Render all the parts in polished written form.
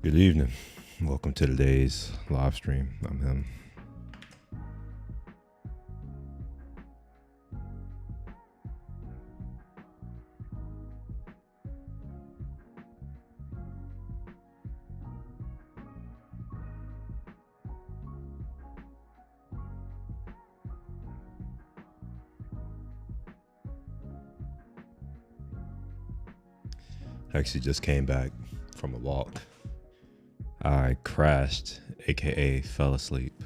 Good evening. Welcome to today's live stream. I'm him. I actually just came back from a walk. I crashed, aka fell asleep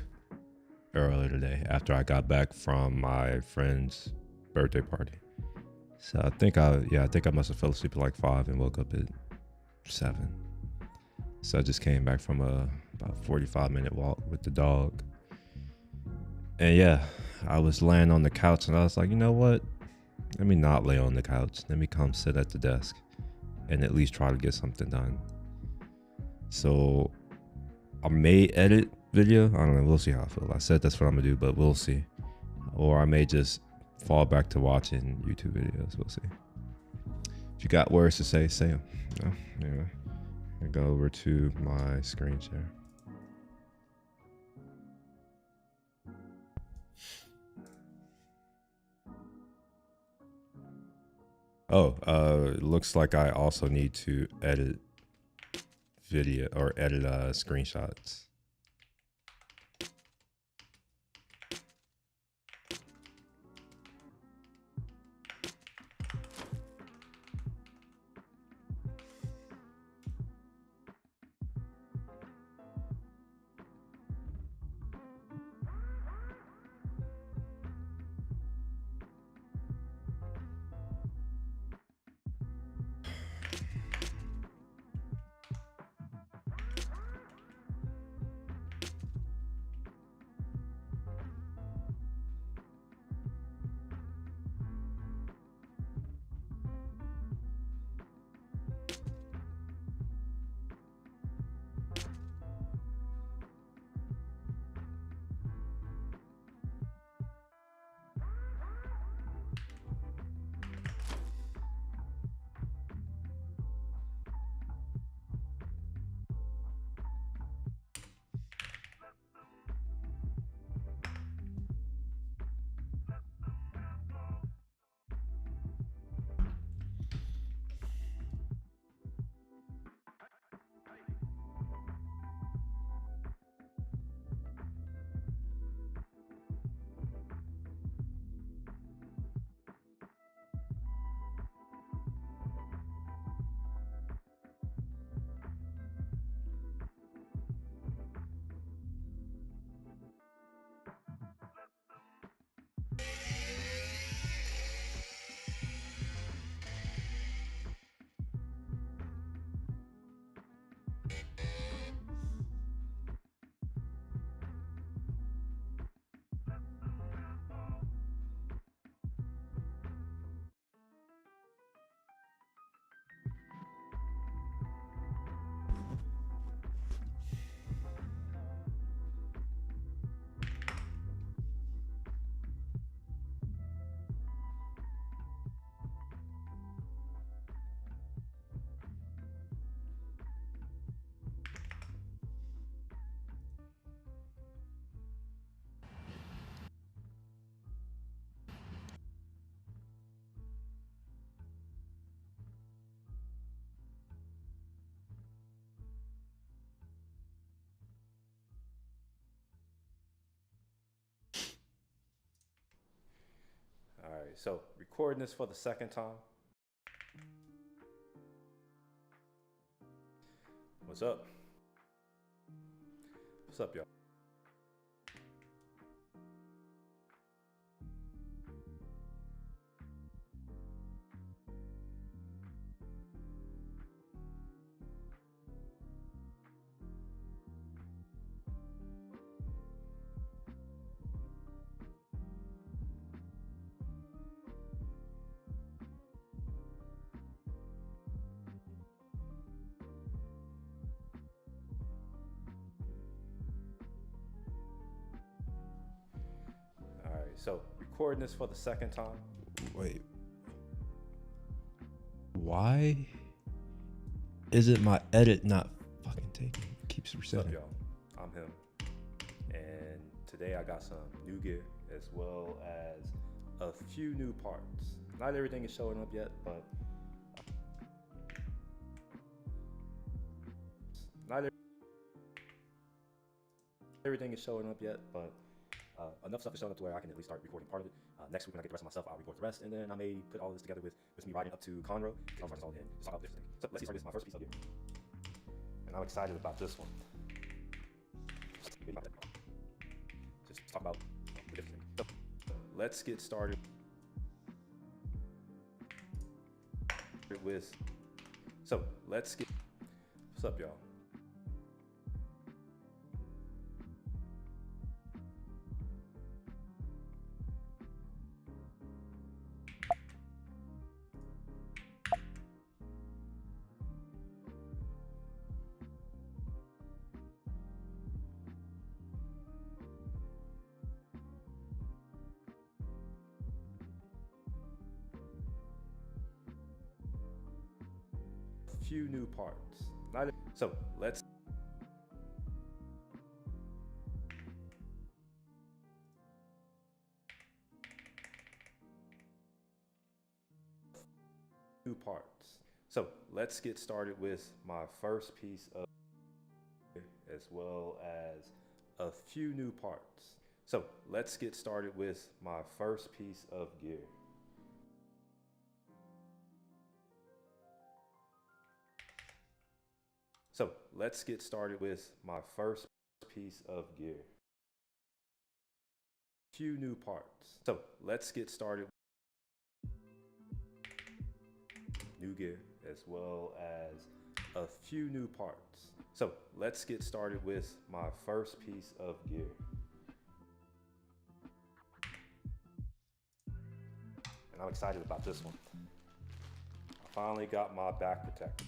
earlier today after I got back from my friend's birthday party. So I think I must have fell asleep at like 5 and woke up at 7. So I just came back from about 45-minute walk with the dog. And yeah, I was laying on the couch and I was like, you know what? Let me not lay on the couch. Let me come sit at the desk and at least try to get something done. So I may edit video. I don't know. We'll see how I feel. I said that's what I'm gonna do, but we'll see. Or I may just fall back to watching YouTube videos. We'll see. If you got words to say them. No? Anyway, I go over to my screen share. Oh, it looks like I also need to edit video or edit screenshots. All right, so recording this for the second time. What's up? What's up, y'all? All right, so recording this for the second time. Wait. Why is it my edit not fucking taking? It keeps What's up, resetting. y'all? I'm him, and today I got some new gear as well as a few new parts. Not everything is showing up yet, but enough stuff is showing up to where I can at least start recording part of it. Next week when I get the rest of my stuff, I'll record the rest, and then I may put all this together with me riding up to Conroe. I'll start this all in, just talk about different things. So let's get started. This is my first piece of gear, and I'm excited about this one. Just talk about the different things. So let's get started with. What's up, y'all? Few new parts. So let's new parts. So let's get started with my first piece of as well as a few new parts. So let's get started with my first piece of gear. So let's get started with my first piece of gear. Few new parts. So let's get started. New gear as well as a few new parts. So let's get started with my first piece of gear. And I'm excited about this one. I finally got my back protector.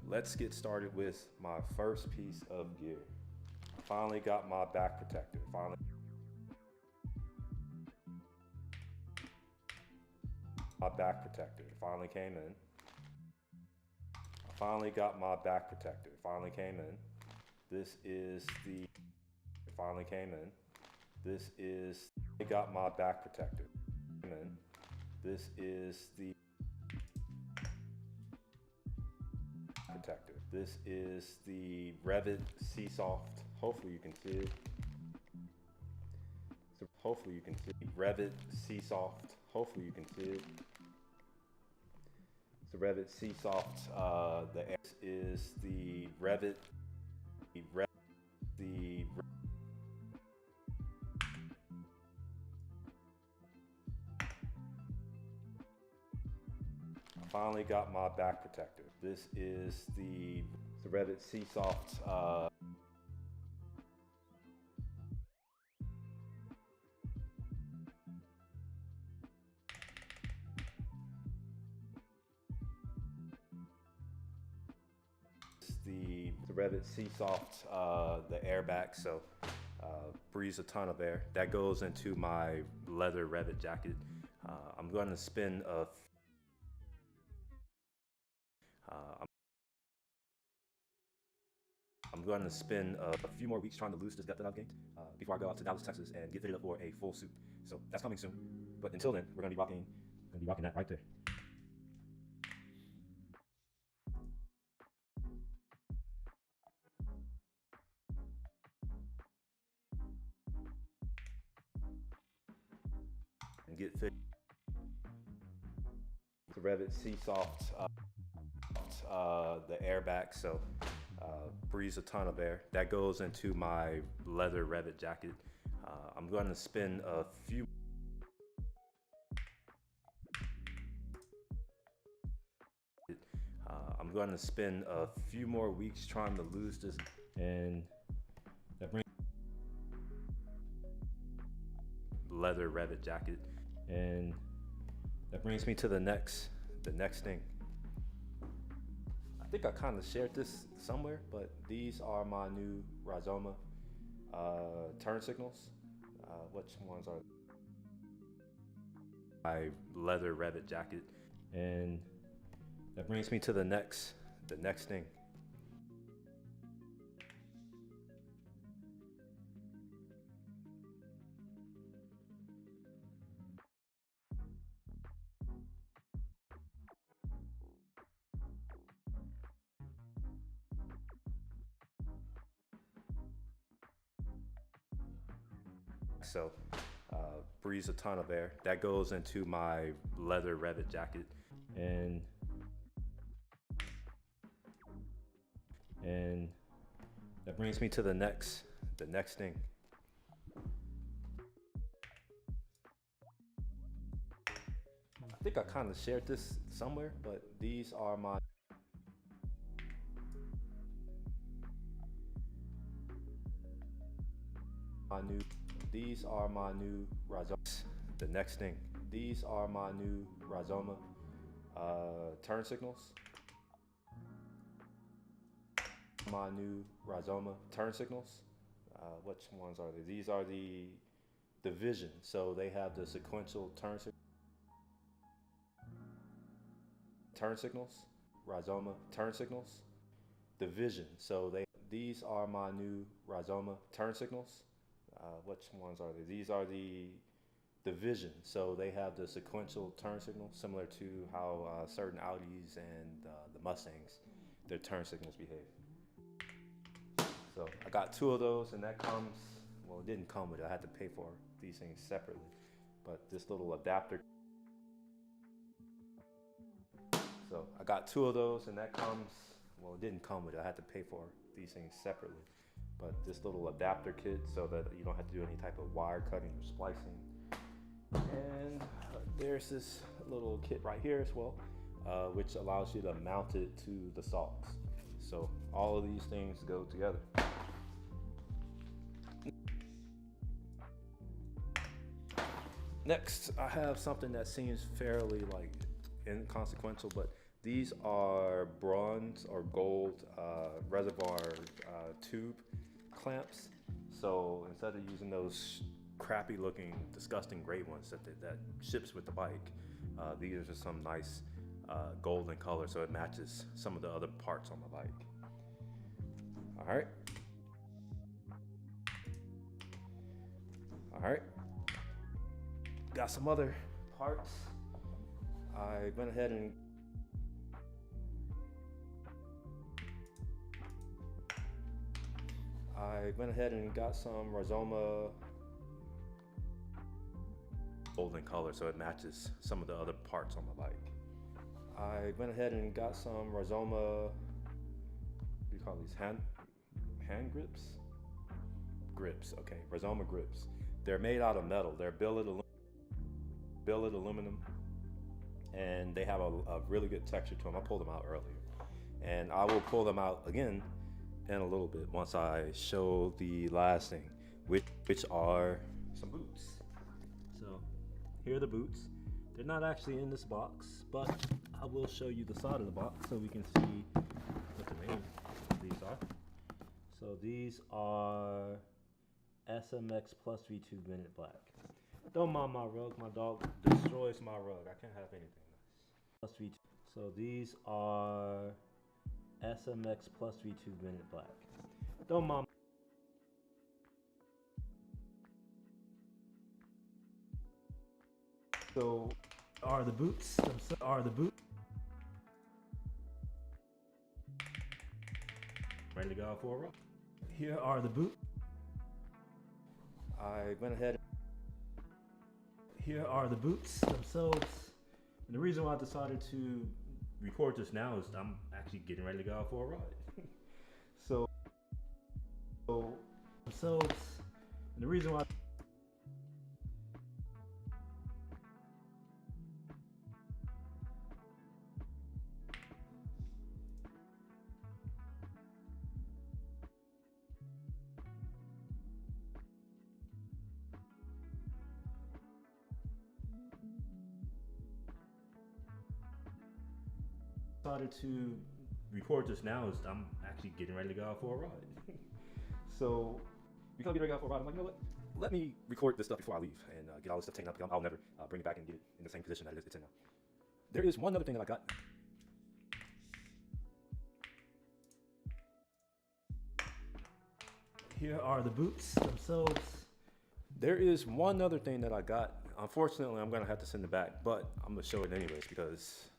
Let's get started with my first piece of gear. I finally got my back protector. My back protector finally came in. I finally got my back protector. Finally came in. This is the. It finally came in. This is. I got my back protector. Came in. This is the. Protector. This is the Revit Seasoft. Hopefully you can see it. So hopefully you can see Revit Seasoft. Hopefully you can see it. So Revit Seasoft. The X is the Revit. I finally got my back protector. This is the Revit Seasoft. The Revit Seasoft, the airbag, so breathes a ton of air. That goes into my leather Revit jacket. I'm going to spend a few more weeks trying to lose this depth that I've gained before I go out to Dallas, Texas, and get fitted up for a full suit. So that's coming soon. But until then, we're gonna be rocking that right there. And get fit. The Revit Seasoft, the airbag, so breathes a ton of air. That goes into my leather Revit jacket. I'm going to spend a few. I'm going to spend a few more weeks trying to lose this, and that brings leather Revit jacket, and that brings me to the next thing. I think I kind of shared this somewhere, but these are my new Rizoma turn signals. Which ones are my leather Revit jacket, and That brings me to the next thing. So breathes a ton of air. That goes into my leather Revit jacket. And that brings me to the next thing. I think I kind of shared this somewhere, but these are my new Rhizoma. The next thing. These are my new Rhizoma turn signals. My new Rhizoma turn signals. Which ones are they? These are the Vision. So they have the sequential turn signals. Rhizoma turn signals. The Vision. So these are my new Rhizoma turn signals. Which ones are they? These are the Vision. So they have the sequential turn signal, similar to how certain Audis and the Mustangs, their turn signals behave. So I got 2 of those, and that comes, well, it didn't come with it. I had to pay for these things separately. But this little adapter. So I got 2 of those, and that comes, well, it didn't come with it. I had to pay for these things separately. But this little adapter kit, so that you don't have to do any type of wire cutting or splicing. And there's this little kit right here as well, which allows you to mount it to the saws. So all of these things go together. Next, I have something that seems fairly like inconsequential, but these are bronze or gold reservoir tube clamps. So instead of using those crappy looking, disgusting gray ones that ships with the bike, these are just some nice golden color, so it matches some of the other parts on the bike. All right. Got some other parts. I went ahead and got some Rhizoma golden color, so it matches some of the other parts on the bike. I went ahead and got some Rhizoma, what do you call these, hand grips? Grips, okay, Rhizoma grips. They're made out of metal. They're billet aluminum, and they have a really good texture to them. I pulled them out earlier, and I will pull them out again in a little bit once I show the last thing, which are some boots. So here are the boots. They're not actually in this box, but I will show you the side of the box so we can see what the name of these are. So these are SMX Plus V2 Minute Black. Don't mind my rug. My dog destroys my rug. I can't have anything nice. Plus V2. So these are SMX Plus V2 Minute Black. Don't mind. So are the boots. Ready to go for a run. Here are the boots. I went ahead. Here are the boots themselves. And the reason why I decided to record this now is I'm actually getting ready to go out for a ride. So themselves. And the reason why decided to record this now is I'm actually getting ready to go out for a ride. So because I'm getting ready to go out for a ride, I'm like, you know what? Let me record this stuff before I leave and get all this stuff taken up, because I'll never bring it back and get it in the same position that it's in now. There is one other thing that I got. here are the boots themselves. There is one other thing that I got. Unfortunately, I'm gonna have to send it back, but I'm gonna show it anyways because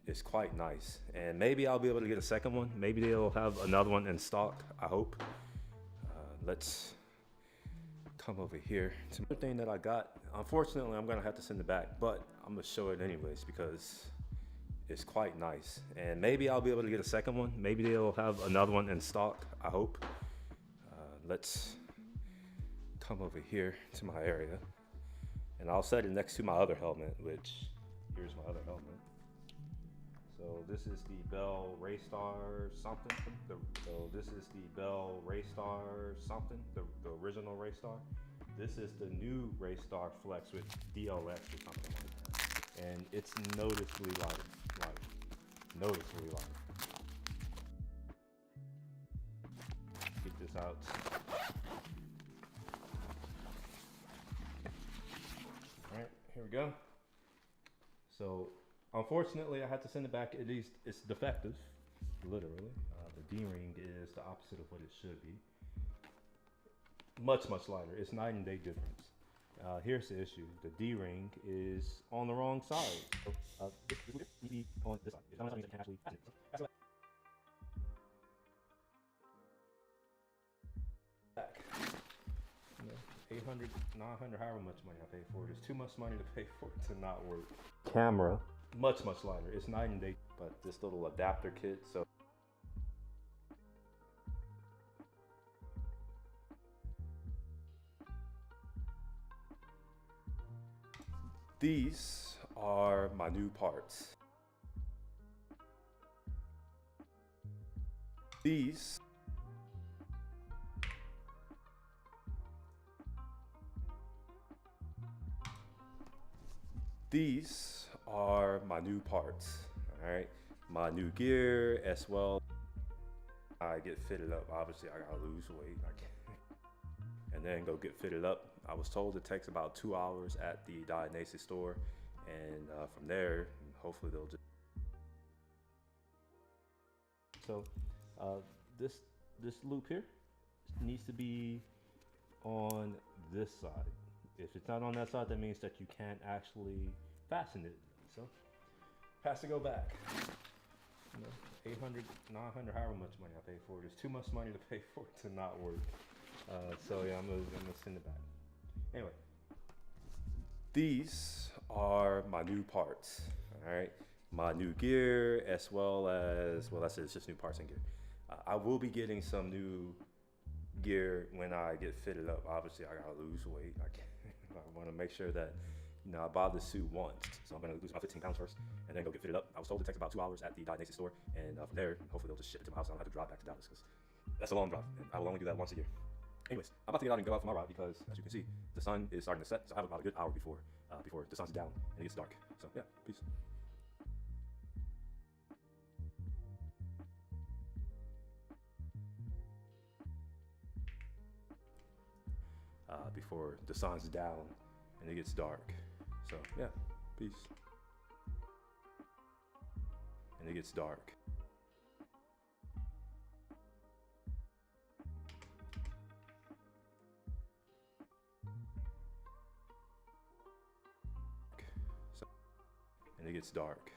it's quite nice. And maybe I'll be able to get a second one. Maybe they'll have another one in stock, I hope. Let's come over here. It's another thing that I got. Unfortunately, I'm gonna have to send it back, but I'm gonna show it anyways because it's quite nice. And maybe I'll be able to get a second one. Maybe they'll have another one in stock, I hope. Let's come over here to my area. And I'll set it next to my other helmet, which, here's my other helmet. So this is the Bell Raystar something. So this is the Bell Raystar something, the original Raystar. This is the new Raystar Flex with DLX or something like that. And it's noticeably lighter, noticeably lighter. Get this out. All right, here we go. So unfortunately, I had to send it back. At least it's defective, literally. The D-ring is the opposite of what it should be. Much lighter. It's night and day difference. Here's the issue. The D-ring is on the wrong side. This needs to be on this side. It's not something that can actually fasten it. Back. 800, 900, however much money I paid for it. It's too much money to pay for it to not work. Camera, much lighter. It's night and day, but this little adapter kit, so these are my new parts. These are my new parts, all right? My new gear as well. I get fitted up. Obviously, I gotta lose weight. And then go get fitted up. I was told it takes about 2 hours at the Dionysus store, and from there, hopefully they'll just. So, this loop here needs to be on this side. If it's not on that side, that means that you can't actually fasten it. So, has to go back. 800, 900, however much money I paid for it. It's too much money to pay for it to not work. So yeah, I'm gonna send it back. Anyway, these are my new parts. All right, my new gear as well as that's it. It's just new parts and gear. I will be getting some new gear when I get fitted up. Obviously, I gotta lose weight. I want to make sure that I bought this suit once, so I'm gonna lose about 15 pounds first, and then go get fitted up. I was told it takes about 2 hours at the Dionysus store, and from there, hopefully they'll just ship it to my house. I don't have to drive back to Dallas because that's a long drive, and I will only do that once a year. Anyways, I'm about to get out and go out for my ride because, as you can see, the sun is starting to set, so I have about a good hour before the sun's down and it gets dark. So yeah, peace. Before the sun's down and it gets dark. So yeah, peace. And it gets dark. And it gets dark.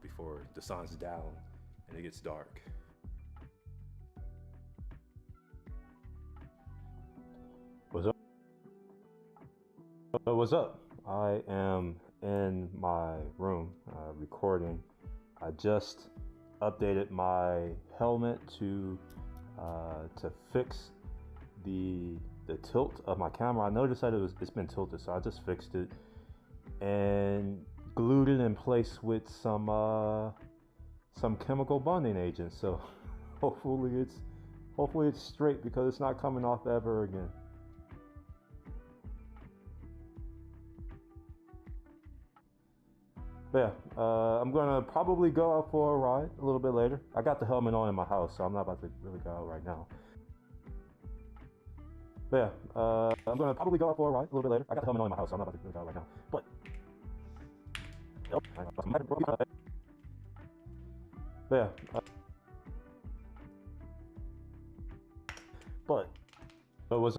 Before the sun's down and it gets dark. What's up? What's up? I am in my room recording. I just updated my helmet to to fix the tilt of my camera. I noticed that it's been tilted, so I just fixed it and glued it in place with some chemical bonding agent. So hopefully it's straight, because it's not coming off ever again. But yeah, I'm gonna probably go out for a ride a little bit later. I got the helmet on in my house, so I'm not about to really go out right now. But yeah, I'm gonna probably go out for a ride a little bit later. I got the helmet on in my house, so I'm not about to really go out right now. But yeah, but it was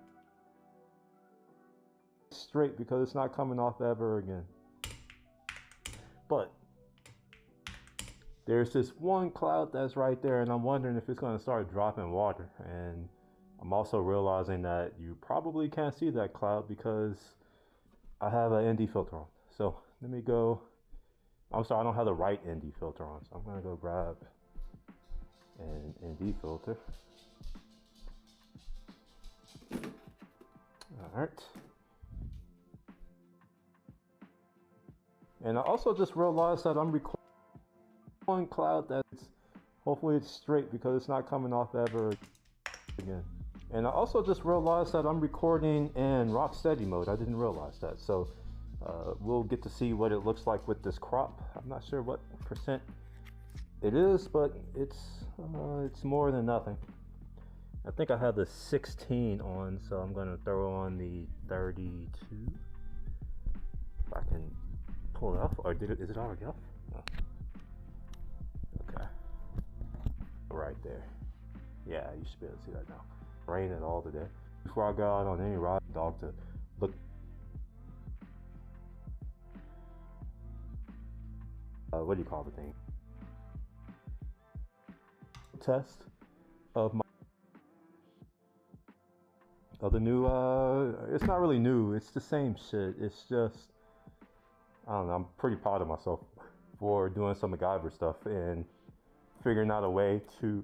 straight, because it's not coming off ever again. But there's this one cloud that's right there, and I'm wondering if it's going to start dropping water. And I'm also realizing that you probably can't see that cloud because I have an ND filter on. So let me go. I'm sorry, I don't have the right ND filter on, so I'm going to go grab an ND filter. All right. And I also just realized that I'm recording cloud that's, hopefully it's straight, because it's not coming off ever again. And I also just realized that I'm recording in Rocksteady mode. I didn't realize that. So we'll get to see what it looks like with this crop. I'm not sure what percent it is, but it's more than nothing. I think I have the 16 on, so I'm going to throw on the 32. If I can pull it off, or is it already off? Oh. Okay, right there. Yeah, you should be able to see that now. Raining all today. Before I go out on any ride, dog to look. What do you call the thing? Test of the new. It's not really new. It's the same shit. It's just, I don't know, I'm pretty proud of myself for doing some MacGyver stuff and figuring out a way to,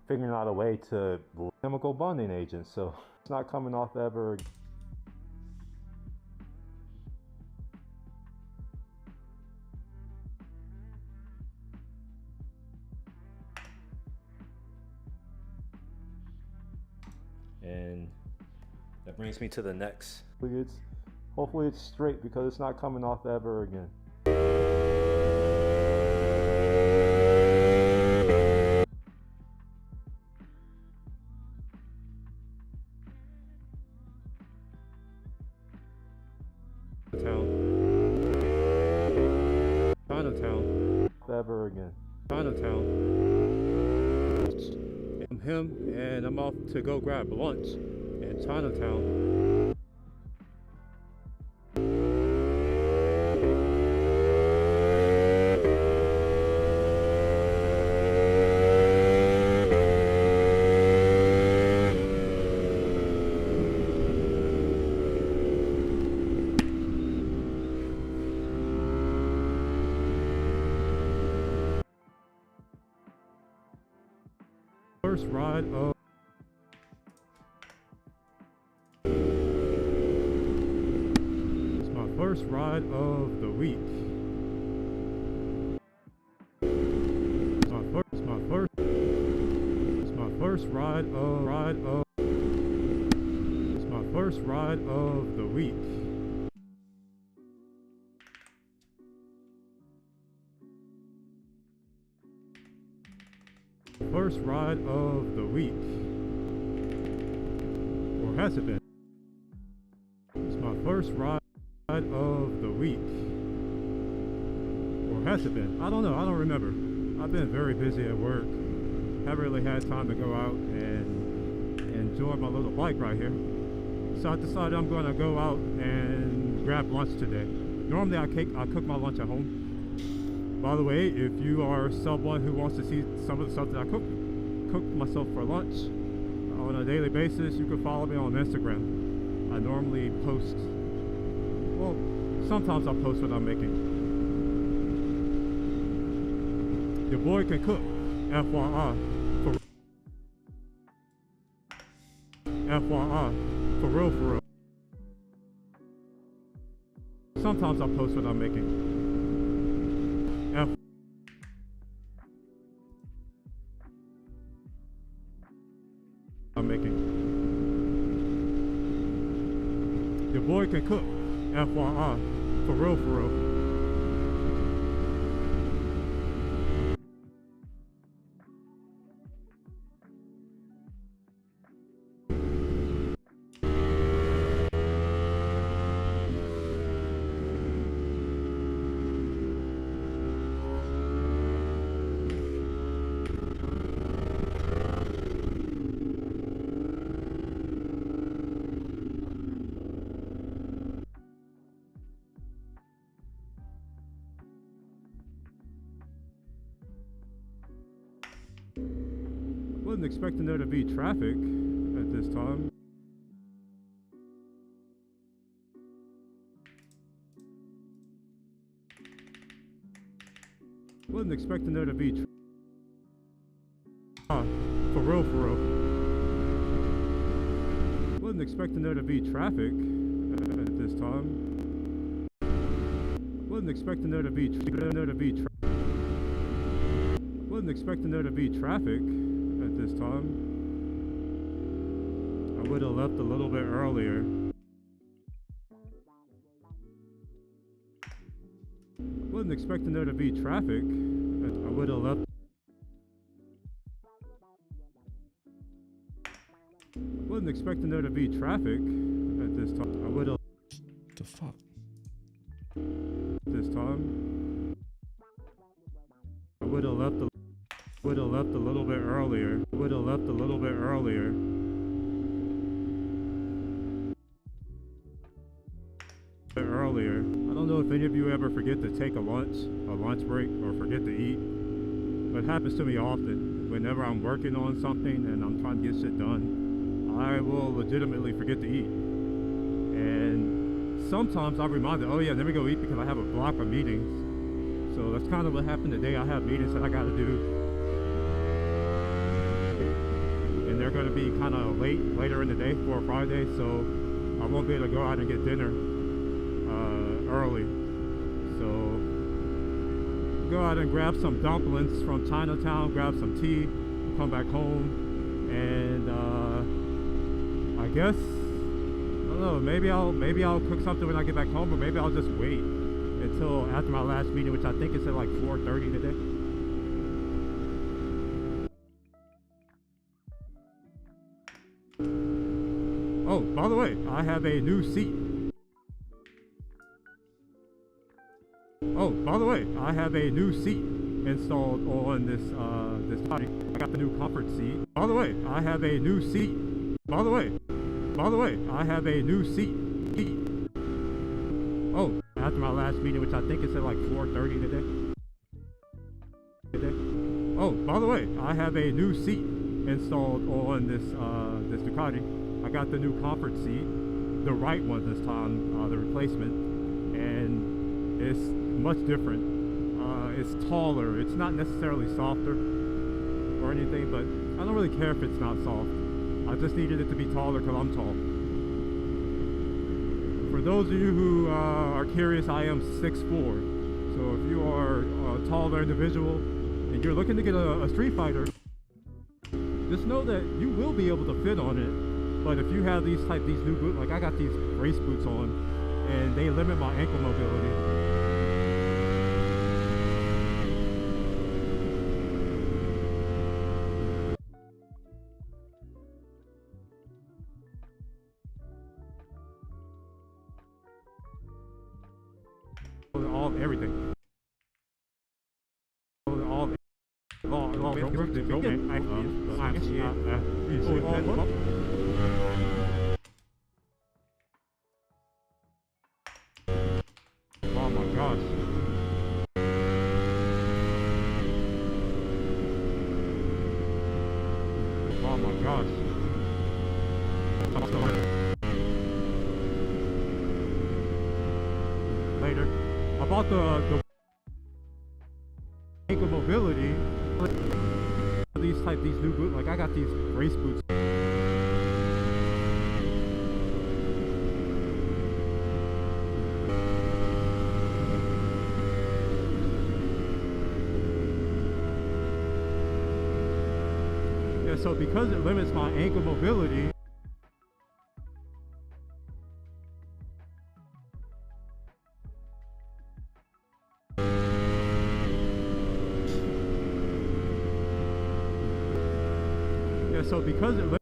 figuring out a way to chemical bonding agents, so it's not coming off ever. And that brings me to the next. Hopefully it's straight, because it's not coming off ever again. Chinatown. Ever again. Chinatown. I'm him, and I'm off to go grab lunch in Chinatown. First ride of it's my first ride of the week. It's my first ride of the week. First ride of the week. Or has it been? It's my first ride of the week. Or has it been? I don't know. I don't remember. I've been very busy at work. Haven't really had time to go out and enjoy my little bike right here. So I decided I'm going to go out and grab lunch today. Normally I cook my lunch at home. By the way, if you are someone who wants to see some of the stuff that I cook myself for lunch on a daily basis, you can follow me on Instagram. I normally post, well, sometimes I post what I'm making. Your boy can cook, FYI. FYI. For real, for real. Sometimes I post what I'm making. I'm making. Your boy can cook. FYI. For real, for real. Wasn't expecting there to be traffic at this time. Wasn't expecting there to be for real, for real. Wasn't expecting there to be traffic at this time. Wasn't expecting there to be wasn't expecting there to be traffic at this time. I would have left a little bit earlier. Wasn't expecting there to be traffic. I would have left. Wasn't expecting there to be traffic at this time. I would have. The fuck? This time. I would have left a little bit earlier. Would have left a little bit earlier. I don't know if any of you ever forget to take a lunch break, or forget to eat. But it happens to me often. Whenever I'm working on something and I'm trying to get shit done, I will legitimately forget to eat. And sometimes I'm reminded, oh yeah, let me go eat because I have a block of meetings. So that's kind of what happened today. I have meetings that I gotta do. And they're gonna be kind of later in the day for a Friday, so I won't be able to go out and get dinner early. So go out and grab some dumplings from Chinatown, grab some tea, come back home, and I guess, I don't know, maybe I'll cook something when I get back home, or maybe I'll just wait until after my last meeting, which I think is at like 4:30 today. Oh, by the way, I have a new seat. Oh, by the way, I have a new seat installed on this body. I got the new comfort seat. By the way, I have a new seat. By the way, I have a new seat. Oh, after my last meeting, which I think is at like 4:30 today. Oh, by the way, I have a new seat installed on this Ducati. I got the new comfort seat, the right one this time, the replacement, and it's much different. It's taller. It's not necessarily softer or anything, but I don't really care if it's not soft. I just needed it to be taller because I'm tall. For those of you who are curious, I am 6'4". So if you are a taller individual and you're looking to get a Street Fighter, just know that you will be able to fit on it. But if you have these new boots, like I got these race boots on, and they limit my ankle mobility. Everything. Oh my gosh. Oh my gosh. Later. About the ankle mobility, these new boots, like I got these race boots. so because it limits my ankle mobility, yeah, so because it limits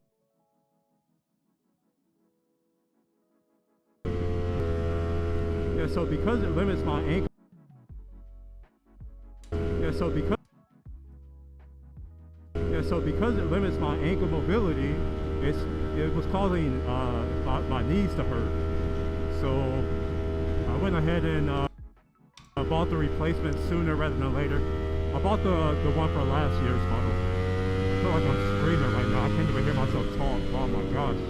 so because it limits my ankle, so because it limits my ankle mobility, it was causing my knees to hurt. So I went ahead and I bought the replacement sooner rather than later. I bought the one for last year's model. I feel like I'm screaming right now. I can't even hear myself talk. Oh my gosh.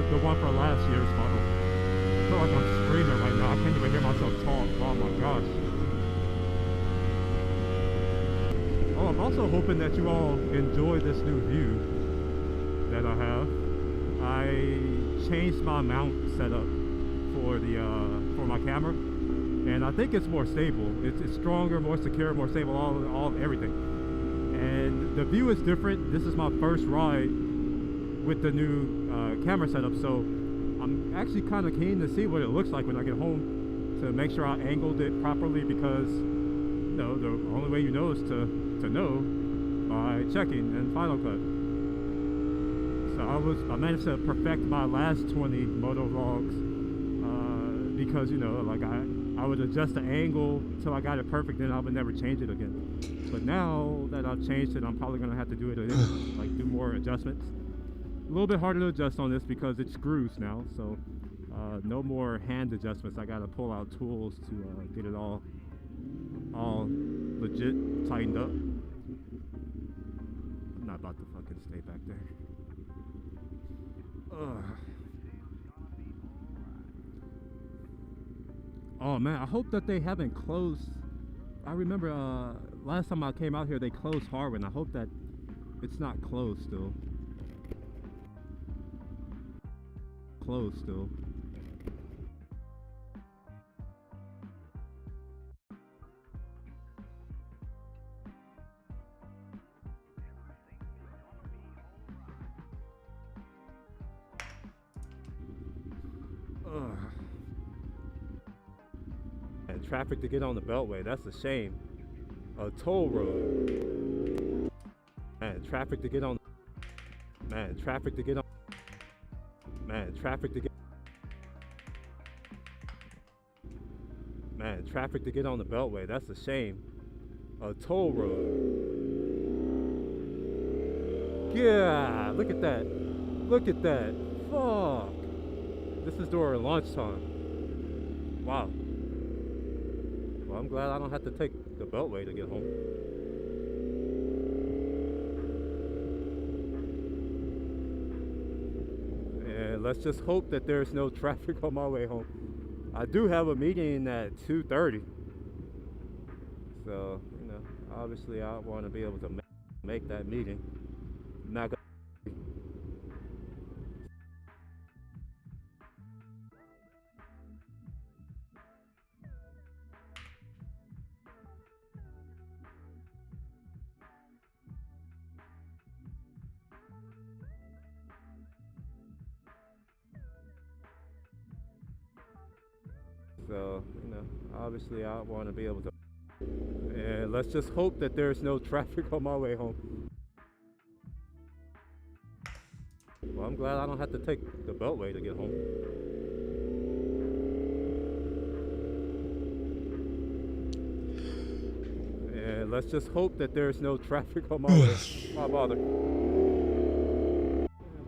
The one for last year's model. I feel like I'm screaming right now. I can't even hear myself talk. Oh my gosh. Oh, I'm also hoping that you all enjoy this new view that I have. I changed my mount setup for my camera, and I think it's more stable. It's stronger, more secure, more stable, all of everything. And the view is different. This is my first ride with the new camera setup, so I'm actually kind of keen to see what it looks like when I get home, to make sure I angled it properly, because you know, the only way you know is to know by checking in Final Cut. So I managed to perfect my last 20 moto vlogs because, you know, like I would adjust the angle until I got it perfect, then I would never change it again. But now that I've changed it, I'm probably gonna have to do it again, like do more adjustments. A little bit harder to adjust on this because it screws now, so no more hand adjustments. I gotta pull out tools to get it all legit tightened up. I'm not about to fucking stay back there. Ugh. Oh man, I hope that they haven't closed. I remember last time I came out here they closed Harwin. I hope that it's not closed still. Closed still. Ugh. And traffic to get on the Beltway, that's a shame. A toll road. Man, traffic to get on. Man, traffic to get on. Man, traffic to get. Man, traffic to get on the Beltway, that's a shame. A toll road. Yeah, look at that. Look at that. Fuck. This is during lunchtime. Wow. Well, I'm glad I don't have to take the Beltway to get home. And let's just hope that there's no traffic on my way home. I do have a meeting at 2:30. So, you know, obviously I want to be able to make that meeting. I'm not gonna. So, you know, obviously I want to be able to. And let's just hope that there's no traffic on my way home. Well, I'm glad I don't have to take the Beltway to get home. And let's just hope that there's no traffic on my way. Why bother?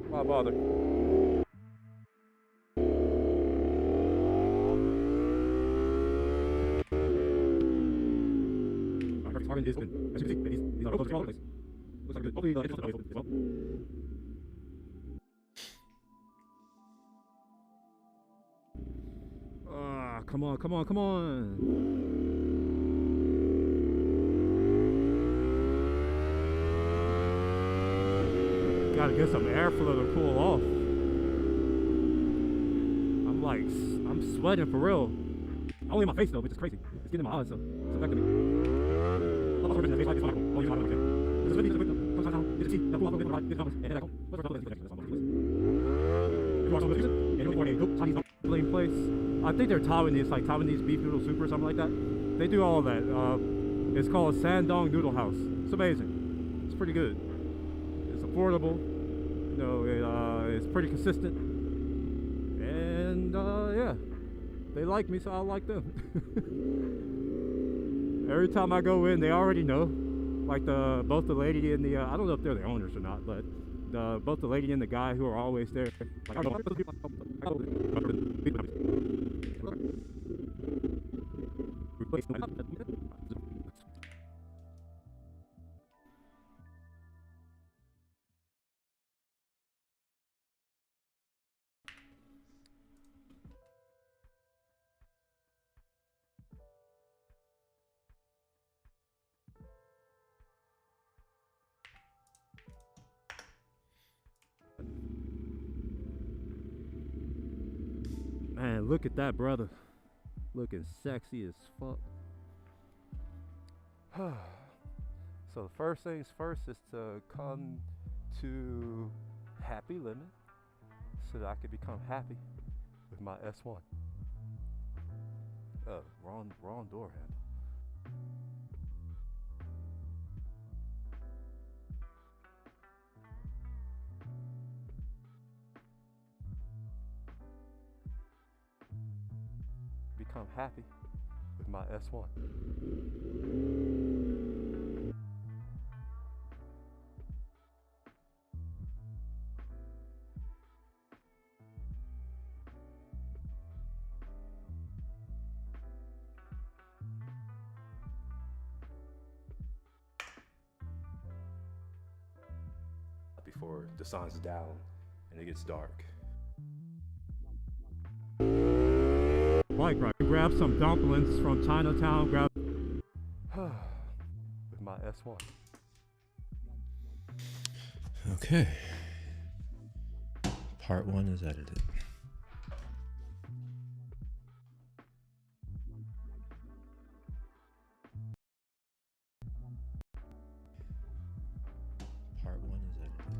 Why bother? Harwin is open. As you can see, these are all place. Looks like good. Hopefully, it's open as well. Come on, come on, come on. gotta get some airflow to cool off. I'm sweating for real. Only in my face though, which is crazy. It's getting in my eyes, so it's affecting me. Place. I think they're Taiwanese, like Taiwanese beef noodle soup or something like that. They do all of that. It's called Sandong Noodle House. It's amazing. It's pretty good. It's affordable. You know, it's pretty consistent. And yeah, they like me, so I like them. Every time I go in, they already know. Like both the lady and the I don't know if they're the owners or not, but both the lady and the guy who are always there. Like, I don't know. Man, look at that brother. Looking sexy as fuck. So the first things first is to come to Happy Lemon so that I can become happy with my S1. Wrong door handle. Become happy with my S1. Before the sun's down and it gets dark. Bike ride. Grab some dumplings from Chinatown. Grab with my S1. Okay. Part 1 is edited. Part 1 is edited.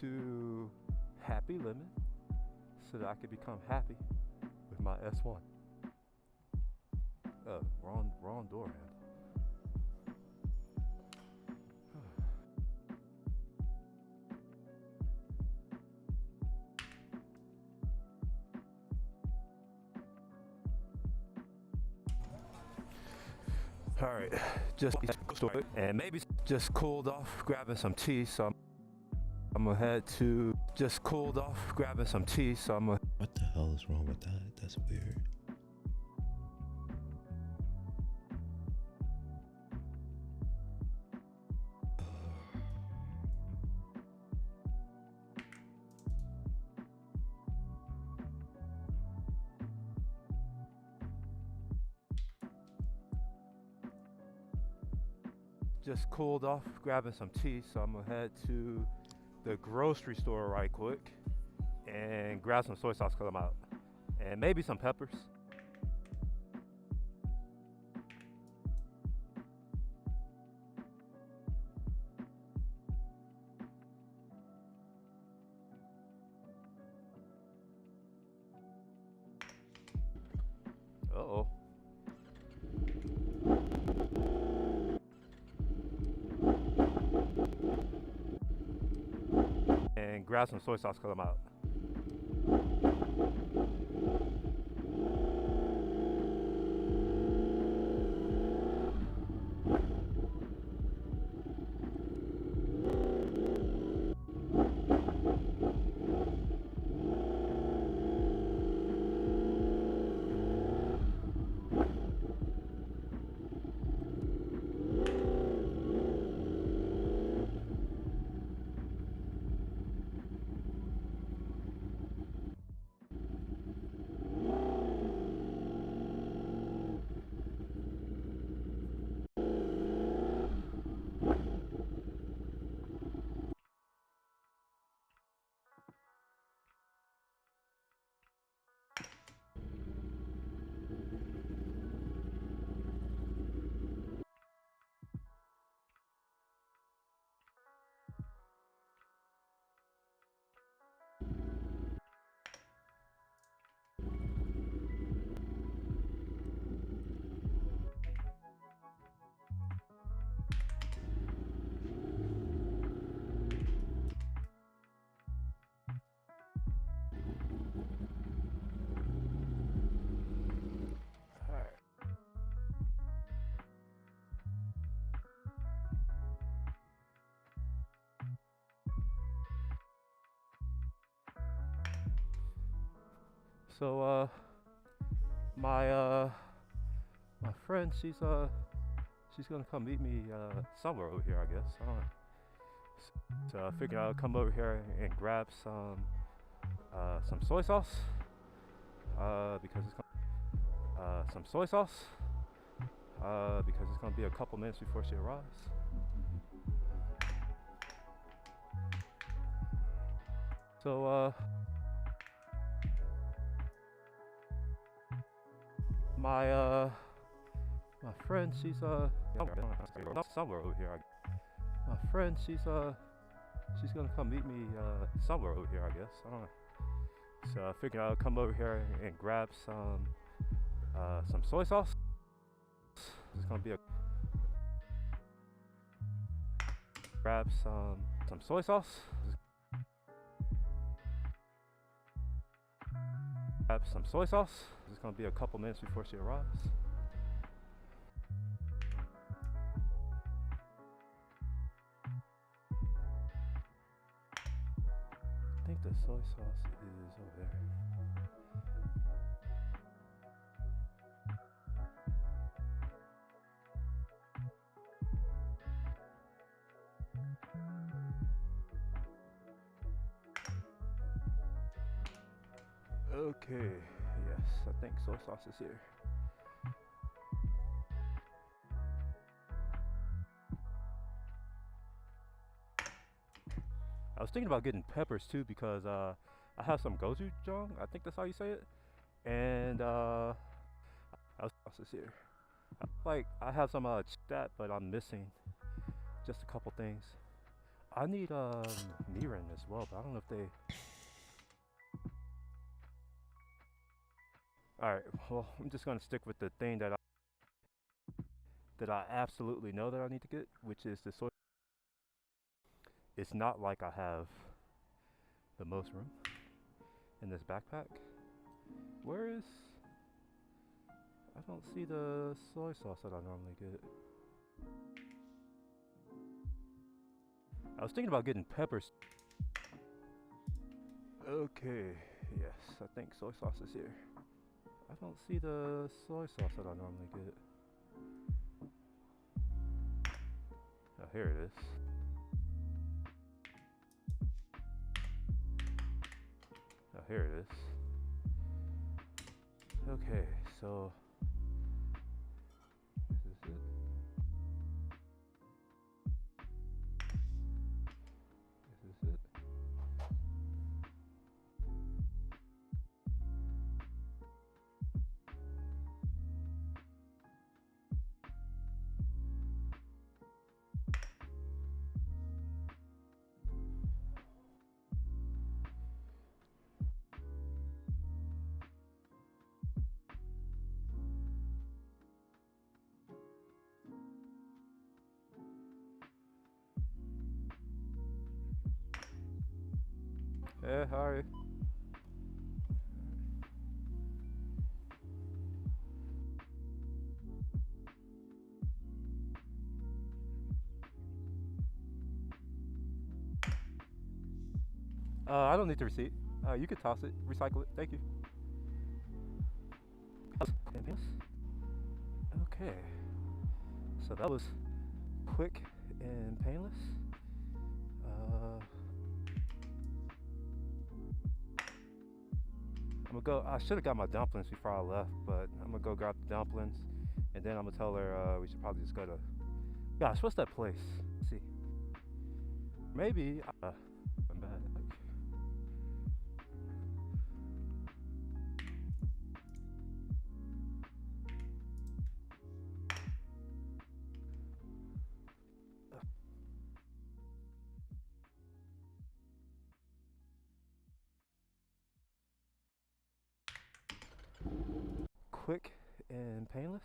to Happy Lemon so that I could become happy with my S1. Wrong door handle. All right, just and maybe just cooled off, grabbing some tea. So I'm gonna head to just cooled off, grabbing some tea. So I'm gonna. What the hell is wrong with that? That's weird. Just cooled off, grabbing some tea. So I'm gonna head to the grocery store right quick and grab some soy sauce because I'm out, and maybe some peppers. Uh-oh. And grab some soy sauce because I'm out. So my friend, she's gonna come meet me somewhere over here, I guess. I don't know. So I figured I'll come over here and grab some soy sauce because it's some soy sauce because it's gonna be a couple minutes before she arrives. So my friend, she's somewhere over here. My friend, she's gonna come meet me somewhere over here, I guess. I don't know. So I figured I'll come over here and grab some soy sauce. It's gonna be grab some soy sauce. Grab some soy sauce. It's gonna be a couple minutes before she arrives. I think the soy sauce is over there. Okay, yes, I think soy sauce is here. I was thinking about getting peppers too because I have some gochujang, I think that's how you say it, and sauce is here. Like I have some that, but I'm missing just a couple things. I need mirin as well, but I don't know if they. All right, well, I'm just gonna stick with the thing that I absolutely know that I need to get, which is the soy. It's not like I have the most room in this backpack. Where is? I don't see the soy sauce that I normally get. I was thinking about getting peppers. Okay, yes, I think soy sauce is here. I don't see the soy sauce that I normally get. Oh, here it is. Oh, here it is. Okay, so this is it. This is it. Hey, how are you? I don't need the receipt. You could toss it, recycle it. Thank you. Okay. So that was quick and painless. I'm gonna go. I should have got my dumplings before I left, but I'm gonna go grab the dumplings, and then I'm gonna tell her we should probably just go to. Gosh, what's that place? Let's see. Maybe. I'm bad. Quick and painless.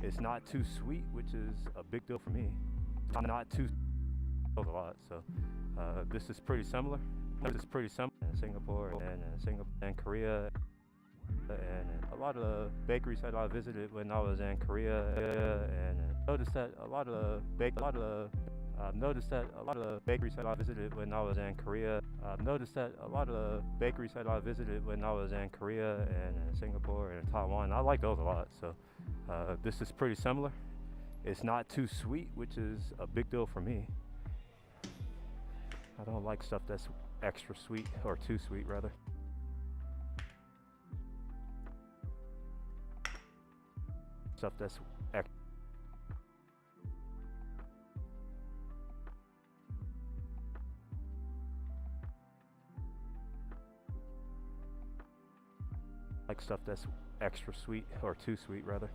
It's not too sweet, which is a big deal for me. Not too a lot, so this is pretty similar. This is pretty similar in Singapore and Korea, and a lot of the bakeries that I visited when I was in Korea, and noticed that a lot of the bakeries that I visited when I was in Korea. Noticed that a lot of the bakeries that I visited when I was in Korea and Singapore and Taiwan, I like those a lot. So this is pretty similar. It's not too sweet, which is a big deal for me. I don't like stuff that's extra sweet, or too sweet rather. Stuff that's extra. Like stuff that's extra sweet, or too sweet rather.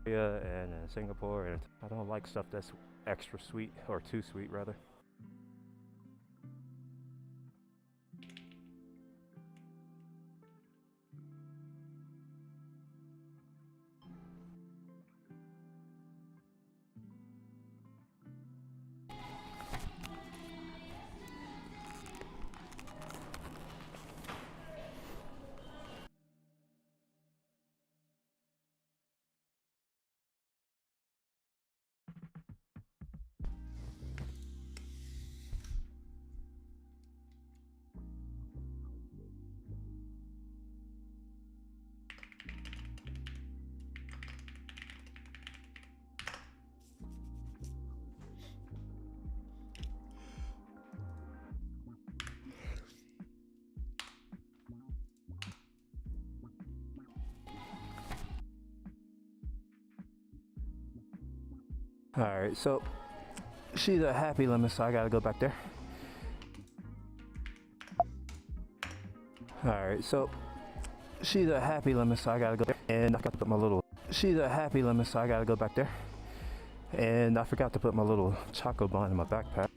And Singapore, and I don't like stuff that's extra sweet, or too sweet rather. Alright, so she's a happy lemon, so I gotta go back there. Alright, so she's a happy lemon, so I gotta go there. And I got to put my little. She's a happy lemon, so I gotta go back there. And I forgot to put my little Choco Bond in my backpack.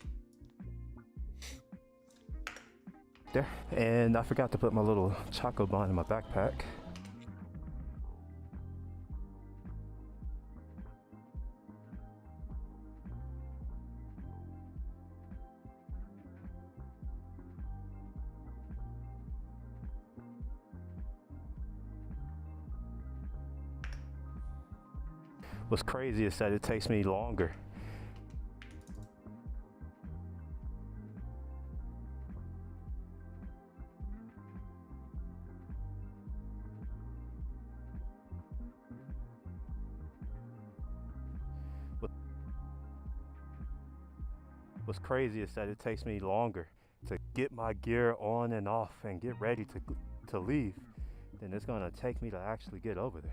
There. And I forgot to put my little Choco Bond in my backpack. What's crazy is that it takes me longer. What's crazy is that it takes me longer to get my gear on and off and get ready to leave than it's gonna take me to actually get over there.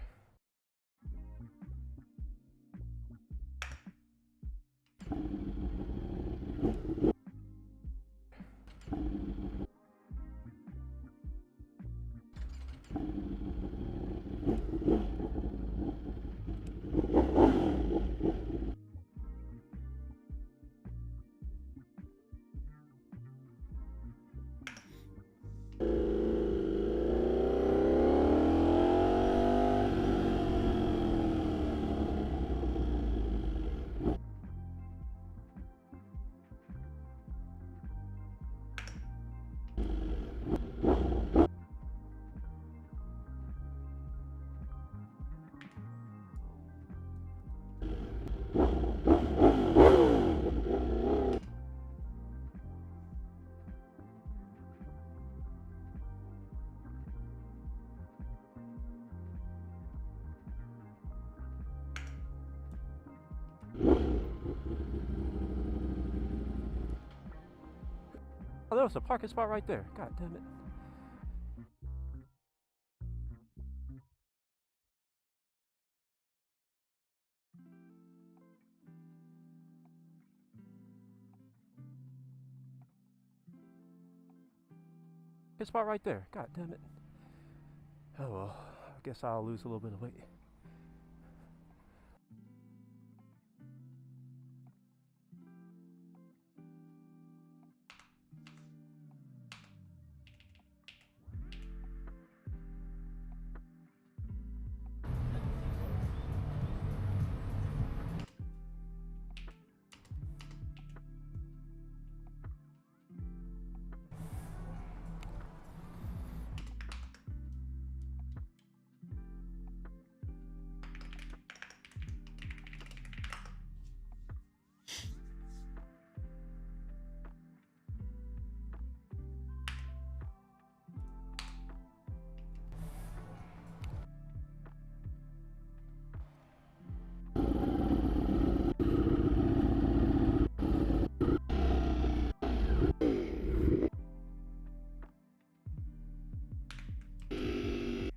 Oh, there was a parking spot right there. God damn it. Parking spot right there. God damn it. Oh well, I guess I'll lose a little bit of weight.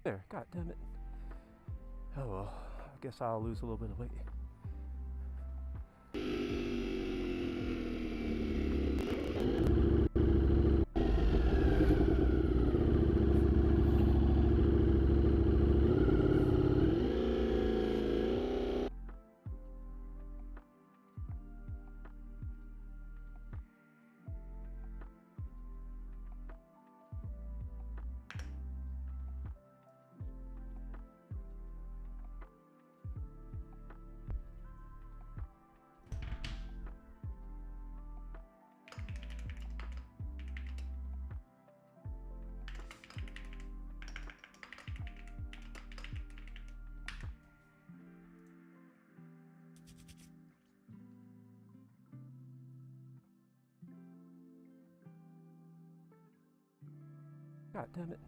There, god damn it. Oh well, I guess I'll lose a little bit of weight. God damn it.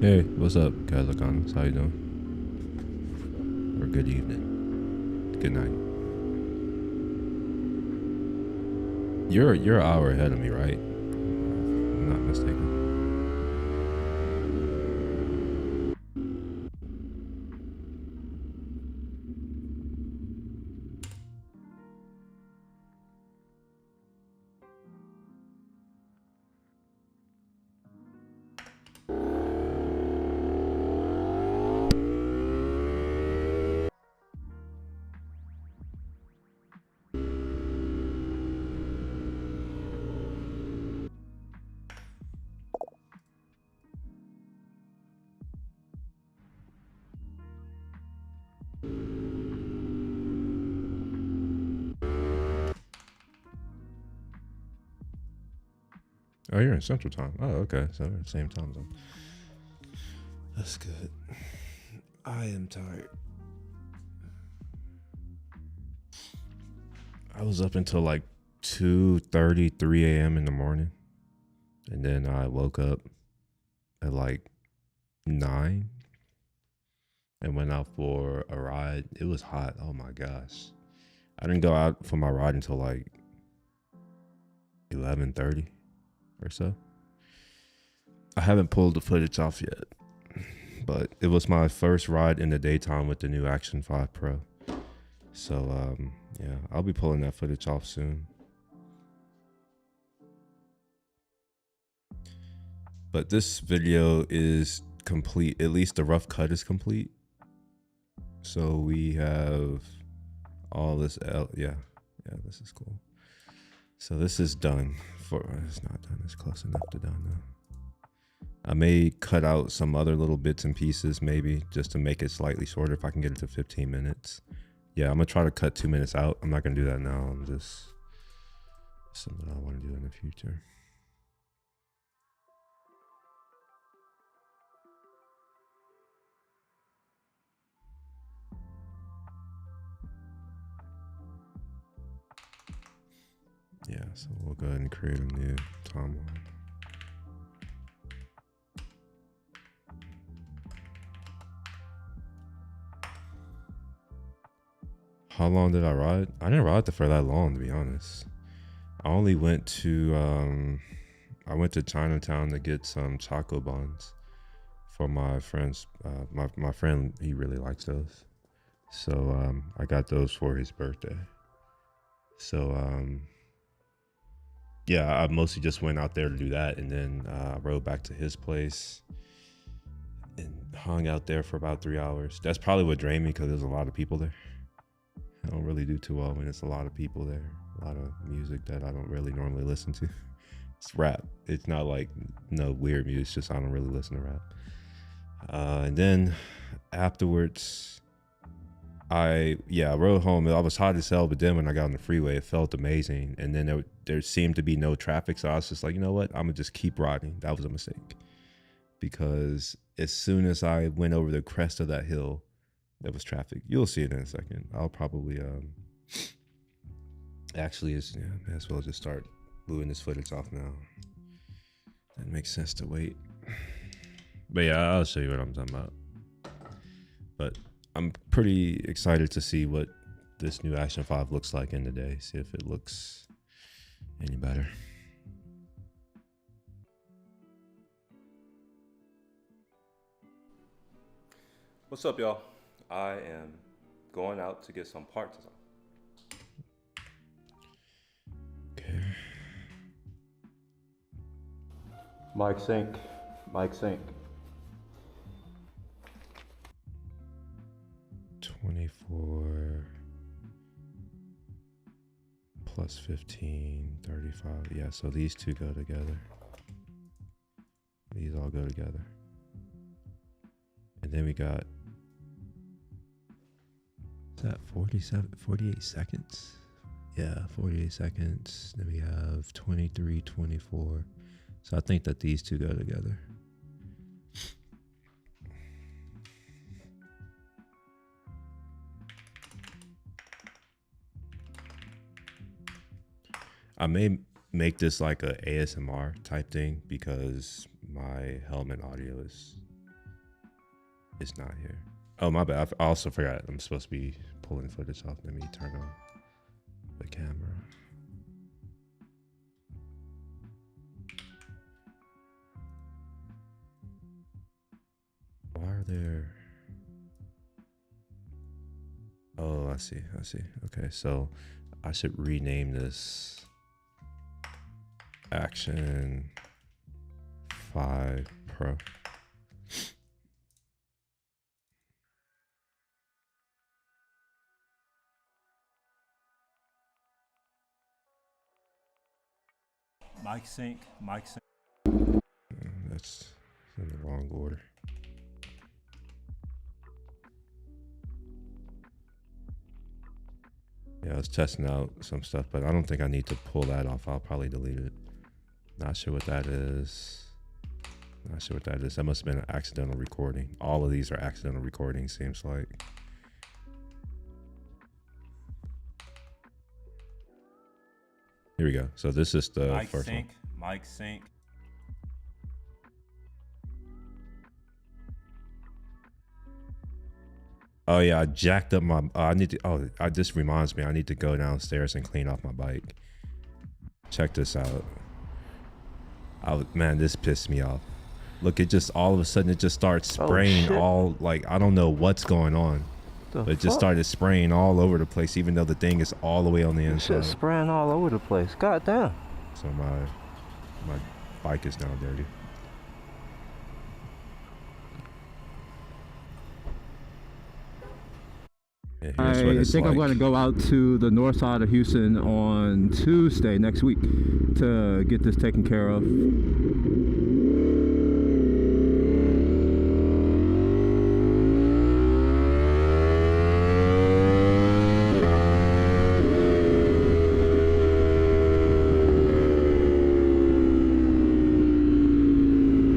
Hey, what's up, Kazakhans? How you doing? Or good evening. Good night. You're an hour ahead of me, right? I'm not mistaken. Oh, you're in Central Time. Oh, okay. So we're in the same time zone. That's good. I am tired. I was up until like 2:30, 3 a.m. in the morning. And then I woke up at like 9 and went out for a ride. It was hot. Oh my gosh. I didn't go out for my ride until like 11:30 or so. I haven't pulled the footage off yet, but it was my first ride in the daytime with the new Action 5 Pro. So yeah, I'll be pulling that footage off soon. But this video is complete. At least the rough cut is complete. So we have all this. Yeah, this is cool. So this is done. It's not done. It's close enough to done now. I may cut out some other little bits and pieces, maybe just to make it slightly shorter if I can get it to 15 minutes. Yeah, I'm gonna try to cut 2 minutes out. I'm not gonna do that now. I'm just something I want to do in the future. Yeah, so we'll go ahead and create a new timeline. How long did I ride? I didn't ride for that long, to be honest. I only went to I went to Chinatown to get some Choco Buns for my friends. My friend, he really likes those, so I got those for his birthday. So yeah, I mostly just went out there to do that, and then rode back to his place and hung out there for about 3 hours. That's probably what drained me, because there's a lot of people there. I don't really do too well when it's a lot of people there. A lot of music that I don't really normally listen to. It's rap. It's not like no weird music. It's just I don't really listen to rap. And then afterwards, I rode home. I was hot as hell, but then when I got on the freeway, it felt amazing. And then there seemed to be no traffic, so I was just like, you know what? I'm gonna just keep riding. That was a mistake, because as soon as I went over the crest of that hill, there was traffic. You'll see it in a second. I'll probably actually may as well just start moving this footage off now. That makes sense to wait. But yeah, I'll show you what I'm talking about. But I'm pretty excited to see what this new Action 5 looks like in the day. See if it looks any better. What's up, y'all? I am going out to get some parts. Okay. Mic sync. Mic sync. 24 plus 15, 35. Yeah, so these two go together. These all go together. And then we got, is that 48 seconds? Yeah, 48 seconds. Then we have 23, 24. So I think that these two go together. I may make this like a ASMR type thing, because my helmet audio is not here. Oh, my bad. I also forgot I'm supposed to be pulling footage off. Let me turn on the camera. Why are there? Oh, I see. Okay, so I should rename this Action 5 Pro. Mic sync. Mic sync. That's in the wrong order. Yeah, I was testing out some stuff, but I don't think I need to pull that off. I'll probably delete it. Not sure what that is. That must have been an accidental recording. All of these are accidental recordings, seems like. Here we go. So this is the Mic first sync. Mic sync. one. Oh yeah, I jacked up my. I need to. Oh, this reminds me. I need to go downstairs and clean off my bike. Check this out. Man, this pissed me off. Look, it just all of a sudden it just starts spraying shit. all like I don't know what's going on, The but it just fuck? started spraying all over the place, even though the thing is all the way on the This shit inside. spraying all over the place. God damn. So my bike is now dirty. Yeah, I here's what it's think I'm like. going to go out to the north side of Houston on Tuesday next week to get this taken care of.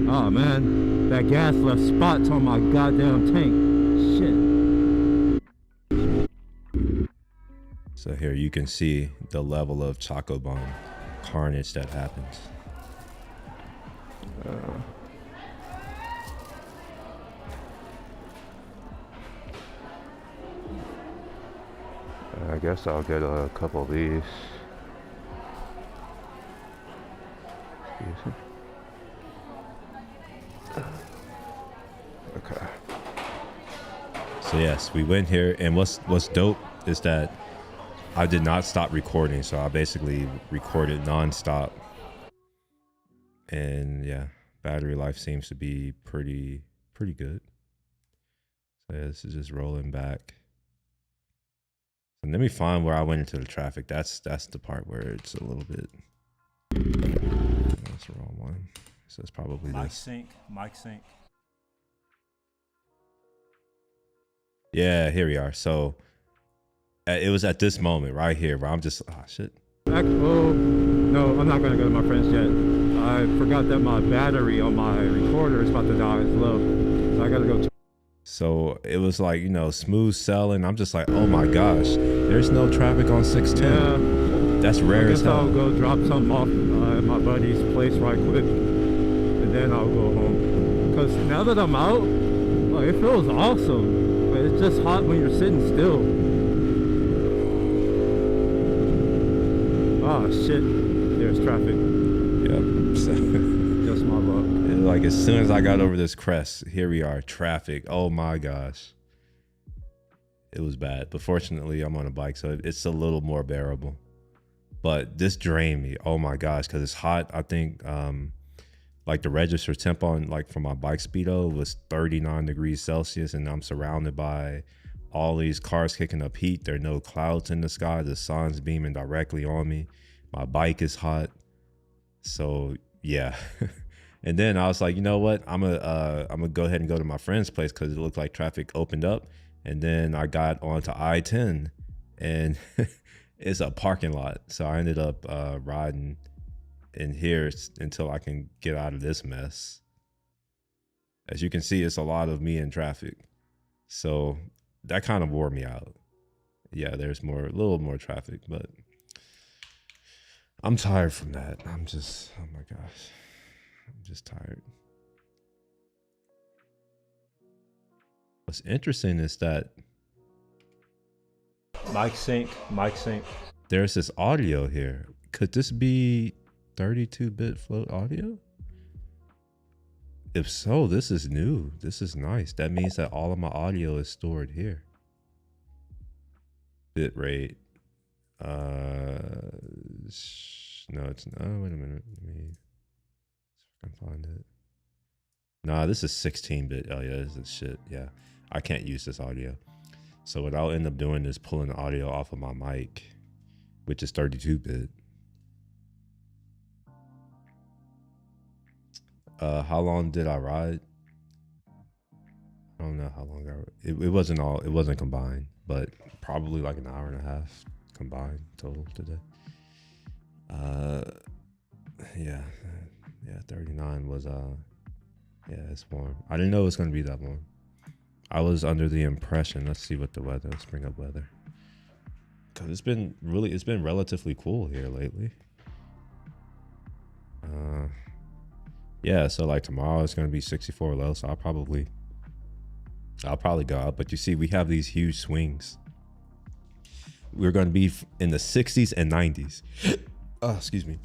Oh man, that gas left spots on my goddamn tank. Shit. So here you can see the level of Chocobomb carnage that happens. I guess I'll get a couple of these. Excuse me. Okay. So yes, we went here, and what's dope is that I did not stop recording, so I basically recorded nonstop. And yeah, battery life seems to be pretty good. So yeah, this is just rolling back. And let me find where I went into the traffic. That's the part where it's a little bit. That's the wrong one. So it's probably Mic this. sync. Mic sync. Yeah, here we are. So it was at this moment right here where I'm just, oh shit. Oh, no, I'm not gonna go to my friend's yet. I forgot that my battery on my recorder is about to die. It's low, so I gotta go. So it was like, you know, smooth selling. I'm just like, oh my gosh, there's no traffic on 610. Yeah, That's rare I as guess I'll hell. go drop something off at my buddy's place right quick, and then I'll go home. Cause now that I'm out, like, it feels awesome. But it's just hot when you're sitting still. Oh shit, there's traffic. Yep. So, Just my luck. and like as soon as I got over this crest, here we are, traffic. Oh my gosh. It was bad, but fortunately I'm on a bike, so it's a little more bearable. But this drained me. Oh my gosh, because it's hot. I think like the register temp on like for my bike speedo was 39 degrees Celsius, and I'm surrounded by all these cars kicking up heat. There are no clouds in the sky. The sun's beaming directly on me. My bike is hot. So yeah. And then I was like, you know what? I'm gonna go ahead and go to my friend's place because it looked like traffic opened up. And then I got onto I-10, and it's a parking lot. So I ended up riding in here until I can get out of this mess. As you can see, it's a lot of me in traffic. So that kind of wore me out. Yeah, there's a little more traffic, but I'm tired from that. I'm just, oh my gosh, I'm just tired. What's interesting is that Mic sync. Mic sync. there's this audio here. Could this be 32-bit float audio? If so, this is new. This is nice. That means that all of my audio is stored here. Bit rate. No, it's not. Oh, wait a minute. Let me see if I can find it. Nah, this is 16-bit. Oh yeah, this is shit. Yeah, I can't use this audio. So what I'll end up doing is pulling the audio off of my mic, which is 32-bit. How long did I ride? I don't know how long it wasn't combined, but probably like an hour and a half combined total today. Yeah, 39 was yeah, it's warm. I didn't know it was gonna be that warm. I was under the impression, let's see what the weather, let's bring up weather. Cause it's been relatively cool here lately. Yeah, so like tomorrow it's gonna be 64 low, so I'll probably go out. But you see, we have these huge swings. We're gonna be in the 60s and 90s. Oh, excuse me.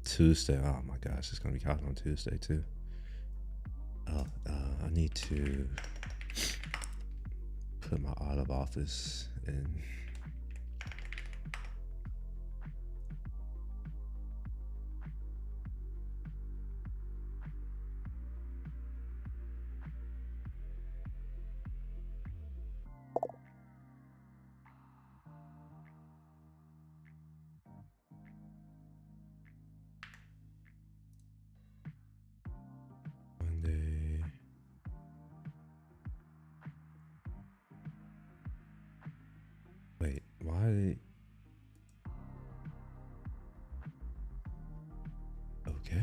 Tuesday. Oh my gosh, it's gonna be hot on Tuesday too. Oh, I need to put my out of office in. Monday. Wait, why? Okay.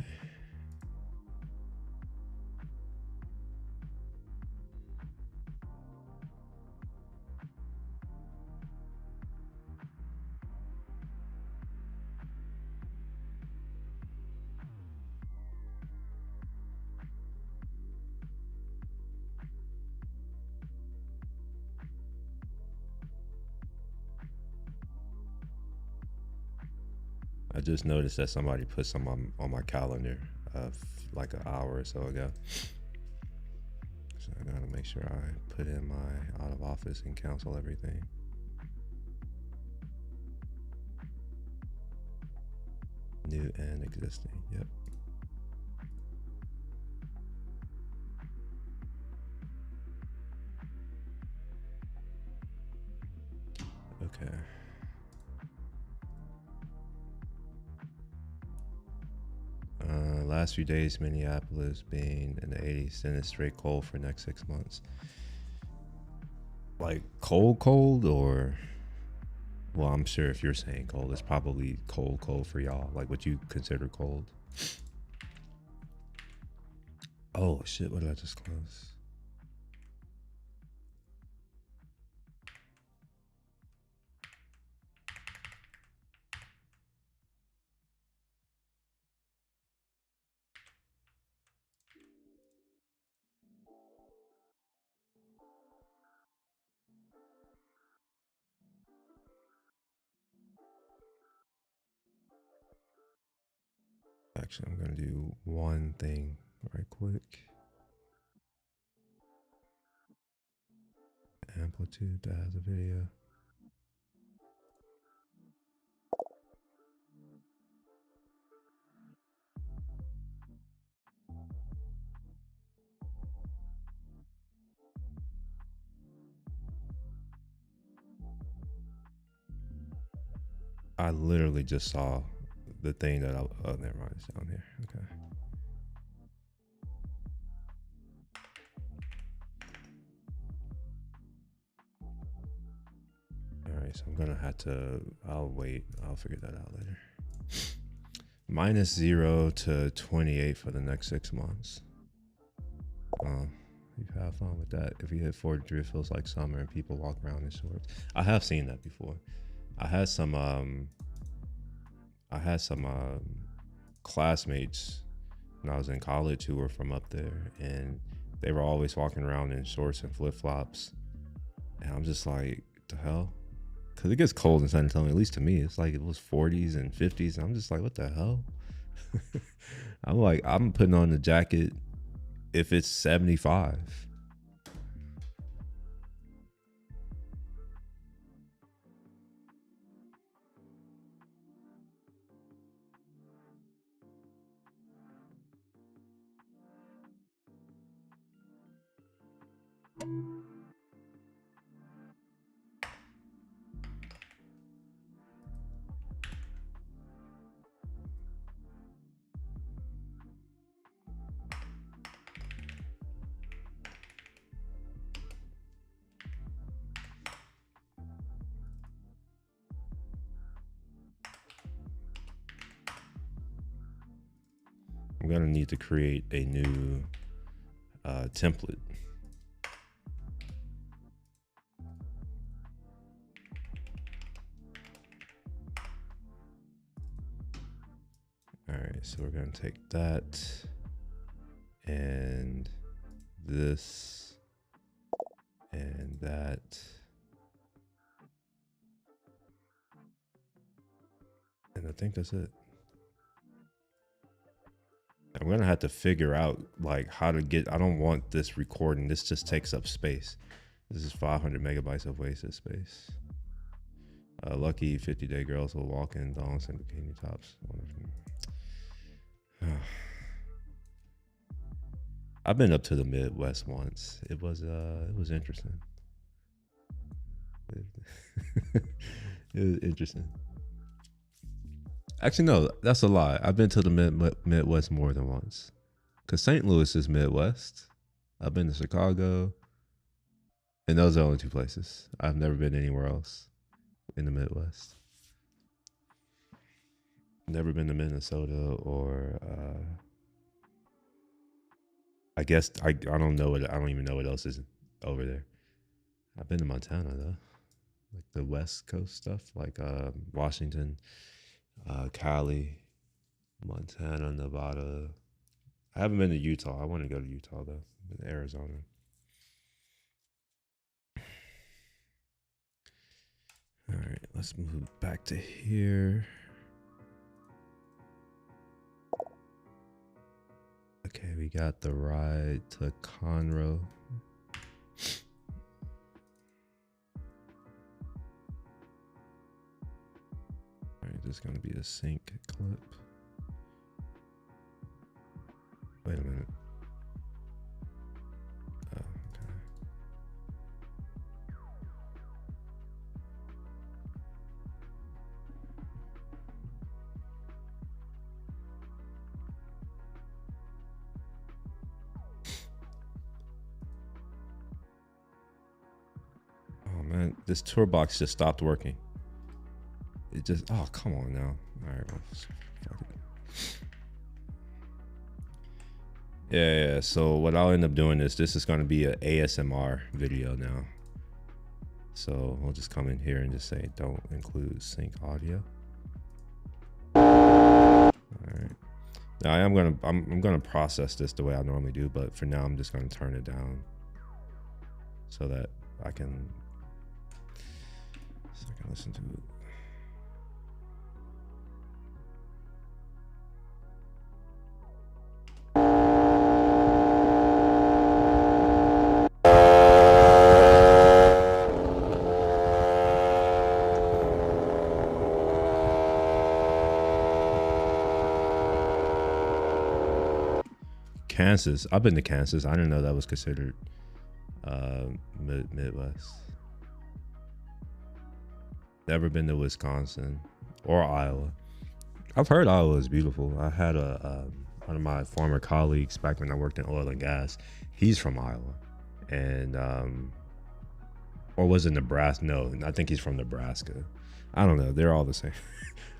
I just noticed that somebody put some on my calendar like an hour or so ago. So I gotta make sure I put in my out of office and cancel everything. New and existing, yep. Okay. Last few days, Minneapolis being in the 80s, and it's straight cold for next 6 months. Like cold, or well, I'm sure if you're saying cold, it's probably cold for y'all. Like what you consider cold. Oh shit! What did I just close? Actually, I'm gonna do one thing right quick. Amplitude that has a video. I literally just saw the thing that oh, never mind, it's down here. Okay. All right, so I'm gonna have to, I'll wait. I'll figure that out later. -0 to 28 for the next 6 months. You have fun with that. If you hit 43, it feels like summer and people walk around in shorts. I have seen that before. I had some classmates when I was in college who were from up there, and they were always walking around in shorts and flip-flops. And I'm just like, the hell? Because it gets cold in San Antonio, at least to me. It's like it was 40s and 50s. And I'm just like, what the hell? I'm like, I'm putting on the jacket if it's 75. gonna need to create a new template. All right, so we're gonna take that and this and that. And I think that's it. I'm gonna have to figure out like how to get, I don't want this recording. This just takes up space. This is 500 megabytes of wasted space. Lucky 50-day girls will walk in thongs and bikini tops. I've been up to the Midwest once. It was interesting. It was interesting. Actually, no, that's a lie. I've been to the Midwest more than once. Because St. Louis is Midwest. I've been to Chicago. And those are the only two places. I've never been anywhere else in the Midwest. Never been to Minnesota or I guess I don't know what, I don't even know what else is over there. I've been to Montana though. Like the West Coast stuff, like Washington, Cali, Montana, Nevada. I haven't been to Utah. I want to go to Utah though. I've been to Arizona. All right, let's move back to here. Okay, we got the ride to Conroe. All right, this is gonna be a sync clip. Wait a minute. Oh, okay. Oh man, this tour box just stopped working. It just, oh, come on now. All right, well, fuck it. Yeah, so what I'll end up doing is this is going to be an ASMR video now. So we'll just come in here and just say don't include sync audio. All right. Now I'm gonna process this the way I normally do, but for now I'm just gonna turn it down so that I can listen to it. Kansas. I've been to Kansas. I didn't know that was considered Midwest. Never been to Wisconsin or Iowa. I've heard Iowa is beautiful. I had one of my former colleagues back when I worked in oil and gas. He's from Iowa, and or was it Nebraska? No, I think he's from Nebraska. I don't know. They're all the same.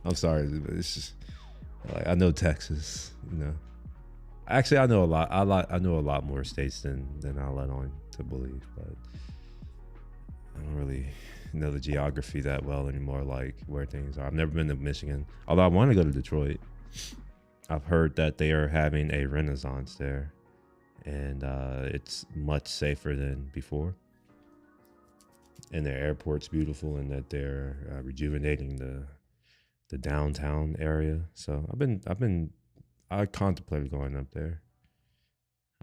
I'm sorry, but it's just like I know Texas. You know. Actually, I know a lot. I know a lot more states than I let on to believe, but I don't really know the geography that well anymore, like where things are. I've never been to Michigan, although I want to go to Detroit. I've heard that they are having a renaissance there, and it's much safer than before. And their airport's beautiful, and that they're rejuvenating the downtown area. So I contemplated going up there.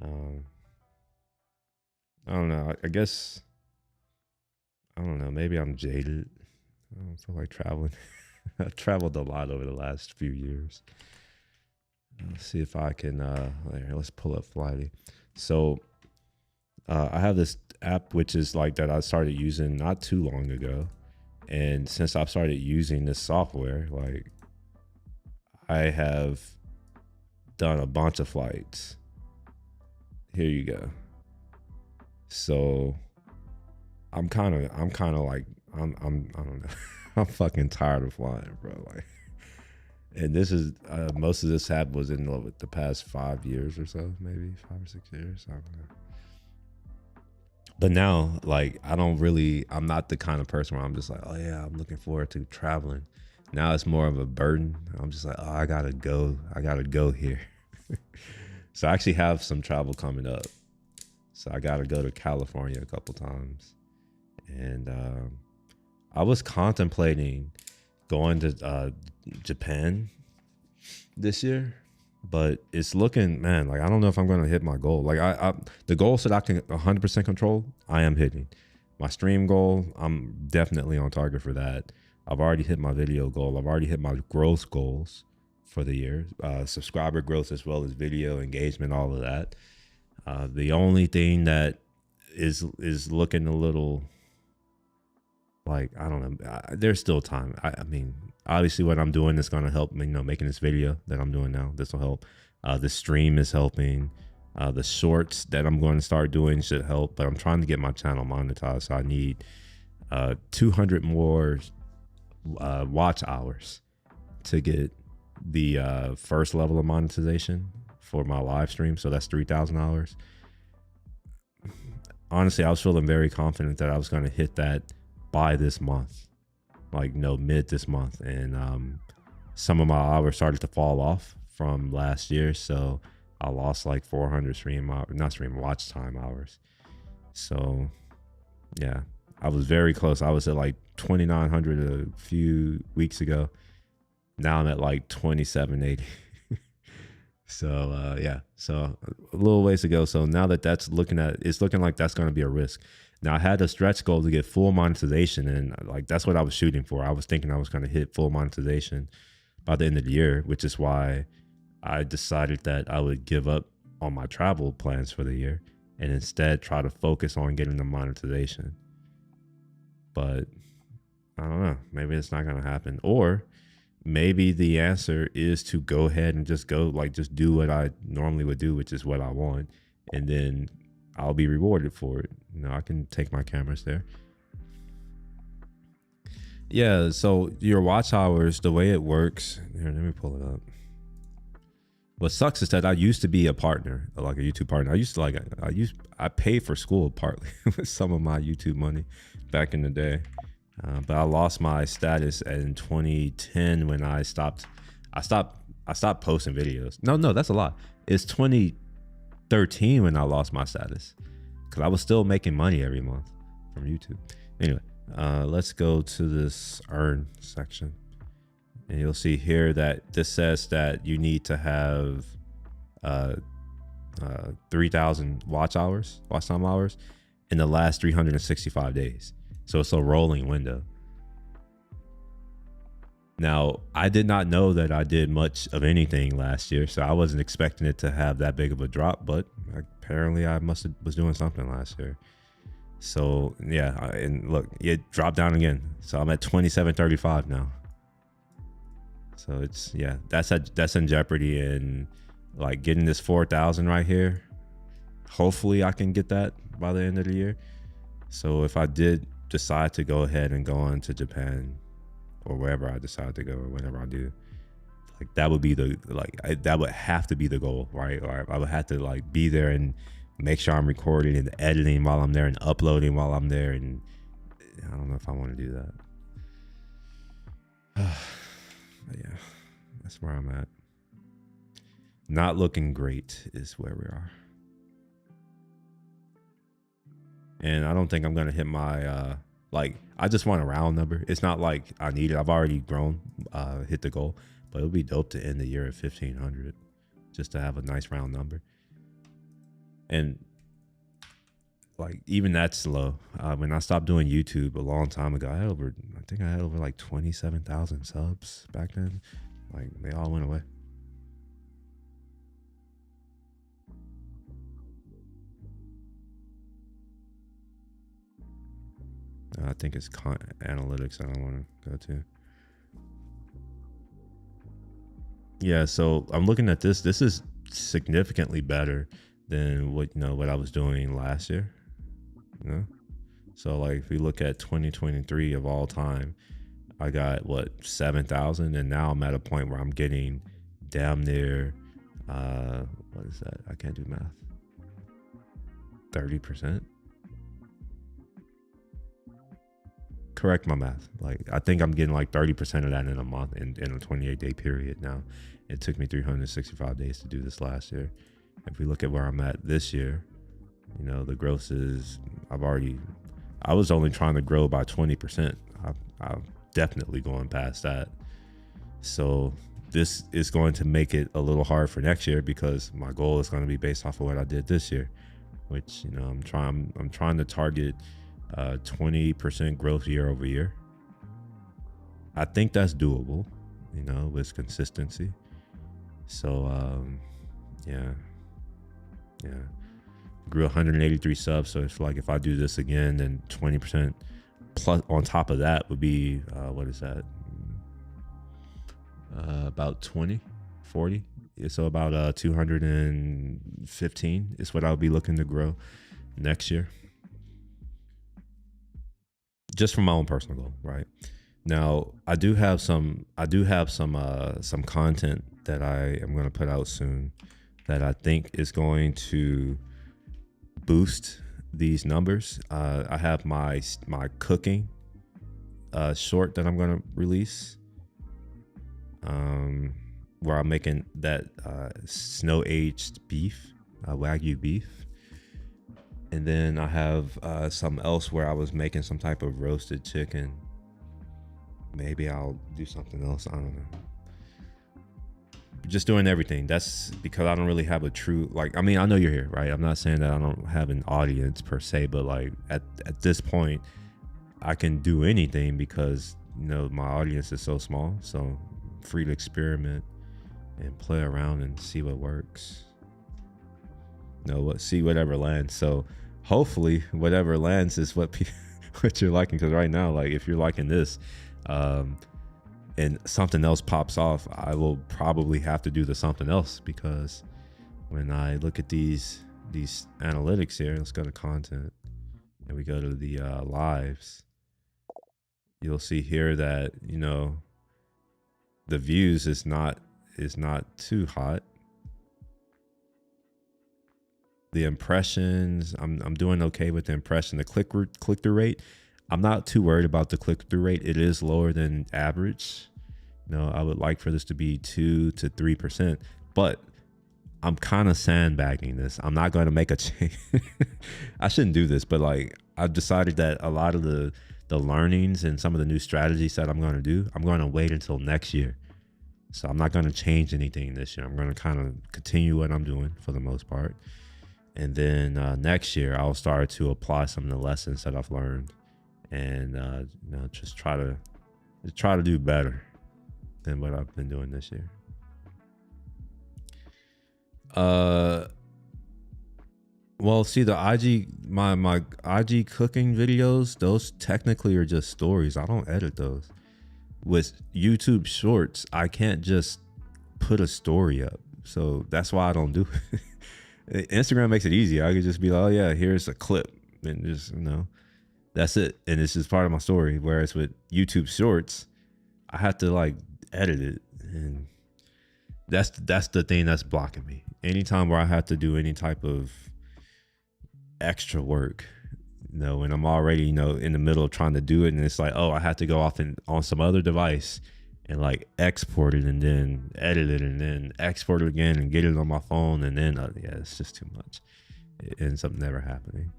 I don't know. I guess, I don't know. Maybe I'm jaded. I don't feel like traveling. I've traveled a lot over the last few years. Let's see if I can, let's pull up Flighty. So I have this app, which is like that I started using not too long ago. And since I've started using this software, like I have done a bunch of flights. Here you go. So I'm kind of like I don't know. I'm fucking tired of flying, bro. Like And this is most of this was in the past 5 years or so, maybe 5 or 6 years. I don't know. But now, like, I'm not the kind of person where I'm just like, oh yeah, I'm looking forward to traveling. Now it's more of a burden. I'm just like, oh, I gotta go here. So I actually have some travel coming up. So I gotta go to California a couple times. And I was contemplating going to Japan this year, but it's looking, man, like I don't know if I'm gonna hit my goal. Like I the goals that I can 100% control, I am hitting. My stream goal, I'm definitely on target for that. I've already hit my video goal. I've already hit my growth goals for the year, subscriber growth as well as video engagement, all of that. The only thing that is looking a little like, I don't know, there's still time. I mean, obviously what I'm doing is going to help, making this video that I'm doing now, this will help. The stream is helping. The shorts that I'm going to start doing should help, but I'm trying to get my channel monetized. So I need 200 more watch hours to get the first level of monetization for my live stream. So that's $3,000. Honestly, I was feeling very confident that I was going to hit that by this month, like mid this month. And some of my hours started to fall off from last year. So I lost like 400 watch time hours. So yeah, I was very close. I was at like 2,900 a few weeks ago. Now I'm at like 2,780. So yeah, so a little ways to go. So now that it's looking like that's going to be a risk. Now I had a stretch goal to get full monetization, and like that's what I was shooting for. I was thinking I was going to hit full monetization by the end of the year, which is why I decided that I would give up on my travel plans for the year and instead try to focus on getting the monetization. But I don't know, maybe it's not going to happen. Or maybe the answer is to go ahead and just do what I normally would do, which is what I want, and then I'll be rewarded for it. I can take my cameras there. Yeah, so your watch hours, the way it works, here, let me pull it up. What sucks is that I used to be a partner, like a YouTube partner. I paid for school partly with some of my YouTube money back in the day. But I lost my status in 2010 when I stopped posting videos. No, that's a lie. It's 2013 when I lost my status, because I was still making money every month from YouTube. Anyway, let's go to this earn section, and you'll see here that this says that you need to have 3,000 watch time hours in the last 365 days. So it's a rolling window. Now, I did not know that I did much of anything last year, so I wasn't expecting it to have that big of a drop, but apparently I was doing something last year. So yeah, and look, it dropped down again. So I'm at 2735 now. So it's, yeah, that's in jeopardy, and like getting this 4,000 right here. Hopefully I can get that by the end of the year. So if I did decide to go ahead and go on to Japan, or wherever I decide to go, or whatever I do, like that would be that would have to be the goal, right? Or I would have to like be there and make sure I'm recording and editing while I'm there and uploading while I'm there. And I don't know if I want to do that. But yeah, that's where I'm at. Not looking great is where we are. And I don't think I'm going to hit my, I just want a round number. It's not like I need it. I've already grown, hit the goal, but it would be dope to end the year at 1,500 just to have a nice round number. And like, even that's low. When I stopped doing YouTube a long time ago, I think I had over like 27,000 subs back then. Like, they all went away. I think it's analytics I don't want to go to. Yeah, so I'm looking at this. This is significantly better than what I was doing last year. So like if we look at 2023 of all time, I got what, 7,000, and now I'm at a point where I'm getting damn near what is that? I can't do math. 30%. Correct my math. Like, I think I'm getting like 30% of that in a month, in a 28-day period. Now, it took me 365 days to do this last year. If we look at where I'm at this year, you know, the growth is, I was only trying to grow by 20%. I'm definitely going past that. So this is going to make it a little hard for next year, because my goal is going to be based off of what I did this year, which, you know, I'm trying to target 20% growth year over year. I think that's doable, you know, with consistency. So yeah, grew 183 subs. So it's like, if I do this again, then 20% plus on top of that would be what is that? About 40. So about 215 is what I'll be looking to grow next year, just from my own personal goal. Right now, I do have some content that I am going to put out soon that I think is going to boost these numbers. I have my cooking short that I'm going to release, where I'm making that snow aged beef, Wagyu beef. And then I have something else where I was making some type of roasted chicken. Maybe I'll do something else. I don't know. Just doing everything. That's because I don't really have a true, like, I mean, I know you're here, right? I'm not saying that I don't have an audience per se, but like at this point, I can do anything because, you know, my audience is so small. So I'm free to experiment and play around and see what works. You know, see whatever lands. So hopefully whatever lands is what what you're liking. Because right now, like, if you're liking this, and something else pops off, I will probably have to do the something else, because when I look at these analytics here, let's go to content and we go to the lives, you'll see here that, you know, the views is not too hot. The impressions, I'm doing okay with the impression. The click-through rate, I'm not too worried about the click-through rate. It is lower than average. You know, I would like for this to be 2 to 3%, but I'm kind of sandbagging this. I'm not going to make a change. I shouldn't do this, but like, I've decided that a lot of the learnings and some of the new strategies that I'm going to do, I'm going to wait until next year. So I'm not going to change anything this year. I'm going to kind of continue what I'm doing for the most part. And then next year, I'll start to apply some of the lessons that I've learned, and you know, just try to do better than what I've been doing this year. Well, see, the my IG cooking videos, those technically are just stories. I don't edit those. With YouTube Shorts, I can't just put a story up, so that's why I don't do it. Instagram makes it easy. I could just be like, oh yeah, here's a clip, and just, you know, that's it, and it's just part of my story. Whereas with YouTube Shorts, I have to like edit it, and that's the thing that's blocking me. Anytime where I have to do any type of extra work, you know, when I'm already, you know, in the middle of trying to do it, and it's like, oh, I have to go off on some other device and like export it and then edit it and then export it again and get it on my phone, and then yeah, it's just too much. It ends up never happening.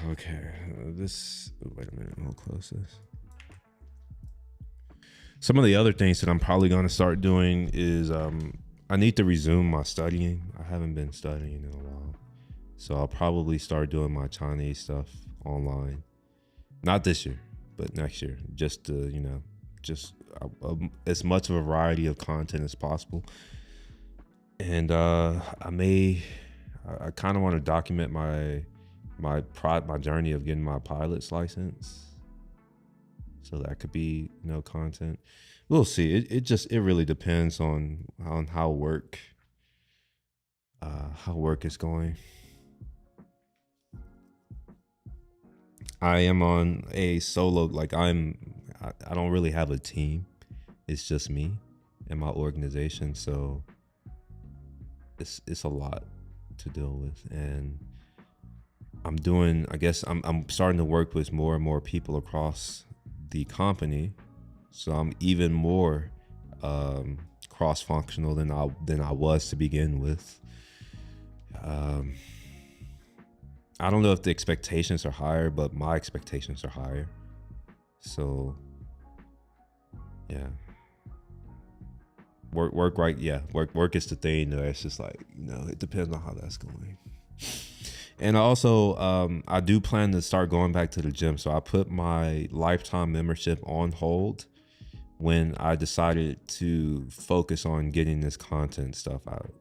Okay, wait a minute, we'll close this. Some of the other things that I'm probably going to start doing is I need to resume my studying. I haven't been studying in a while, so I'll probably start doing my Chinese stuff online. Not this year, but next year, just to, you know, just as much of a variety of content as possible. And I kind of want to document my journey of getting my pilot's license. So that could be, content. We'll see. It really depends on how work is going. I am on a solo, like I don't really have a team. It's just me and my organization. So it's a lot to deal with. And I'm starting to work with more and more people across the company. So I'm even more cross-functional than I was to begin with. I don't know if the expectations are higher, but my expectations are higher. So, yeah. Work right. Yeah. Work is the thing. It's just like, it depends on how that's going. And also, I do plan to start going back to the gym. So I put my lifetime membership on hold when I decided to focus on getting this content stuff out.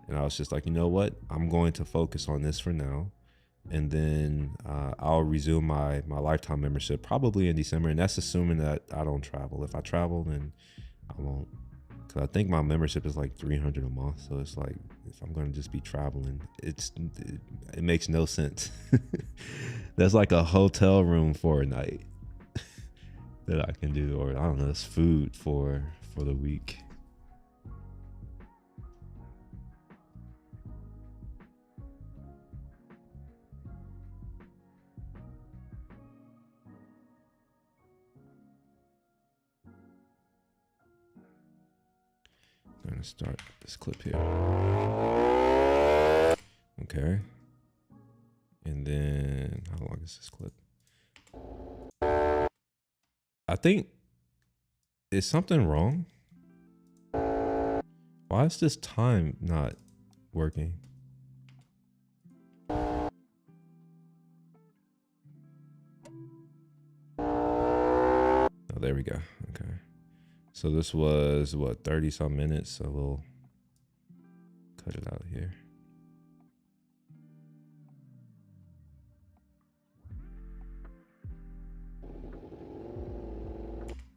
And I was just like, you know what? I'm going to focus on this for now. And then I'll resume my lifetime membership probably in December. And that's assuming that I don't travel. If I travel, then I won't. Because I think my membership is like $300 a month. So it's like, if I'm going to just be traveling, it makes no sense. That's like a hotel room for a night that I can do. Or I don't know, it's food for the week. I'm gonna start this clip here. Okay. And then how long is this clip? I think, is something wrong? Why is this time not working? Oh, there we go. Okay. So this was what, 30 some minutes, so we'll cut it out here.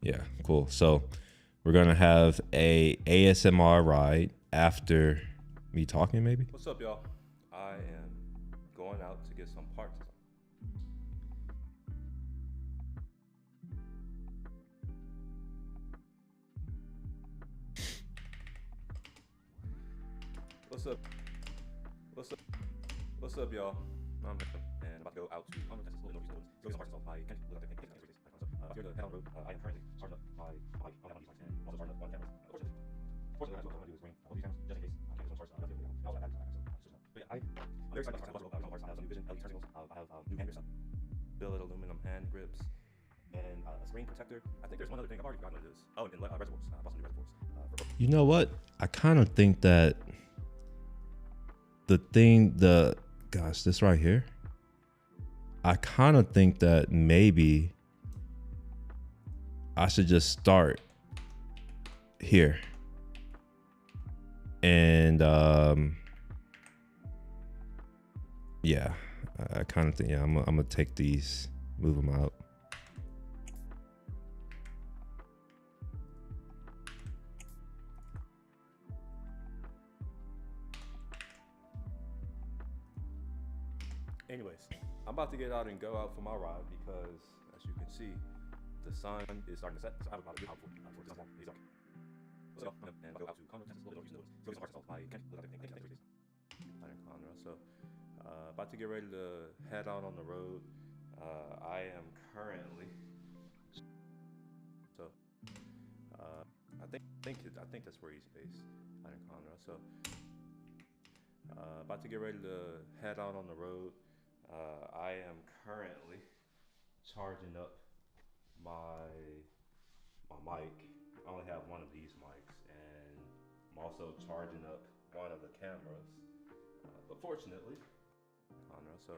Yeah, cool. So we're gonna have a ASMR ride after me talking, maybe. What's up, y'all? I am going out to get some parts. What's up? What's up? What's up, y'all? I'm and about to go out to Texas, a little northeast of Louisville, Arkansas. I can't look at the here to head on the road. I am currently charging up my mic on that and also charging up one camera. Fortunately, that's what I'm going to do is bring both these cameras just in case I can't get some parts. But yeah, I'm very excited about some parts. I have some new Vision LED turn signals. I have new hand grips, billet aluminum hand grips, and a screen protector. I think there's one other thing I've already forgotten what it is. Oh, and reservoirs. I bought some new reservoirs. You know what? I kind of think that this right here, I kind of think that maybe I should just start here. And yeah, I kind of think, yeah, I'm gonna take these, move them out. Anyways, I'm about to get out and go out for my ride because, as you can see, the sun is starting to set. So I have about a good hour for the sun. It's dark. So, and I'll go out to Conroe, Texas, a little northeast of Louisville. Go get some Arkansas. I can't look at the thing. Conroe. So, about to get ready to head out on the road. I am currently. So, I think that's where he's based. I in Conroe. So, about to get ready to head out on the road. I am currently charging up my mic. I only have one of these mics, and I'm also charging up one of the cameras. But fortunately, so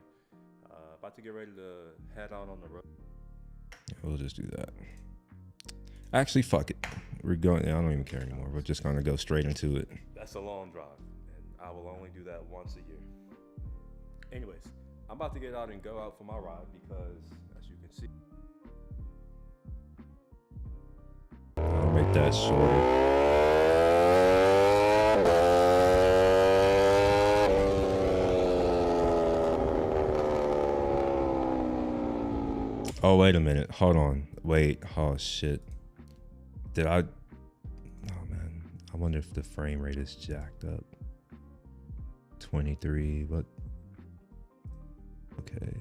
about to get ready to head out on the road. We'll just do that. Actually, fuck it. We're going. I don't even care anymore. We're just gonna go straight into it. That's a long drive, and I will only do that once a year. Anyways, I'm about to get out and go out for my ride because, as you can see, want that shorter. Oh, wait a minute. Hold on. Wait. Oh, shit. Did I... Oh, man. I wonder if the frame rate is jacked up. 23. What? Okay.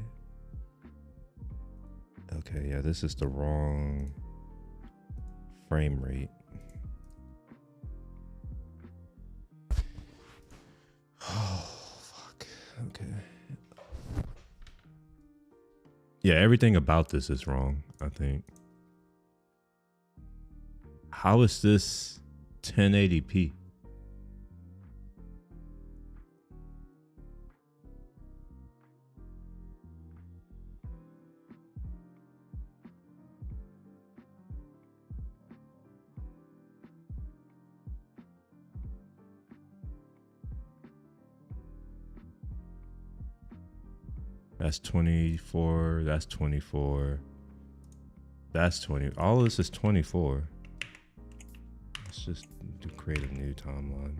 Okay, yeah, this is the wrong frame rate. Oh, fuck. Okay. Yeah, everything about this is wrong, I think. How is this 1080p? That's 24. That's 24. That's 20. All of this is 24. Let's just create a new timeline.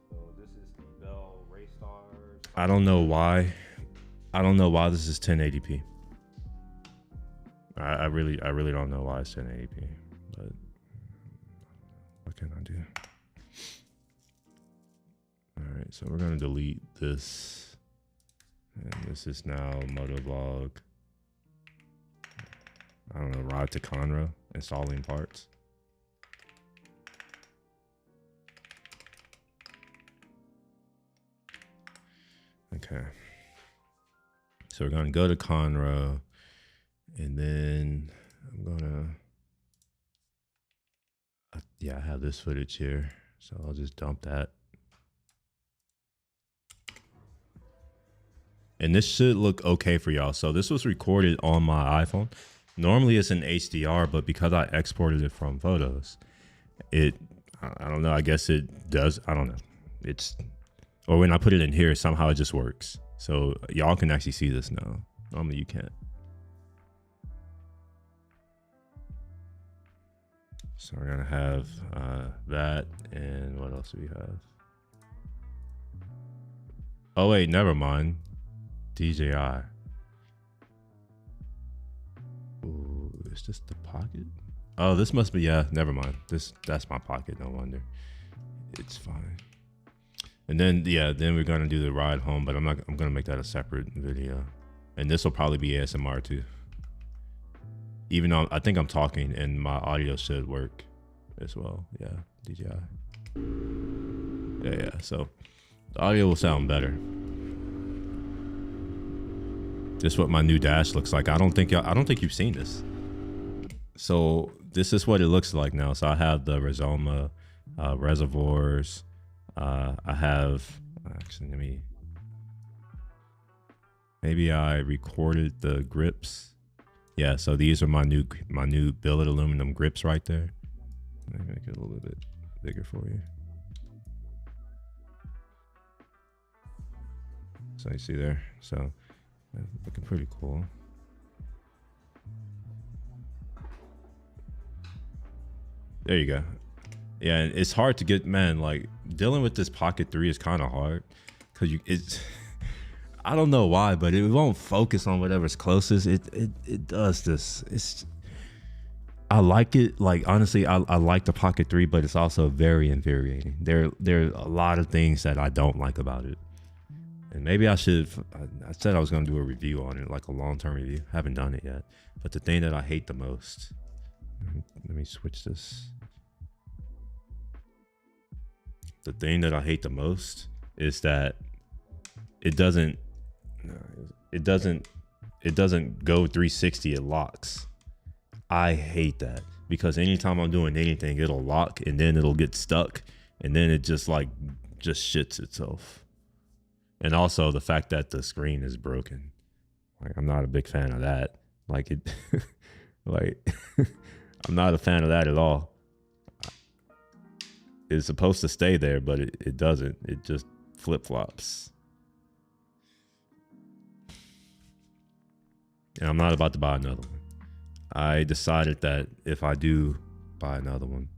So this is the Bell Raystar. I don't know why. I don't know why this is 1080p. I really don't know why it's 1080p. But what can I do? All right, so we're gonna delete this, and this is now Motovlog. I don't know, Ride to Conroe, installing parts. Okay. So we're gonna go to Conroe, and then I'm gonna, yeah, I have this footage here, so I'll just dump that. And this should look okay for y'all. So this was recorded on my iPhone. Normally it's an HDR, but because I exported it from photos, I don't know, I guess it does, I don't know. It's, or when I put it in here, somehow it just works. So y'all can actually see this now. Normally you can't. So we're gonna have that, and what else do we have? Oh wait, never mind. DJI. Ooh, is this the pocket? Oh, this must be, yeah, never mind. That's my pocket, no wonder. It's fine. And then, yeah, then we're gonna do the ride home, but I'm gonna make that a separate video. And this will probably be ASMR too. Even though I think I'm talking and my audio should work as well. Yeah, DJI. Yeah, so the audio will sound better. This is what my new dash looks like. I don't think you've seen this. So this is what it looks like now. So I have the Rizoma reservoirs. I have, actually, maybe I recorded the grips. Yeah, so these are my new billet aluminum grips right there. Let me make it a little bit bigger for you. So you see there, so looking pretty cool. There you go. Yeah, and it's hard to get, man, like dealing with this Pocket 3 is kind of hard because it's I don't know why, but it won't focus on whatever's closest. It does this. I like it. Like, honestly, I like the Pocket 3, but it's also very infuriating. There are a lot of things that I don't like about it. And maybe I said I was going to do a review on it, like a long-term review. Haven't done it yet. But the thing that I hate the most, let me switch this. The thing that I hate the most is that it doesn't go 360, it locks. I hate that because anytime I'm doing anything, it'll lock and then it'll get stuck and then it just shits itself. And also the fact that the screen is broken. Like, I'm not a big fan of that. Like it, like I'm not a fan of that at all. It's supposed to stay there, but it doesn't. It just flip-flops. and I'm not about to buy another one. I decided that if I do buy another one,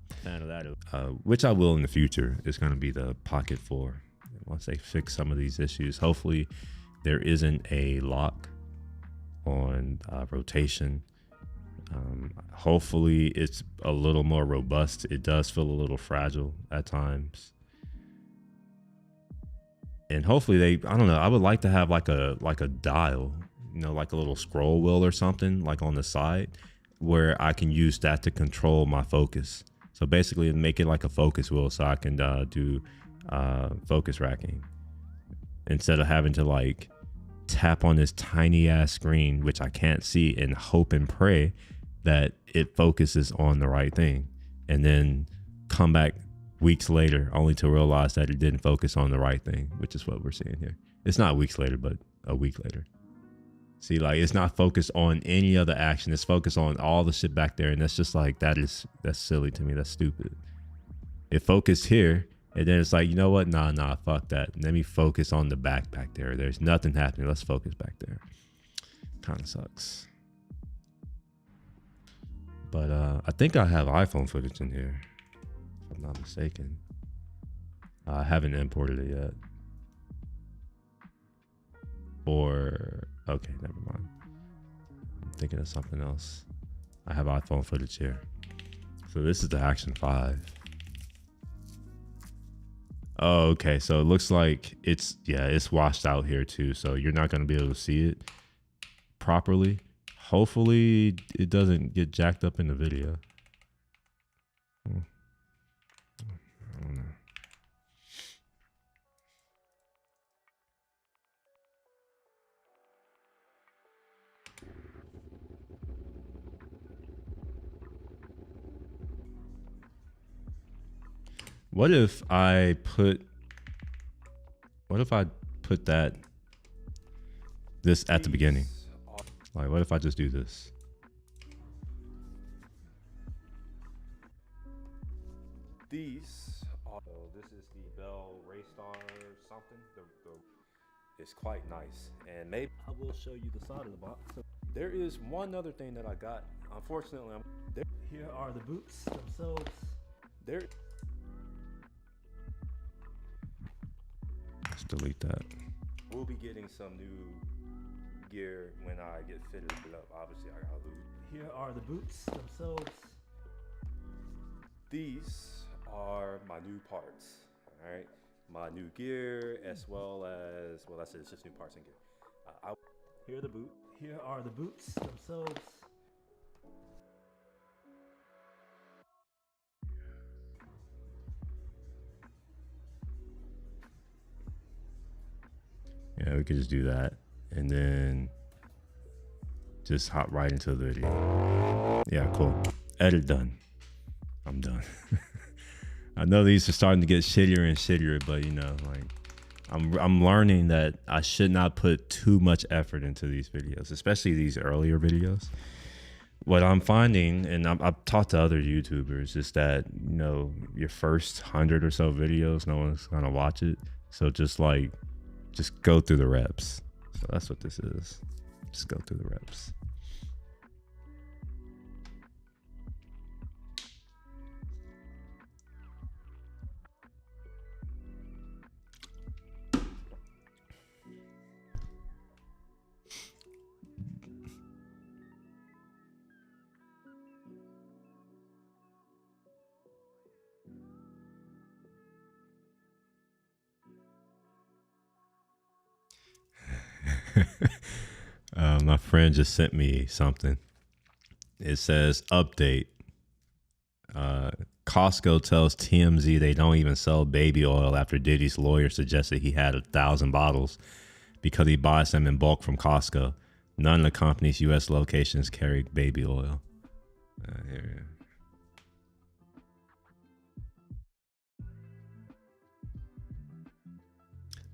which I will in the future, it's going to be the Pocket 4. Once they fix some of these issues, hopefully there isn't a lock on rotation. Hopefully it's a little more robust. It does feel a little fragile at times. And hopefully I don't know, I would like to have like a dial, you know, like a little scroll wheel or something like on the side where I can use that to control my focus. So basically make it like a focus wheel so I can do focus racking instead of having to like tap on this tiny ass screen, which I can't see, and hope and pray that it focuses on the right thing, and then come back weeks later only to realize that it didn't focus on the right thing, which is what we're seeing here. It's not weeks later, but a week later. See, like it's not focused on any other action. It's focused on all the shit back there. And that's just like, that's silly to me. That's stupid. It focused here. And then it's like, you know what? Nah, fuck that. Let me focus on the back there. There's nothing happening. Let's focus back there. Kind of sucks. But I think I have iPhone footage in here, if I'm not mistaken. I haven't imported it yet. Or, okay, never mind. I'm thinking of something else. I have iPhone footage here. So this is the Action 5. Oh, okay. So it looks like it's washed out here too. So you're not going to be able to see it properly. Hopefully it doesn't get jacked up in the video. I don't know. What if I put this at the beginning? Like, what if I just do this? These are, this is the Bell Raystar something. It's quite nice, and maybe I will show you the side of the box. So there is one other thing that I got. Unfortunately, here are the boots themselves. Let's delete that. We'll be getting some new gear when I get fitted up. Obviously, I gotta lose. Here are the boots themselves. These are my new parts. All right, my new gear as well as that's it. It's just new parts and gear. Here are the boots themselves. Yeah, we could just do that and then just hop right into the video. Yeah, cool. Edit done. I'm done. I know these are starting to get shittier and shittier, but you know, like I'm learning that I should not put too much effort into these videos, especially these earlier videos. What I'm finding, and I've talked to other YouTubers, is that, you know, your first 100 or so videos, no one's gonna watch it. So just go through the reps. So that's what this is. Just go through the reps. My friend just sent me something. It says update. Costco tells TMZ they don't even sell baby oil after Diddy's lawyer suggested he had 1,000 bottles because he buys them in bulk from Costco. None of the company's U.S. locations carry baby oil. Here.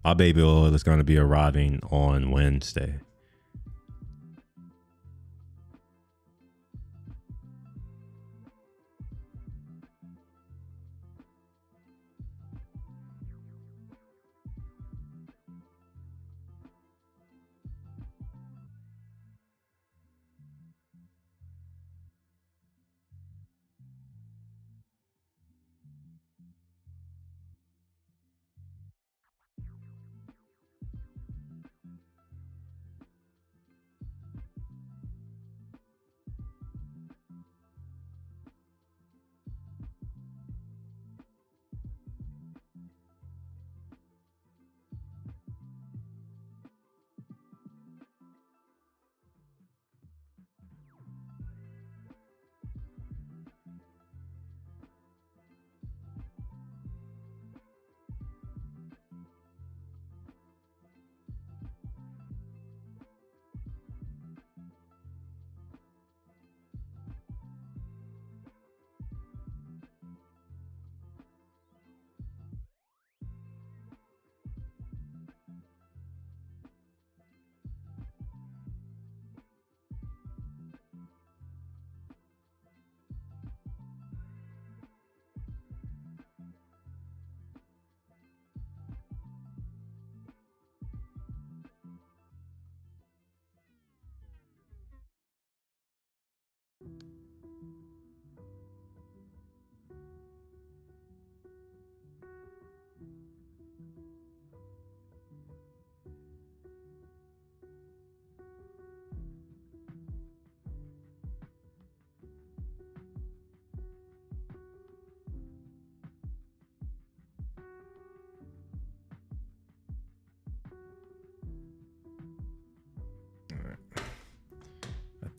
My baby oil is going to be arriving on Wednesday.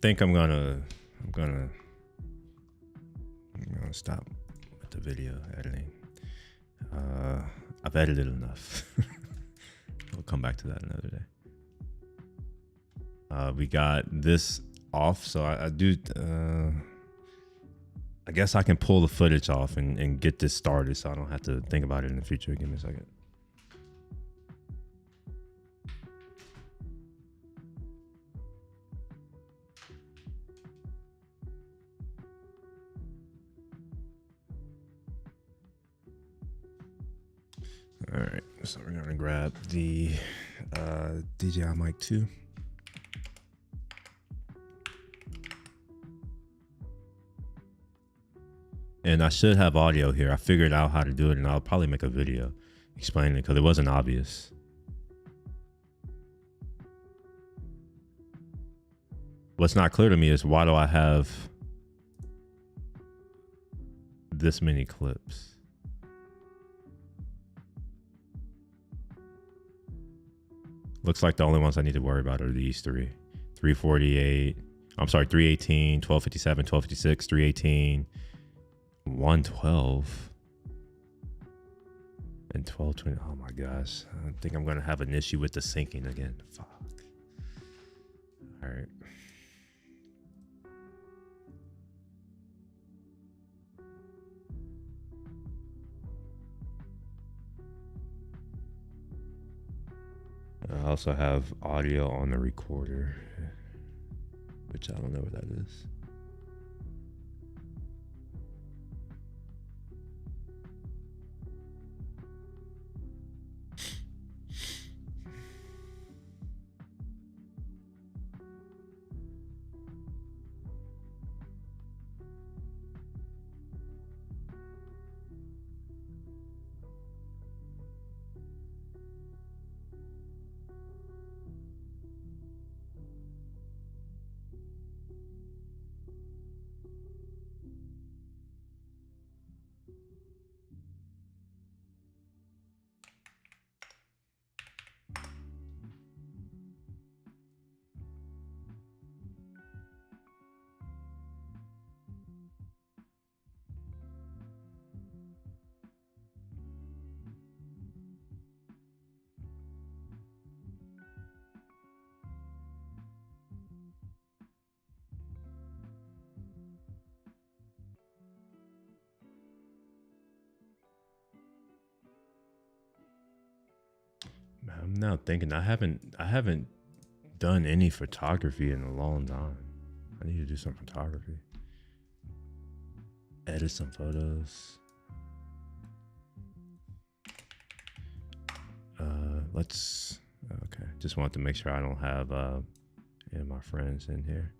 think I'm gonna stop with the video editing. I've edited enough. We'll come back to that another day. We got this off, so I guess I can pull the footage off and get this started so I don't have to think about it in the future. Give me a second. All right, so we're gonna grab the DJI Mic 2. And I should have audio here. I figured out how to do it, and I'll probably make a video explaining it because it wasn't obvious. What's not clear to me is why do I have this many clips? Looks like the only ones I need to worry about are these three. 348, I'm sorry, 318, 1257, 1256, 318, 112, and 1220. Oh my gosh. I think I'm going to have an issue with the syncing again. Fuck. All right. I also have audio on the recorder, which I don't know what that is. I'm now thinking I haven't done any photography in a long time. I need to do some photography. Edit some photos. Okay. Just want to make sure I don't have any of my friends in here.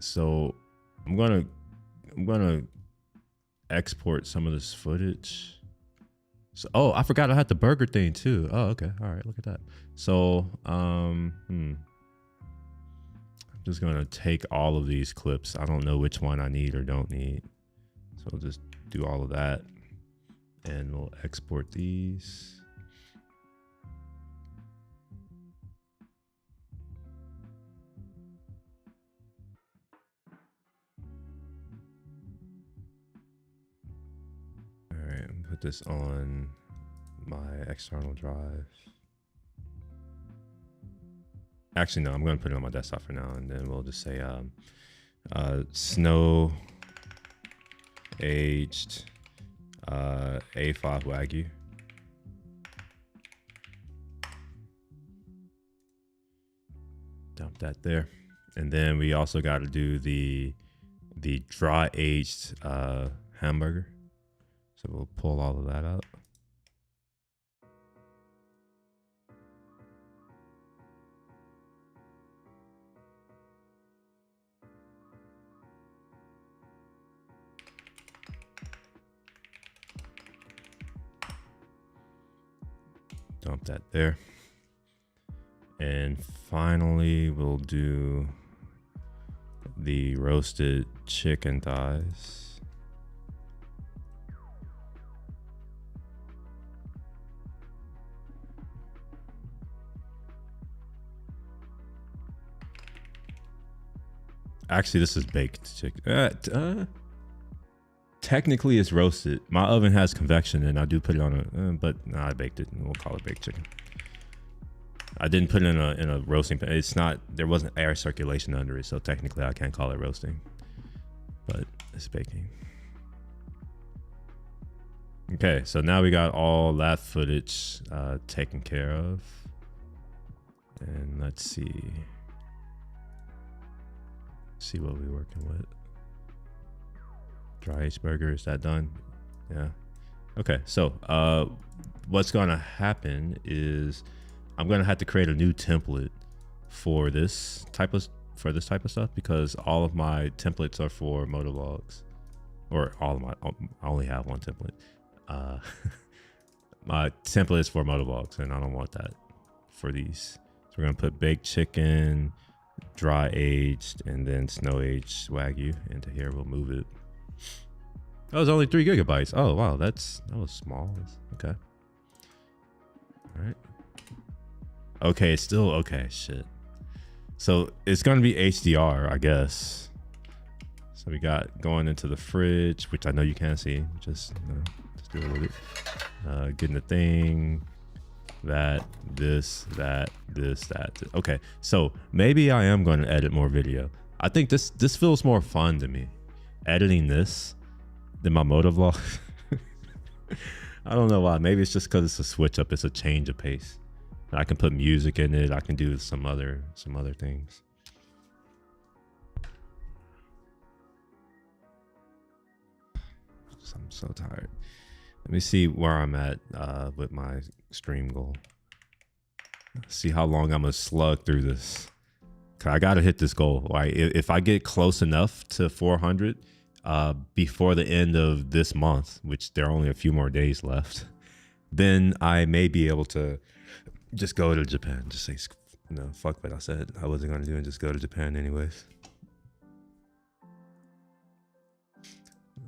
So I'm gonna export some of this footage. So, oh, I forgot I had the burger thing too. Oh, okay. All right, look at that. So, I'm just gonna take all of these clips. I don't know which one I need or don't need. So I'll just do all of that and we'll export these. All right, put this on my external drive. Actually, no, I'm going to put it on my desktop for now, and then we'll just say snow aged A5 Wagyu. Dump that there. And then we also got to do the dry aged hamburger. So we'll pull all of that out. Dump that there. And finally, we'll do the roasted chicken thighs. Actually, this is baked chicken. Technically, it's roasted. My oven has convection, and I do put it on a. But no, I baked it. And we'll call it baked chicken. I didn't put it in a roasting pan. It's not. There wasn't air circulation under it, so technically, I can't call it roasting. But it's baking. Okay, so now we got all that footage taken care of. And let's see. See what we're working with. Dry aged burger, is that done? Yeah. Okay, so what's gonna happen is I'm gonna have to create a new template for this type of stuff, because all of my templates are for motovlogs. Or all of my, I only have one template. My template is for motovlogs, and I don't want that for these. So we're gonna put baked chicken, dry aged, and then snow aged Wagyu into here. We'll move it. That was only 3 gigabytes. Oh wow, that was small. Okay. All right. Okay, it's still okay. Shit. So it's gonna be HDR, I guess. So we got going into the fridge, which I know you can't see. Just do a little bit. Getting the thing. That, this, that. Okay, so maybe I am going to edit more video. I think this feels more fun to me, editing this than my motovlog. I don't know why. Maybe it's just because it's a switch up. It's a change of pace. I can put music in it. I can do some other things. I'm so tired. Let me see where I'm at with my stream goal. See how long I'm gonna slug through this. I gotta hit this goal. Right? If I get close enough to 400 before the end of this month, which there are only a few more days left, then I may be able to just go to Japan. Just say, fuck what I said I wasn't gonna do, and just go to Japan anyways.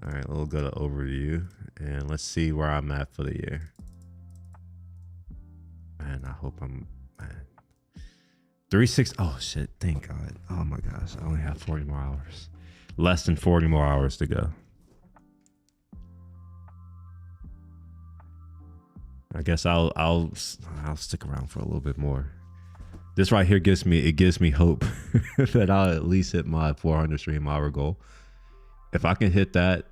All right, we'll go to overview, and let's see where I'm at for the year. Man, I hope I'm, 360. Oh shit, thank God. Oh my gosh, I only have 40 more hours. Less than 40 more hours to go. I guess I'll stick around for a little bit more. This right here gives me hope that I'll at least hit my 400 stream hour goal. If I can hit that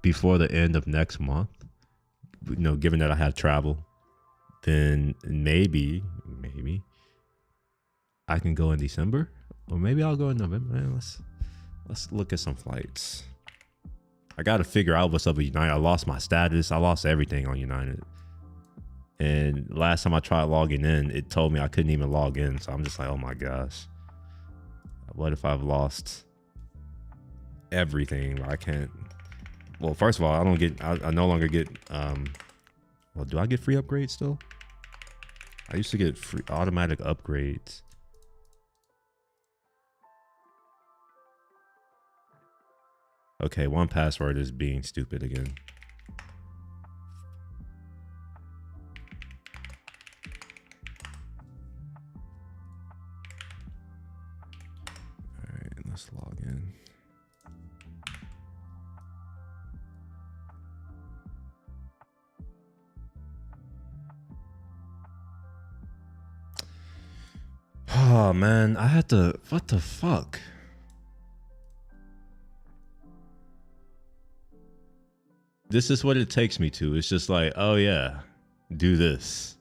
before the end of next month, given that I have travel, then maybe I can go in December, or maybe I'll go in November. Man, let's look at some flights. I got to figure out what's up with United. I lost my status. I lost everything on United. And last time I tried logging in, it told me I couldn't even log in. So I'm just like, oh my gosh, what if I've lost everything? I can't. Well, first of all, I no longer get, well, do I get free upgrades still? I used to get free automatic upgrades. Okay, 1Password is being stupid again. All right, let's log in. Oh man, I had to, what the fuck? This is what it takes me to. It's just like, oh yeah, do this.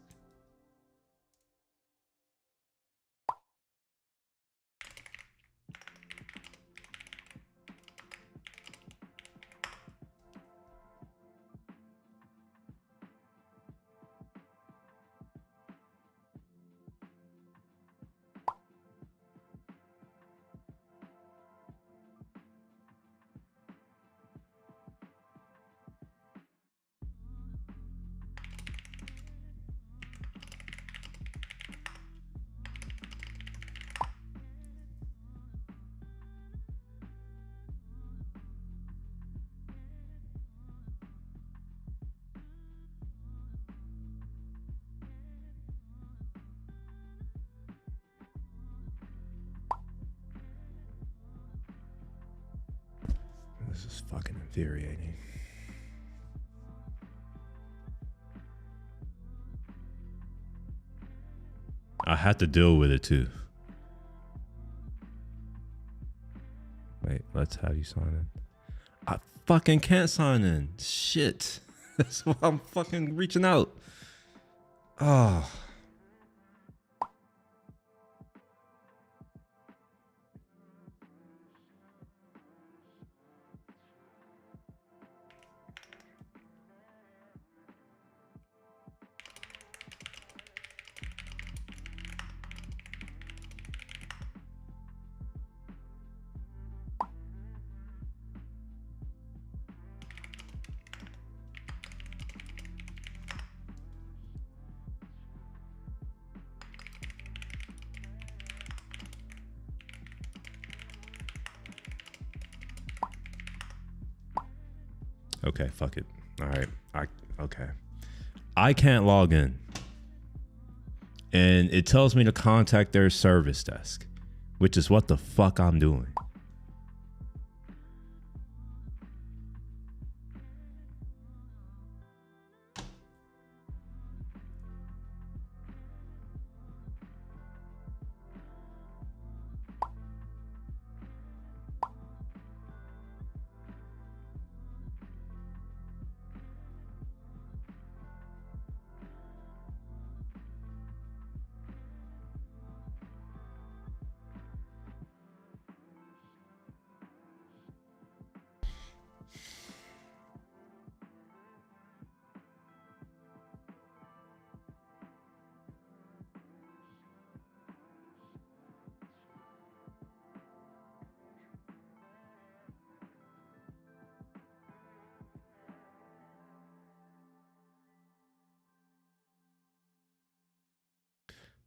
This is fucking infuriating. I had to deal with it too. Wait, let's have you sign in. I fucking can't sign in. Shit. That's why I'm fucking reaching out. Oh. Okay, fuck it. All right. Okay. I can't log in. And it tells me to contact their service desk, which is what the fuck I'm doing.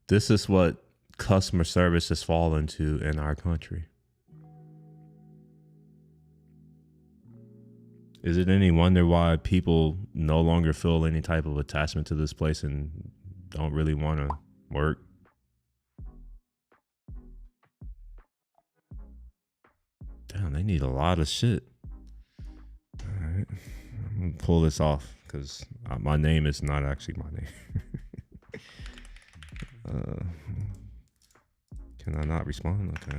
This is what customer service has fallen to in our country. Is it any wonder why people no longer feel any type of attachment to this place and don't really want to work? Damn, they need a lot of shit. All right, I'm gonna pull this off because my name is not actually my name. Can I not respond? Okay.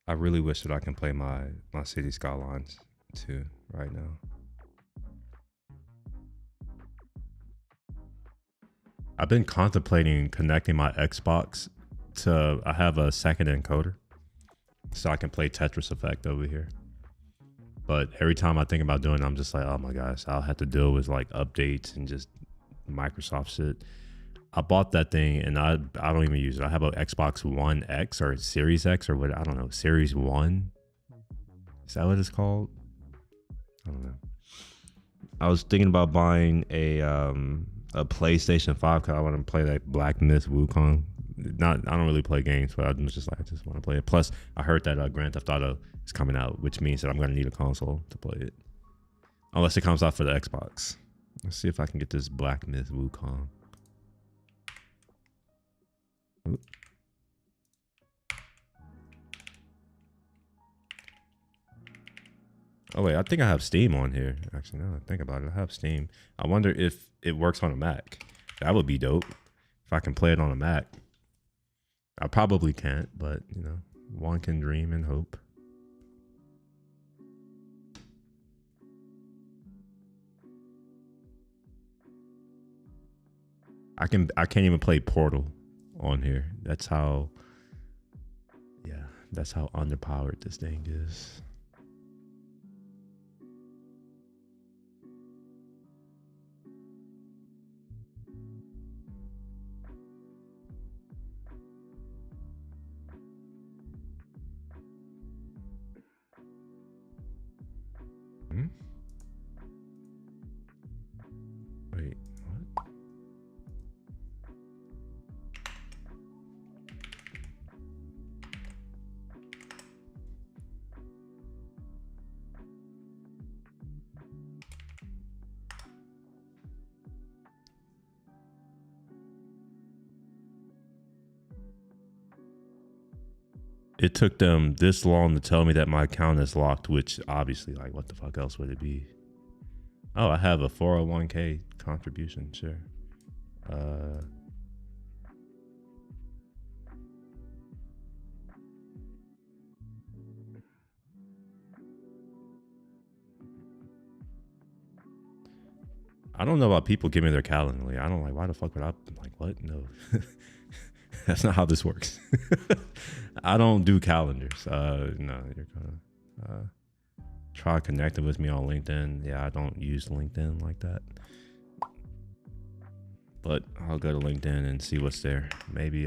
I really wish that I can play my City Skylines too right now. I've been contemplating connecting my Xbox to, I have a second encoder so I can play Tetris Effect over here. But every time I think about doing it, I'm just like, oh my gosh, I'll have to deal with like updates and just Microsoft shit. I bought that thing and I don't even use it. I have an Xbox One X or Series X or what, I don't know, Series 1. Is that what it's called? I don't know. I was thinking about buying a PlayStation 5 because I want to play that Black Myth Wukong. I don't really play games, but I just want to play it. Plus, I heard that Grand Theft Auto is coming out, which means that I'm going to need a console to play it. Unless it comes out for the Xbox. Let's see if I can get this Black Myth Wukong. Oop. Oh wait, I think I have Steam on here. Actually, now that I think about it, I have Steam. I wonder if it works on a Mac. That would be dope if I can play it on a Mac. I probably can't, but you know, one can dream and hope. I can't even play Portal on here. That's how, yeah, that's how underpowered this thing is. Hmm? Wait, what? It took them this long to tell me that my account is locked, which obviously, like, what the fuck else would it be? Oh, I have a 401k contribution, sure. I don't know about people giving me their Calendly. I don't like, why the fuck would I, like, what? No. That's not how this works. I don't do calendars. No, you're gonna try connecting with me on LinkedIn. Yeah, I don't use LinkedIn like that. But I'll go to LinkedIn and see what's there. Maybe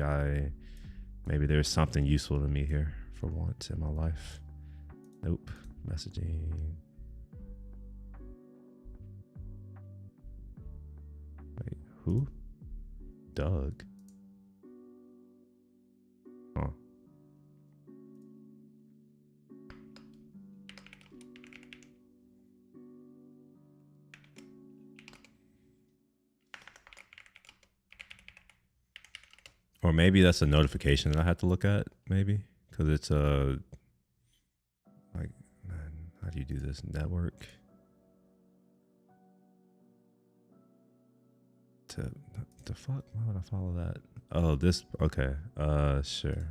there's something useful to me here for once in my life. Nope. Messaging. Wait, who? Doug. Huh. Or maybe that's a notification that I have to look at, maybe. Because it's like, man, how do you do this? Network. The fuck? Why would I follow that? Oh, this, okay. Sure.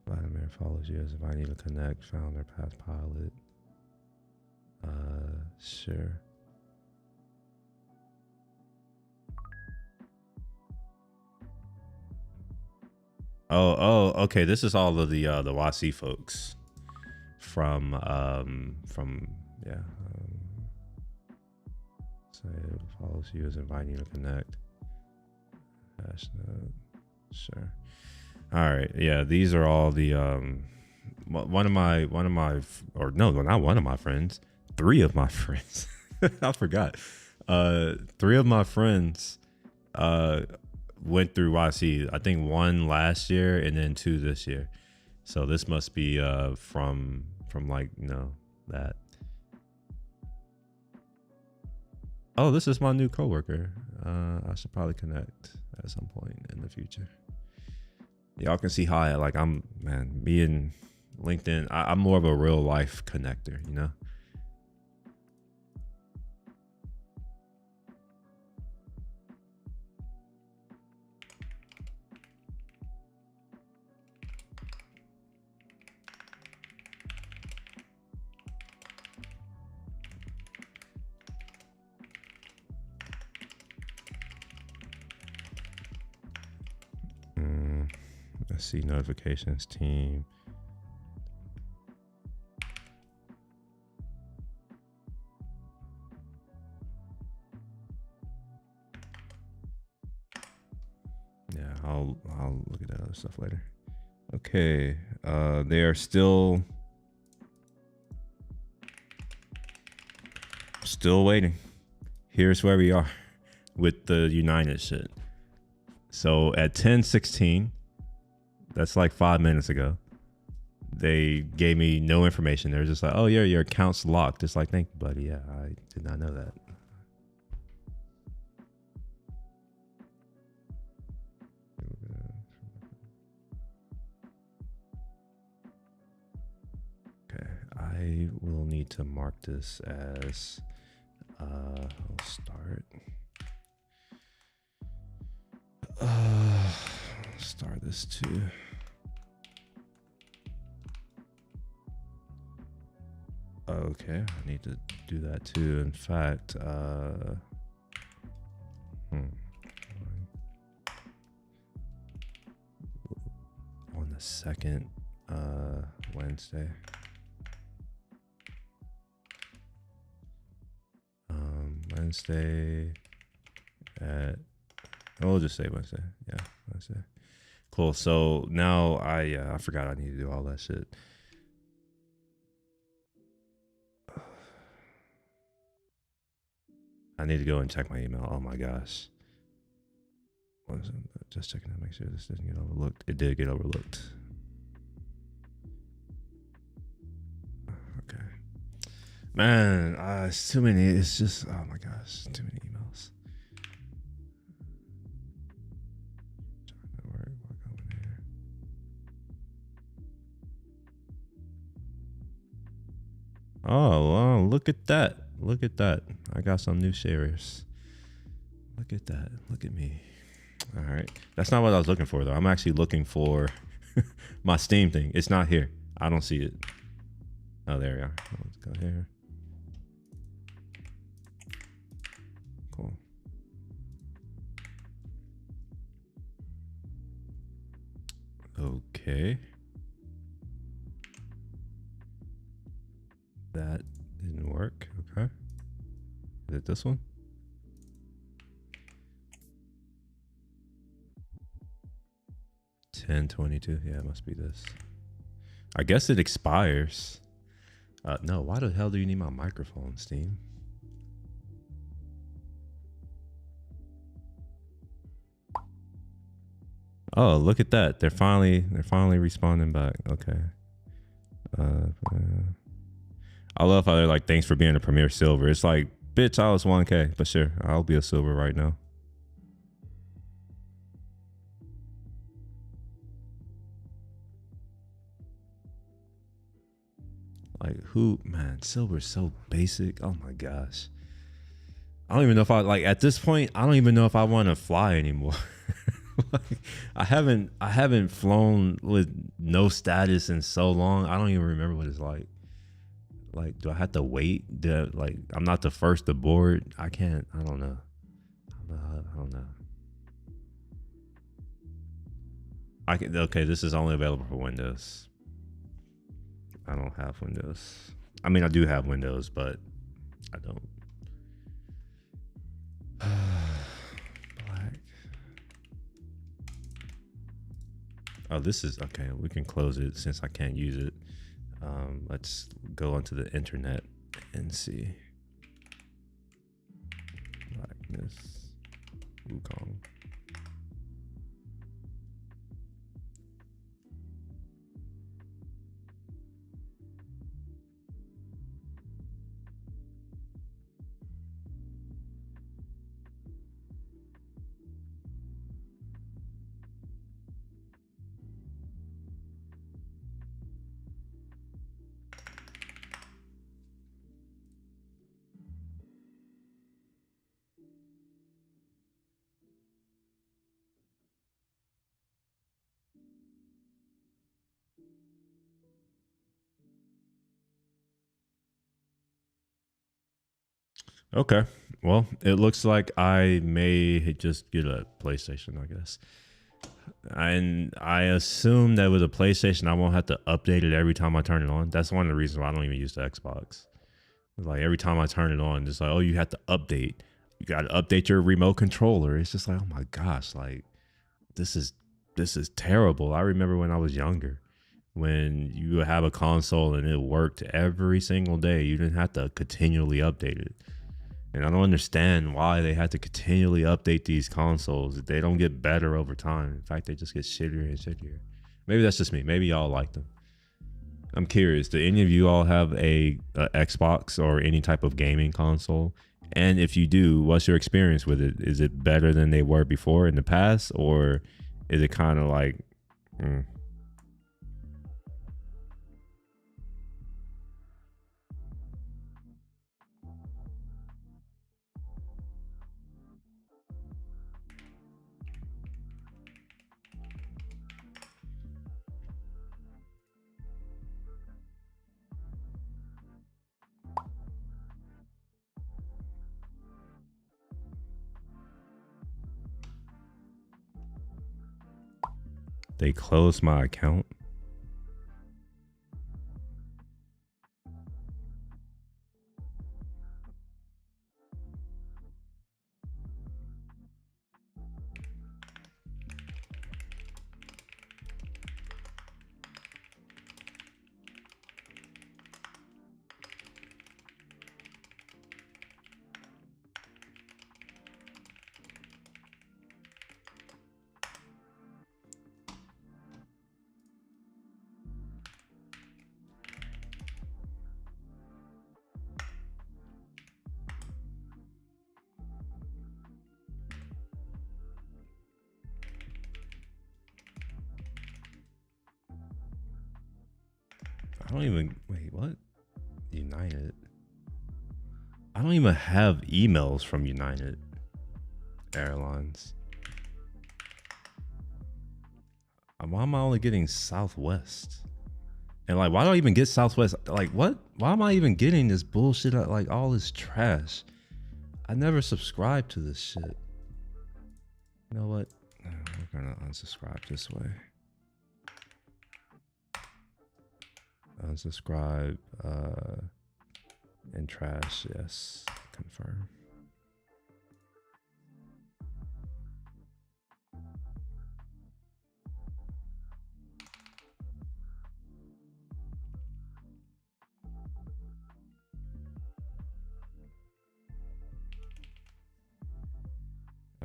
Vladimir follows you as if I need to connect, founder, path pilot. Sure. Oh, okay. This is all of the YC folks from yeah. So it follows you as inviting you to connect. Sure. All right. Yeah, these are all the one of my or no, not one of my friends, three of my friends. I forgot. Three of my friends went through YC. I think one last year and then two this year. So this must be from like, you know, that. Oh, this is my new coworker. I should probably connect at some point in the future. Y'all can see how me and LinkedIn, I'm more of a real life connector, you know? Let's see, notifications team. Yeah, I'll look at that other stuff later. Okay, they are still waiting. Here's where we are with the United shit. So at 10:16, that's like 5 minutes ago, they gave me no information. They're just like, oh yeah, your account's locked. It's like, thank you, buddy. Yeah, I did not know that. Okay, I will need to mark this as I'll start. Start this too. Okay, I need to do that too. In fact, second Wednesday. Wednesday at, we'll just say Wednesday. Yeah, Wednesday. Cool. So now I forgot I need to do all that shit. I need to go and check my email. Oh my gosh. Just checking to make sure this didn't get overlooked. It did get overlooked. Okay. Man, it's too many. It's just, oh my gosh, too many emails. Oh, wow, look at that. Look at that. I got some new sharers. Look at that. Look at me. All right. That's not what I was looking for, though. I'm actually looking for my Steam thing. It's not here. I don't see it. Oh, there we are. Let's go here. Cool. Okay. That didn't work. Okay. Is it this one? $10.22. Yeah, it must be this. I guess it expires. No, why the hell do you need my microphone, Steam? Oh, look at that. They're finally responding back. Okay. I love how they're like, thanks for being a Premier Silver. It's like, bitch, I was 1K, but sure, I'll be a Silver right now. Like, who, man, Silver's so basic. Oh my gosh. I don't even know if I, like, at this point, I don't even know if I want to fly anymore. Like, I haven't flown with no status in so long. I don't even remember what it's like. Like, do I have to wait? Like, I'm not the first to board. I can't. I don't know. I don't know. I can. Okay, this is only available for Windows. I don't have Windows. I mean, I do have Windows, but I don't. Black. Oh, this is okay. We can close it since I can't use it. Let's go onto the internet and see. Blackness Wukong. Okay. Well, it looks like I may just get a PlayStation, I guess. And I assume that with a PlayStation, I won't have to update it every time I turn it on. That's one of the reasons why I don't even use the Xbox. Like every time I turn it on, it's like, oh, you have to update. You got to update your remote controller. It's just like, oh my gosh, like this is terrible. I remember when I was younger, when you would have a console and it worked every single day. You didn't have to continually update it. And I don't understand why they have to continually update these consoles. They don't get better over time. In fact, they just get shittier and shittier. Maybe that's just me. Maybe y'all like them. I'm curious. Do any of you all have a Xbox or any type of gaming console? And if you do, what's your experience with it? Is it better than they were before in the past? Or is it kind of like... They closed my account. I don't even, wait, what? United. I don't even have emails from United Airlines. Why am I only getting Southwest? And like, why do I even get Southwest? Like, what? Why am I even getting this bullshit? Like, all this trash. I never subscribed to this shit. You know what? We're gonna unsubscribe this way. Unsubscribe and trash, yes. Confirm.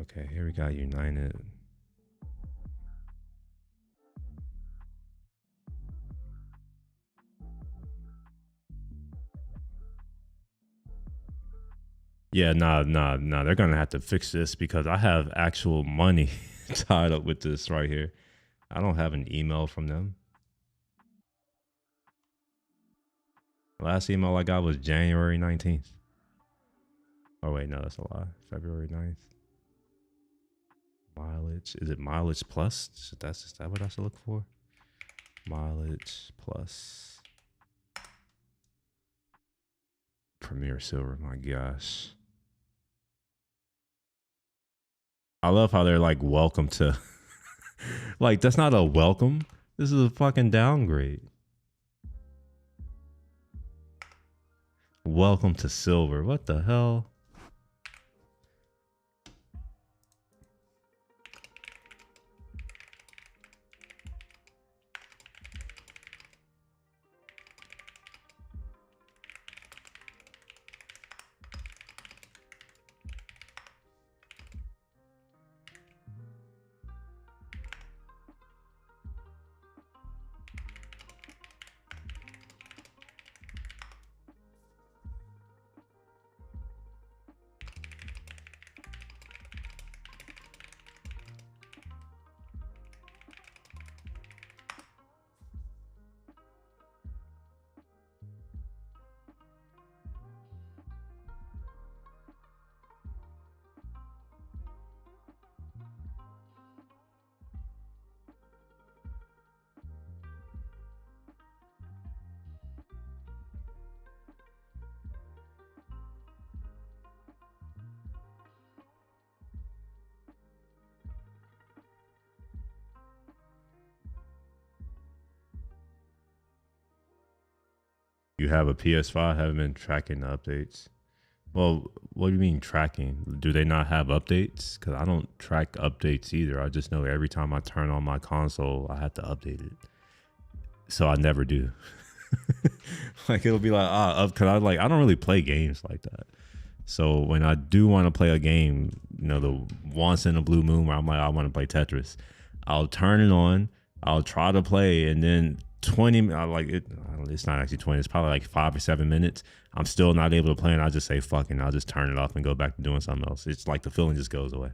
Okay, here we got United. Yeah, nah. They're gonna have to fix this because I have actual money tied up with this right here. I don't have an email from them. Last email I got was January 19th. Oh wait, no, that's a lie. February 9th. Mileage. Is it mileage plus? Is that what I should look for? Mileage plus. Premier Silver, my gosh. I love how they're like, welcome to. Like, that's not a welcome. This is a fucking downgrade. Welcome to Silver. What the hell? You have a PS5, haven't been tracking the updates. Well, what do you mean tracking? Do they not have updates? Because I don't track updates either. I just know every time I turn on my console, I have to update it. So I never do. Like, it'll be like, because I don't really play games like that. So when I do want to play a game, you know, the once in a blue moon where I'm like, I want to play Tetris, I'll turn it on, I'll try to play, and then 20, I like it. It's not actually 20. It's probably like 5 or 7 minutes. I'm still not able to play, and I'll just say fucking. I'll just turn it off and go back to doing something else. It's like the feeling just goes away.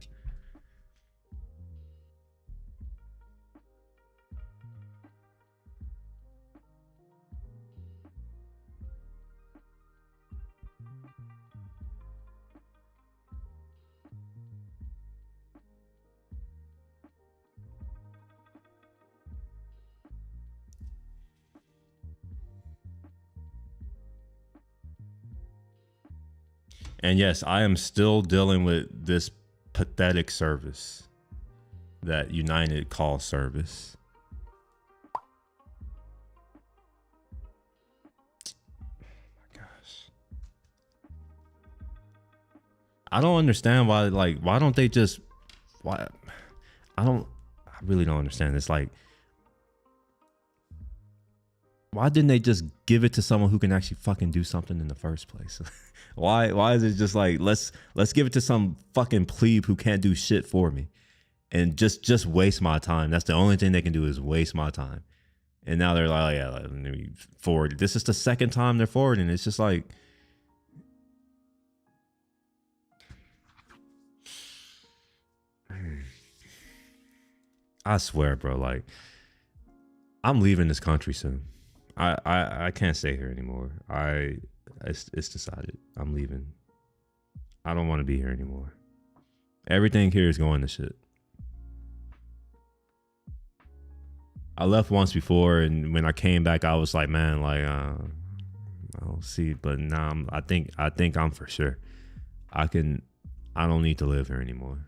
And yes, I am still dealing with this pathetic service that United call service. I don't understand why. Like, why don't they just? Why? I really don't understand. It's like, why didn't they just give it to someone who can actually fucking do something in the first place? Why is it just like, let's give it to some fucking plebe who can't do shit for me and just waste my time? That's the only thing they can do is waste my time. And now they're like, oh, yeah, let me forward. This is the second time they're forwarding. It's just like, I swear, bro, like, I'm leaving this country soon. I can't stay here anymore. It's decided. I'm leaving. I don't want to be here anymore. Everything here is going to shit. I left once before, and when I came back, I was like, man, like, I'll see. But now I think I'm for sure. I don't need to live here anymore.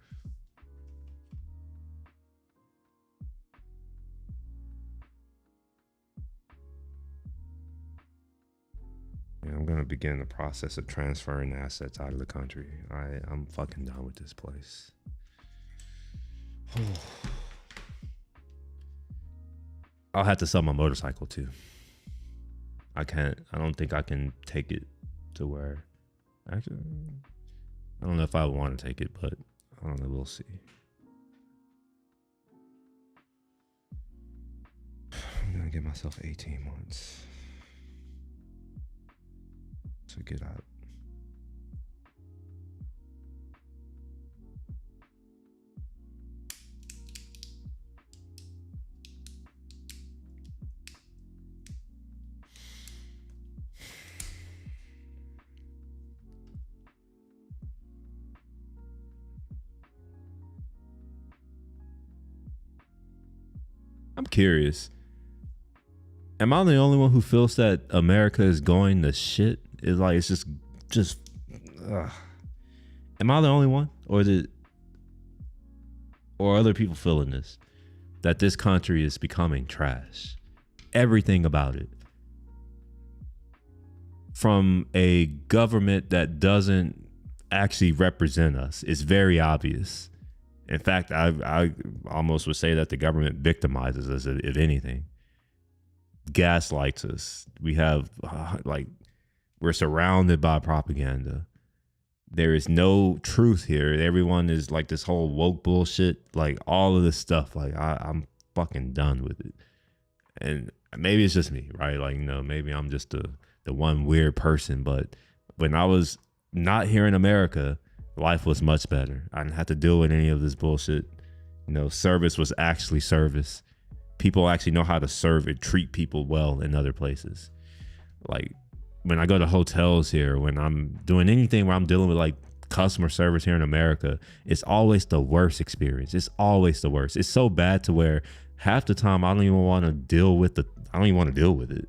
And I'm gonna begin the process of transferring assets out of the country. I'm fucking done with this place. I'll have to sell my motorcycle too. I don't think I can take it to where, actually, I don't know if I want to take it, but I don't know, we'll see. I'm gonna give myself 18 months to get out. I'm curious. Am I the only one who feels that America is going to shit? It's like, it's just. Am I the only one, or or other people feeling this? That this country is becoming trash. Everything about it. From a government that doesn't actually represent us, it's very obvious. In fact, I almost would say that the government victimizes us, if anything. Gaslights us. We have, we're surrounded by propaganda. There is no truth here. Everyone is like this whole woke bullshit, like all of this stuff. Like, I'm fucking done with it. And maybe it's just me, right? Like, maybe I'm just the one weird person. But when I was not here in America, life was much better. I didn't have to deal with any of this bullshit. Service was actually service. People actually know how to serve and treat people well in other places. Like, when I go to hotels here, when I'm doing anything where I'm dealing with like customer service here in America, it's always the worst experience. It's always the worst. It's so bad to where half the time I don't even want to deal with it.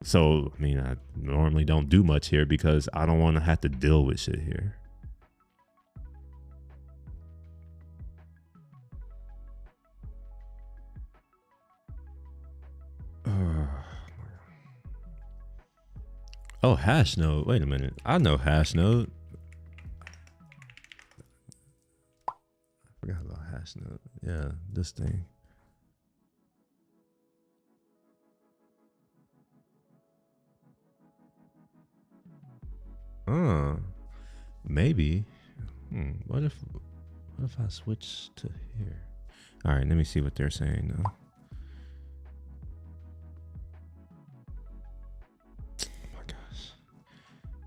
So, I mean, I normally don't do much here because I don't want to have to deal with shit here. Oh, Hashnode. Wait a minute. I know Hashnode. I forgot about Hashnode. Yeah, this thing. Maybe. What if I switch to here? All right, let me see what they're saying now. Oh my gosh.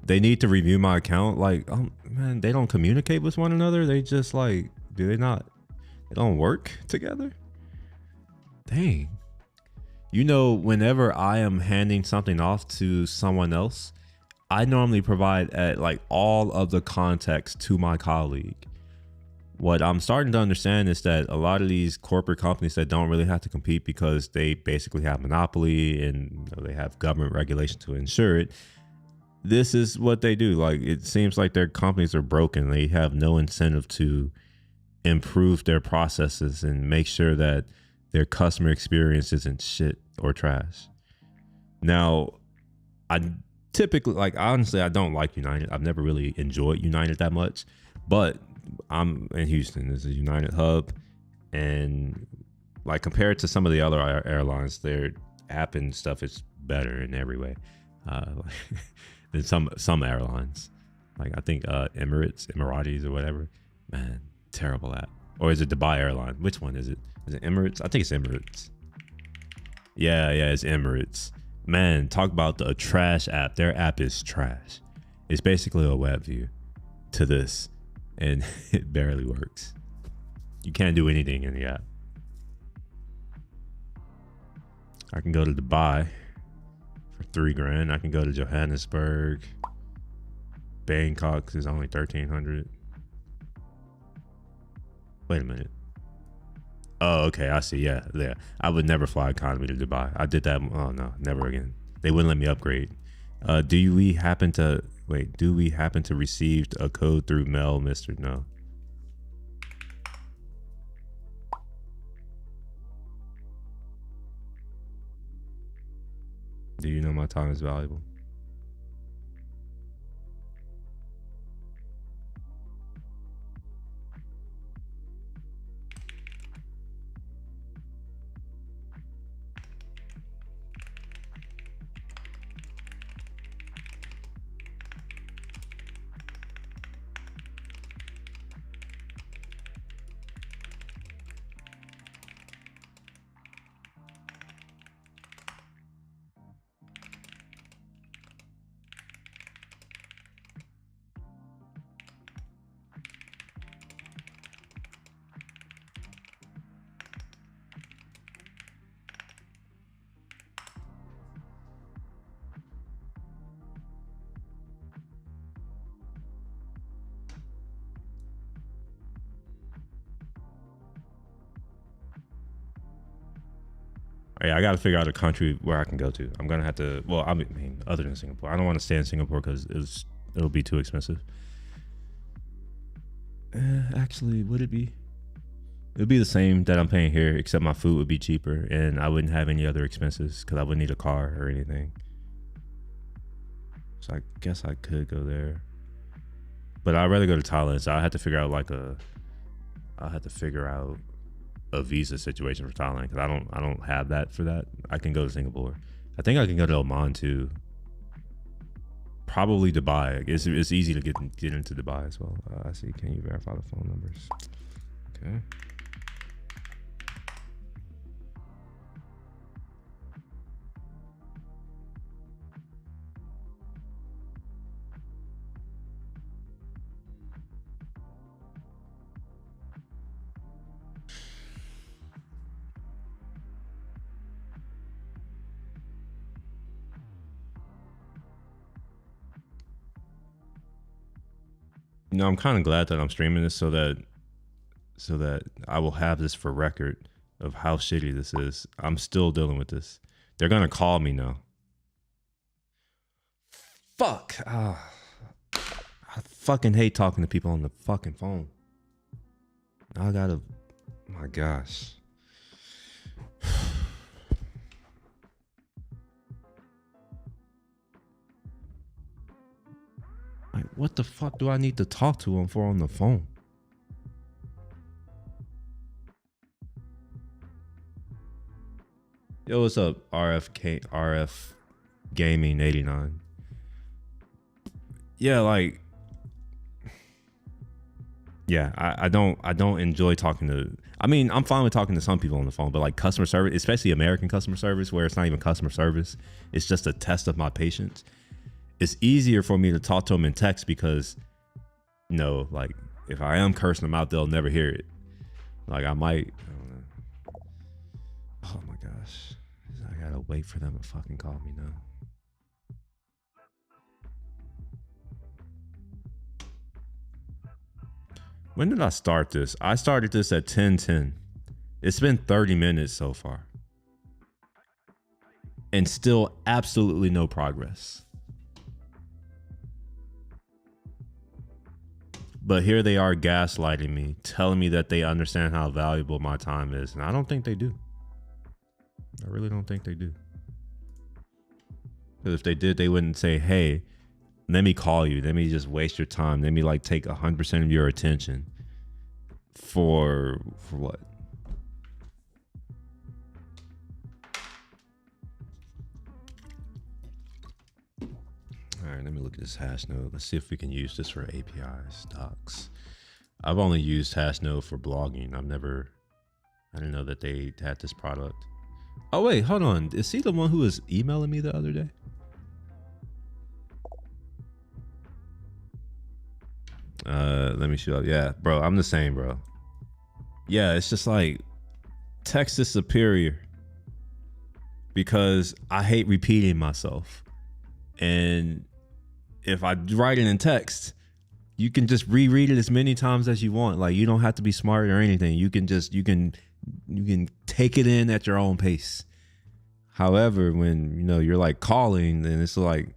They need to review my account. Like, oh man, they don't communicate with one another. They just like, they don't work together? Dang. Whenever I am handing something off to someone else, I normally provide all of the context to my colleague. What I'm starting to understand is that a lot of these corporate companies that don't really have to compete because they basically have monopoly and they have government regulation to ensure it. This is what they do. Like, it seems like their companies are broken. They have no incentive to improve their processes and make sure that their customer experience isn't shit or trash. Now, typically, like, honestly, I don't like United. I've never really enjoyed United that much, but I'm in Houston. This is a United hub, and like compared to some of the other airlines, their app and stuff is better in every way than some airlines. Like I think Emiratis or whatever. Man, terrible app. Or is it Dubai Airline? Which one is it? Is it Emirates? I think it's Emirates. Yeah, it's Emirates. Man, talk about a trash app. Their app is trash. It's basically a web view to this, and it barely works. You can't do anything in the app. I can go to Dubai for $3,000. I can go to Johannesburg. Bangkok is only 1,300. Wait a minute. Oh, okay. I see. Yeah. I would never fly economy to Dubai. I did that. Oh no, never again. They wouldn't let me upgrade. Do we happen to receive a code through mail, Mr. No. Do you know my time is valuable? Hey, I got to figure out a country where I can go to. I'm going to have to, well, I mean, other than Singapore. I don't want to stay in Singapore because it'll be too expensive. Actually, would it be? It would be the same that I'm paying here, except my food would be cheaper and I wouldn't have any other expenses because I wouldn't need a car or anything. So I guess I could go there. But I'd rather go to Thailand, so I had to figure out a visa situation for Thailand because I don't have that for that. I can go to Singapore. I think I can go to Oman too. Probably Dubai. It's easy to get into Dubai as well. I see. Can you verify the phone numbers? Okay. You know, I'm kind of glad that I'm streaming this so that I will have this for record of how shitty this is. I'm still dealing with this. They're gonna call me now. Fuck. I fucking hate talking to people on the fucking phone. I gotta. My gosh. Like, what the fuck do I need to talk to him for on the phone? Yo, what's up, RF Gaming 89? Yeah, like, yeah, I don't enjoy talking to. I mean, I'm fine with talking to some people on the phone, but like customer service, especially American customer service, where it's not even customer service, it's just a test of my patience. It's easier for me to talk to them in text because, you know, like if I am cursing them out, they'll never hear it. Like I might, I don't know. Oh my gosh. I gotta wait for them to fucking call me now. When did I start this? I started this at 10:10. It's been 30 minutes so far. And still absolutely no progress. But here they are gaslighting me, telling me that they understand how valuable my time is. And I don't think they do. I really don't think they do. Because if they did, they wouldn't say, hey, let me call you. Let me just waste your time. Let me like take 100% of your attention for what? All right, let me look at this Hashnode. Let's see if we can use this for APIs, docs. I've only used Hashnode for blogging. I didn't know that they had this product. Oh wait, hold on. Is he the one who was emailing me the other day? Let me show up. Yeah, bro, I'm the same, bro. Yeah, it's just like text is superior because I hate repeating myself. And if I write it in text, you can just reread it as many times as you want. Like, you don't have to be smart or anything. You can take it in at your own pace. However, when you're like calling, then it's like,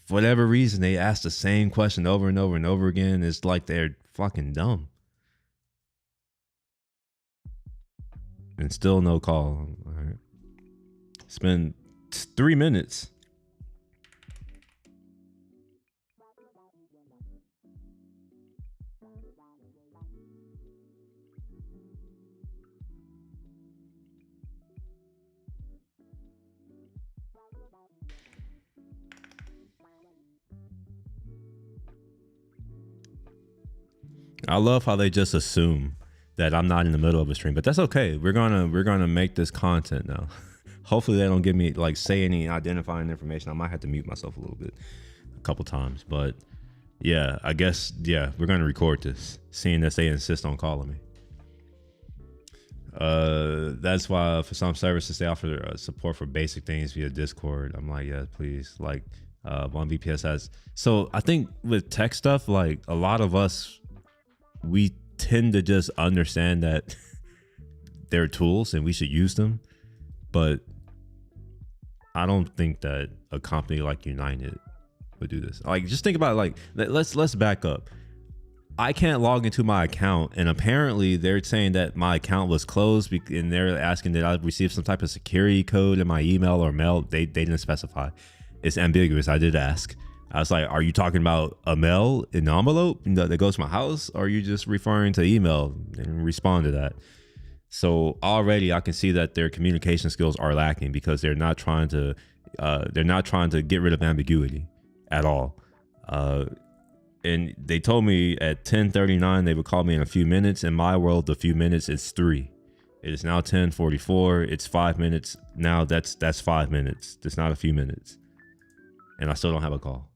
for whatever reason, they ask the same question over and over and over again. It's like they're fucking dumb. And still no call. All right. It's been 3 minutes. I love how they just assume that I'm not in the middle of a stream, but that's okay. We're gonna make this content now. Hopefully they don't give me like say any identifying information. I might have to mute myself a little bit, a couple times, but yeah, I guess we're gonna record this, seeing that they insist on calling me. That's why for some services they offer support for basic things via Discord. I'm like, yeah, please. Like, OneVPS has. So I think with tech stuff, like a lot of us, we tend to just understand that they're tools and we should use them, but I don't think that a company like United would do this. Like, just think about it, like, let's back up. I can't log into my account, and apparently they're saying that my account was closed, and they're asking that I received some type of security code in my email or mail. They didn't specify. It's ambiguous. I did ask. I was like, are you talking about a mail in an envelope that goes to my house? Or are you just referring to email? And respond to that. So already I can see that their communication skills are lacking because they're not trying to get rid of ambiguity at all. And they told me at 10:39 they would call me in a few minutes. In my world, the few minutes is 3. It is now 10:44. It's 5 minutes. Now that's 5 minutes. That's not a few minutes. And I still don't have a call.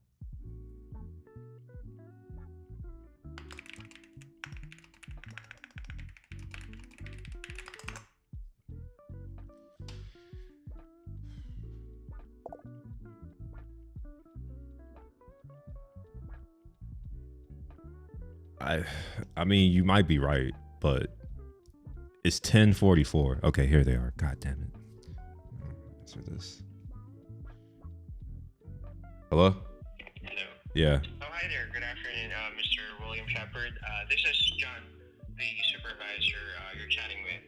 I mean, you might be right, but it's 10:44. Okay, here they are. God damn it. Answer this. Hello? Hello. Yeah. Oh, hi there. Good afternoon, Mr. William Shepard. This is John, the supervisor you're chatting with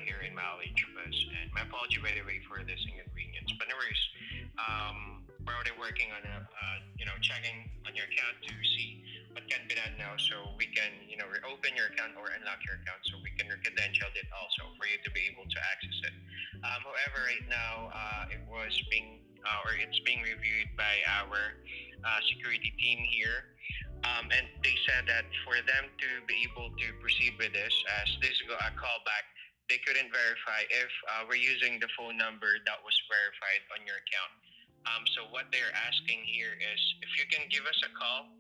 here in Maui, Chubas. And my apology, by the way, for this inconvenience. But no worries. We're already working on checking on your account to see what can be done now, so we can reopen your account or unlock your account, so we can credential it also for you to be able to access it. However, right now it's being reviewed by our security team here, and they said that for them to be able to proceed with this, as this is a callback, they couldn't verify if we're using the phone number that was verified on your account. So what they're asking here is if you can give us a call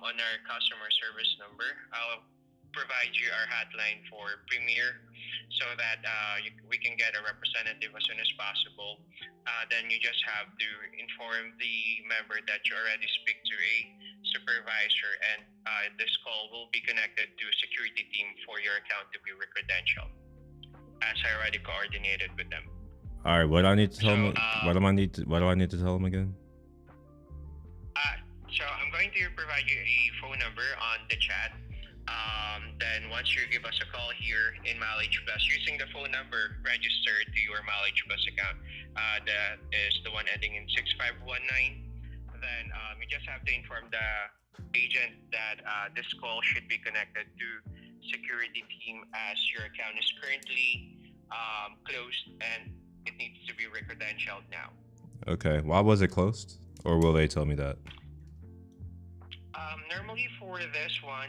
on our customer service number. I'll provide you our hotline for Premier so that we can get a representative as soon as possible. Then you just have to inform the member that you already speak to a supervisor, and this call will be connected to a security team for your account to be re-credentialed, as I already coordinated with them. All right, what do I need to tell them? What do I need to tell them again? So I'm going to provide you a phone number on the chat. Then once you give us a call here in Mileage Plus using the phone number registered to your Mileage Plus account, that is the one ending in 6519, then you just have to inform the agent that this call should be connected to security team as your account is currently closed and it needs to be re-credentialed now. Okay. Why was it closed? Or will they tell me that? Normally for this one,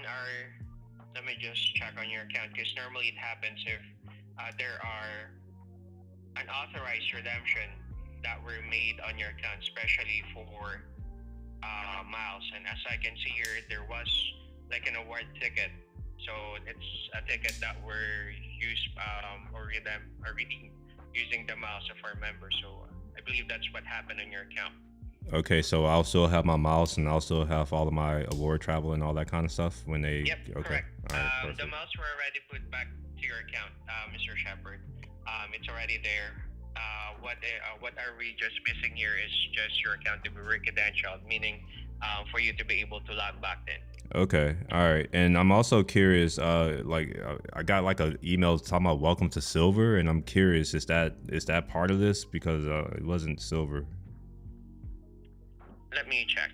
let me just check on your account because normally it happens if there are unauthorized redemption that were made on your account, especially for miles. And as I can see here, there was like an award ticket. So it's a ticket that were used or redeemed using the miles of our members. So I believe that's what happened on your account. Okay, so I'll still have my miles and I'll still have all of my award travel and all that kind of stuff when they. Yep, okay. correct. All right, the miles were already put back to your account, Mr. Shepard. It's already there. What are we just missing here is just your account to be re-credentialed, meaning for you to be able to log back in. Okay, all right. And I'm also curious, I got like an email talking about welcome to silver, and I'm curious, is that part of this? Because it wasn't silver. Let me check.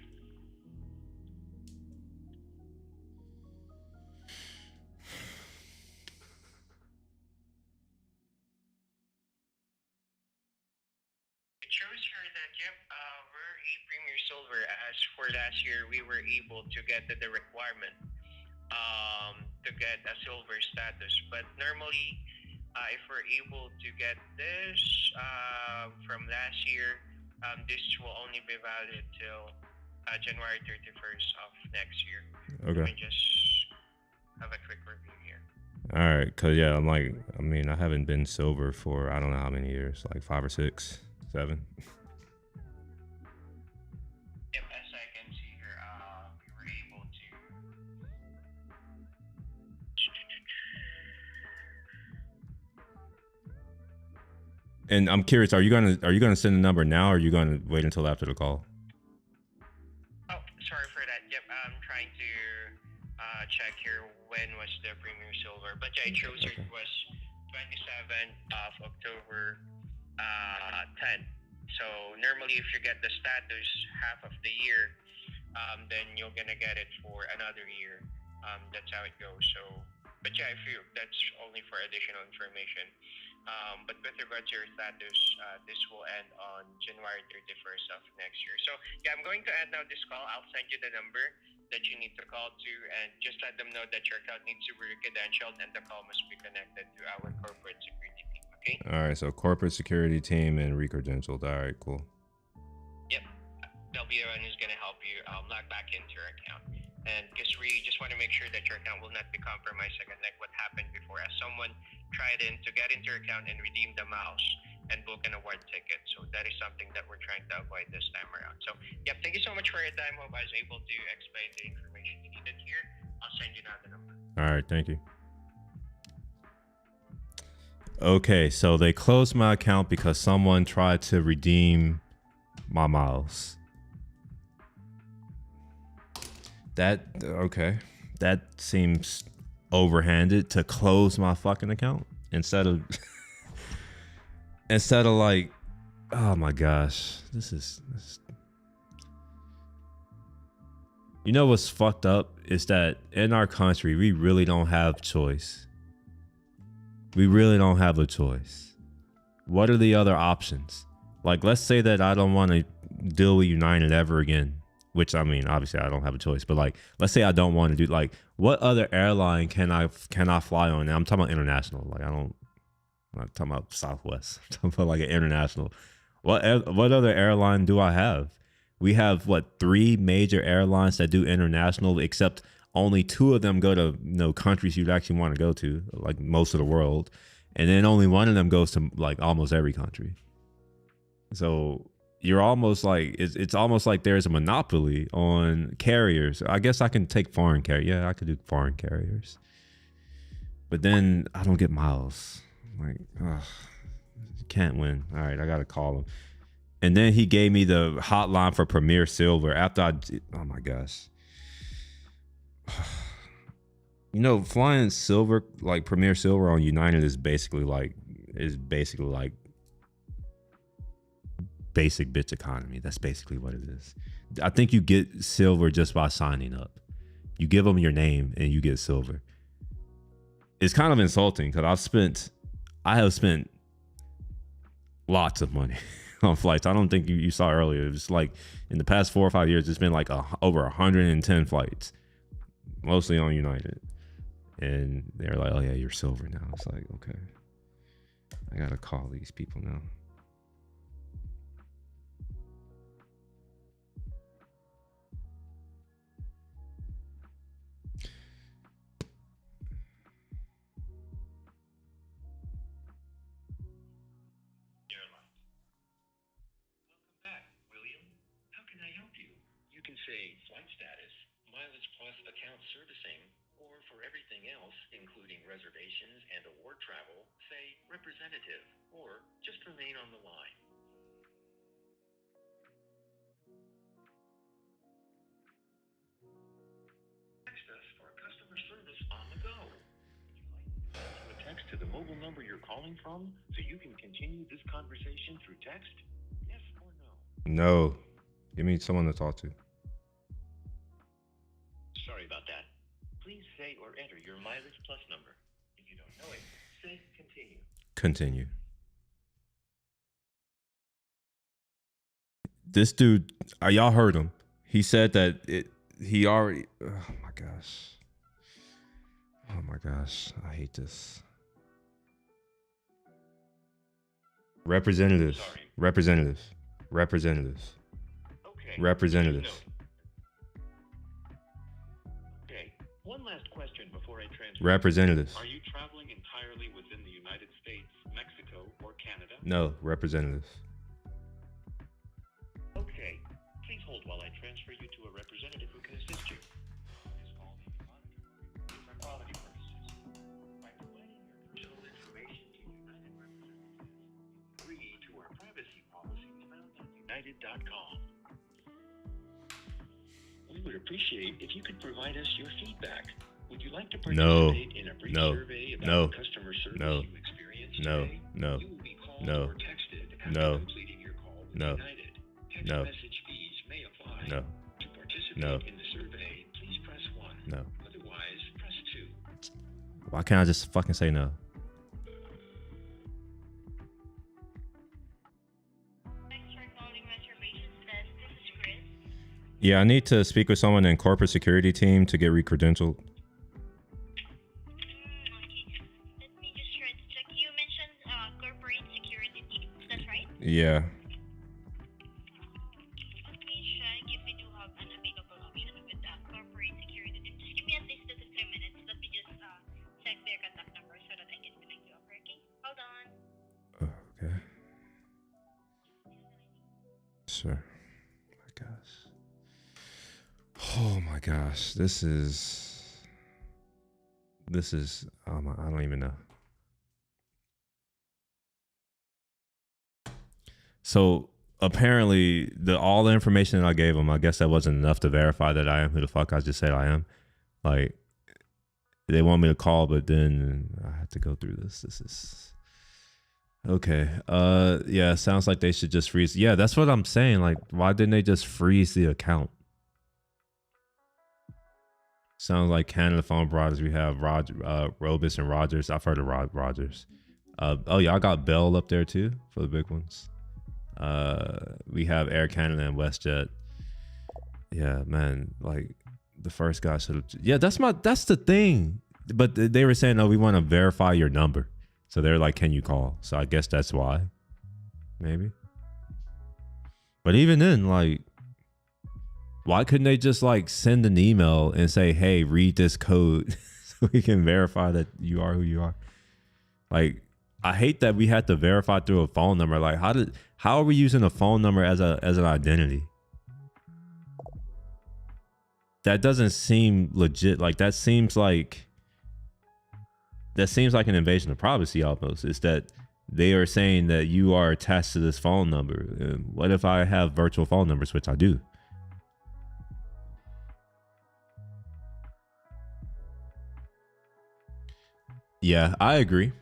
It shows here that, yep, we're a Premier Silver. As for last year, we were able to get to the requirement to get a silver status. But normally, if we're able to get this from last year, this will only be valid till January 31st of next year. Okay. Let me just have a quick review here. All right, cause yeah, I haven't been silver for I don't know how many years, like 5 or 6, 7. Yep, as I can see here, we were able to. And I'm curious, are you gonna send the number now, or are you gonna wait until after the call? Oh, sorry for that. Yep, I'm trying to check here when was the Premier Silver, but yeah, it shows here it was 27th of October 10. So normally, if you get the status half of the year, then you're gonna get it for another year. That's how it goes. So, but yeah, that's only for additional information. But with regard to your status, this will end on January 31st of next year. So yeah, I'm going to end now this call. I'll send you the number that you need to call to, and just let them know that your account needs to be credentialed and the call must be connected to our corporate security team. Okay? All right, so corporate security team and re-credentialed. All right, cool. Yep, they'll be the one who's going to help you log back into your account. And because we just want to make sure that your account will not be compromised again, like what happened before, as someone tried to get into your account and redeem the mouse and book an award ticket. So that is something that we're trying to avoid this time around. So, yeah, thank you so much for your time. Hope I was able to explain the information you needed here. I'll send you now the number. All right, thank you. Okay, so they closed my account because someone tried to redeem my miles. That seems overhanded to close my fucking account instead of like, oh my gosh, this is you know what's fucked up is that in our country we really don't have choice. We really don't have a choice. What are the other options? Like, let's say that I don't want to deal with United ever again. Which, I mean, obviously I don't have a choice, but like, let's say I don't want to do, like, what other airline can I fly on? Now I'm talking about international. Like, I'm not talking about Southwest. I'm talking about like an international. What other airline do I have? We have 3 major airlines that do international, except only 2 of them go to countries you'd actually want to go to, like most of the world, and then only one of them goes to like almost every country. So you're almost like it's almost like there's a monopoly on carriers. I guess I can take foreign carriers. Yeah, I could do foreign carriers, but then I don't get miles. Like, can't win. All right, I gotta call him. And then he gave me the hotline for Premier Silver after oh my gosh. You know, flying silver, like Premier Silver on United is basically like basic bitch economy. That's basically what it is. I think you get silver just by signing up. You give them your name and you get silver. It's kind of insulting because I have spent lots of money on flights. I don't think you saw earlier. It was like in the past 4 or 5 years, it's been like over 110 flights, mostly on United. And they're like, oh yeah, you're silver now. It's like, okay, I gotta call these people now. Say flight status, Mileage Plus account servicing, or for everything else, including reservations and award travel, say representative, or just remain on the line. Text us for customer service on the go. Would you like to text to the mobile number you're calling from so you can continue this conversation through text? Yes or no? No. Give me someone to talk to. Sorry about that. Please say or enter your Mileage Plus number. If you don't know it, say continue. Continue. This dude, y'all heard him. He said that he already, oh my gosh. Oh my gosh. I hate this. Representatives. Sorry. Representatives. Representatives. Okay. Representatives. Okay. One last question before I transfer. Representatives. Are you traveling entirely within the United States, Mexico, or Canada? No, representatives. Okay. Please hold while I transfer you to a representative who can assist you. This call may be monitored for quality purposes. By providing your personal information to United representatives, you agree to our privacy policies found on United.com. We would appreciate if you could provide us your feedback. Would you like to participate in a brief survey about the customer service you experienced today? No. You will be called No. or texted after No. completing your call with No. United. Text No. message fees may apply. No. To participate No. in the survey, please press 1. No. Otherwise, press 2. Why can't I just fucking say no? Thanks for calling Reservations Desk. This is Chris. Yeah, I need to speak with someone in corporate security team to get re-credentialed. Okay. Let me just try to check. You mentioned corporate security team. That's right? Yeah. Let me check if we do have an available option with corporate security team. Just give me at least 2 to 3 minutes. Let me just check their contact number so that I can connect you over. Okay? Hold on. Okay. Sure. My gosh. Oh my gosh. This is I don't even know. So apparently all the information that I gave him, I guess that wasn't enough to verify that I am who the fuck I just said I am. Like, they want me to call, but then I have to go through this. This is okay. Yeah, sounds like they should just freeze. Yeah, that's what I'm saying. Like, why didn't they just freeze the account? Sounds like Canada phone providers. We have Robus and Rogers. I've heard of Rogers. Oh yeah, I got Bell up there too for the big ones. We have Air Canada and WestJet. Yeah, man. Like, the first guy should have. Yeah, that's the thing. But they were saying, oh, we want to verify your number. So they're like, can you call? So I guess that's why. Maybe. But even then, like, why couldn't they just like send an email and say, hey, read this code so we can verify that you are who you are? Like, I hate that we had to verify through a phone number. Like, how are we using a phone number as an identity? That doesn't seem legit. Like, that seems like an invasion of privacy almost. It's that they are saying that you are attached to this phone number. And what if I have virtual phone numbers, which I do? Yeah, I agree.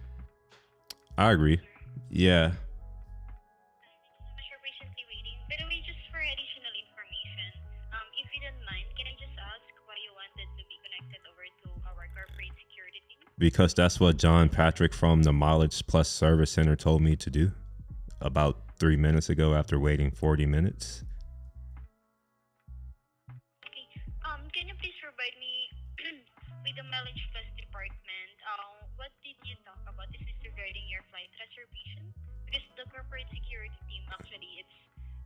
I agree. Yeah. Thank you so much for patiently waiting. By the way, just for additional information, if you don't mind, can I just ask why you wanted to be connected over to our corporate security team? Because that's what John Patrick from the Mileage Plus Service Center told me to do about 3 minutes ago after waiting 40 minutes. Okay. Can you please provide me with the Mileage Plus department? What did you talk about? Is this regarding your flight reservation? Because the corporate security team actually it's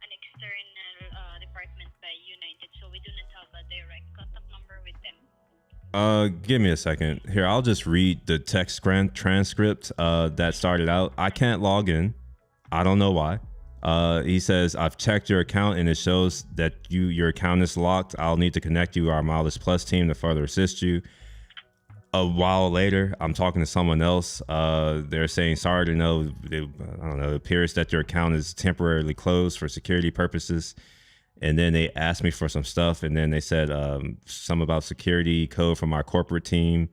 an external department by United, so we do not have a direct contact number with them. Give me a second. Here, I'll just read the text transcript that started out. I can't log in. I don't know why. He says, I've checked your account and it shows that your account is locked. I'll need to connect you to our Mileage Plus team to further assist you. A while later, I'm talking to someone else. They're saying, sorry to know, I don't know, it appears that your account is temporarily closed for security purposes. And then they asked me for some stuff. And then they said some about security code from our corporate team.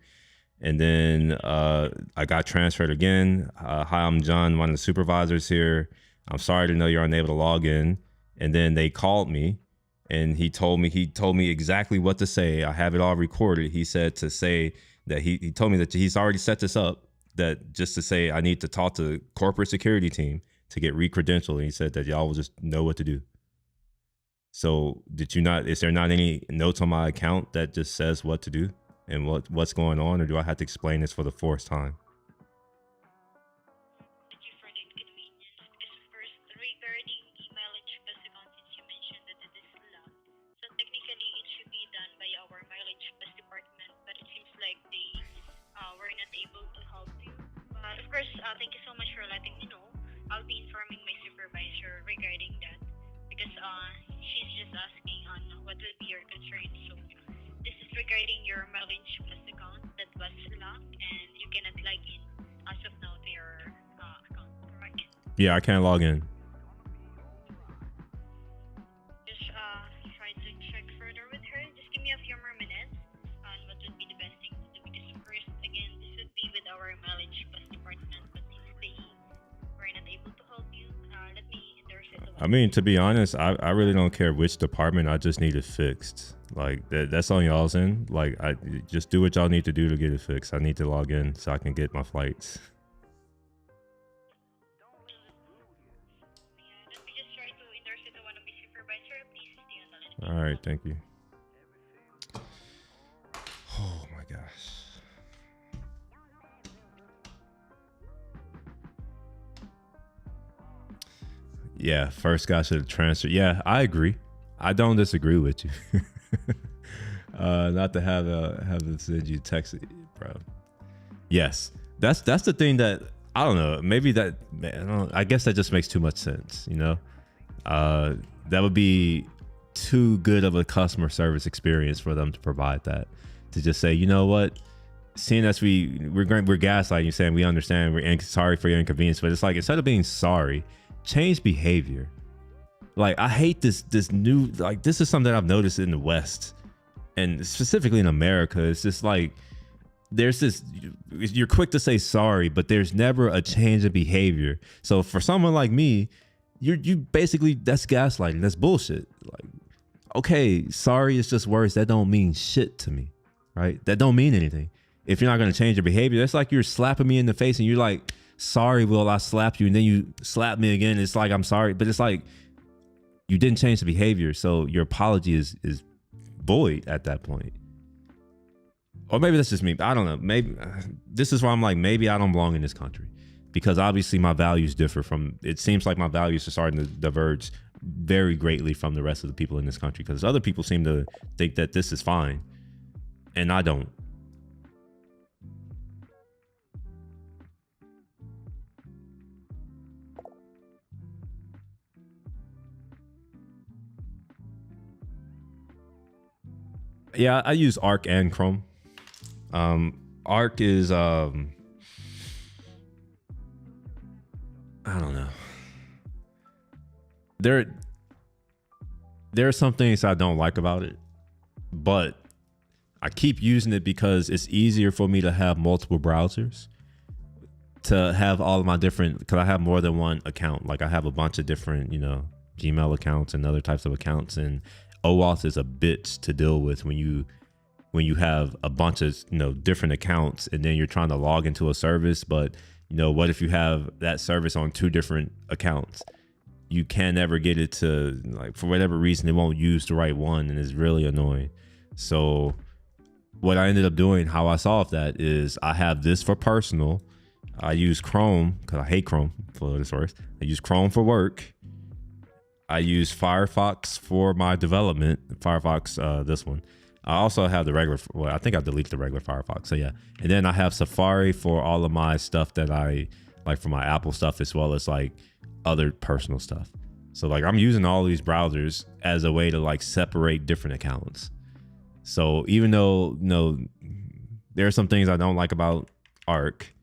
And then I got transferred again. Hi, I'm John, one of the supervisors here. I'm sorry to know you're unable to log in. And then they called me and he told me exactly what to say. I have it all recorded. He said to say that he told me that he's already set this up, that just to say I need to talk to the corporate security team to get re-credentialed. And he said that y'all will just know what to do. So is there not any notes on my account that just says what to do and what's going on, or do I have to explain this for the fourth time? Thank you for the inconvenience. Because first, regarding the Mileage Plus account, since you mentioned that it is locked, so technically it should be done by our Mileage Plus department, but it seems like they were not able to help you. But of course, thank you so much for letting me know. I'll be informing my supervisor regarding that because she's just asking on what will be your concern. So this is regarding your Mileage Plus account that was locked and you cannot log in as of now to your account, correct? Yeah, I can't log in. Just try to check further with her. Just give me a few more minutes on what would be the best thing to do because first, again, this would be with our Mileage Plus department, but since they were not able to help you, let me endorse it. I mean, to be honest, I really don't care which department. I just need it fixed. Like that's on y'all's end. Like I just do what y'all need to do to get it fixed. I need to log in so I can get my flights. Yeah, let me just try to endorse it to one of my supervisor. Please stay on the line. All right, thank you. Oh my gosh. Yeah, first guy should have transferred. Yeah, I agree. I don't disagree with you. Not to have to send you text, bro. Yes, that's the thing that I don't know. Maybe that I guess that just makes too much sense. You know, that would be too good of a customer service experience for them to provide that. To just say, you know what, seeing as we're gaslighting you, saying we understand, we're sorry for your inconvenience, but it's like instead of being sorry, change behavior. Like I hate this new, like this is something I've noticed in the West and specifically in America. It's just like there's this, you're quick to say sorry, but there's never a change of behavior. So for someone like me, you basically, that's gaslighting. That's bullshit. Like, okay, sorry is just words that don't mean shit to me, right? That don't mean anything. If you're not going to change your behavior, that's like you're slapping me in the face and you're like, sorry, Will, I slapped you. And then you slap me again. It's like, I'm sorry. But it's like, you didn't change the behavior. So your apology is void at that point. Or maybe that's just me. I don't know. Maybe this is why I'm like, maybe I don't belong in this country, because obviously my values differ from, it seems like my values are starting to diverge very greatly from the rest of the people in this country, because other people seem to think that this is fine and I don't. Yeah, I use Arc and Chrome. Arc is I don't know. There are some things I don't like about it, but I keep using it because it's easier for me to have multiple browsers. to have all of my different, because I have more than one account. Like I have a bunch of different, you know, Gmail accounts and other types of accounts, and OAuth is a bitch to deal with when you have a bunch of, you know, different accounts, and then you're trying to log into a service. But you know, what if you have that service on 2 different accounts? You can never get it to, like, for whatever reason, it won't use the right one, and it's really annoying. So what I ended up doing, how I solved that, is I have this for personal. I use Chrome because I hate Chrome for what it's worth. I use Chrome for work. I use Firefox for my development. Firefox, this one. I also have the regular, well, I think I deleted the regular Firefox. So yeah. And then I have Safari for all of my stuff that I like, for my Apple stuff, as well as like other personal stuff. So like I'm using all these browsers as a way to like separate different accounts. So even though, you know, there are some things I don't like about Arc,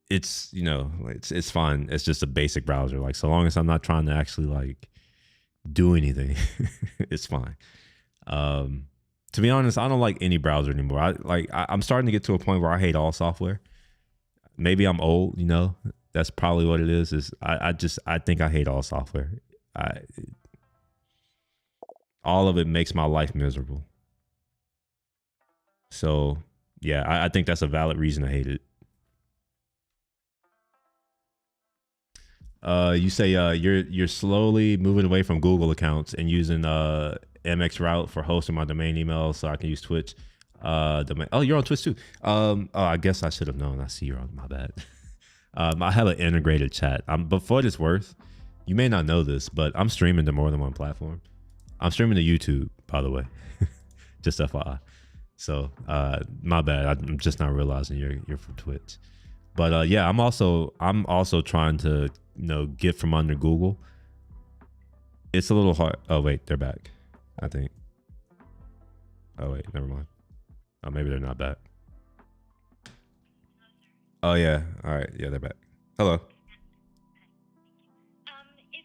it's, you know, it's fine. It's just a basic browser. Like, so long as I'm not trying to actually like do anything, it's fine. To be honest, I don't like any browser anymore. I'm starting to get to a point where I hate all software. Maybe I'm old, you know, that's probably what it is I think I hate all software. All of it makes my life miserable. So yeah, I think that's a valid reason to hate it. You say you're slowly moving away from Google accounts and using MX Route for hosting my domain email, so I can use Twitch. Domain. Oh, you're on Twitch too. Oh, I guess I should have known. I see you're on. My bad. I have an integrated chat. But for what it's worth, you may not know this, but I'm streaming to more than one platform. I'm streaming to YouTube, by the way. Just FYI. So my bad. I'm just not realizing you're from Twitch. But yeah, I'm also trying to, you know, get from under Google. It's a little hard. Oh wait, they're back, I think. Oh wait, never mind. Oh, maybe they're not back. Oh yeah, all right, yeah, they're back. Hello. If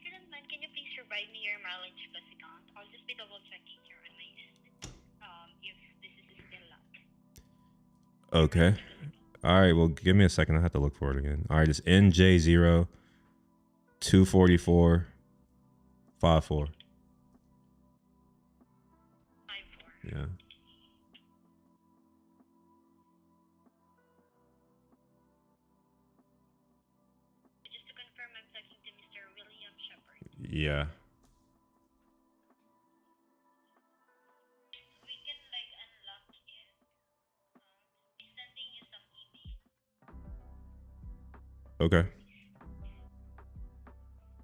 you don't mind, can you please provide me your mileage plus account? I'll just be double checking here on my end. If this is still locked. Okay. All right, well, give me a second. I have to look for it again. All right, it's NJ0 244 54. Yeah. Just to confirm, I'm talking to Mr. William Shepard. Yeah. We can like unlock it. Be sending you some email. Okay.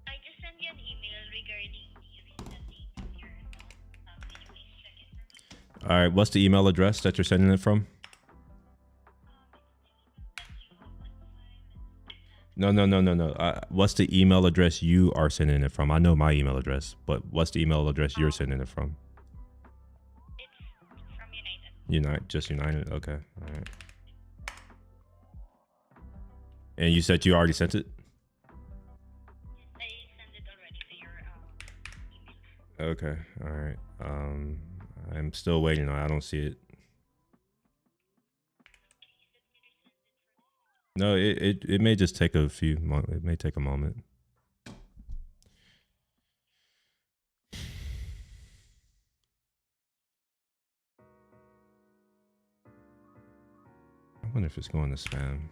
I just sent you an email regarding the resetting of your account. Can you please check it for me? All right, what's the email address that you're sending it from? No. What's the email address you are sending it from? I know my email address, but what's the email address you're sending it from? It's from United. Just United? Okay. All right. And you said you already sent it? I sent it already to your email. Okay. All right. I'm still waiting. I don't see it. No, it may just take a few months. It may take a moment. I wonder if it's going to spam.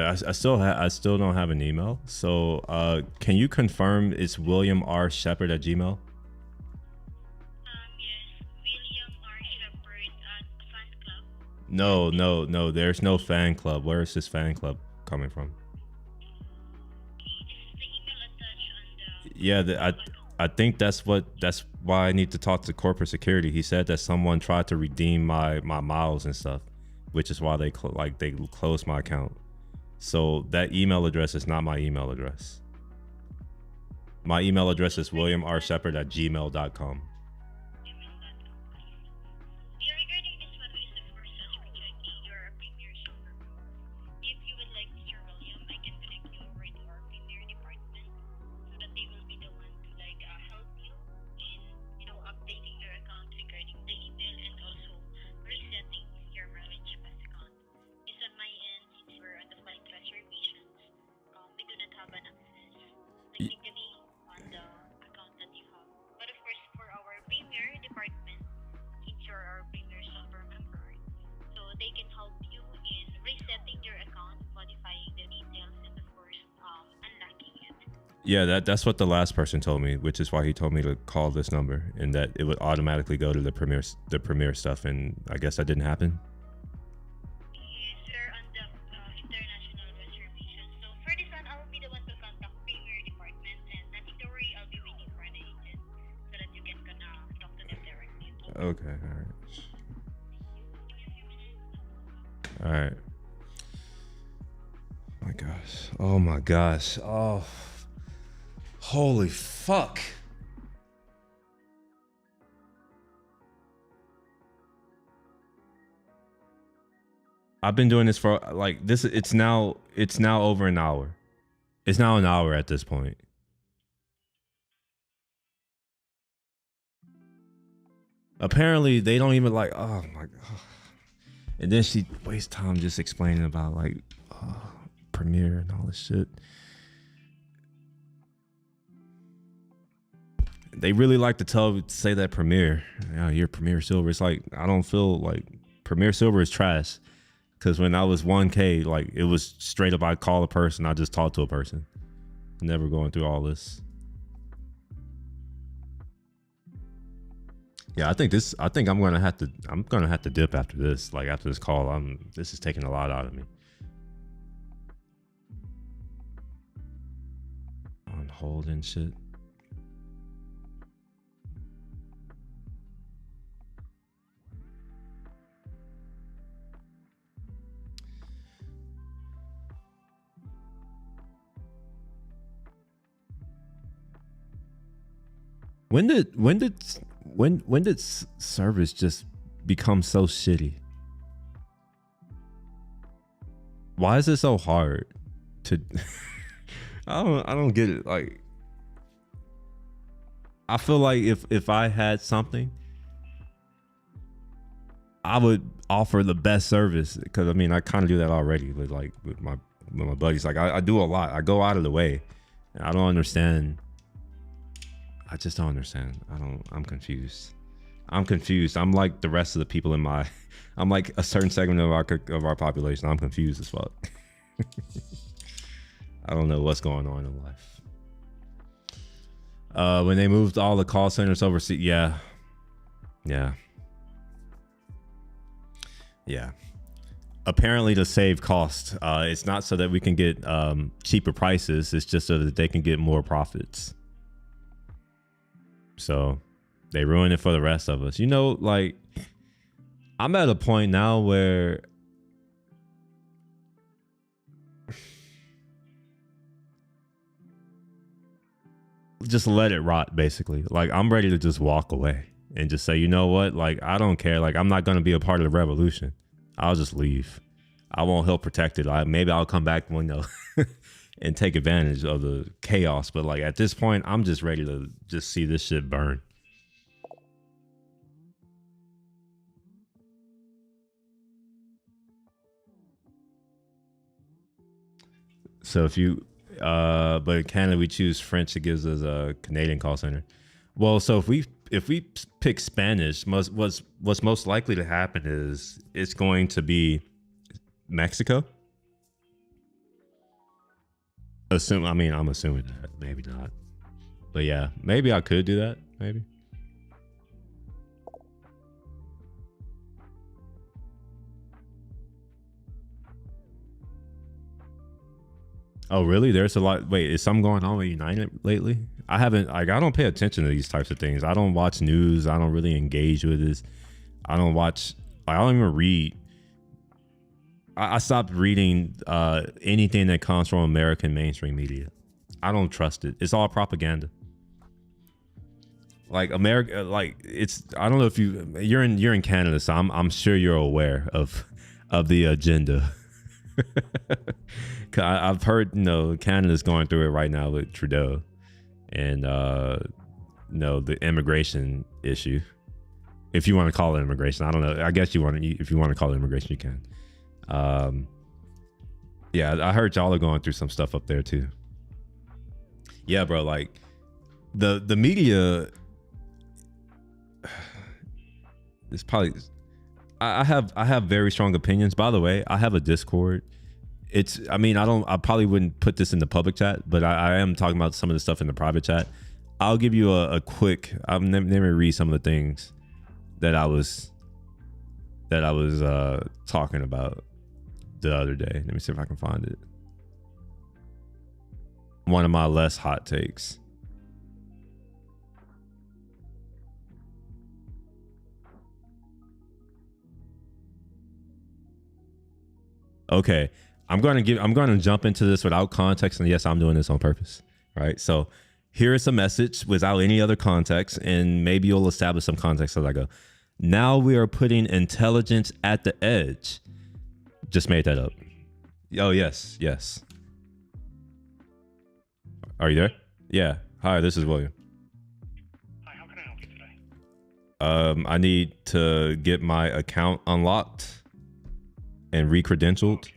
I still don't have an email. So can you confirm it's William R. Shepard at Gmail? Yes, William R. Shepard at Fan Club. No. There's no fan club. Where is this fan club coming from? This is the email attached on the. Yeah, I think that's why I need to talk to corporate security. He said that someone tried to redeem my miles and stuff, which is why they closed my account. So that email address is not my email address. My email address is williamrshepard@gmail.com. Yeah, that's what the last person told me, which is why he told me to call this number and that it would automatically go to the premiere stuff, and I guess that didn't happen. Yes, we're on the international reservation. So for this one, I'll be the one to contact Premier Department, and nothing to worry, I'll be waiting for an agent so that you can talk to them directly. Okay, all right. My gosh. Oh my gosh. Oh. Holy fuck. I've been doing this for like this. It's now over an hour. It's now an hour at this point. Apparently they don't even like, oh my god. And then she wastes time just explaining about like Premiere and all this shit. They really like to say that Premiere, you're Premiere Silver. It's like, I don't feel like Premiere Silver is trash. Cause when I was 1K, like it was straight up, I call a person, I just talk to a person. Never going through all this. Yeah, I think I'm gonna have to dip after this. Like after this call, this is taking a lot out of me. On hold and shit. When did service just become so shitty? Why is it so hard to I don't get it. Like I feel like if I had something, I would offer the best service, because I mean I kind of do that already with my buddies. Like I do a lot. I go out of the way. And I don't understand. I just don't understand. I'm confused. I'm like the rest of the people I'm like a certain segment of our population. I'm confused as fuck. I don't know what's going on in life. When they moved all the call centers overseas, yeah. Apparently to save cost. It's not so that we can get cheaper prices. It's just so that they can get more profits. So they ruin it for the rest of us. You know, like I'm at a point now where just let it rot, basically. Like I'm ready to just walk away and just say, you know what? Like, I don't care. Like, I'm not going to be a part of the revolution. I'll just leave. I won't help protect it. Maybe I'll come back, and take advantage of the chaos. But like at this point, I'm just ready to just see this shit burn. So if you, but in Canada we choose French, it gives us a Canadian call center. Well, so if we pick Spanish, what's most likely to happen is it's going to be Mexico. I'm assuming that, maybe not, but yeah, maybe I could do that. Maybe. Oh, really? There's a lot. Wait, is something going on with United lately? I don't pay attention to these types of things. I don't watch news. I don't really engage with this. I don't even read. I stopped reading anything that comes from American mainstream media. I don't trust it. It's all propaganda. Like America, like I don't know if you're in Canada, so I'm sure you're aware of the agenda. I've heard, Canada's going through it right now with Trudeau and the immigration issue. If you want to call it immigration, I don't know. I guess if you want to call it immigration, you can. Yeah, I heard y'all are going through some stuff up there too. Yeah, bro, like the media is probably, I have very strong opinions. By the way, I have a Discord it's. I mean, I probably wouldn't put this in the public chat, but I am talking about some of the stuff in the private chat. I'll give you a quick. Let me read some of the things that I was talking about the other day. Let me see if I can find it. One of my less hot takes. Okay, I'm going to jump into this without context, and yes, I'm doing this on purpose, right? So here is a message without any other context, and maybe you'll establish some context as I go. Now we are putting intelligence at the edge. Just made that up. Oh, yes. Are you there? Yeah. Hi, this is William. Hi, how can I help you today? I need to get my account unlocked and re-credentialed. Okay,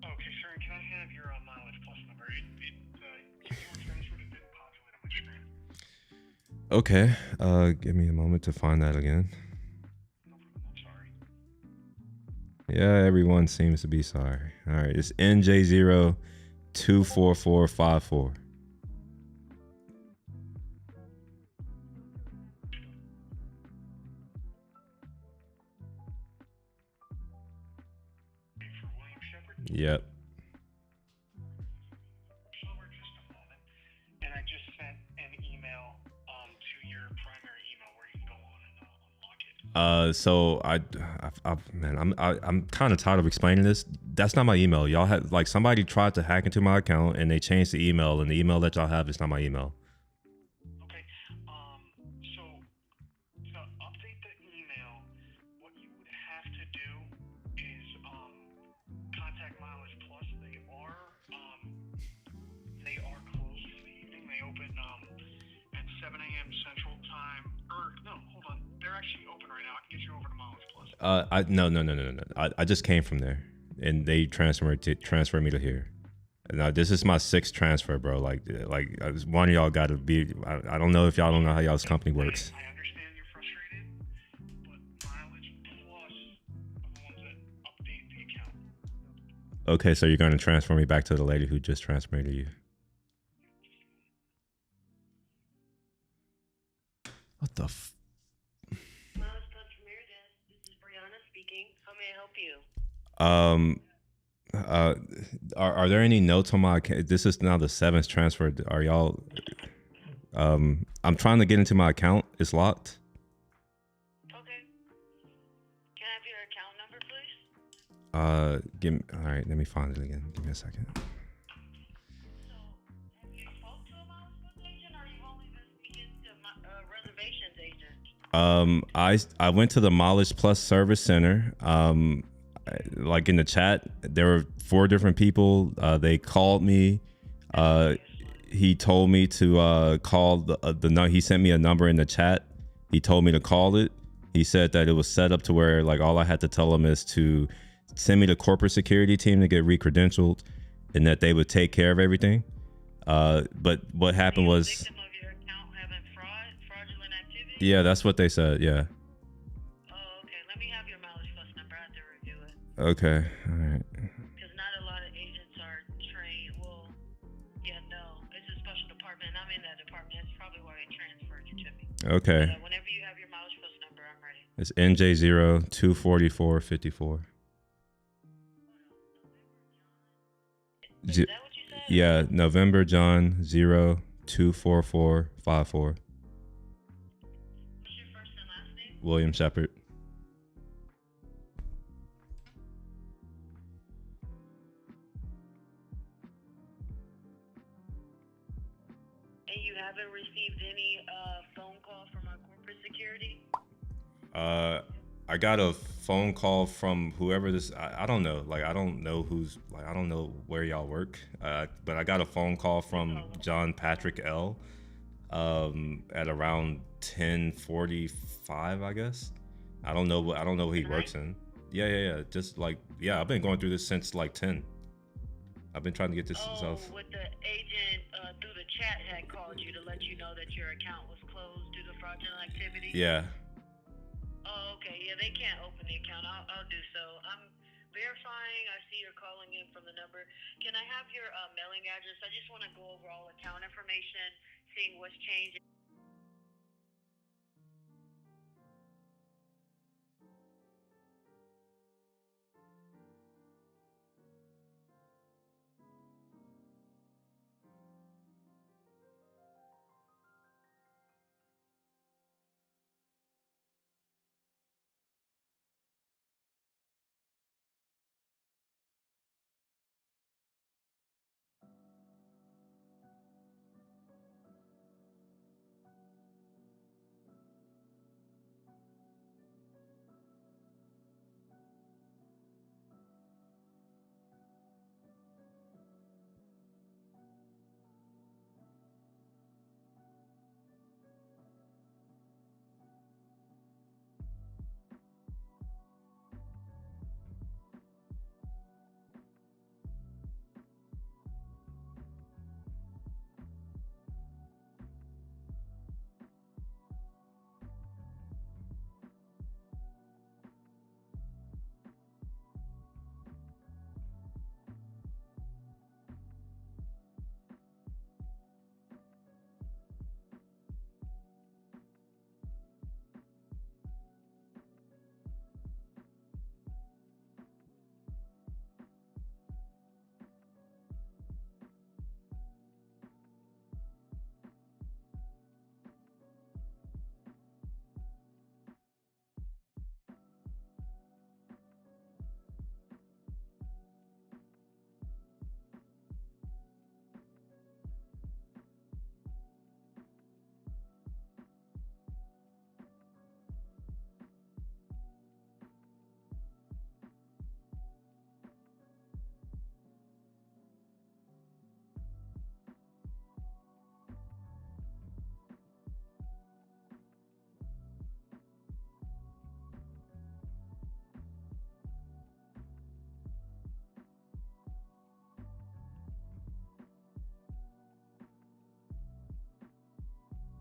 sir. Can I have your mileage plus number? Your transfer didn't populate on my screen. Okay. Give me a moment to find that again. No problem. I'm sorry. Yeah, everyone seems to be sorry. All right, it's NJ024454. For William Shepard. Yep. Slower just a moment. And I just sent an email to your primary email where you can go on and unlock it. So I'm kind of tired of explaining this. That's not my email. Y'all had like somebody tried to hack into my account and they changed the email, and the email that y'all have is not my email. Okay. So to update the email, what you would have to do is contact Mileage Plus. They are closed for the evening. They open at 7 a.m. Central Time. Or no, hold on. They're actually open right now. I can get you over to Mileage Plus. No. I just came from there, and they transferred me to here. Now this is my 6th transfer, bro. Like one of y'all got to be. I don't know if y'all don't know how y'all's company works. I understand you're frustrated, but Mileage Plus are the ones that update the account. Okay, so you're going to transfer me back to the lady who just transferred me to you. What the Mileage Plus Premier Desk. This is Brianna speaking. How may I help you? Are there any notes on my account? This is now the 7th transfer. Are y'all I'm trying to get into my account. It's locked. Okay. Can I have your account number, please? Give me, all right, let me find it again. Give me a second. So, have you spoke to a Mileage Plus agent, or you've only been speaking to a reservations agent? I went to the Mileage Plus Service Center. Like in the chat, there were 4 different people. They called me. He told me to call the he sent me a number in the chat. He told me to call it. He said that it was set up to where like all I had to tell him is to send me the corporate security team to get re-credentialed, and that they would take care of everything. But what happened was, Victim of your account having fraudulent activity? yeah, that's what they said. Yeah. Oh, okay. Let me have your Mileage Plus number. I have to review it. Okay. All right. Because not a lot of agents are trained. Well, yeah, no. It's a special department. I'm in that department. That's probably why they transferred you to me. Okay. But, whenever you have your Mileage Plus number, I'm ready. It's NJ024454. Is that what you said? Yeah, November John 024454. What's your first and last name? William Shepard. And you haven't received any phone call from our corporate security? I got a phone call from whoever this. I don't know. Like I don't know who's. Like I don't know where y'all work. But I got a phone call from John Patrick L. At around 10:45, I guess. I don't know what he works in. Yeah. Just like I've been going through this since like 10. I've been trying to get this stuff. With the agent through the chat had called you to let you know that your account was closed due to fraudulent activity? Yeah. Oh, okay. Yeah, they can't open the account. I'll do so. verifying. I see you're calling in from the number. Can I have your mailing address? I just want to go over all account information, seeing what's changed.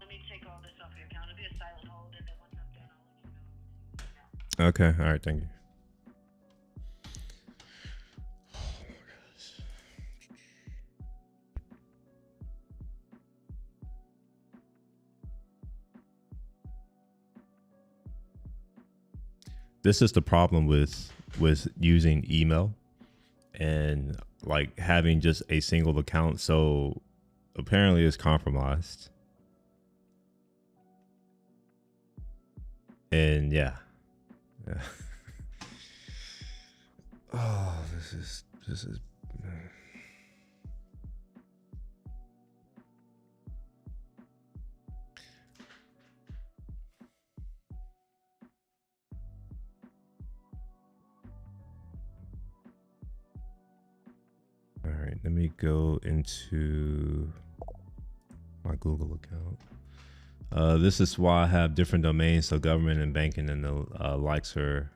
Let me take all this off your account. It'll be a silent hold, and then once I'm done, I'll let you know. Okay. All right. Thank you. This is the problem with using email and like having just a single account. So apparently it's compromised. And yeah. Oh, this is all right. Let me go into my Google account. This is why I have different domains. So government and banking and the likes are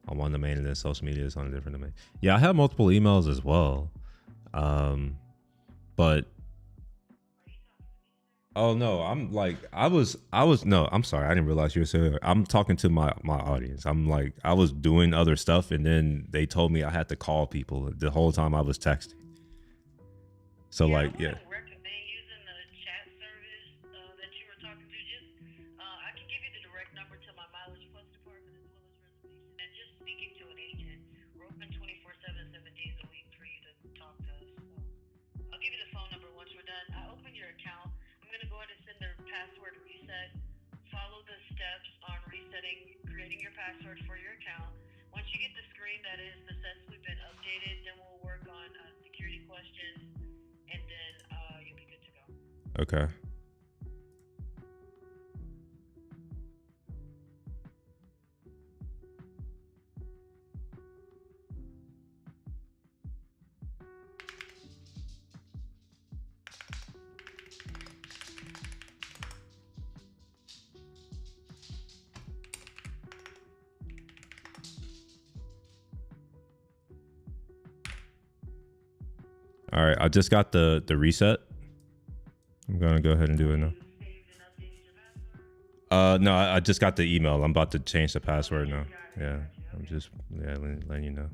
on one domain, and then social media is on a different domain. Yeah, I have multiple emails as well. But oh no, I'm like I was no, I'm sorry, I didn't realize you were saying. I'm talking to my audience. I'm like I was doing other stuff, and then they told me I had to call people the whole time I was texting. So like yeah. Creating your password for your account. Once you get the screen that is successfully been updated, then we'll work on security questions, and then you'll be good to go. Okay. All right, I just got the reset. I'm gonna go ahead and do it now. No, I just got the email. I'm about to change the password now. Yeah, I'm just letting you know.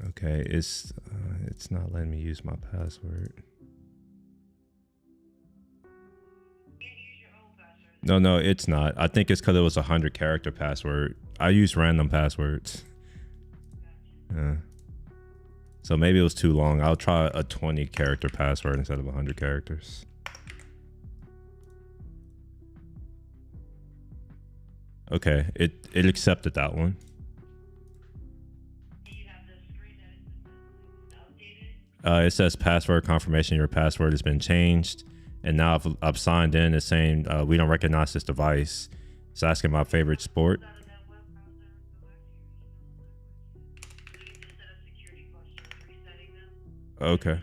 Okay, it's not letting me use my password. No, it's not. I think it's because it was a 100-character password. I use random passwords. So maybe it was too long. I'll try a 20-character password instead of 100 characters. Okay, it accepted that one. It says password confirmation. Your password has been changed. And now I've signed in. It's saying we don't recognize this device. It's asking my favorite sport. Okay.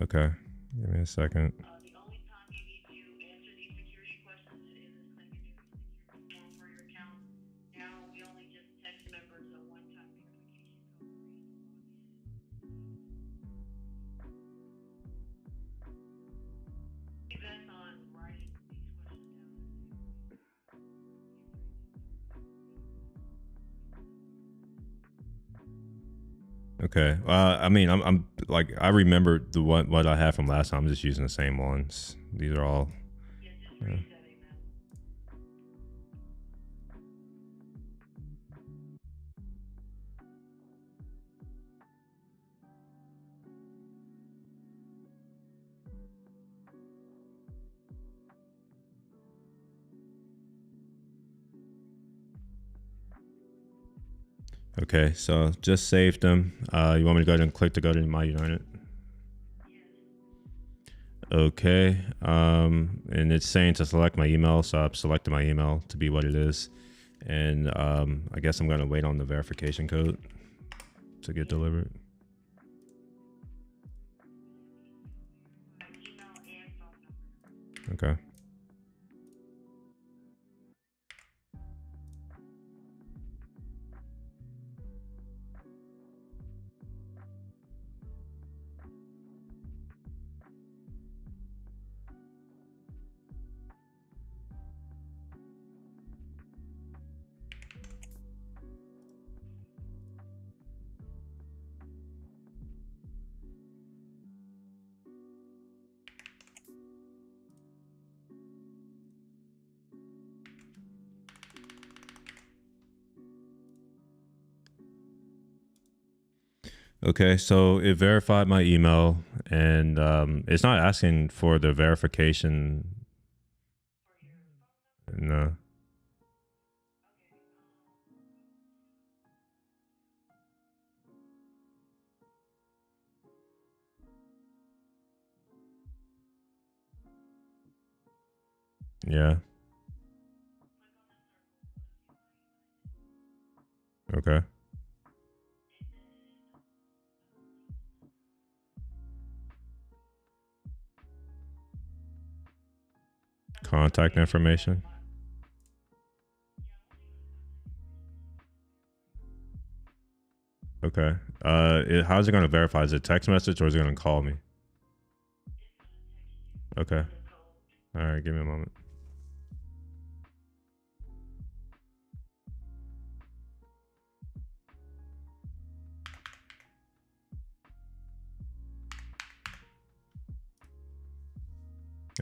Okay, give me a second. The only time you need to answer these security questions is a secondary security form for your account. Now we only just text members a one-time verification code for you to log in. Be best on writing these questions down. Okay. I mean, I'm like, I remember the what I had from last time. I'm just using the same ones. These are all. Yeah. Okay, so just saved them. You want me to go ahead and click to go to My United? Okay, and it's saying to select my email, so I've selected my email to be what it is. And I guess I'm gonna wait on the verification code to get delivered. Okay. Okay, so it verified my email, and it's not asking for the verification. No. Yeah. Okay. Contact information. Okay. How's it going to verify? Is it text message or is it going to call me? Okay. All right. Give me a moment.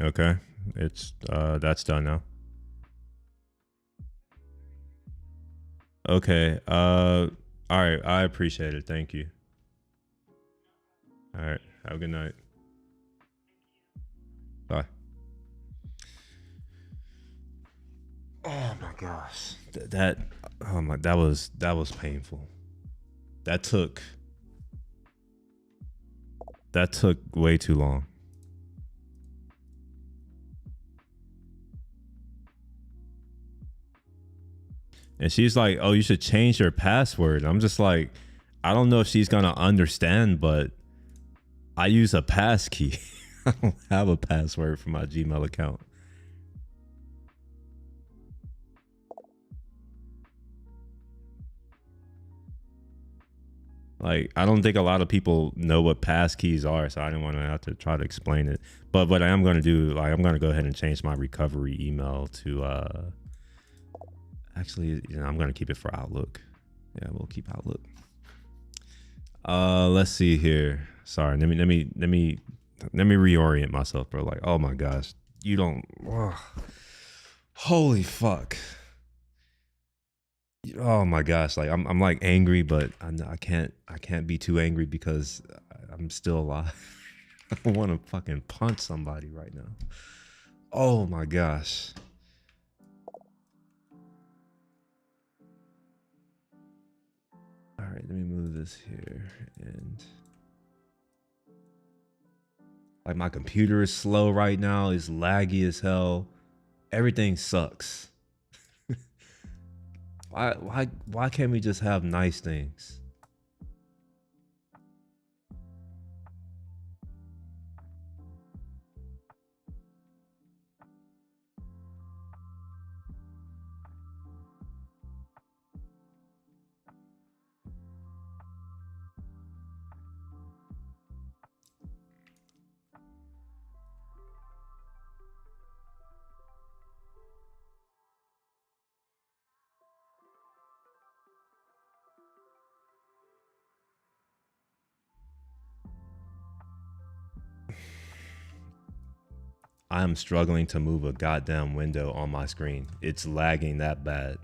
Okay. It's that's done now. Okay. All right. I appreciate it. Thank you. All right. Have a good night. Bye. Oh my gosh. That was painful. That took way too long. And she's like, "Oh, you should change your password." I'm just like, I don't know if she's gonna understand, but I use a pass key. I don't have a password for my Gmail account. Like, I don't think a lot of people know what pass keys are, so I didn't want to have to try to explain it. But what I am going to do, like, I'm going to go ahead and change my recovery email to, actually, you know, I'm going to keep it for Outlook. Yeah, we'll keep Outlook. Let's see here. Sorry, let me reorient myself, bro. Like, oh my gosh, you don't. Ugh. Holy fuck. Oh my gosh, like I'm like angry, but I can't be too angry because I'm still alive. I want to fucking punch somebody right now. Oh my gosh. All right, let me move this here. And like, my computer is slow right now. It's laggy as hell. Everything sucks. Why can't we just have nice things? I'm struggling to move a goddamn window on my screen. It's lagging that bad.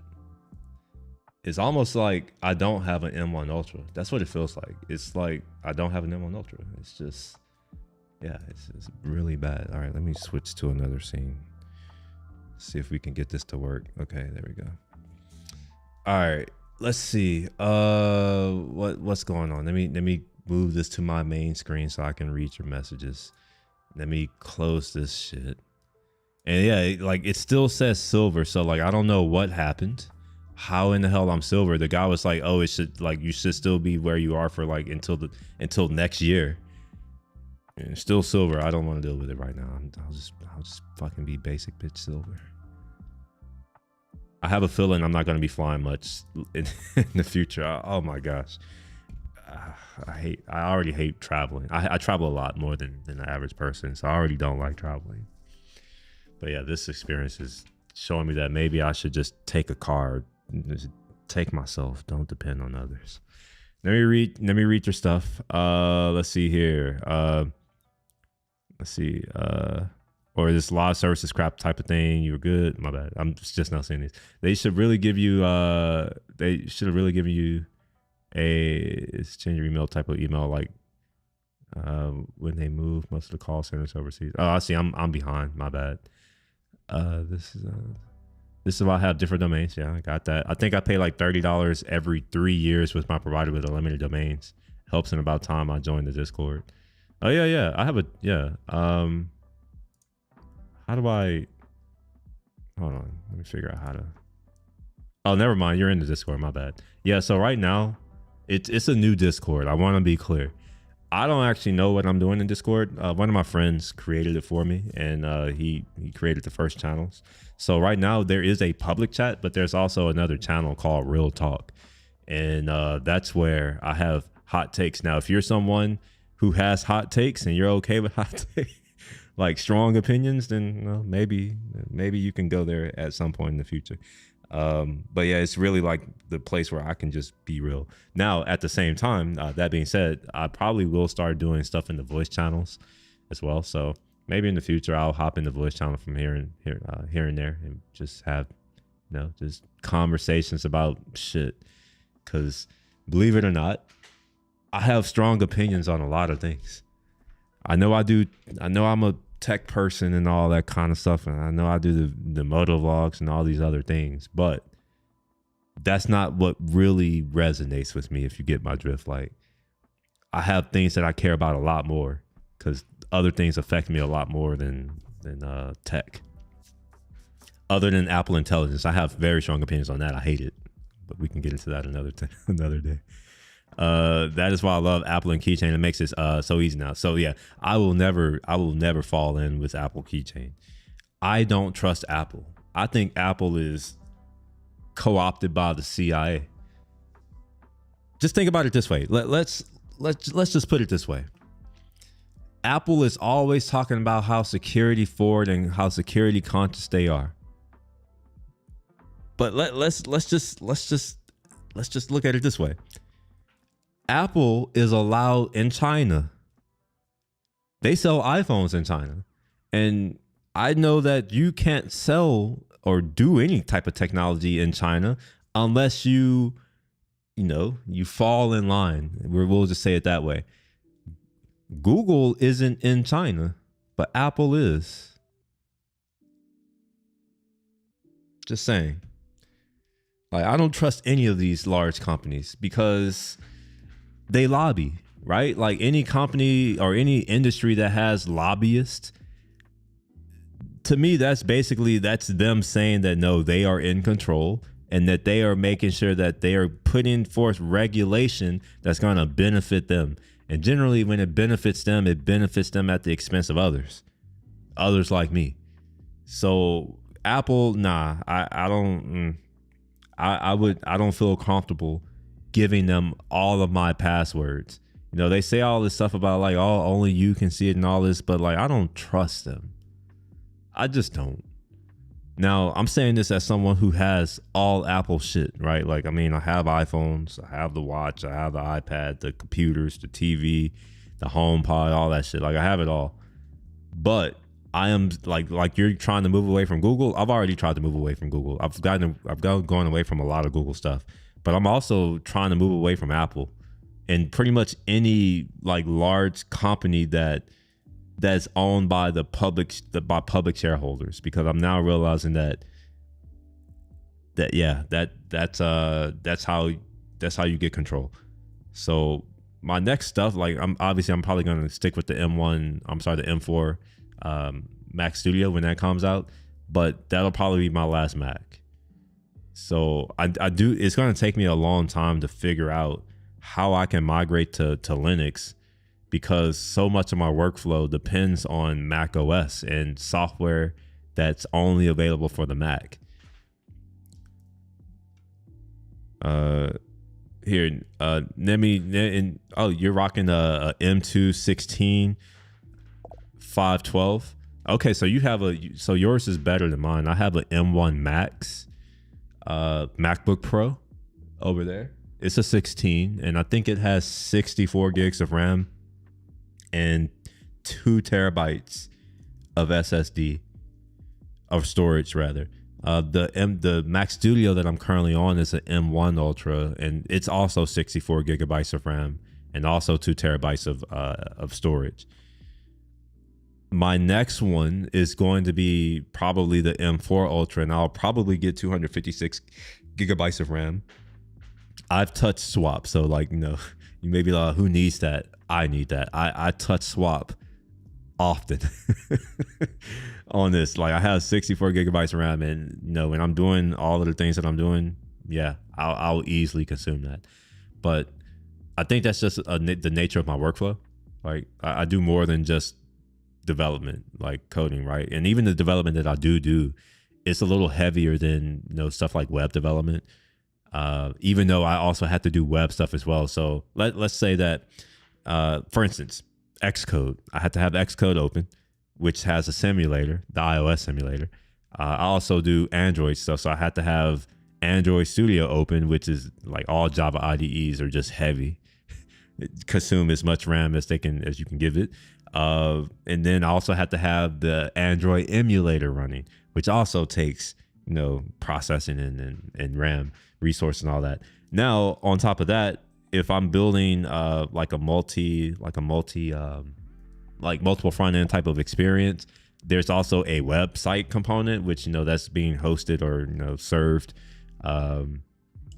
It's almost like I don't have an M1 Ultra. That's what it feels like. It's like I don't have an M1 Ultra. It's just, yeah, it's really bad. All right, let me switch to another scene. See if we can get this to work. Okay, there we go. All right, let's see. What's going on? Let me move this to my main screen so I can read your messages. Let me close this shit. And yeah, like, it still says silver. So like, I don't know what happened. How in the hell I'm silver? The guy was like, oh, it should, like, you should still be where you are for like until next year. And still silver. I don't want to deal with it right now. I'll just fucking be basic bitch silver. I have a feeling I'm not going to be flying much in the future. Oh my gosh. I already hate traveling. I travel a lot more than the average person, so I already don't like traveling. But yeah, this experience is showing me that maybe I should just take a car, just take myself. Don't depend on others. Let me read your stuff. Let's see here. Let's see. Or this live services crap type of thing. You were good. My bad. I'm just now seeing this. They should really give you. They should have really given you it's change your email type of email, like when they move most of the call centers overseas. Oh, I see. I'm behind. My bad. This is if I have different domains. Yeah, I got that. I think I pay like $30 every 3 years with my provider with unlimited domains. Helps in about time I joined the Discord. Oh yeah. I have a how do I? Hold on. Let me figure out how to. Oh, never mind. You're in the Discord. My bad. Yeah. So right now, it's a new Discord. I want to be clear. I don't actually know what I'm doing in Discord. One of my friends created it for me, and he created the first channels. So right now there is a public chat, but there's also another channel called Real Talk, and that's where I have hot takes. Now, if you're someone who has hot takes and you're okay with hot takes, like strong opinions, then well, maybe you can go there at some point in the future. But yeah, it's really like the place where I can just be real. Now, at the same time, that being said, I probably will start doing stuff in the voice channels as well. So maybe in the future, I'll hop in the voice channel from here and there and just have, just conversations about shit. Because believe it or not, I have strong opinions on a lot of things. I know I do. I know I'm a tech person and all that kind of stuff, and I know I do the moto vlogs and all these other things, but that's not what really resonates with me, if you get my drift. Like, I have things that I care about a lot more because other things affect me a lot more than tech. Other than Apple Intelligence, I have very strong opinions on that. I hate it, but we can get into that another day. That is why I love Apple and Keychain. It makes it so easy now. So yeah, I will never fall in with Apple Keychain. I don't trust Apple. I think Apple is co-opted by the CIA. Just think about it this way. Let's just put it this way. Apple is always talking about how security forward and how security conscious they are. But let's just look at it this way. Apple is allowed in China. They sell iPhones in China. And I know that you can't sell or do any type of technology in China unless you fall in line. We'll just say it that way. Google isn't in China, but Apple is. Just saying. Like, I don't trust any of these large companies because they lobby, right? Like any company or any industry that has lobbyists, to me, that's them saying that no, they are in control and that they are making sure that they are putting forth regulation that's going to benefit them. And generally, when it benefits them at the expense of others like me. So Apple, nah, I don't feel comfortable giving them all of my passwords. You know, they say all this stuff about like, oh, only you can see it and all this, but like, I don't trust them. I just don't. Now, I'm saying this as someone who has all Apple shit, right? Like, I mean, I have iPhones, I have the watch, I have the iPad, the computers, the TV, the HomePod, all that shit. Like, I have it all. But I am like you're trying to move away from Google. I've already tried to move away from Google. I've gone away from a lot of Google stuff, but I'm also trying to move away from Apple and pretty much any like large company that's owned by by public shareholders, because I'm now realizing that's how you get control. So my next stuff, like I'm probably going to stick with the M4 Mac Studio when that comes out, but that'll probably be my last Mac. So it's going to take me a long time to figure out how I can migrate to Linux, because so much of my workflow depends on Mac OS and software that's only available for the Mac. You're rocking a M2 16 512. Okay, so yours is better than mine. I have an M1 Max MacBook Pro over there. It's a 16, and I think it has 64 gigs of RAM and 2 terabytes of SSD of storage rather. The Mac Studio that I'm currently on is an M1 Ultra, and it's also 64 gigabytes of RAM and also 2 terabytes of storage. My next one is going to be probably the M4 Ultra, and I'll probably get 256 gigabytes of RAM. I've touch swap, so like, you may be like, who needs that? I need that. I touch swap often on this. Like, I have 64 gigabytes of RAM, and when I'm doing all of the things that I'm doing, yeah, I'll easily consume that. But I think that's just the nature of my workflow. Like, I do more than just development, like coding, right? And even the development that I do, it's a little heavier than stuff like web development. Even though I also have to do web stuff as well. So let's say that, for instance, Xcode. I had to have Xcode open, which has a simulator, the iOS simulator. I also do Android stuff, so I had to have Android Studio open, which is like all Java IDEs are just heavy. Consume as much RAM as you can give it. And then I also had to have the Android emulator running, which also takes processing and RAM resource and all that. Now on top of that, if I'm building multiple front end type of experience, there's also a website component, which that's being hosted or served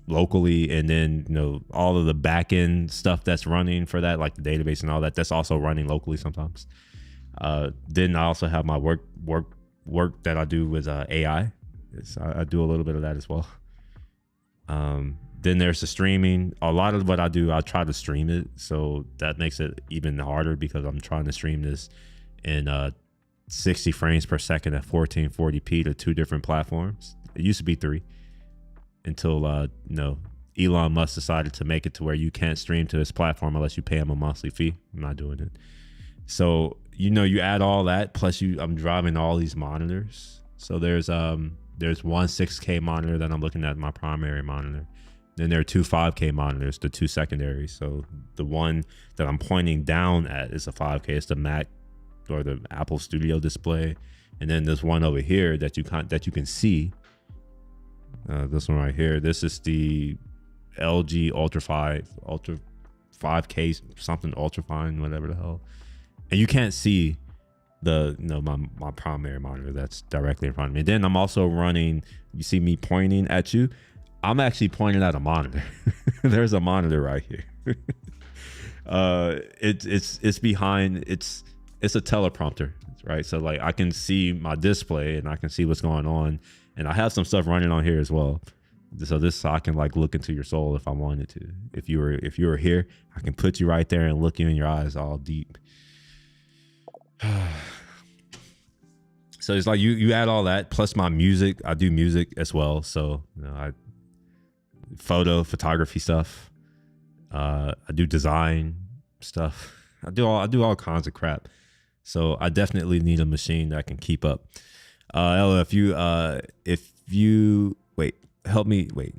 locally, and then all of the back end stuff that's running for that, like the database and all that, that's also running locally sometimes. Then I also have my work that I do with AI. I do a little bit of that as well. Then there's the streaming. A lot of what I do, I try to stream it, so that makes it even harder because I'm trying to stream this in 60 frames per second at 1440p to 2 different platforms. It used to be 3 until Elon Musk decided to make it to where you can't stream to his platform unless you pay him a monthly fee. I'm not doing it. So you add all that plus I'm driving all these monitors. So there's one 6K monitor that I'm looking at, my primary monitor. Then there are 2 5K monitors, the 2 secondaries. So the one that I'm pointing down at is a 5K. It's the Mac or the Apple Studio display. And then there's one over here that you can see. This one right here. This is the LG Ultra 5K something ultra fine, whatever the hell. And you can't see my primary monitor that's directly in front of me. Then I'm also running, you see me pointing at you. I'm actually pointing at a monitor. There's a monitor right here. It's behind, it's a teleprompter, right? So like I can see my display and I can see what's going on, and I have some stuff running on here as well. So I can like look into your soul if I wanted to. If you were here, I can put you right there and look you in your eyes all deep. So it's like you add all that plus my music. I do music as well, so I photography stuff. I do design stuff. I do all kinds of crap. So I definitely need a machine that can keep up. Ella, if you wait, help me. Wait,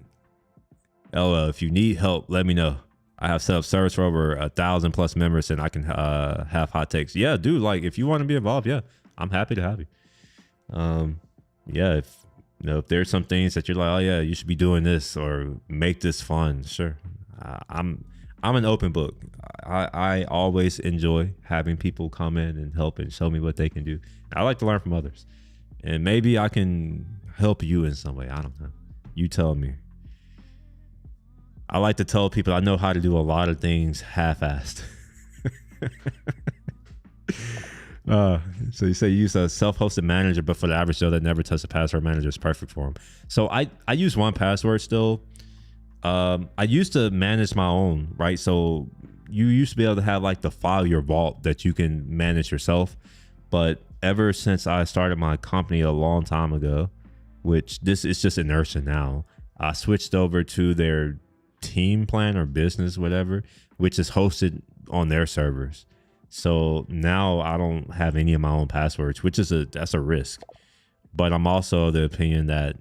Ella, if you need help, let me know. I have set up service for over 1,000+ members, and I can have hot takes. Yeah, dude. Like, if you want to be involved, yeah, I'm happy to have you. Yeah, if there's some things that you're like, oh yeah, you should be doing this or make this fun, sure. I'm an open book. I always enjoy having people come in and help and show me what they can do. I like to learn from others, and maybe I can help you in some way. I don't know. You tell me. I like to tell people I know how to do a lot of things half-assed. So you say you use a self-hosted manager, but for the average Joe that never touched a password manager is perfect for him. So I use 1Password still. I used to manage my own, right? So you used to be able to have like the file your vault that you can manage yourself. But ever since I started my company a long time ago, which this is just inertia now, I switched over to their team plan or business, whatever, which is hosted on their servers. So now I don't have any of my own passwords, which is that's a risk. But I'm also of the opinion that,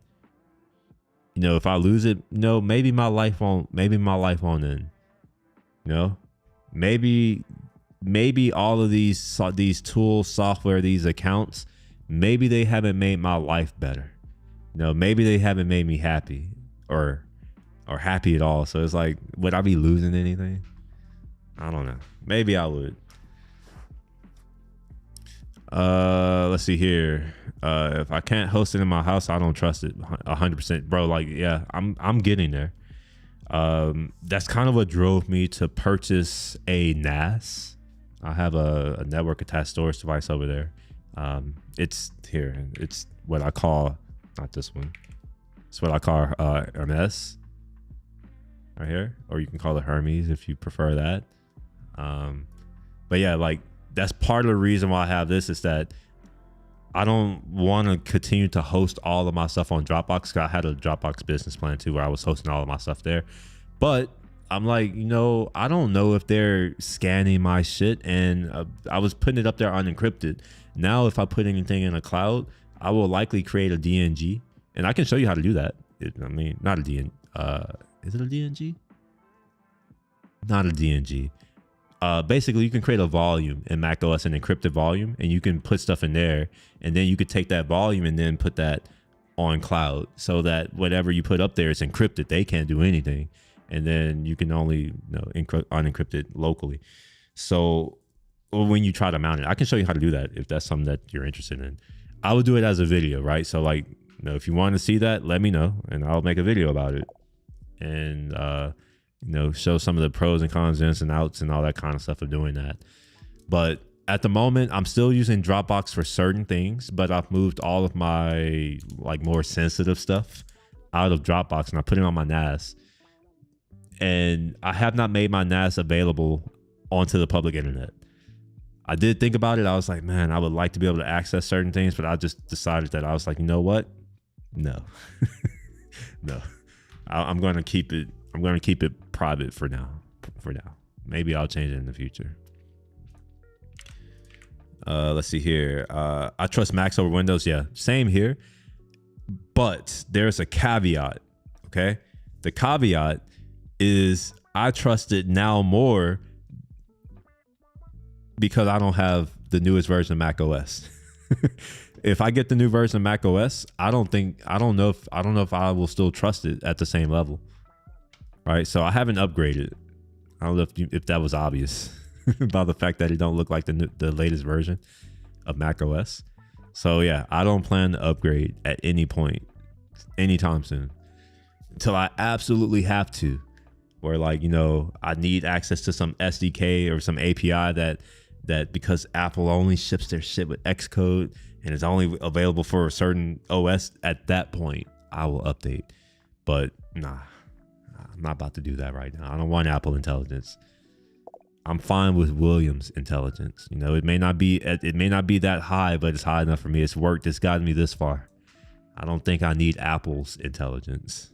if I lose it, maybe my life won't end. Maybe all of these tools, software, these accounts, maybe they haven't made my life better. Maybe they haven't made me happy or happy at all. So it's like, would I be losing anything? I don't know. Maybe I would. Let's see here. If I can't host it in my house, I don't trust it 100%, bro. Like, yeah, I'm getting there. That's kind of what drove me to purchase a NAS. I have a network attached storage device over there. It's here. It's what I call, not this one. It's what I call Hermes right here, or you can call it Hermes if you prefer that. But yeah, like, that's part of the reason why I have this is that I don't want to continue to host all of my stuff on Dropbox. I had a Dropbox business plan too, where I was hosting all of my stuff there. But I'm like, I don't know if they're scanning my shit, and I was putting it up there unencrypted. Now, if I put anything in a cloud, I will likely create a DNG, and I can show you how to do that. Not a DNG. Is it a DNG? Not a DNG. Basically, you can create a volume in macOS, an encrypted volume, and you can put stuff in there, and then you could take that volume and then put that on cloud so that whatever you put up there is encrypted. They can't do anything, and then you can only unencrypt it locally. So when you try to mount it, I can show you how to do that if that's something that you're interested in. I would do it as a video, right? So like, if you want to see that, let me know, and I'll make a video about it, and show some of the pros and cons, ins and outs, and all that kind of stuff of doing that. But at the moment, I'm still using Dropbox for certain things, but I've moved all of my like more sensitive stuff out of Dropbox and I put it on my NAS. and I have not made my NAS available onto the public internet. I did think about it. I was like, man, I would like to be able to access certain things, but I just decided that I was like, you know what? No, no, I'm going to keep it. I'm going to keep it private for now. Maybe I'll change it in the future. Let's see here. I trust Macs over Windows. Yeah, same here. But there's a caveat. Okay. The caveat is I trust it now more because I don't have the newest version of Mac OS. If I get the new version of Mac OS, I don't know if I will still trust it at the same level. Right. So I haven't upgraded. I don't know if that was obvious about the fact that it don't look like the latest version of Mac OS. So yeah, I don't plan to upgrade at any point, anytime soon, until I absolutely have to, where like, you know, I need access to some SDK or some API that because Apple only ships their shit with Xcode and it's only available for a certain OS, at that point I will update. But nah, I'm not about to do that right now. I don't want Apple intelligence. I'm fine with Williams intelligence. You know, it may not be that high, but it's high enough for me. It's worked. It's gotten me this far. I don't think I need Apple's intelligence.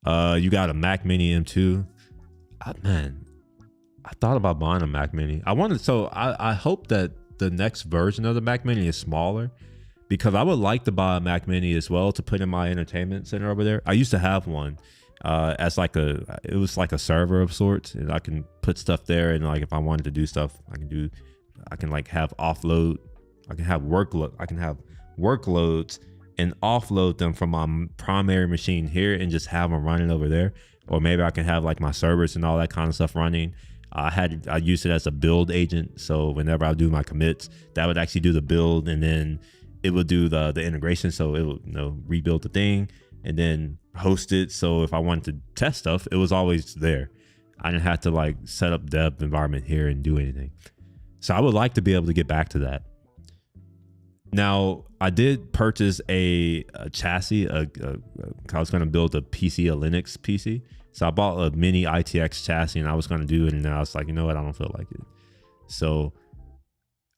You got a Mac Mini M2. Man, I thought about buying a Mac Mini. I hope that the next version of the Mac Mini is smaller, because I would like to buy a Mac Mini as well to put in my entertainment center over there. I used to have one as like it was like a server of sorts, and I can put stuff there, and like if I wanted to do stuff, I can like have offload. I can have workloads and offload them from my primary machine here and just have them running over there. Or maybe I can have like my servers and all that kind of stuff running. I used it as a build agent. So whenever I do my commits, that would actually do the build, and then it would do the integration. So it would, you know, rebuild the thing and then host it. So if I wanted to test stuff, it was always there. I didn't have to like set up dev environment here and do anything. So I would like to be able to get back to that. Now, I did purchase a chassis. I was going to build a PC, a Linux PC. So I bought a mini ITX chassis, and I was going to do it. And then I was like, you know what? I don't feel like it. So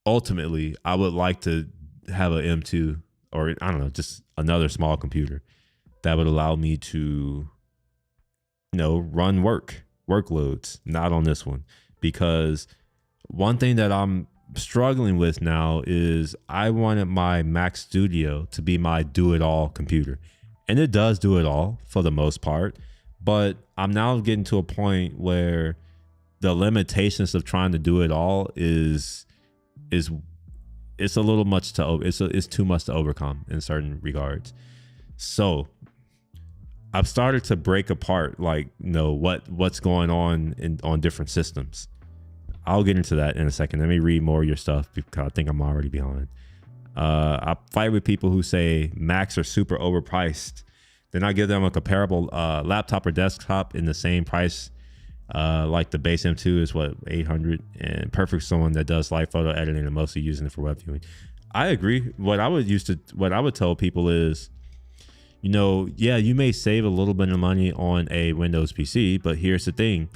ultimately, I would like to have an M2, or I don't know, just another small computer that would allow me to, you know, run workloads, not on this one. Because one thing that I'm struggling with now is I wanted my Mac Studio to be my do-it-all computer, and it does do it all for the most part, but I'm now getting to a point where the limitations of trying to do it all is it's a little much it's too much to overcome in certain regards. So I've started to break apart, like, you know, what's going on on different systems. I'll get into that in a second. Let me read more of your stuff because I think I'm already behind. I fight with people who say Macs are super overpriced. Then I give them a comparable laptop or desktop in the same price. Like the base M2 is what, 800, and perfect someone that does live photo editing and mostly using it for web viewing. I agree. What I would tell people is, you know, yeah, you may save a little bit of money on a Windows PC, but here's the thing.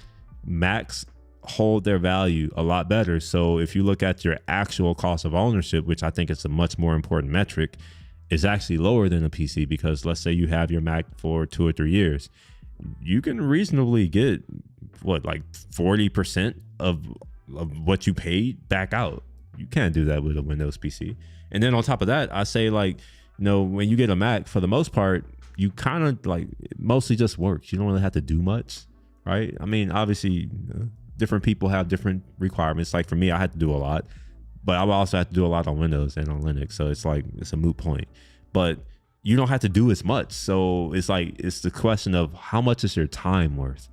Macs hold their value a lot better. So if you look at your actual cost of ownership, which I think is a much more important metric, is actually lower than a PC, because let's say you have your Mac for 2 or 3 years, you can reasonably get what, like 40% of what you paid back out. You can't do that with a Windows PC. And then on top of that, I say, like, you know, when you get a Mac, for the most part, you kind of like mostly just works. You don't really have to do much, right? I mean, obviously, different people have different requirements. Like for me, I had to do a lot, but I would also have to do a lot on Windows and on Linux. So it's like, it's a moot point, but you don't have to do as much. So it's like, it's the question of how much is your time worth,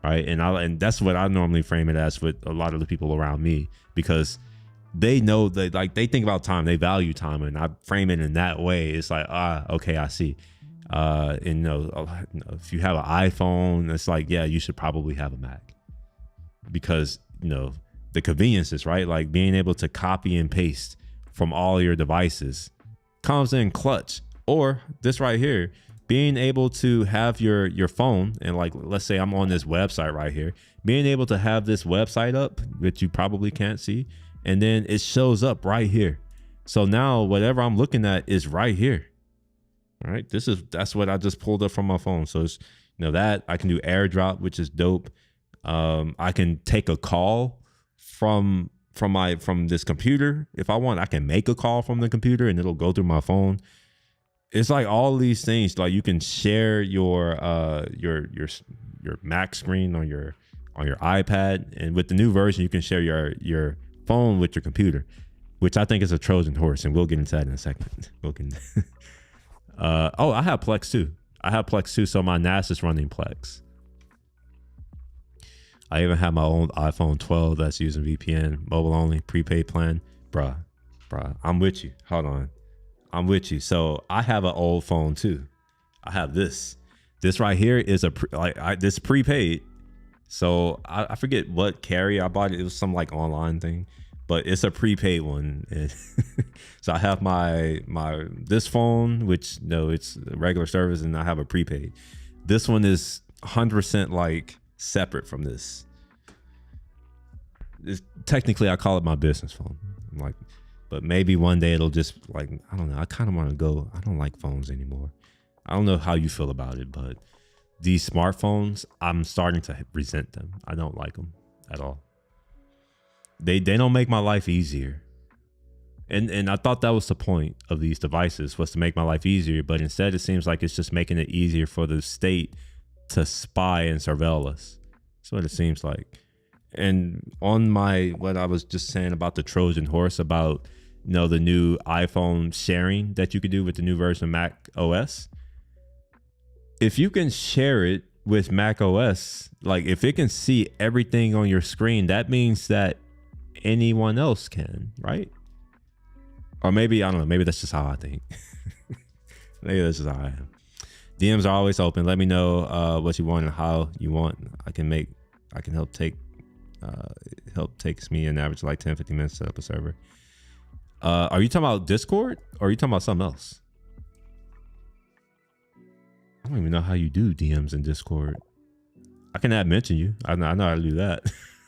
right? And that's what I normally frame it as with a lot of the people around me, because they know that, like, they think about time, they value time, and I frame it in that way. It's like, okay, I see. And you know, if you have an iPhone, it's like, yeah, you should probably have a Mac, because, you know, the conveniences, right? Like being able to copy and paste from all your devices comes in clutch. Or this right here, being able to have your phone, and like, let's say I'm on this website right here, being able to have this website up, which you probably can't see, and then it shows up right here. So now whatever I'm looking at is right here. All right, that's what I just pulled up from my phone. So it's, you know, that I can do AirDrop, which is dope. I can take a call from this computer if I want. I can make a call from the computer and it'll go through my phone. It's like all these things. Like you can share your Mac screen on your iPad, and with the new version, you can share your phone with your computer, which I think is a Trojan horse, and we'll get into that in a second. Oh, I have Plex too. So my NAS is running Plex. I even have my own iPhone 12 that's using VPN, mobile only, prepaid plan. Bruh, I'm with you. Hold on. I'm with you. So I have an old phone too. I have this. This right here is this prepaid. So I forget what carrier I bought. It was some like online thing, but it's a prepaid one. So I have this phone, which it's a regular service, and I have a prepaid. This one is 100% like separate from this. Technically, I call it my business phone. But maybe one day it'll just I don't know. I kind of want to go. I don't like phones anymore. I don't know how you feel about it, but these smartphones, I'm starting to resent them. I don't like them at all. They don't make my life easier. And I thought that was the point of these devices, was to make my life easier. But instead, it seems like it's just making it easier for the state to spy and surveil us. That's what it seems like. And on what I was just saying about the Trojan horse, about the new iPhone sharing that you could do with the new version of Mac OS. If you can share it with Mac OS, like if it can see everything on your screen, that means that anyone else can, right? Or maybe, I don't know, maybe that's just how I think. Maybe that's just how I am. DMs are always open. Let me know what you want and how you want. I can help takes me an average of like 10-15 minutes to set up a server. Are you talking about Discord, or are you talking about something else? I don't even know how you do DMs in Discord. I can mention you. I know how to do that.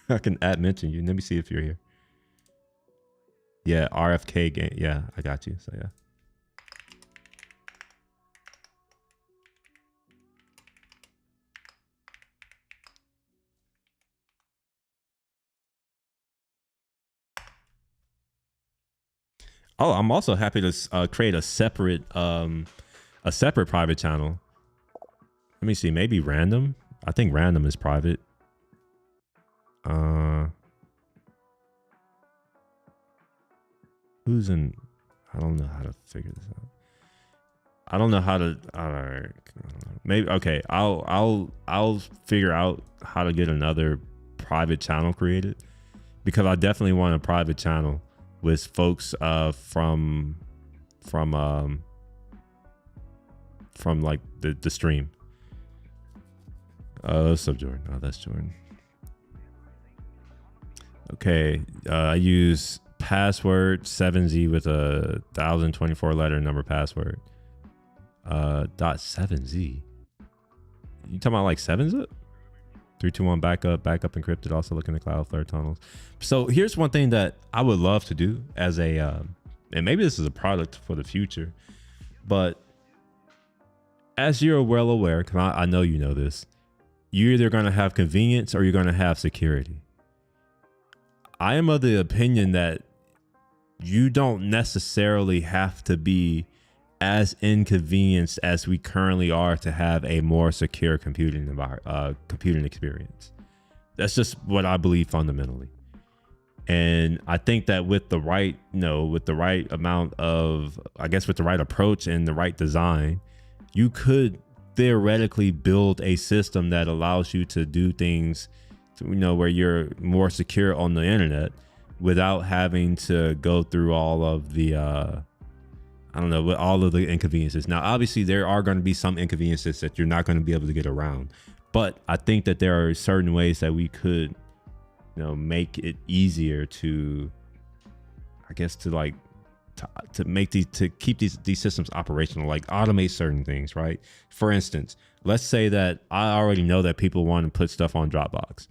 I can mention you. Let me see if you're here. Yeah, RFK game. Yeah, I got you. So yeah. Oh, I'm also happy to create a separate private channel. Let me see, maybe random. I think random is private. Who's in? I don't know how to figure this out. I don't know how to. Maybe okay. I'll figure out how to get another private channel created, because I definitely want a private channel with folks from like the stream. What's up, Jordan? Oh, that's Jordan. Okay, I use password 7Z with a 1024 letter number password. .7Z. You talking about like 7-zip? 321 backup encrypted, also look in the Cloudflare tunnels. So here's one thing that I would love to do as a, and maybe this is a product for the future, but as you're well aware, because I know you know this, you're either going to have convenience or you're going to have security. I am of the opinion that you don't necessarily have to be as inconvenienced as we currently are to have a more secure computing experience. That's just what I believe fundamentally. And I think that with the right, with the right amount of, I guess with the right approach and the right design, you could theoretically build a system that allows you to do things, where you're more secure on the internet without having to go through all of the, with all of the inconveniences. Now, obviously, there are going to be some inconveniences that you're not going to be able to get around. But I think that there are certain ways that we could, make it easier to, I guess, to like to make to keep these systems operational, like automate certain things, right? For instance, let's say that I already know that people want to put stuff on Dropbox.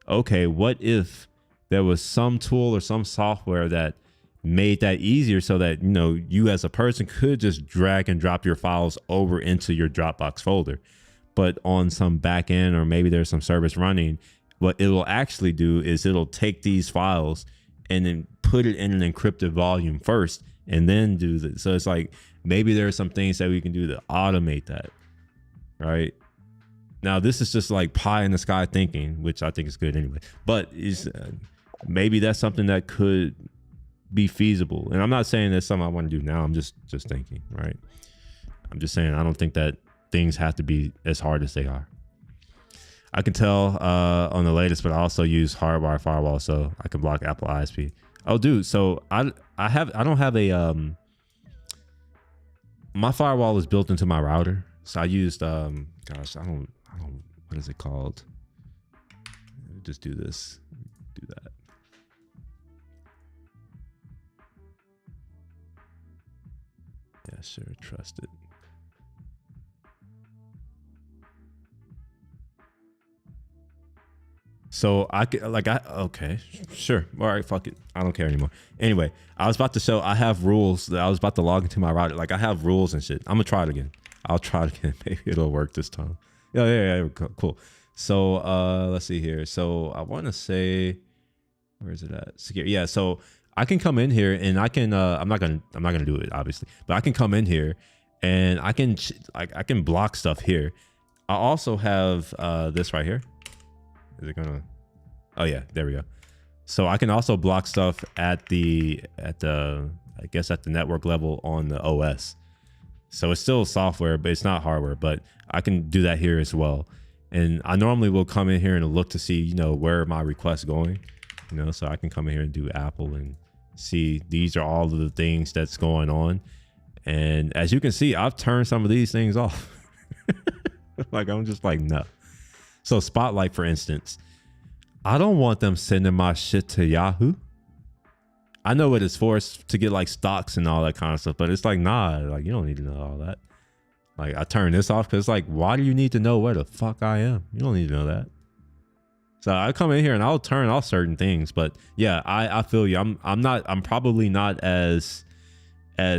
Okay, what if there was some tool or some software that made that easier so that, you know, you as a person could just drag and drop your files over into your Dropbox folder. But on some back end, or maybe there's some service running, what it will actually do is it'll take these files and then put it in an encrypted volume first and then do this. So it's like, maybe there are some things that we can do to automate that, right? Now, this is just like pie in the sky thinking, which I think is good anyway, but maybe that's something that could be feasible. And I'm not saying that's something I want to do now. I'm just thinking, right? I'm just saying, I don't think that things have to be as hard as they are. I can tell on the latest, but I also use hardwire firewall, so I can block Apple ISP. Oh, dude, so I don't have a my firewall is built into my router, so I used gosh, I don't what is it called? Just do this, do that. Yeah, sure, trust it. So I could okay, sure. All right, fuck it. I don't care anymore. Anyway, I was about to show, I have rules that I was about to log into my router. Like, I have rules and shit. I'm gonna try it again. I'll try it again. Maybe it'll work this time. Yeah, cool. So let's see here. So I want to say, where is it at? Secure. Yeah, so I can come in here and I can I'm not gonna do it obviously, but I can come in here and I can block stuff here. I also have this right here. Is it gonna? Oh yeah, there we go. So I can also block stuff at the I guess at the network level on the OS. So it's still software, but it's not hardware. But I can do that here as well. And I normally will come in here and look to see, you know, where my requests going. You know, so I can come in here and do Apple and see these are all of the things that's going on. And as you can see, I've turned some of these things off. Like, I'm just like, no. So Spotlight, for instance, I don't want them sending my shit to Yahoo. I know what it's for, it's to get like stocks and all that kind of stuff, but it's like, nah, like, you don't need to know all that. Like, I turn this off because, like, why do you need to know where the fuck I am? You don't need to know that. So I come in here and I'll turn off certain things, but yeah, I feel you. I'm probably not as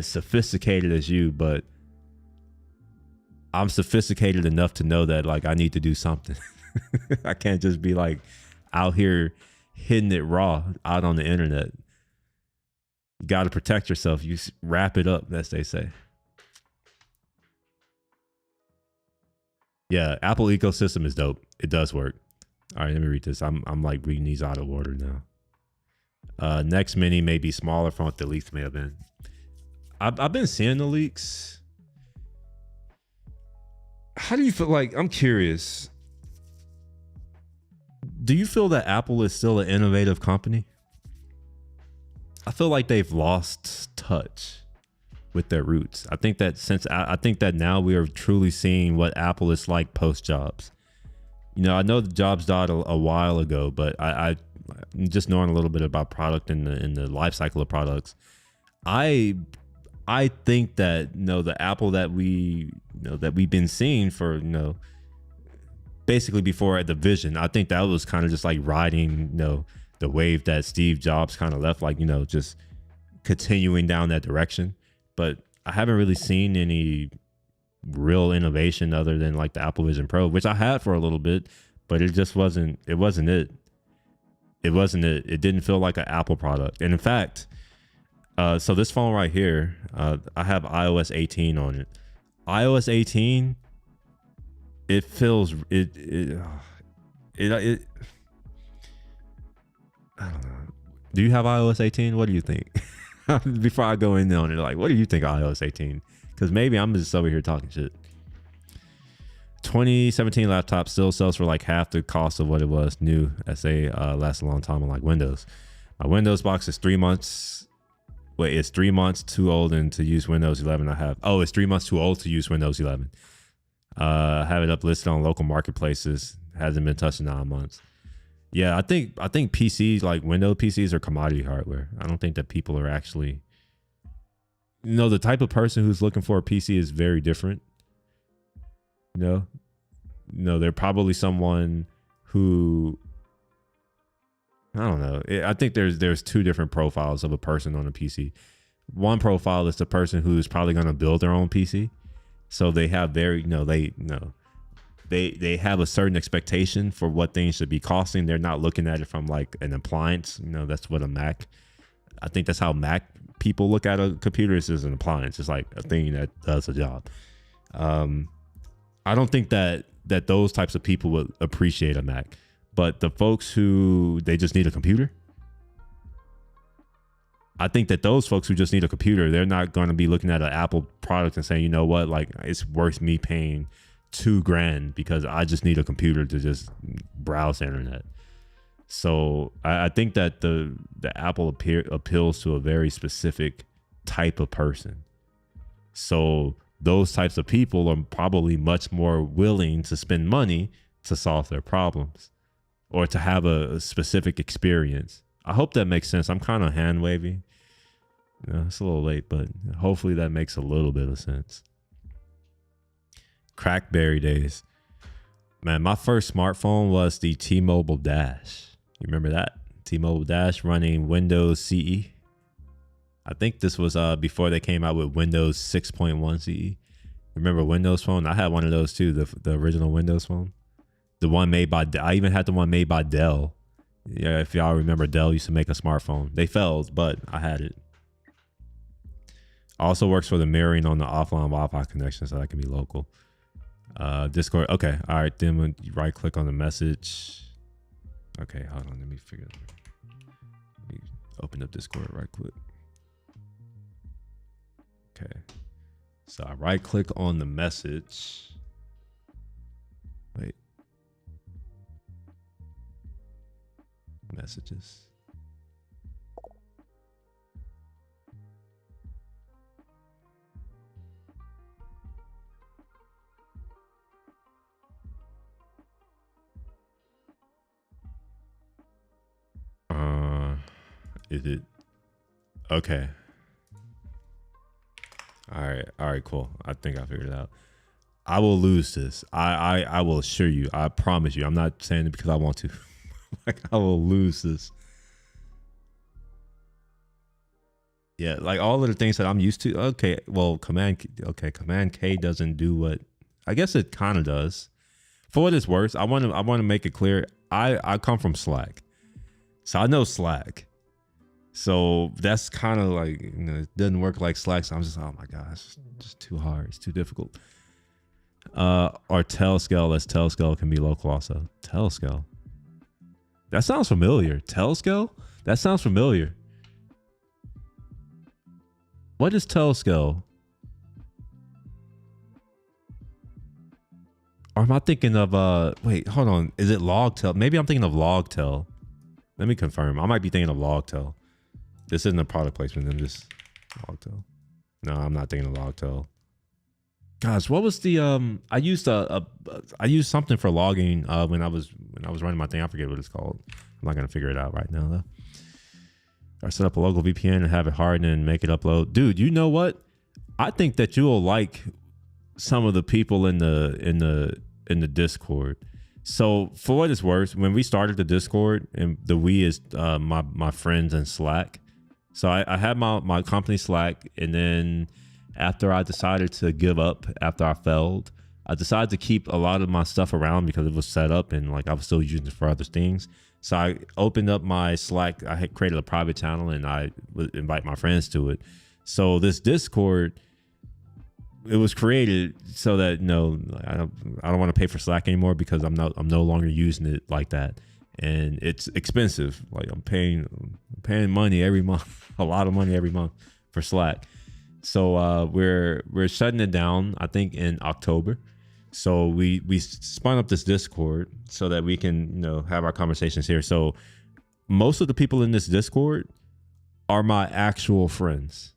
sophisticated as you, but I'm sophisticated enough to know that, like, I need to do something. I can't just be like out here hitting it raw out on the internet. You got to protect yourself. You wrap it up, as they say. Yeah, Apple ecosystem is dope. It does work. All right, let me read this. I'm like reading these out of order now. Next mini may be smaller from what the leaks may have been. I've been seeing the leaks. How do you feel? Like, I'm curious. Do you feel that Apple is still an innovative company? I feel like they've lost touch with their roots. I think that now we are truly seeing what Apple is like post Jobs. You know, I know the Jobs died a while ago, but I just knowing a little bit about product and the life cycle of products, I think that, you know, the Apple that we've been seeing for, you know, basically before at the Vision, I think that was kind of just like riding, you know, the wave that Steve Jobs kind of left, like, you know, just continuing down that direction. But I haven't really seen any real innovation other than like the Apple Vision Pro, which I had for a little bit, but it just wasn't it. It didn't feel like an Apple product. And in fact, so this phone right here, I have iOS 18 on it. iOS 18, it feels it I don't know. Do you have iOS 18? What do you think? Before I go in on it, like, what do you think of iOS 18? Because maybe I'm just over here talking shit. 2017 laptop still sells for like half the cost of what it was new. SA lasts a long time on like Windows. My Windows box is 3 months. Wait, it's 3 months too old and to use Windows 11. It's 3 months too old to use Windows 11. I have it up listed on local marketplaces. Hasn't been touched in 9 months. Yeah, I think PCs, like Windows PCs, are commodity hardware. I don't think that people are actually the type of person who's looking for a PC is very different. They're probably someone who, I don't know. I think there's two different profiles of a person on a PC. One profile is the person who's probably going to build their own PC. So they have they have a certain expectation for what things should be costing. They're not looking at it from like an appliance. That's what a Mac. I think that's how Mac people look at a computer. It's as an appliance. It's like a thing that does a job. I don't think that those types of people would appreciate a Mac, but the folks who they just need a computer, I think that those folks who just need a computer, they're not going to be looking at an Apple product and saying, you know what, like it's worth me paying $2,000 because I just need a computer to just browse the internet. So I think that the Apple appeals to a very specific type of person. So those types of people are probably much more willing to spend money to solve their problems or to have a specific experience. I hope that makes sense. I'm kind of hand wavy. It's a little late, but hopefully that makes a little bit of sense. Crackberry days. Man, my first smartphone was the T-Mobile Dash. You remember that? T-Mobile Dash running Windows CE. I think this was before they came out with Windows 6.1 CE. Remember Windows Phone? I had one of those too, the original Windows Phone. The one made by, I even had the one made by Dell. Yeah, if y'all remember, Dell used to make a smartphone. They failed, but I had it. Also works for the mirroring on the offline Wi-Fi connection, so that can be local. Discord. Okay. All right. Then when you right click on the message. Okay. Hold on. Let me figure it out. Let me open up Discord right quick. Okay. So I right click on the message. Wait. Messages. Is it okay? All right, cool. I think I figured it out. I will lose this. I will assure you. I promise you. I'm not saying it because I want to. Like, I will lose this. Yeah, like all of the things that I'm used to. Okay, well, Command K doesn't do what I guess it kind of does. For what it's worth, I want to make it clear. I come from Slack, so I know Slack. So that's kind of like, it doesn't work like Slack. So I'm just, oh my gosh, it's just too hard. It's too difficult. Or Telescale, as Telescale can be local also. Telescale. That sounds familiar. Telescale? That sounds familiar. What is Telescale? Or am I thinking of, wait, hold on. Is it Logtel? Maybe I'm thinking of Logtel. Let me confirm. I might be thinking of Logtel. This isn't a product placement. I'm just Logtel. No, I'm not thinking of Logtel. Gosh, what was the I used something for logging when I was running my thing. I forget what it's called. I'm not gonna figure it out right now though. Or set up a local VPN and have it harden and make it upload. Dude, you know what? I think that you'll like some of the people in the Discord. So for what it's worth, when we started the Discord, and the we is my friends in Slack. So I had my company Slack, and then after I decided to give up after I failed, I decided to keep a lot of my stuff around because it was set up and like I was still using it for other things. So I opened up my Slack. I had created a private channel and I would invite my friends to it. So this Discord, it was created so that I don't want to pay for Slack anymore because I'm no longer using it like that, and it's expensive. Like I'm paying money every month, a lot of money every month for Slack. So we're shutting it down, I think, in October. So we spun up this Discord so that we can have our conversations here. So most of the people in this Discord are my actual friends.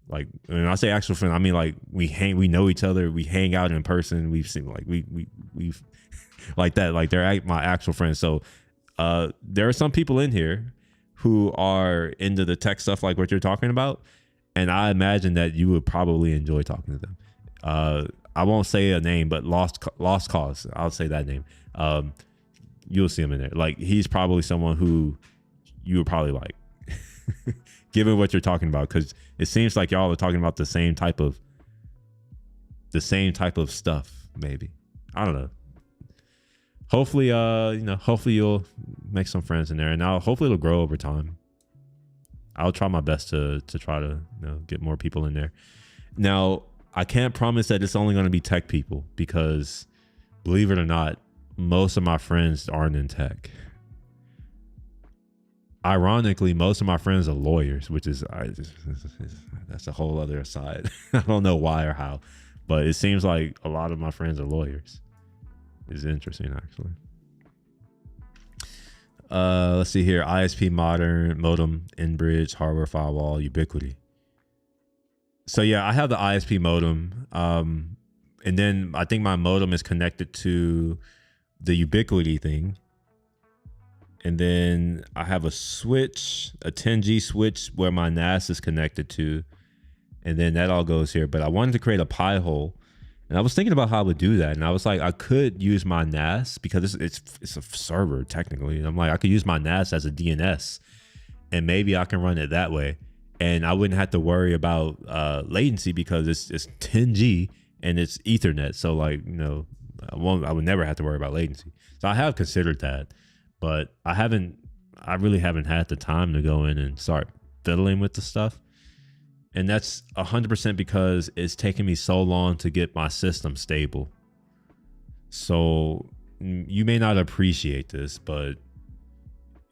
Like when I say actual friend, I mean like we know each other, we hang out in person, we've seen like we've like that, like they're my actual friends. So there are some people in here who are into the tech stuff like what you're talking about, and I imagine that you would probably enjoy talking to them. I won't say a name, but Lost Cause. I'll say that name. You'll see him in there. Like, he's probably someone who you would probably like, given what you're talking about, because it seems like y'all are talking about the same type of stuff. Maybe, I don't know. Hopefully, hopefully you'll make some friends in there, and hopefully it'll grow over time. I'll try my best to try to get more people in there. Now, I can't promise that it's only going to be tech people, because believe it or not, most of my friends aren't in tech. Ironically, most of my friends are lawyers, which is that's a whole other aside. I don't know why or how, but it seems like a lot of my friends are lawyers. It's interesting, actually. Let's see here. ISP modem, Enbridge, hardware firewall, Ubiquiti. So yeah, I have the ISP modem. And then I think my modem is connected to the Ubiquiti thing. And then I have a switch, a 10G switch where my NAS is connected to. And then that all goes here. But I wanted to create a Pi hole. And I was thinking about how I would do that. And I was like, I could use my NAS because it's a server technically. And I'm like, I could use my NAS as a DNS and maybe I can run it that way. And I wouldn't have to worry about latency because it's 10G and it's Ethernet. So like, I would never have to worry about latency. So I have considered that, but I really haven't had the time to go in and start fiddling with the stuff. And that's 100% because it's taken me so long to get my system stable. So you may not appreciate this, but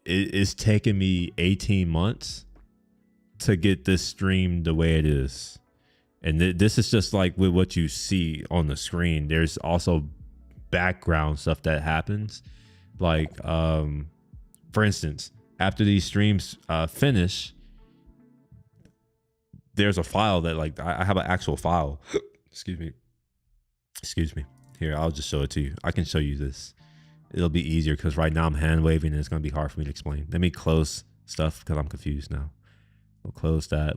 it's taken me 18 months to get this stream the way it is. And this is just like with what you see on the screen. There's also background stuff that happens. Like, for instance, after these streams finish, there's a file that like, I have an actual file. Excuse me. Here, I'll just show it to you. I can show you this. It'll be easier because right now I'm hand waving and it's going to be hard for me to explain. Let me close stuff because I'm confused now. We'll close that.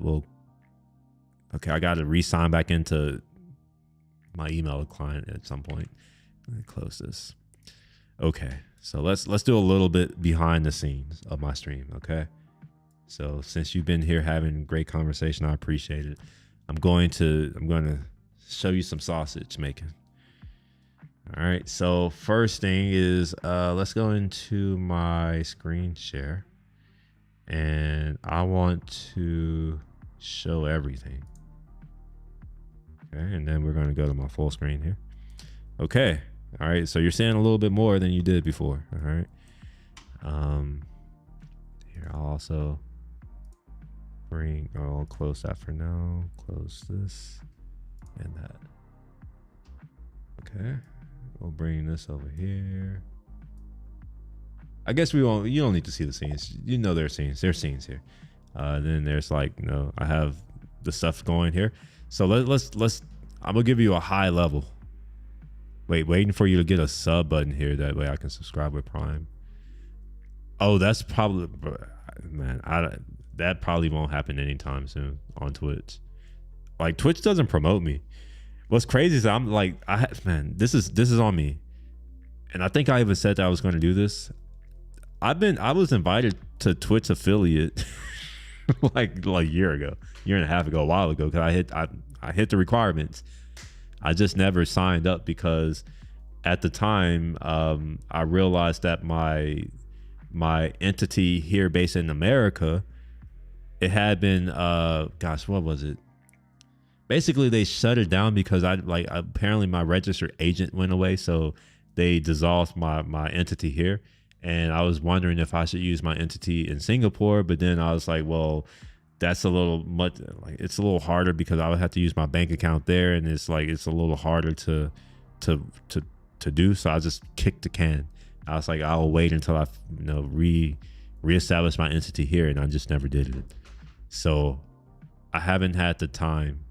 Okay, I got to re-sign back into my email client at some point. Let me close this. Okay, so let's do a little bit behind the scenes of my stream, okay? So since you've been here having great conversation, I appreciate it. I'm going to show you some sausage making. All right, so first thing is let's go into my screen share. And I want to show everything. Okay, and then we're going to go to my full screen here. Okay, all right, so you're seeing a little bit more than you did before. All right. Here, I'll also I'll close that for now. Close this and that. Okay, we'll bring this over here. I guess you don't need to see the scenes. You know there's scenes. There's scenes here. Then there's like, I have the stuff going here. So let's I'm gonna give you a high level. Waiting for you to get a sub button here. That way I can subscribe with Prime. Oh, that's probably, man, that probably won't happen anytime soon on Twitch. Like, Twitch doesn't promote me. What's crazy is I'm like, this is on me. And I think I even said that I was going to do this. I was invited to Twitch affiliate like a year and a half ago, a while ago, because I hit the requirements. I just never signed up because at the time I realized that my entity here based in America, it had been what was it? Basically they shut it down because apparently my registered agent went away, so they dissolved my entity here. And I was wondering if I should use my entity in Singapore, but then I was like, well, that's a little much. Like, it's a little harder because I would have to use my bank account there, and it's a little harder to do. So I just kicked the can. I was like, I'll wait until I reestablish my entity here, and I just never did it. So I haven't had the time,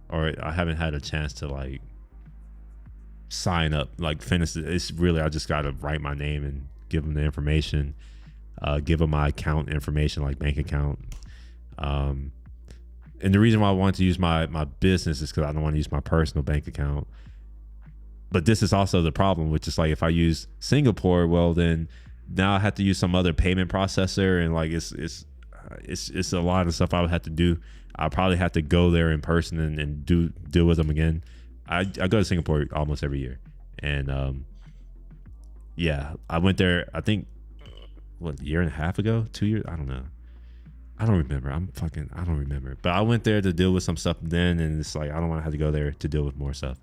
or I haven't had a chance to like sign up, like finish it. It's really, I just got to write my name and give them the information, give them my account information, like bank account. and the reason why I wanted to use my business is because I don't want to use my personal bank account. But this is also the problem, which is like if I use Singapore, well then now I have to use some other payment processor, and like it's a lot of stuff I would have to do. I'll probably have to go there in person and deal with them again. I go to Singapore almost every year, and yeah, I went there. I think a year and a half ago, 2 years. I don't know. I don't remember. I don't remember. But I went there to deal with some stuff then, and it's like I don't want to have to go there to deal with more stuff.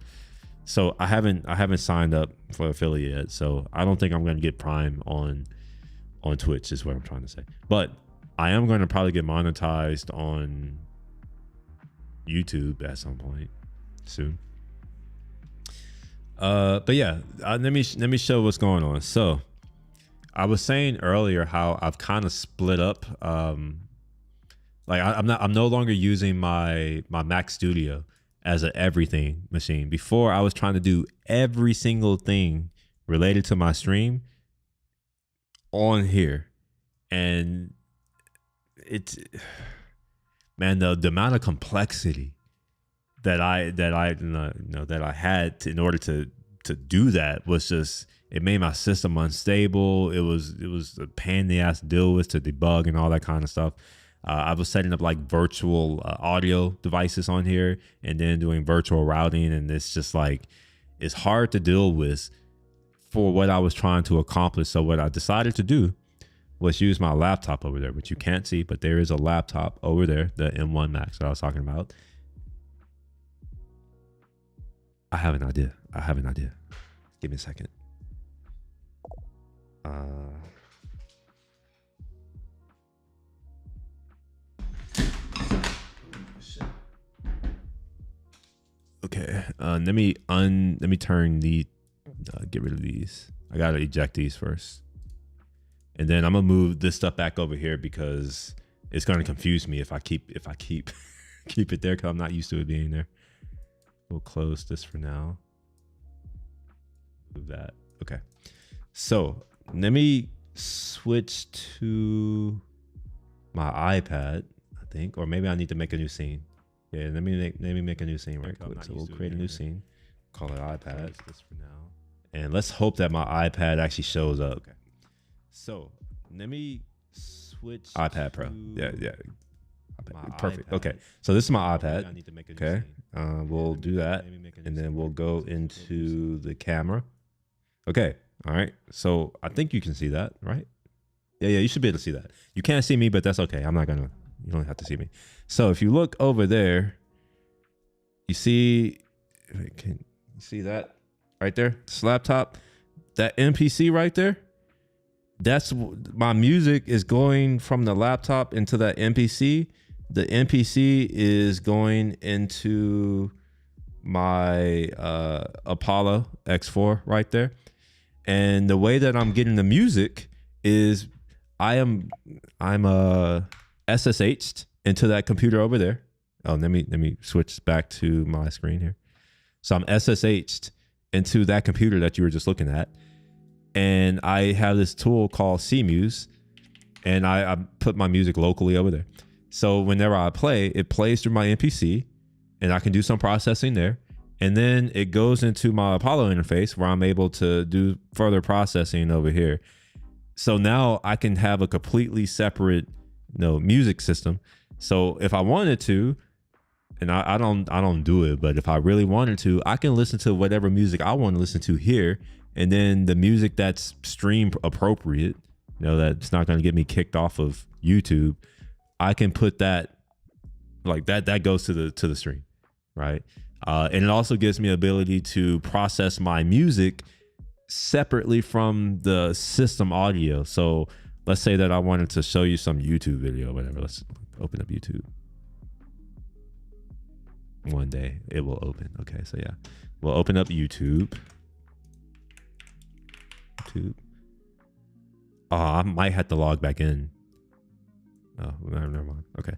So I haven't signed up for affiliate yet. So I don't think I'm going to get Prime on Twitch is what I'm trying to say. But I am going to probably get monetized on YouTube at some point soon. But yeah, let me show what's going on. So I was saying earlier how I've kind of split up. Like I'm no longer using my Mac Studio as an everything machine. Before I was trying to do every single thing related to my stream on here, and it's, man, the amount of complexity that I had in order to do that was just, it made my system unstable. It was a pain in the ass to deal with, to debug and all that kind of stuff. I was setting up like virtual audio devices on here and then doing virtual routing. And it's just like, it's hard to deal with for what I was trying to accomplish. So what I decided to do was use my laptop over there, which you can't see, but there is a laptop over there, the M1 Max that I was talking about. I have an idea. Give me a second. Okay. Let me turn the get rid of these. I gotta eject these first, and then I'm gonna move this stuff back over here because it's gonna confuse me if I keep keep it there, because I'm not used to it being there. We'll close this for now. Move that. Okay. So let me switch to my iPad, I think, or maybe I need to make a new scene. Yeah, let me make a new scene right quick. So we'll create a new scene. Call it iPad. This for now. And let's hope that my iPad actually shows up. Okay. So let me switch iPad Pro. Yeah. Perfect. Okay. So this is my iPad. Okay. We'll do that, and then we'll go into the camera. Okay. All right. So I think you can see that, right? Yeah. You should be able to see that. You can't see me, but that's okay. You don't have to see me. So if you look over there, you see, can you see that right there? This laptop, that MPC right there. That's my music is going from the laptop into that MPC. The MPC is going into my Apollo X4 right there. And the way that I'm getting the music is I'm SSH'd into that computer over there. Oh, let me switch back to my screen here. So I'm SSH'd into that computer that you were just looking at. And I have this tool called CMuse, and I put my music locally over there. So whenever I play, it plays through my MPC, and I can do some processing there. And then it goes into my Apollo interface where I'm able to do further processing over here. So now I can have a completely separate, music system. So if I wanted to, and I don't do it, but if I really wanted to, I can listen to whatever music I want to listen to here. And then the music that's stream appropriate, that's not going to get me kicked off of YouTube, I can put that, like that goes to the stream, right? And it also gives me ability to process my music separately from the system audio. So let's say that I wanted to show you some YouTube video or whatever. Let's open up YouTube. One day it will open. Okay, so yeah, we'll open up YouTube. Oh, I might have to log back in. Oh, never mind. Okay.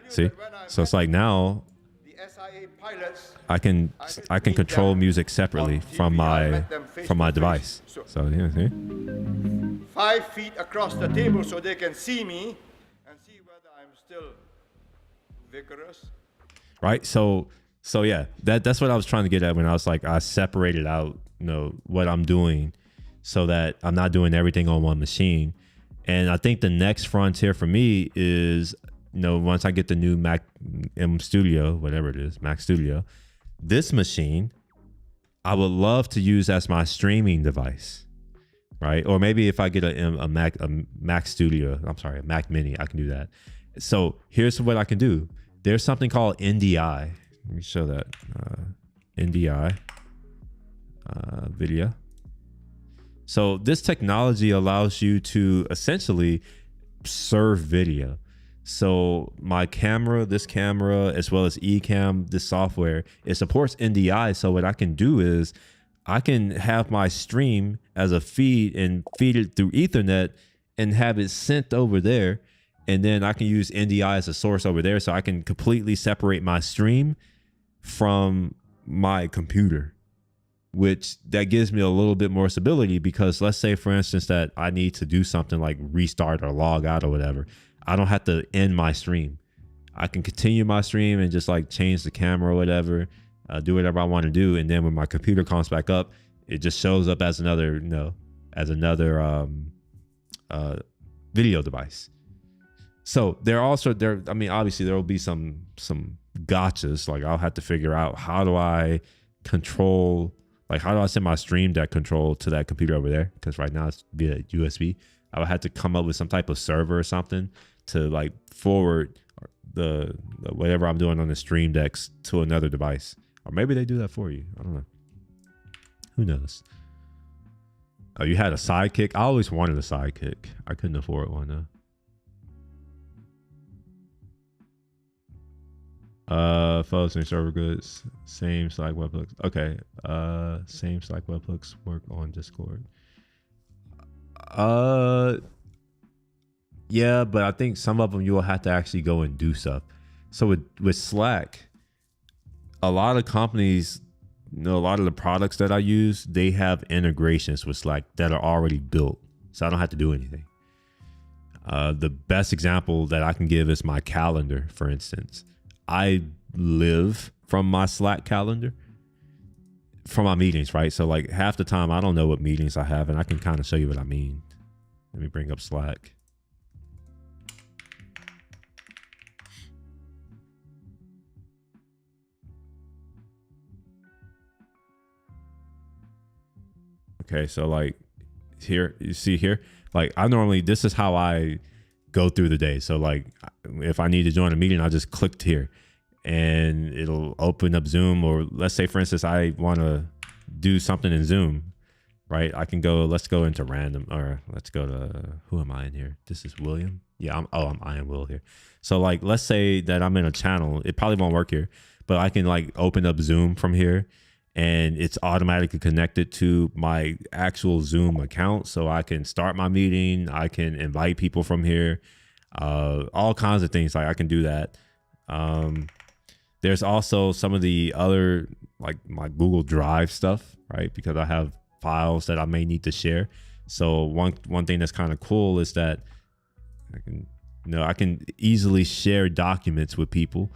See, so it's like now I can control music separately from my device. So yeah, see? 5 feet across the table so they can see me and see whether I'm still vigorous. Right. So yeah, that's what I was trying to get at when I was like, I separated out, what I'm doing so that I'm not doing everything on one machine. And I think the next frontier for me is, once I get the new Mac M Studio, whatever it is, Mac Studio, this machine, I would love to use as my streaming device, right? Or maybe if I get a Mac Studio, a Mac Mini, I can do that. So here's what I can do. There's something called NDI. Let me show that. NDI video. So this technology allows you to essentially serve video. So my camera, this camera, as well as Ecamm, this software, it supports NDI. So what I can do is I can have my stream as a feed and feed it through Ethernet and have it sent over there. And then I can use NDI as a source over there. So I can completely separate my stream from my computer, which that gives me a little bit more stability, because let's say, for instance, that I need to do something like restart or log out or whatever. I don't have to end my stream. I can continue my stream and just like change the camera or whatever, do whatever I want to do. And then when my computer comes back up, it just shows up as another, video device. So obviously there will be some gotchas. Like I'll have to figure out, how do I send my Stream Deck control to that computer over there? Because right now it's via USB. I would have to come up with some type of server or something to like forward the whatever I'm doing on the Stream Decks to another device. Or maybe they do that for you. I don't know. Who knows? Oh, you had a Sidekick? I always wanted a Sidekick. I couldn't afford one though. Photos and server goods, same Slack webhooks. Okay. Same Slack webhooks work on Discord. Yeah, but I think some of them you will have to actually go and do stuff. So with Slack, a lot of companies, a lot of the products that I use, they have integrations with Slack that are already built. So I don't have to do anything. The best example that I can give is my calendar, for instance. I live from my Slack calendar, from my meetings, right? So like half the time I don't know what meetings I have, and I can kind of show you what I mean. Let me bring up Slack. Okay, so like here, you see here, like this is how I go through the day. So like if I need to join a meeting, I just clicked here and it'll open up Zoom. Or let's say, for instance, I want to do something in Zoom, right? I can go, let's go into random, or let's go to, who am I in here? This is William. Yeah, I am Will here. So like, let's say that I'm in a channel. It probably won't work here, but I can like open up Zoom from here, and it's automatically connected to my actual Zoom account. So I can start my meeting. I can invite people from here, all kinds of things. Like I can do that. There's also some of the other, like my Google Drive stuff, right? Because I have files that I may need to share. So one thing that's kind of cool is that I can easily share documents with people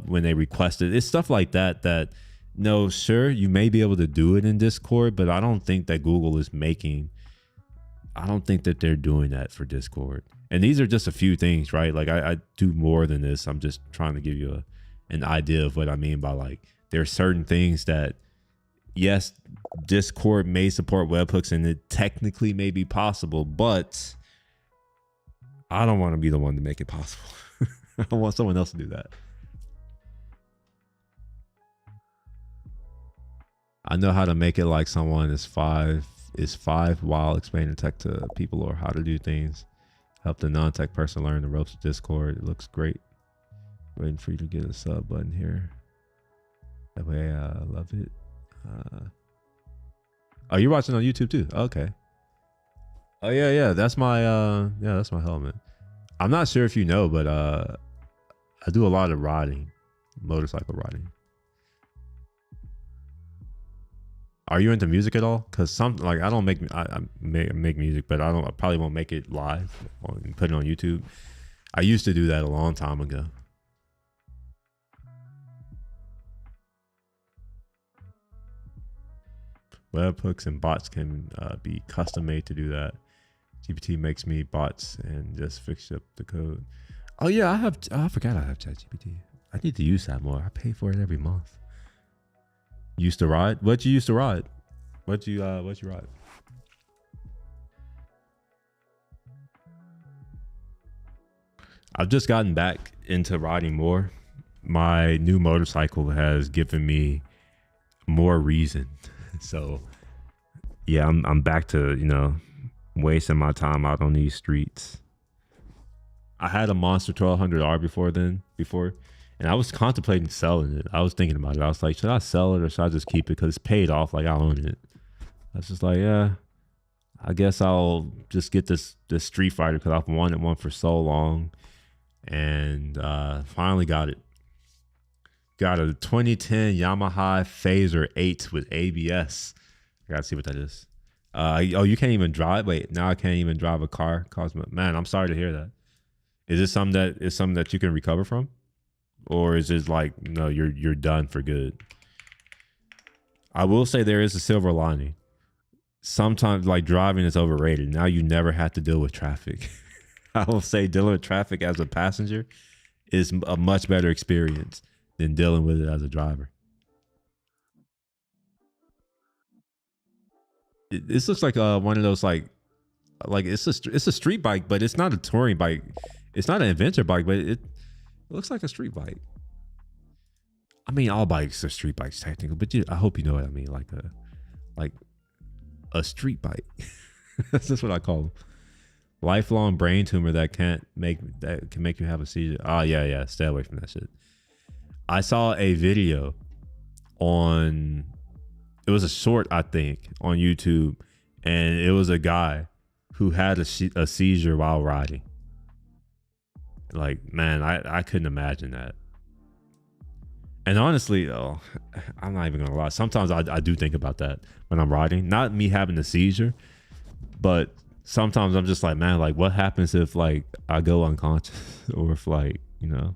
when they request it. It's stuff like that. No, sure, you may be able to do it in Discord, but I don't think that Google is I don't think that they're doing that for Discord. And these are just a few things, right? Like I do more than this. I'm just trying to give you an idea of what I mean by like, there are certain things that, yes, Discord may support webhooks and it technically may be possible, but I don't want to be the one to make it possible. I want someone else to do that. I know how to make it like someone is five while explaining tech to people, or how to do things. Help the non-tech person learn the ropes of Discord. It looks great. Waiting for you to get a sub button here. That way, I love it. Oh, you're watching on YouTube too? Okay. Oh yeah. That's my helmet. I'm not sure if you know, but I do a lot of riding, motorcycle riding. Are you into music at all? Because I don't make music, but I probably won't make it live and put it on YouTube. I used to do that a long time ago. Webhooks and bots can be custom made to do that. GPT makes me bots and just fix up the code. Oh yeah, I forgot I have ChatGPT. I need to use that more. I pay for it every month. Used to ride? What you used to ride? What you ride? I've just gotten back into riding more. My new motorcycle has given me more reason. So yeah, I'm back to, you know, wasting my time out on these streets. I had a Monster 1200R before, and I was contemplating selling it. I was thinking about it. I was like, should I sell it or should I just keep it? Because it's paid off, like I own it. I was just like, yeah, I guess I'll just get this Street Fighter because I've wanted one for so long, and finally got it. Got a 2010 Yamaha Phaser 8 with ABS. I gotta see what that is. Oh, you can't even drive. Wait, now I can't even drive a car. Man, I'm sorry to hear that. Is this something that you can recover from, or is it like, no, you're done for good? I will say there is a silver lining. Sometimes like driving is overrated. Now you never have to deal with traffic. I will say dealing with traffic as a passenger is a much better experience than dealing with it as a driver. This looks like one of those like it's a street bike, but it's not a touring bike. It's not an adventure bike, but it looks like a street bike. I mean, all bikes are street bikes technically, but I hope you know what I mean. Like a street bike. That's just what I call them. Lifelong brain tumor that can make you have a seizure. Oh yeah, stay away from that shit. I saw a video on, it was a short, I think, on YouTube, and it was a guy who had a seizure while riding. Like, man, I couldn't imagine that. And honestly, I'm not even gonna lie. Sometimes I do think about that when I'm riding. Not me having a seizure, but sometimes I'm just like, man, like what happens if like I go unconscious or if like, you know,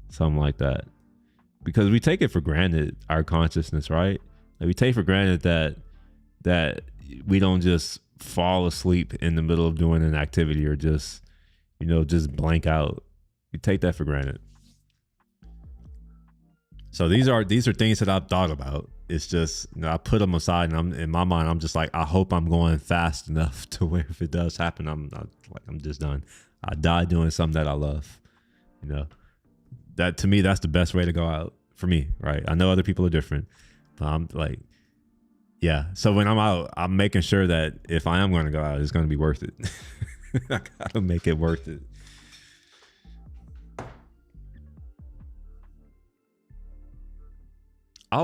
something like that. Because we take it for granted, our consciousness, right? Like we take for granted that we don't just fall asleep in the middle of doing an activity or just, you know, just blank out. We take that for granted. So these are things that I've thought about. It's just, you know, I put them aside, and in my mind, I'm just like, I hope I'm going fast enough to where if it does happen, I'm just done. I die doing something that I love. You know, that to me, that's the best way to go out for me, right? I know other people are different, but I'm like, yeah. So when I'm out, I'm making sure that if I am going to go out, it's going to be worth it. I gotta make it worth it. I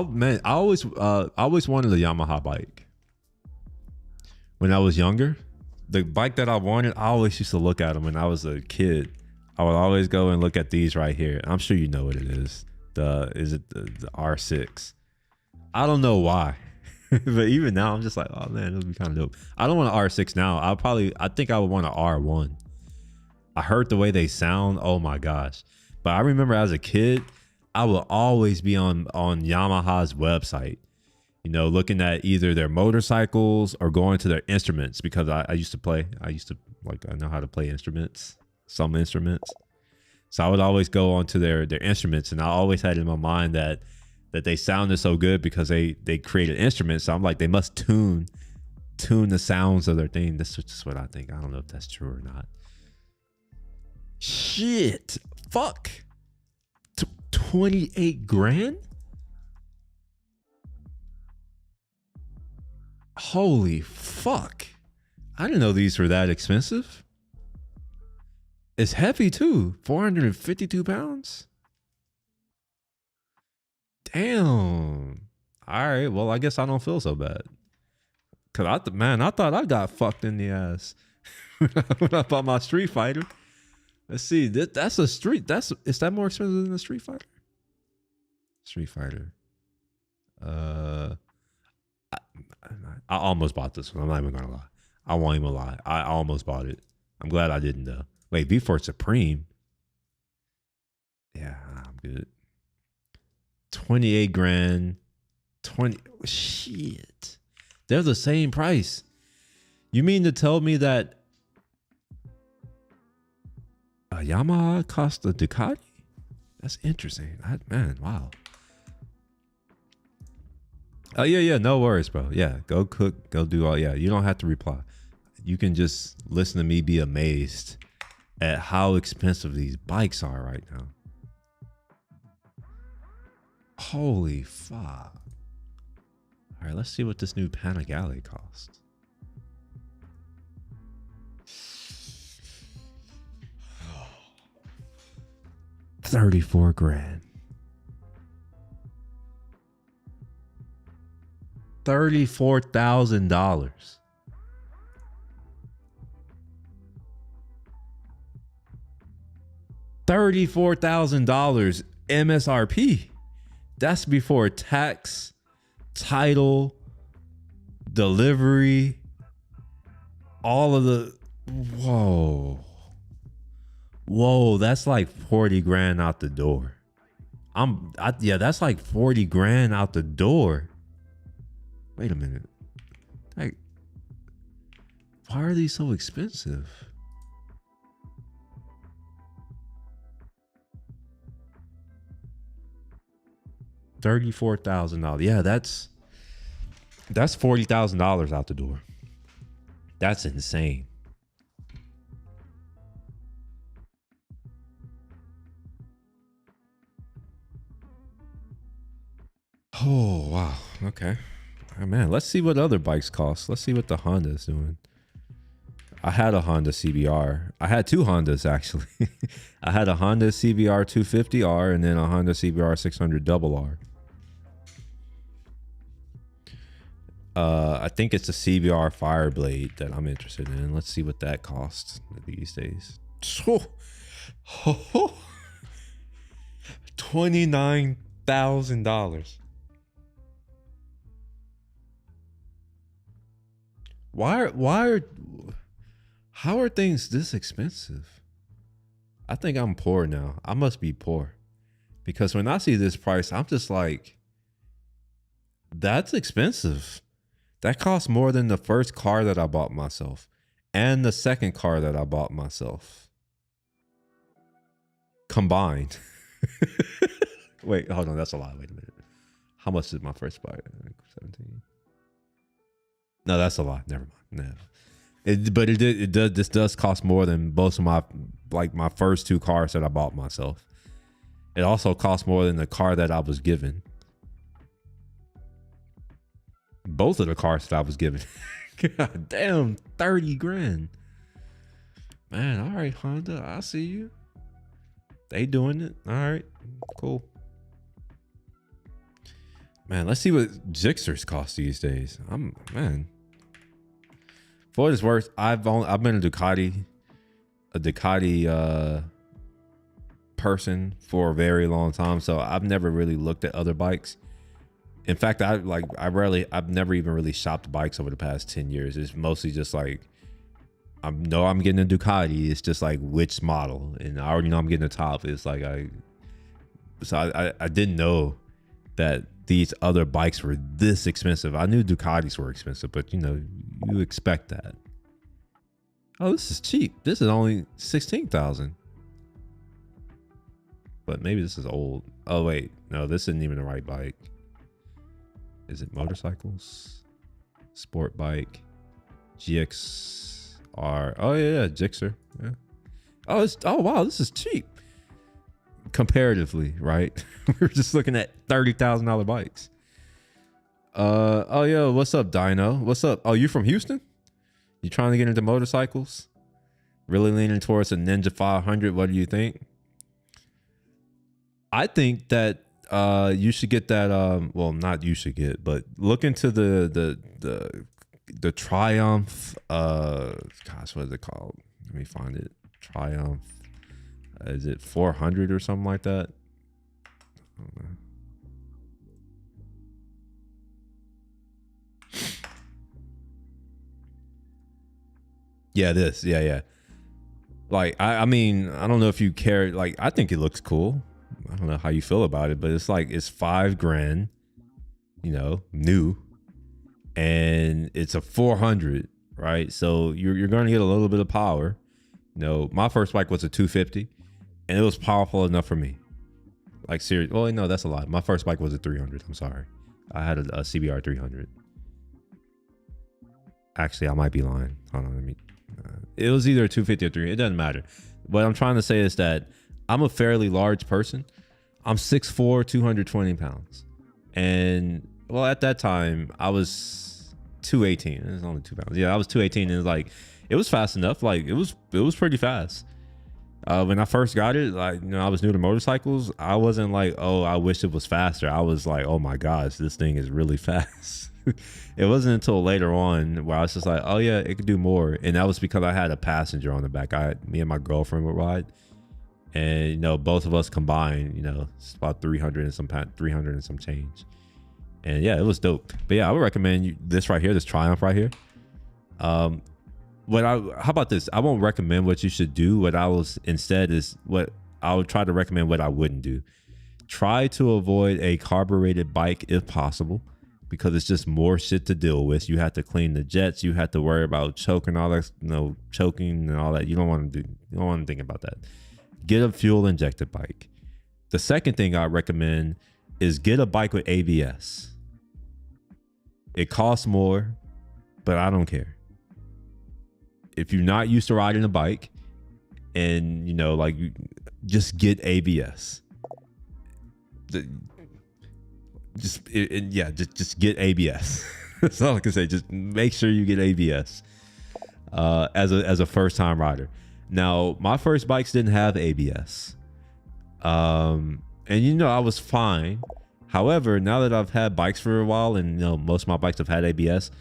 always wanted a Yamaha bike. When I was younger, the bike that I wanted, I always used to look at them when I was a kid. I would always go and look at these right here. I'm sure you know what it is. Is it the R6? I don't know why. But even now, I'm just like, oh man, it would be kind of dope. I don't want an R6 now. I think I would want an R1. I heard the way they sound. Oh my gosh. But I remember as a kid, I would always be on Yamaha's website, you know, looking at either their motorcycles or going to their instruments, because I used to play. I know how to play instruments, some instruments. So I would always go onto their instruments, and I always had in my mind that they sounded so good because they created instruments. So I'm like, they must tune the sounds of their thing. That's just what I think. I don't know if that's true or not. Shit. Fuck. 28 grand? Holy fuck. I didn't know these were that expensive. It's heavy too. 452 pounds? Damn. All right. Well, I guess I don't feel so bad. Cause I thought I got fucked in the ass when I bought my Street Fighter. Let's see. That's a street. Is that more expensive than a Street Fighter? Street Fighter. I almost bought this one. I'm not even gonna lie. I won't even lie. I almost bought it. I'm glad I didn't though. Wait, V4 Supreme. Yeah, I'm good. 28 grand. 20 shit. They're the same price. You mean to tell me that a Yamaha cost a Ducati? That's interesting. Man, wow. Oh, yeah, no worries, bro. Yeah, go cook, go do all. Yeah, you don't have to reply. You can just listen to me be amazed at how expensive these bikes are right now. Holy fuck. All right, let's see what this new Panigale costs. $34 grand. $34,000. $34,000 MSRP. That's before tax, title, delivery, all of the. Whoa, that's like 40 grand out the door. Yeah, that's like 40 grand out the door. Wait a minute. Like, why are these so expensive? $34,000. Yeah, that's $40,000 out the door. That's insane. Oh, wow. Okay. Oh, man, let's see what other bikes cost. Let's see what the Honda is doing. I had a Honda CBR. I had two Hondas, actually. I had a Honda CBR 250R and then a Honda CBR 600 RR. I think it's a CBR Fireblade that I'm interested in. Let's see what that costs these days. $29,000. How are things this expensive? I think I'm poor now. I must be poor. Because when I see this price, I'm just like, that's expensive. That costs more than the first car that I bought myself and the second car that I bought myself combined. Wait, hold on. That's a lie. Wait a minute. How much did my first buy? 17. No, that's a lie. Never mind. No. This does cost more than both of my first two cars that I bought myself. It also costs more than the car that I was given. Both of the cars that I was given. God damn, 30 grand. Man, all right, Honda, I see you. They doing it. All right, cool. Man, let's see what Gixxers cost these days. Man. For what it's worth, I've been a Ducati person for a very long time, so I've never really looked at other bikes. In fact, I've never even really shopped bikes over the past 10 years. It's mostly just like, I know I'm getting a Ducati. It's just like which model, and I already know I'm getting a top. It's like I didn't know that these other bikes were this expensive. I knew Ducatis were expensive, but you expect that. Oh, this is cheap. This is only 16,000. But maybe this is old. Oh wait, no, this isn't even the right bike. Is it motorcycles? Sport bike. GXR. Oh yeah, Gixxer. Yeah. Oh wow, this is cheap. Comparatively, right? We're just looking at $30,000 bikes. Oh yeah, what's up, Dino? What's up? Oh, you from Houston? You trying to get into motorcycles? Really leaning towards a Ninja 500. What do you think? I think that you should get that. Well, not you should get, but look into the Triumph. Gosh, what is it called? Let me find it. Triumph. Is it 400 or something like that? I don't know. Yeah, this. Yeah. Like, I mean, I don't know if you care. Like, I think it looks cool. I don't know how you feel about it, but it's like, it's $5 grand, new. and it's a 400, right? So you're going to get a little bit of power. You know, my first bike was a 250, and it was powerful enough for me. Like serious. Oh no, that's a lot. My first bike was a 300. I'm sorry, I had a CBR 300. Actually, I might be lying. Hold on, let me. It was either a 250 or 300. It doesn't matter. What I'm trying to say is that I'm a fairly large person. I'm 6'4", 220 pounds, and well, at that time I was 218. It was only 2 pounds. Yeah, I was 218, and like it was fast enough. Like it was pretty fast. When I first got it, like, you know, I was new to motorcycles. I wasn't like, oh, I wish it was faster. I was like, oh my gosh, this thing is really fast. It wasn't until later on where I was just like, oh yeah, it could do more. And that was because I had a passenger on the back. Me and my girlfriend would ride, and you know, both of us combined, you know, it's about 300 and some change. And yeah, it was dope. But yeah, I would recommend you this right here, this Triumph right here. How about this? I won't recommend what you should do. What I was instead is what I would try to recommend what I wouldn't do. Try to avoid a carbureted bike if possible, because it's just more shit to deal with. You have to clean the jets. You have to worry about choking, all that, you know, choking and all that. You don't want to do. You don't want to think about that. Get a fuel injected bike. The second thing I recommend is get a bike with ABS. It costs more, but I don't care. If you're not used to riding a bike, and you know, like, just get ABS. Just get ABS. That's all I can say. Just make sure you get ABS as a first time rider. Now, my first bikes didn't have ABS, and you know, I was fine. However, now that I've had bikes for a while, and you know, most of my bikes have had ABS,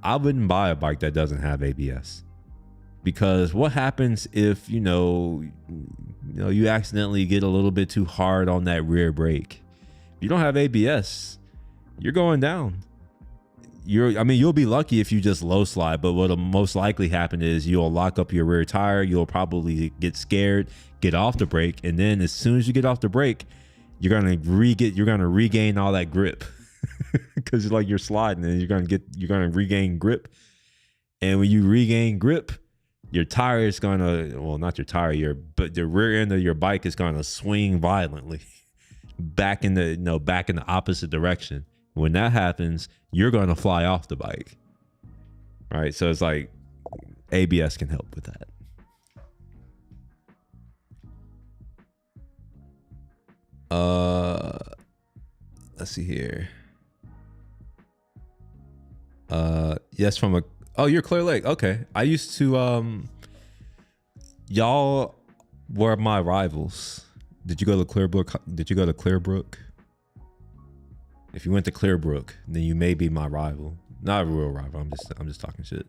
I wouldn't buy a bike that doesn't have ABS. Because what happens if, you know, you accidentally get a little bit too hard on that rear brake? If you don't have ABS, you're going down. You'll be lucky if you just low slide, but what'll most likely happen is you'll lock up your rear tire. You'll probably get scared, get off the brake, and then as soon as you get off the brake, you're gonna regain all that grip because like you're sliding, and you're gonna regain grip. And when you regain grip, your tire is gonna, well, not your tire, but the rear end of your bike is gonna swing violently back in the opposite direction. When that happens, you're gonna fly off the bike. All right, so it's like ABS can help with that. Let's see here. Yes, from a. Oh, you're Clear Lake. Okay. I used to, y'all were my rivals. Did you go to Clearbrook? If you went to Clearbrook, then you may be my rival. Not a real rival. I'm just talking shit.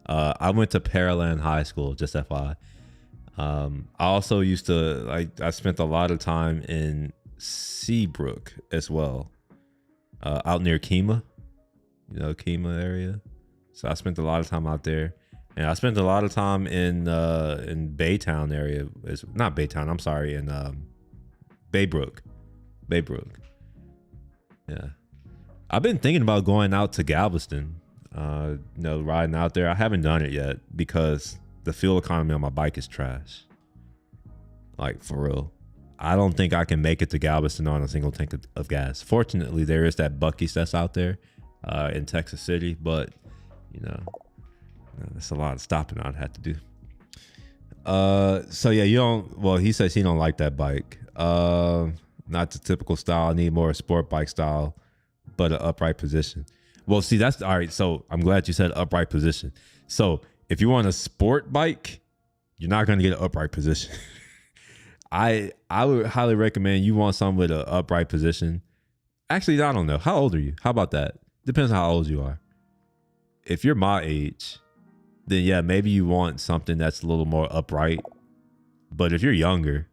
I went to Pearland High School, just FYI. I also used to, I spent a lot of time in Seabrook as well. Out near Kemah, Kemah area. So I spent a lot of time out there, and I spent a lot of time in Baytown area. It's not Baytown. I'm sorry, in Baybrook. Yeah, I've been thinking about going out to Galveston. Riding out there. I haven't done it yet because the fuel economy on my bike is trash. Like, for real. I don't think I can make it to Galveston on a single tank of gas. Fortunately, there is that Buc-ee's that's out there in Texas City, but that's a lot of stopping I'd have to do. So yeah, he says he don't like that bike. Not the typical style. I need more a sport bike style, but an upright position. Well, see, that's all right. So I'm glad you said upright position. So if you want a sport bike, you're not going to get an upright position. I would highly recommend you want something with an upright position. Actually, I don't know. How old are you? How about that? Depends on how old you are. If you're my age, then yeah, maybe you want something that's a little more upright. But if you're younger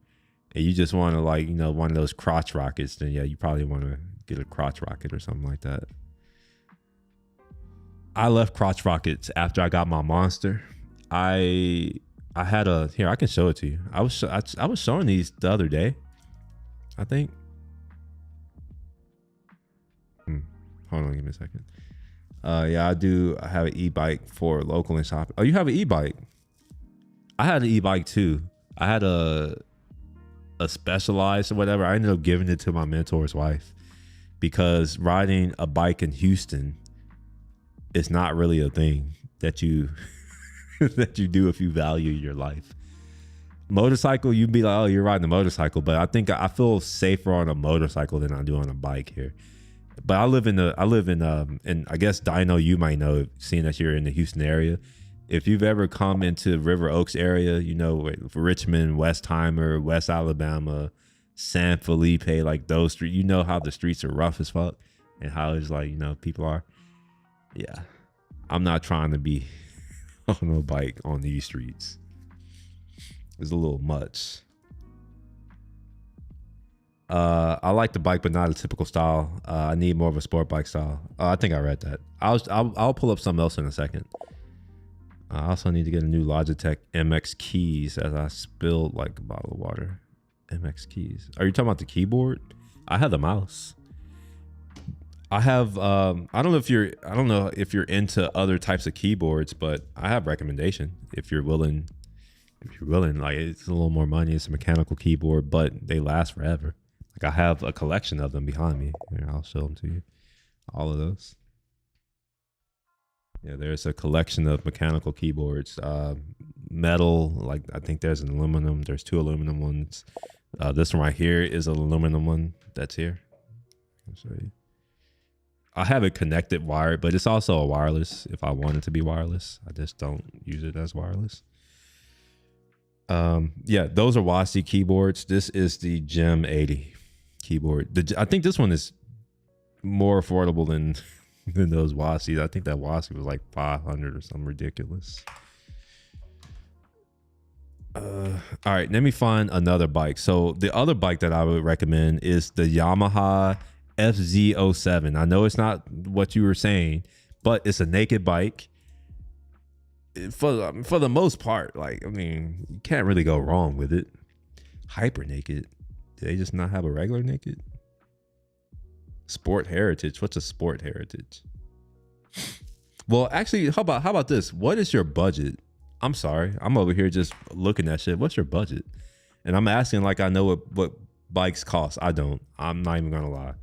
and you just want to one of those crotch rockets, then yeah, you probably want to get a crotch rocket or something like that. I left crotch rockets after I got my Monster. I had here, I can show it to you. I was showing these the other day, I think. Hold on, give me a second. Yeah, I do. I have an e-bike for local and shopping. Oh, you have an e-bike? I had an e-bike too. I had a Specialized or whatever. I ended up giving it to my mentor's wife because riding a bike in Houston is not really a thing that you that you do if you value your life. Motorcycle, you'd be like, oh, you're riding a motorcycle, but I think I feel safer on a motorcycle than I do on a bike here. But I live in and I guess Dino, you might know, seeing that you're in the Houston area. If you've ever come into River Oaks area, you know, Richmond, Westheimer, West Alabama, San Felipe, like those streets, you know how the streets are rough as fuck and how it's like, you know, people are. Yeah. I'm not trying to be on a bike on these streets. It's a little much. I like the bike, but not a typical style. I need more of a sport bike style. I think I read that. I'll pull up something else in a second. I also need to get a new Logitech MX keys as I spilled like a bottle of water. MX keys. Are you talking about the keyboard? I have the mouse. I have I don't know if you're into other types of keyboards, but I have recommendation if you're willing. Like, it's a little more money. It's a mechanical keyboard, but they last forever. Like, I have a collection of them behind me. Here, I'll show them to you. All of those. Yeah, there's a collection of mechanical keyboards. Metal, like I think there's an aluminum. There's 2 aluminum ones. This one right here is an aluminum one that's here. I'll show you. I have it connected wired, but it's also a wireless if I want it to be wireless. I just don't use it as wireless. Yeah, those are WASI keyboards. This is the Gem 80 keyboard. I think this one is more affordable than those WASIs. I think that WASI was like 500 or something ridiculous. All right, let me find another bike. So the other bike that I would recommend is the Yamaha FZ07. I know it's not what you were saying, but it's a naked bike. For the most part, like, I mean, you can't really go wrong with it. Hyper naked. Do they just not have a regular naked? Sport heritage. What's a sport heritage? Well, actually, how about this? What is your budget? I'm sorry, I'm over here just looking at shit. What's your budget? And I'm asking like I know what bikes cost. I don't. I'm not even gonna lie.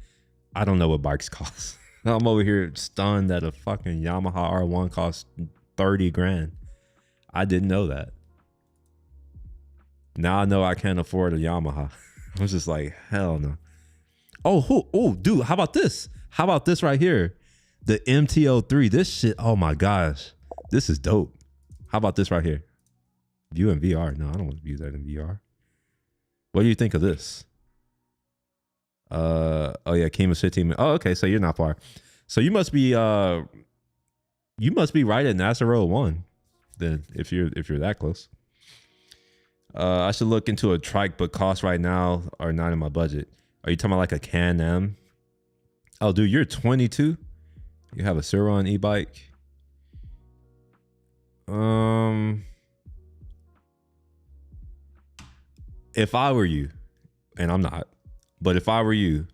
I don't know what bikes cost. I'm over here stunned that a fucking Yamaha R1 costs 30 grand. I didn't know that. Now I know I can't afford a Yamaha. I was just like, hell no. Oh, dude, how about this? How about this right here? The MT-03. This shit, oh my gosh. This is dope. How about this right here? View in VR. No, I don't want to view that in VR. What do you think of this? Oh yeah, Kima's 15. Oh, okay, so you're not far. So you must be right at NASA Road 1 then if you're that close. I should look into a trike, but costs right now are not in my budget. Are you talking about like a Can-Am? Oh, dude, you're 22. You have a Suron e-bike. If I were you, and I'm not, but if I were you,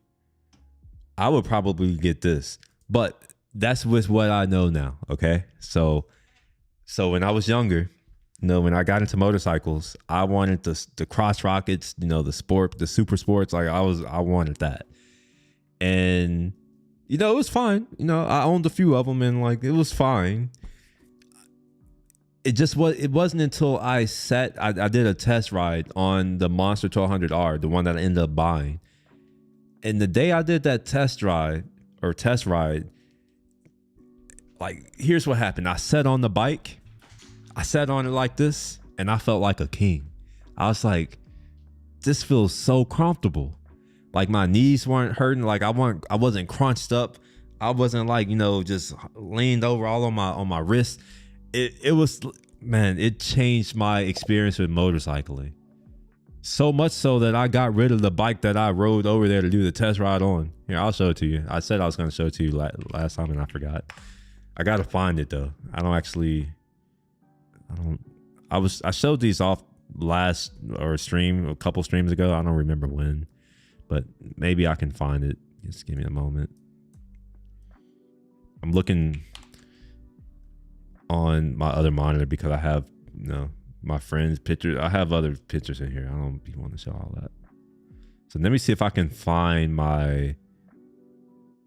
I would probably get this. But that's with what I know now, okay? So when I was younger, you know, when I got into motorcycles, I wanted the cross rockets, you know, the super sports. Like I wanted that. And, you know, it was fine. You know, I owned a few of them and like, it was fine. It wasn't until I did a test ride on the Monster 1200R, the one that I ended up buying. And the day I did that test ride, like, here's what happened. I sat on the bike. I sat on it like this, and I felt like a king. I was like, this feels so comfortable. Like, my knees weren't hurting. Like, I wasn't crunched up. I wasn't like, you know, just leaned over all on my wrist. It was, man, it changed my experience with motorcycling. So much so that I got rid of the bike that I rode over there to do the test ride on. Here, I'll show it to you. I said I was going to show it to you last time and I forgot. I got to find it though. I showed these off a couple streams ago. I don't remember when, but maybe I can find it. Just give me a moment. I'm looking on my other monitor because I have, you know, my friends' pictures. I have other pictures in here. I don't want to show all that. So let me see if I can find the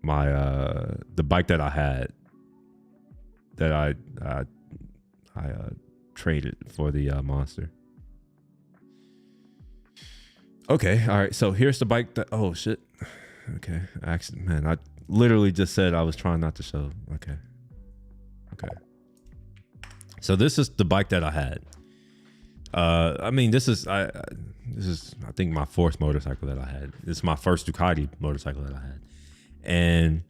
bike that I had that I traded for the monster. Okay, all right. So here's the bike that. Oh shit. Okay, actually, man, I literally just said I was trying not to show. Okay. So this is the bike that I had. I mean, this is I think my fourth motorcycle that I had. This is my first Ducati motorcycle that I had, and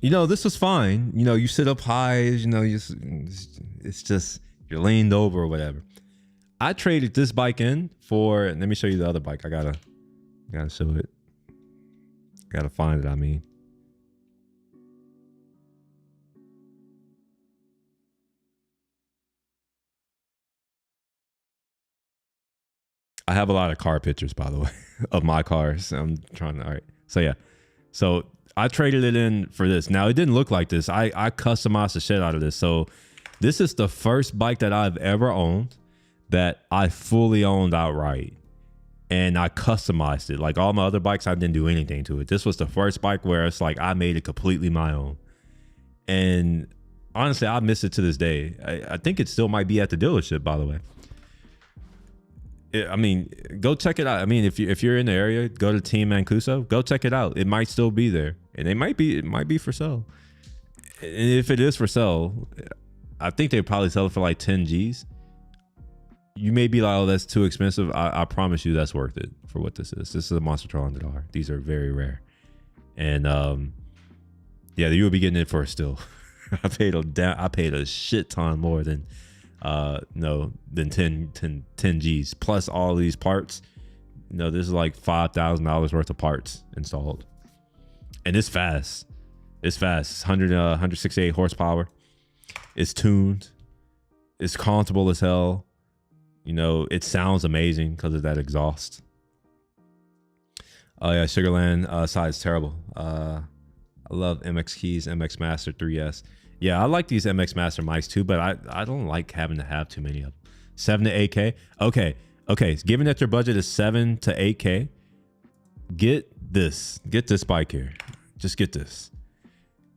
you know, this was fine. You know, you sit up high. You know, it's just you're leaned over or whatever. I traded this bike in for. Let me show you the other bike. I gotta show it. Gotta find it. I mean. I have a lot of car pictures, by the way, of my cars. I'm trying to, all right. So yeah. So I traded it in for this. Now it didn't look like this. I customized the shit out of this. So this is the first bike that I've ever owned that I fully owned outright. And I customized it. Like all my other bikes, I didn't do anything to it. This was the first bike where it's like I made it completely my own. And honestly, I miss it to this day. I think it still might be at the dealership, by the way. I mean, go check it out. I mean, if you're in the area, go to Team Mancuso, go check it out. It might still be there, and it might be for sale. And if it is for sale, I think they probably sell it for like 10 G's. You may be like, oh, that's too expensive. I promise you, that's worth it for what this is. This is a Monster Truck $100. These are very rare, and yeah, you will be getting it for a steal. I paid a shit ton more than. Than 10 G's plus all these parts. You know, this is like $5,000 worth of parts installed, and it's fast. It's 168 horsepower. It's tuned. It's comfortable as hell. You know, it sounds amazing because of that exhaust. Oh yeah, Sugarland side is terrible. I love MX Keys, MX Master 3S. Yeah, I like these MX Master mics too, but I don't like having to have too many of them. 7 to 8K. Okay. Given that your budget is 7 to 8K, get this bike here. Just get this.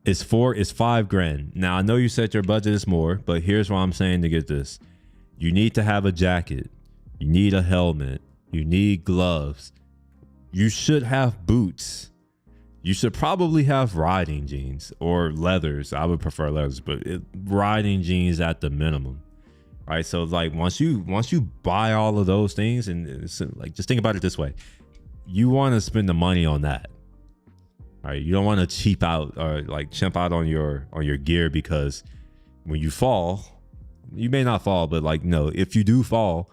It's $5,000. Now I know you said your budget is more, but here's why I'm saying to get this. You need to have a jacket. You need a helmet. You need gloves. You should have boots. You should probably have riding jeans or leathers. I would prefer leathers, but riding jeans at the minimum, right? So like once you buy all of those things, and it's like just think about it this way: you want to spend the money on that, right? You don't want to cheap out or like chimp out on your gear, because when you fall, you may not fall, but like no, if you do fall,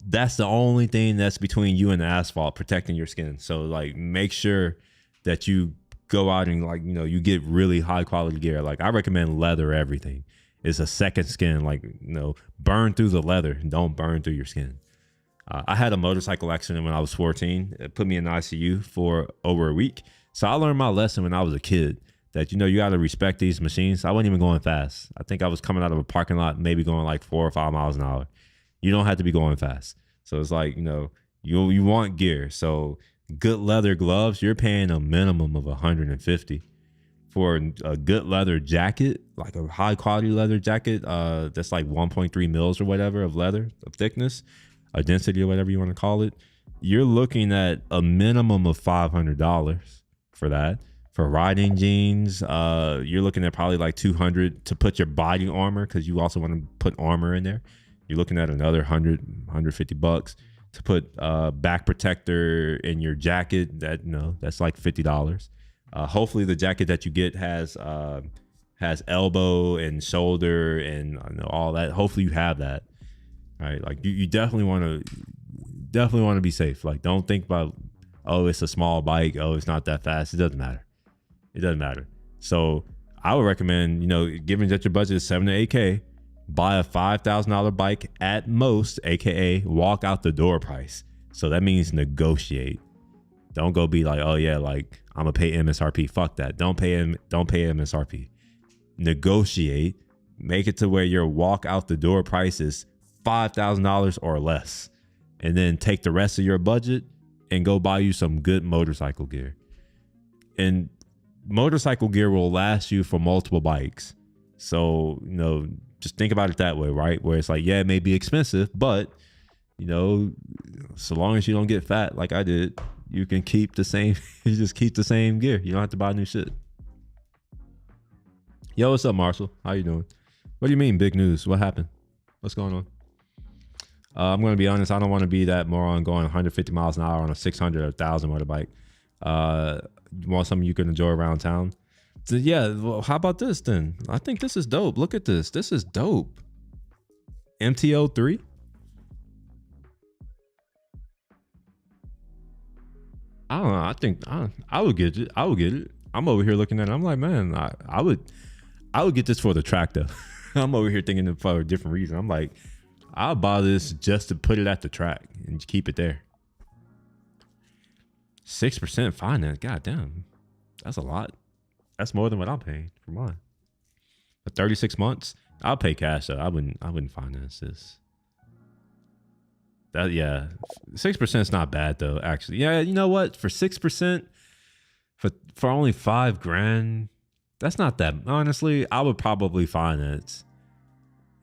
that's the only thing that's between you and the asphalt, protecting your skin. So like make sure that you go out and like, you know, you get really high quality gear. Like I recommend leather everything. It's a second skin. Like, you know, burn through the leather, don't burn through your skin. I had a motorcycle accident when I was 14. It put me in the ICU for over a week. So I learned my lesson when I was a kid that, you know, you got to respect these machines. I wasn't even going fast. I think I was coming out of a parking lot, maybe going like 4 or 5 miles an hour. You don't have to be going fast. So it's like, you know, you want gear. So good leather gloves, you're paying a minimum of $150 for a good leather jacket, like a high quality leather jacket. That's like 1.3 mils or whatever of leather of thickness, a density or whatever you want to call it. You're looking at a minimum of $500 for that. For riding jeans, you're looking at probably like $200 to put your body armor, because you also want to put armor in there. You're looking at another $150 to put back protector in your jacket. That, you know, that's like $50. Hopefully the jacket that you get has elbow and shoulder and, you know, all that. Hopefully you have that. Right? Like you definitely want to be safe. Like don't think about, oh, it's a small bike, oh, it's not that fast. It doesn't matter. So I would recommend, you know, given that your budget is 7 to 8K, buy a $5,000 bike at most, aka walk out the door price. So that means negotiate. Don't go be like, oh yeah, like I'm gonna pay MSRP. Fuck that. Don't pay MSRP. Negotiate. make it to where your walk out the door price is $5,000 or less, and then take the rest of your budget and go buy you some good motorcycle gear. And motorcycle gear will last you for multiple bikes. So, you know, just think about it that way, right? Where it's like, yeah, it may be expensive, but, you know, so long as you don't get fat like I did, you can keep the same, you just keep the same gear. You don't have to buy new shit. Yo, what's up, Marshall? How you doing? What do you mean, big news? What happened? What's going on? I'm going to be honest. I don't want to be that moron going 150 miles an hour on a 600 or 1,000 motorbike. You want something you can enjoy around town? So yeah, well, how about this then? I think this is dope. Look at this. This is dope. MTO3. I don't know. I think I would get it. I would get it. I'm over here looking at it. I'm like, man, I would get this for the track though. I'm over here thinking for a different reason. I'm like, I'll buy this just to put it at the track and keep it there. 6% finance. God damn. That's a lot. That's more than what I'm paying for mine. For 36 months, I'll pay cash though. I wouldn't finance this. That, yeah. 6% is not bad though, actually. Yeah, you know what? For 6%, for only $5,000, that's not that. Honestly, I would probably finance.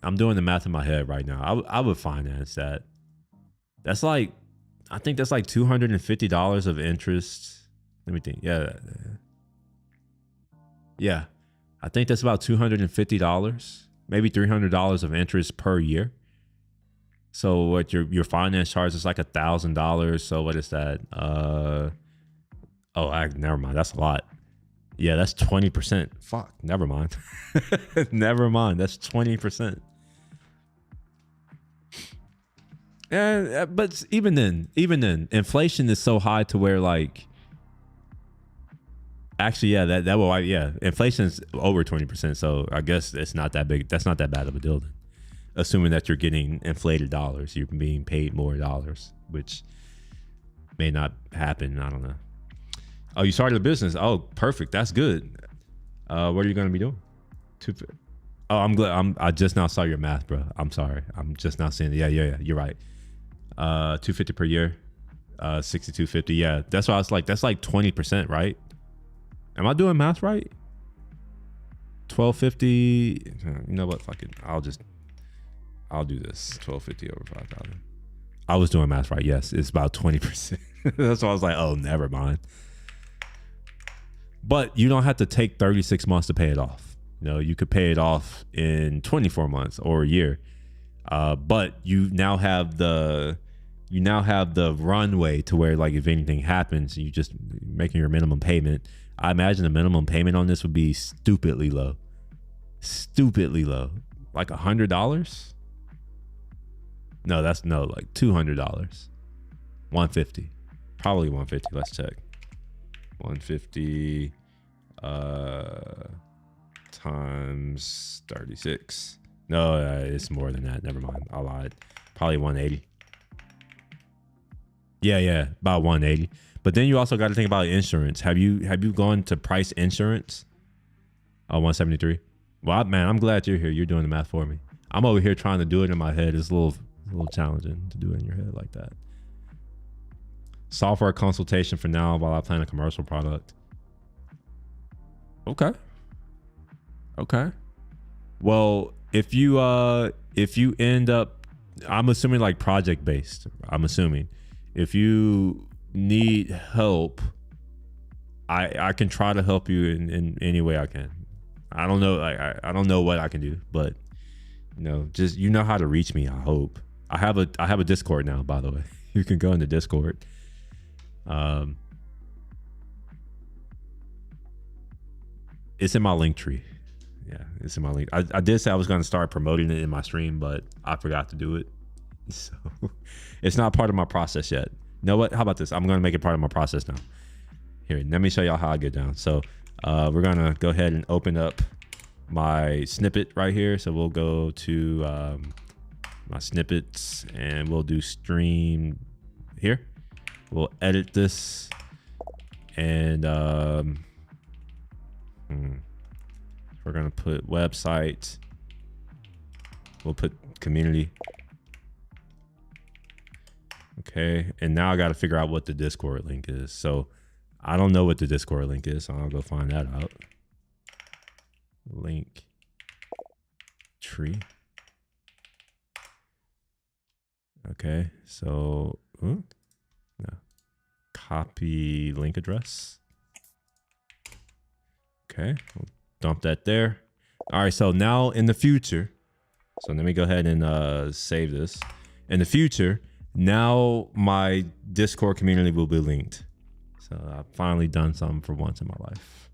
I'm doing the math in my head right now. I would finance that. That's like, I think that's like $250 of interest. Let me think. Yeah. Yeah. I think that's about $250, maybe $300 of interest per year. So what your finance charge is like $1,000. So what is that? Never mind. That's a lot. Yeah, that's 20%. Fuck, never mind. Never mind. That's 20%. But even then, inflation is so high to where like, actually, yeah, that will, yeah, inflation is over 20%. So I guess it's not that big. That's not that bad of a deal then. Assuming that you're getting inflated dollars, you're being paid more dollars, which may not happen. I don't know. Oh, you started a business. Oh, perfect. That's good. What are you going to be doing? Oh, I'm glad. I just now saw your math, bro. I'm sorry. I'm just now seeing it. Yeah. You're right. 250 per year. 6250. Yeah. That's why I was like, that's like 20%, right? Am I doing math right? 1250. You know what? Fuck it. I'll do this. 1250 over 5,000. I was doing math right. Yes. It's about 20%. That's why I was like, oh, never mind. But you don't have to take 36 months to pay it off. You know, you could pay it off in 24 months or a year. But you now have the runway to where, like, if anything happens, you just making your minimum payment. I imagine the minimum payment on this would be stupidly low. Stupidly low. Like $100? No, like $200. 150. Probably 150. Let's check. 150 times 36. No, it's more than that. Never mind. I lied. Probably 180. Yeah, about 180. But then you also got to think about insurance. Have you gone to price insurance? 173. Well, man, I'm glad you're here. You're doing the math for me. I'm over here trying to do it in my head. It's a little challenging to do it in your head like that. Software consultation for now while I plan a commercial product. Okay. Well, if you end up, I'm assuming like project based. I'm assuming if you need help, I can try to help you in any way I can. I don't know. I don't know what I can do, but you know, just, you know how to reach me. I hope. I have a Discord now, by the way. You can go into Discord. It's in my link tree. Yeah, it's in my link. I did say I was going to start promoting it in my stream, but I forgot to do it. So it's not part of my process yet. You know what? How about this? I'm going to make it part of my process now. Here, let me show y'all how I get down. So we're going to go ahead and open up my snippet right here. So we'll go to my snippets and we'll do stream here. We'll edit this and we're going to put website We'll put community. Okay, and now I got to figure out what the Discord link is. So I don't know what the Discord link is, so I'll go find that out. Link tree. Okay, so no. Copy link address. Okay, we'll dump that there. All right, so now in the future, so let me go ahead and save this. In the future, now my Discord community will be linked. So I've finally done something for once in my life.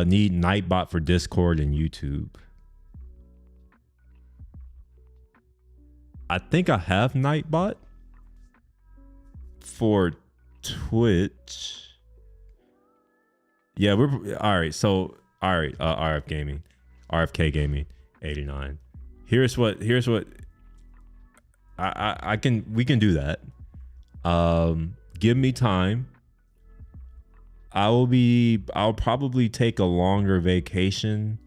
Need Nightbot for Discord and YouTube. I think I have Nightbot for Twitch. Yeah, we're all right. So all right, RFK Gaming 89. Here's what we can do that. Give me time. I'll probably take a longer vacation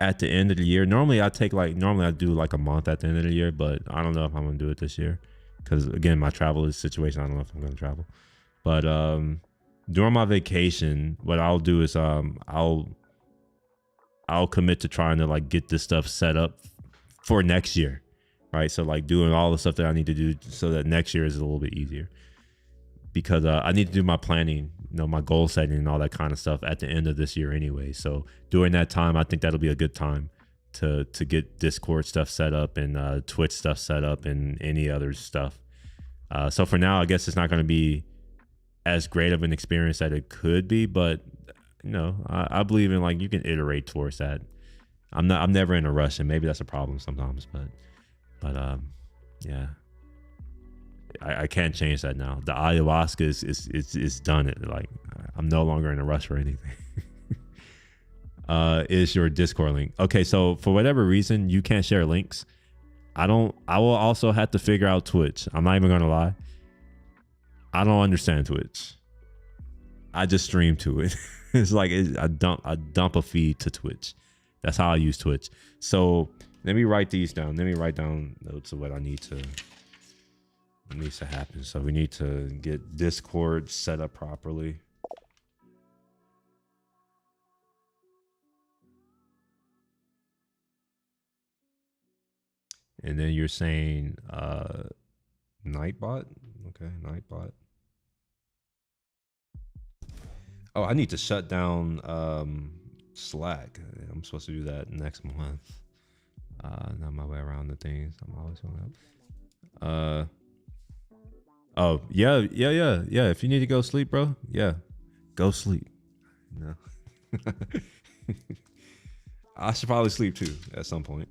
at the end of the year. Normally I do like a month at the end of the year, but I don't know if I'm gonna do it this year because again, my travel situation, I don't know if I'm gonna travel. But during my vacation, what I'll do is I'll commit to trying to like get this stuff set up for next year, right? So like doing all the stuff that I need to do so that next year is a little bit easier, because I need to do my planning, my goal setting and all that kind of stuff at the end of this year anyway. So during that time, I think that'll be a good time to get Discord stuff set up and Twitch stuff set up and any other stuff. So for now, I guess it's not going to be as great of an experience that it could be, but I believe in like you can iterate towards that. I'm never in a rush, and maybe that's a problem sometimes, but yeah. I can't change that now. The ayahuasca is done. Like I'm no longer in a rush for anything. Is your Discord link. Okay, so for whatever reason you can't share links. I will also have to figure out Twitch. I'm not even gonna lie. I don't understand Twitch. I just stream to it. It's like I dump a feed to Twitch. That's how I use Twitch. So let me write these down. Let me write down notes of what needs to happen. So we need to get Discord set up properly. And then you're saying Nightbot? Okay, Nightbot. Oh, I need to shut down Slack. I'm supposed to do that next month. Not my way around the things. I'm always going up. Oh, yeah. If you need to go sleep, bro, yeah, go sleep. No. I should probably sleep too at some point,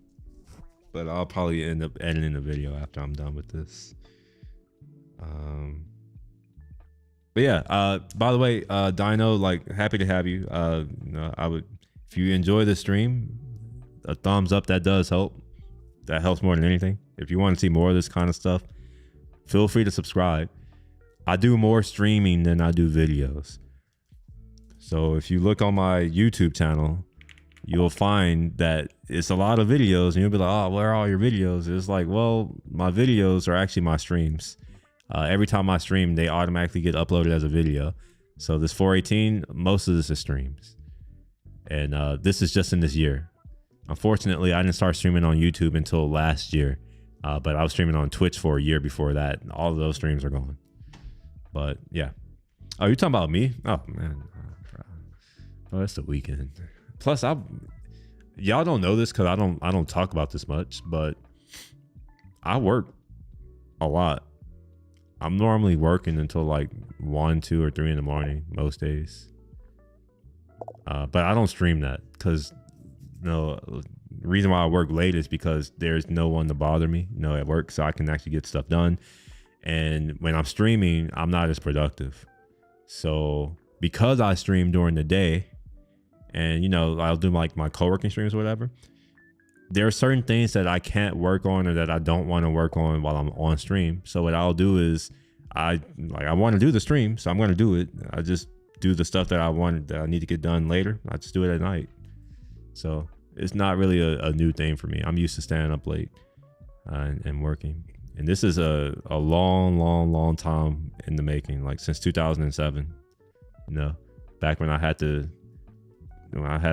but I'll probably end up editing the video after I'm done with this. But yeah, by the way, Dino, like, happy to have you. I would, if you enjoy the stream, a thumbs up, that does help. That helps more than anything. If you want to see more of this kind of stuff, feel free to subscribe. I do more streaming than I do videos. So if you look on my YouTube channel, you'll find that it's a lot of videos and you'll be like, oh, where are all your videos? It's like, well, my videos are actually my streams. Every time I stream, they automatically get uploaded as a video. So this 418, most of this is streams. And this is just in this year. Unfortunately, I didn't start streaming on YouTube until last year. But I was streaming on Twitch for a year before that. And all of those streams are gone. But yeah. Oh, you're talking about me? Oh, man. Oh, it's the weekend. Plus, y'all don't know this because I don't talk about this much, but I work a lot. I'm normally working until like 1, 2, or 3 in the morning most days. But I don't stream that because the reason why I work late is because there's no one to bother me, at work, so I can actually get stuff done. And when I'm streaming, I'm not as productive. So because I stream during the day, and I'll do like my co-working streams or whatever, there are certain things that I can't work on or that I don't want to work on while I'm on stream. So what I'll do is I want to do the stream, so I'm going to do it. I just do the stuff that I need to get done later. I just do it at night. So it's not really a new thing for me. I'm used to staying up late and working. And this is a long time in the making, like since 2007. You know, back when I had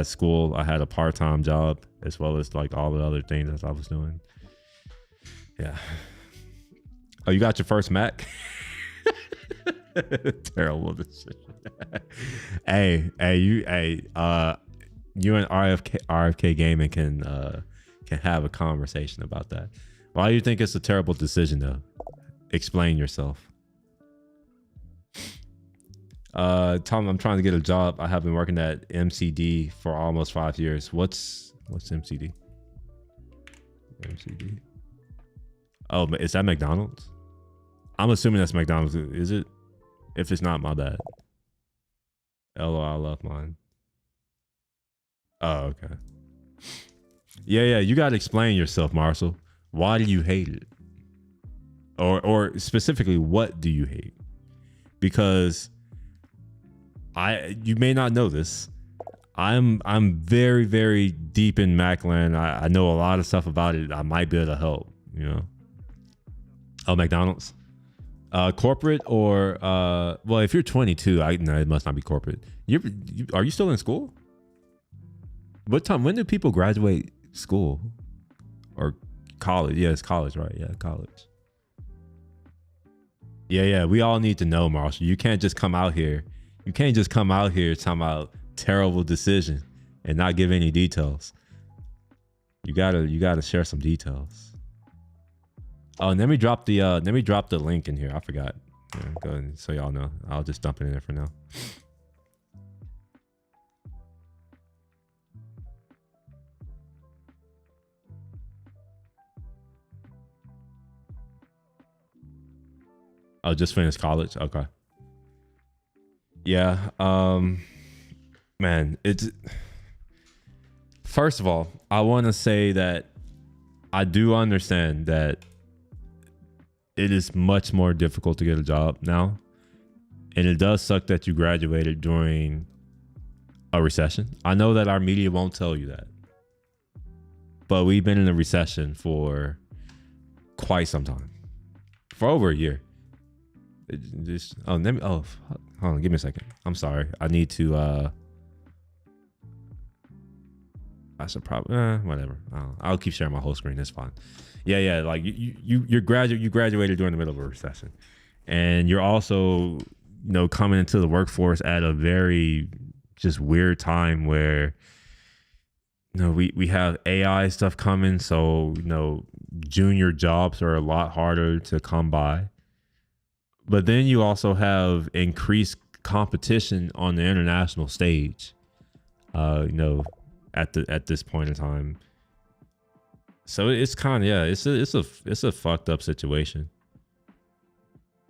school, I had a part-time job as well as like all the other things that I was doing. Yeah. Oh, you got your first Mac? Terrible decision. Hey, you and RFK Gaming can have a conversation about that. Why do you think it's a terrible decision though? Explain yourself. Tom, I'm trying to get a job. I have been working at MCD for almost 5 years. What's MCD? MCD. Oh, is that McDonald's? I'm assuming that's McDonald's. Is it? If it's not, my bad. LOL, I love mine. Oh, okay. Yeah. You got to explain yourself, Marcel. Why do you hate it? Or specifically, what do you hate? Because you may not know this. I'm very, very deep in Macland. I know a lot of stuff about it. I might be able to help, you know. Oh, McDonald's. Corporate or well, if you're 22, no, it must not be corporate. Are you still in school? What time? When do people graduate school or college? Yeah, it's college, right? Yeah, college. Yeah. We all need to know, Marshall. You can't just come out here. You can't just come out here talking about terrible decision and not give any details. You gotta share some details. Oh, and let me drop the link in here. I forgot. Yeah, go ahead, so y'all know. I'll just dump it in there for now. Oh, just finished college. Okay. Yeah. Man, it's first of all, I want to say that I do understand that it is much more difficult to get a job now. And it does suck that you graduated during a recession. I know that our media won't tell you that. But we've been in a recession for quite some time. For over a year. Hold on, give me a second. I'm sorry. I need to I should probably whatever. I'll keep sharing my whole screen. It's fine. Yeah. Like you graduated during the middle of a recession, and you're also coming into the workforce at a very just weird time where we have AI stuff coming, so junior jobs are a lot harder to come by. But then you also have increased competition on the international stage. At this point in time. So it's kind of it's a fucked up situation.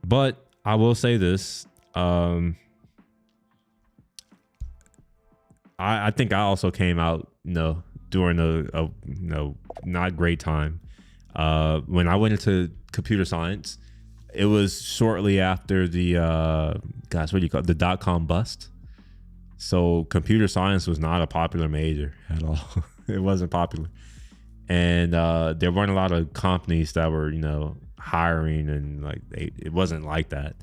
But I will say this, I think I also came out during a not great time. When I went into computer science, it was shortly after the the .com bust. So computer science was not a popular major at all. It wasn't popular. And there weren't a lot of companies that were, hiring, and it wasn't like that.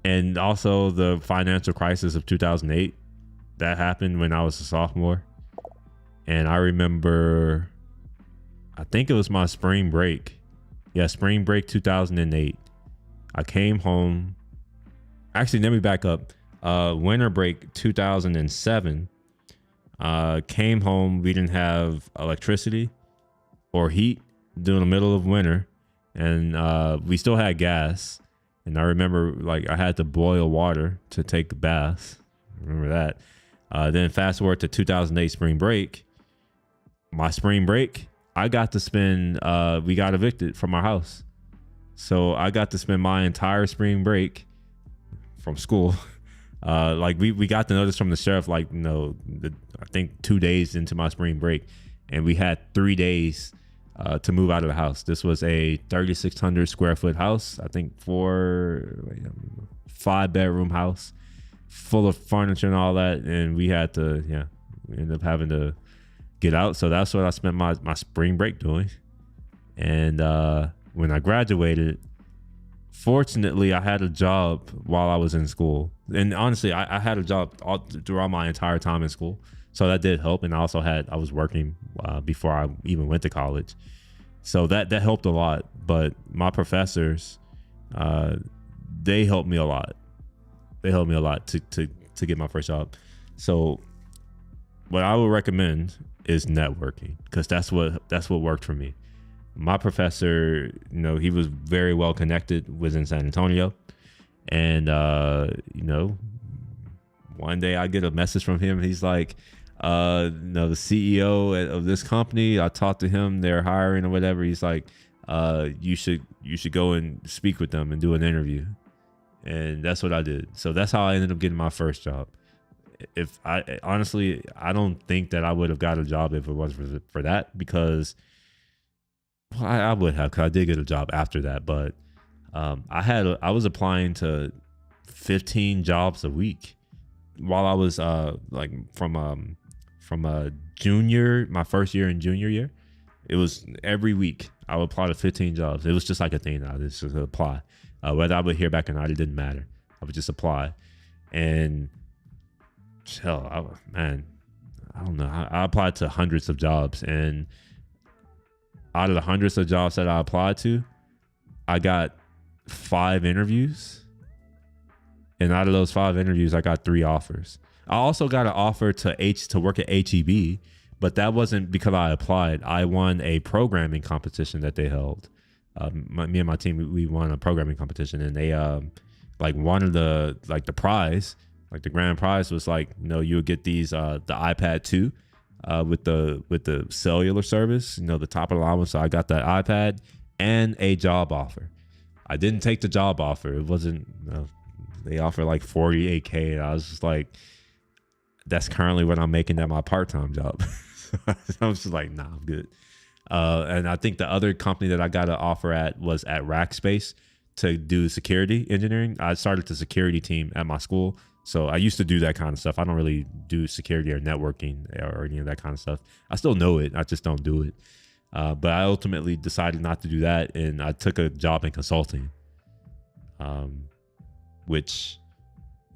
And also the financial crisis of 2008, that happened when I was a sophomore. And I remember, I think it was my spring break. Yeah, spring break 2008. I came home. Actually, let me back up. Winter break 2007, came home. We didn't have electricity or heat during the middle of winter, and we still had gas. And I remember I had to boil water to take a bath. Remember that. Then fast forward to 2008 spring break. My spring break, I got to spend, we got evicted from our house. So I got to spend my entire spring break from school. We got the notice from the sheriff, I think 2 days into my spring break, and we had 3 days to move out of the house. This was a 3,600 square foot house, I think 5-bedroom house, full of furniture and all that. And we had to, we ended up having to get out. So that's what I spent my spring break doing. And when I graduated, fortunately, I had a job while I was in school. And honestly, I had a job throughout my entire time in school. So that did help. And I was working before I even went to college. So that helped a lot. But my professors, they helped me a lot. They helped me a lot to get my first job. So what I would recommend is networking, because that's what worked for me. My professor, he was very well connected, was in San Antonio. And, one day I get a message from him. He's like, the CEO of this company, I talked to him, they're hiring or whatever. He's like, you should go and speak with them and do an interview. And that's what I did. So that's how I ended up getting my first job. I don't think that I would have got a job if it wasn't for that, because I would have, because I did get a job after that. But I was applying to 15 jobs a week while I was from a junior, my first year and junior year. It was every week I would apply to 15 jobs. It was just like a thing. I just apply. Whether I would hear back or not, it didn't matter. I would just apply. And hell, I don't know. I applied to hundreds of jobs, and out of the hundreds of jobs that I applied to, I got 5 interviews. And out of those 5 interviews, I got 3 offers. I also got an offer to work at HEB, but that wasn't because I applied. I won a programming competition that they held. Me and my team, we won a programming competition, and they wanted the prize, like the grand prize was you would get these the iPad 2 with the cellular service, the top of the line one. So I got that iPad and a job offer. I didn't take the job offer. It wasn't, they offered like $48K. And I was just like, that's currently what I'm making at my part-time job. So I was just like, nah, I'm good. And I think the other company that I got an offer at was at Rackspace to do security engineering. I started the security team at my school. So I used to do that kind of stuff. I don't really do security or networking or any of that kind of stuff. I still know it. I just don't do it. But I ultimately decided not to do that. And I took a job in consulting, which,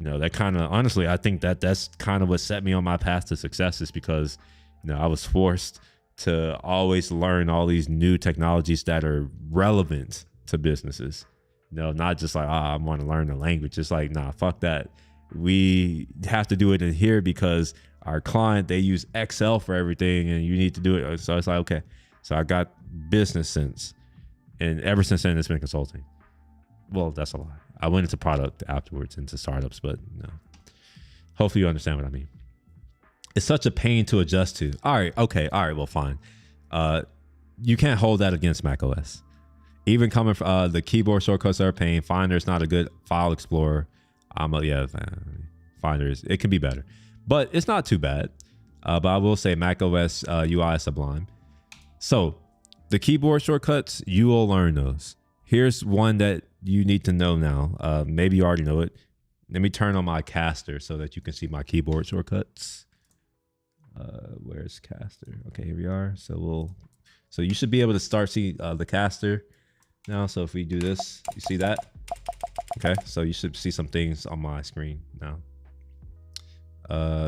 that kind of, honestly, I think that's kind of what set me on my path to success, is because, I was forced to always learn all these new technologies that are relevant to businesses. Not just like, I want to learn the language. It's like, nah, fuck that. We have to do it in here because our client, they use Excel for everything and you need to do it. So it's like, okay. So I got business sense. And ever since then, it's been consulting. Well, that's a lie. I went into product afterwards, into startups, but no. Hopefully you understand what I mean. It's such a pain to adjust to. All right. Okay. All right. Well, fine. You can't hold that against macOS. Even coming from the keyboard shortcuts are a pain. Finder is not a good file explorer. Finder it can be better, but it's not too bad. But I will say macOS UI is sublime. So the keyboard shortcuts, you will learn those. Here's one that you need to know now. Maybe you already know it. Let me turn on my caster so that you can see my keyboard shortcuts. Where's caster? Okay, here we are. So you should be able to start see the caster now. So if we do this, you see that? Okay, so you should see some things on my screen now.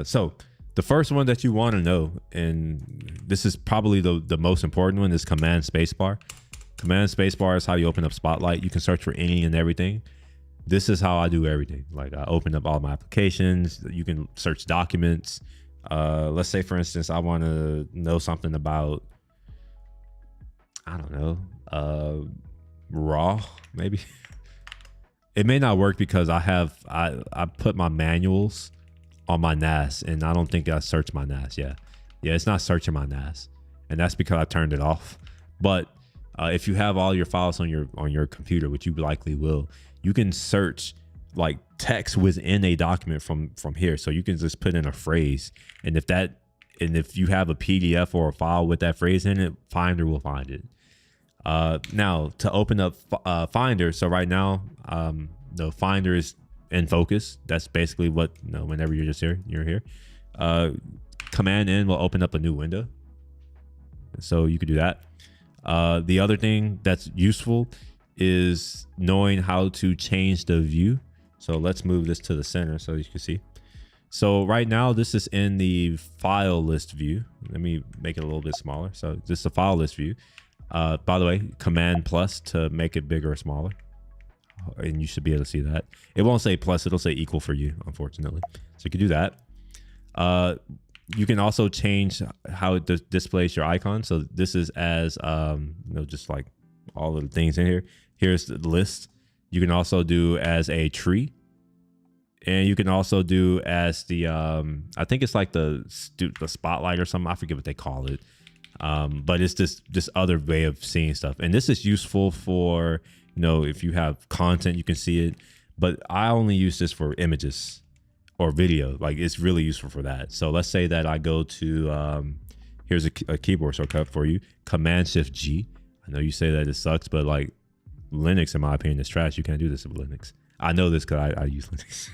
So the first one that you want to know, and this is probably the most important one, is Command Spacebar. Command Spacebar is how you open up Spotlight. You can search for any and everything. This is how I do everything. Like, I open up all my applications. You can search documents. Let's say, for instance, I want to know something about, I don't know, raw, maybe. It may not work because I put my manuals on my NAS, and I don't think I searched my NAS. Yeah, it's not searching my NAS, and that's because I turned it off. But if you have all your files on your computer, which you likely will, you can search like text within a document from here. So you can just put in a phrase, and if you have a PDF or a file with that phrase in it, Finder will find it. Now to open up Finder, so right now the Finder is in focus. That's basically what, whenever you're here. Command N will open up a new window. So you could do that. The other thing that's useful is knowing how to change the view. So let's move this to the center so you can see. So right now this is in the file list view. Let me make it a little bit smaller. So this is the file list view. By the way, Command plus to make it bigger or smaller. And you should be able to see that. It won't say plus, it'll say equal for you, unfortunately. So you can do that. You can also change how it displays your icon. So this is as, just like all of the things in here. Here's the list. You can also do as a tree. And you can also do as the, I think it's like the spotlight or something. I forget what they call it. But it's this other way of seeing stuff. And this is useful for, if you have content, you can see it. But I only use this for images or video. Like it's really useful for that. So let's say that I go to, here's a keyboard shortcut for you, Command-Shift-G. I know you say that it sucks, but like Linux, in my opinion, is trash. You can't do this with Linux. I know this because I use Linux.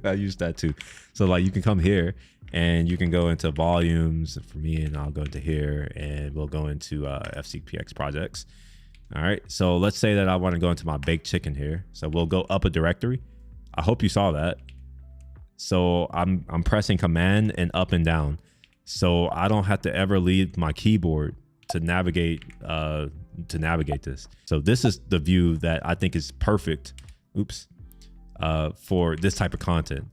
I use that too. So like you can come here and you can go into volumes for me, and I'll go into here and we'll go into FCPX projects. All right. So let's say that I want to go into my baked chicken here. So we'll go up a directory. I hope you saw that. So I'm pressing Command and up and down. So I don't have to ever leave my keyboard to navigate this. So this is the view that I think is perfect. Oops. For this type of content,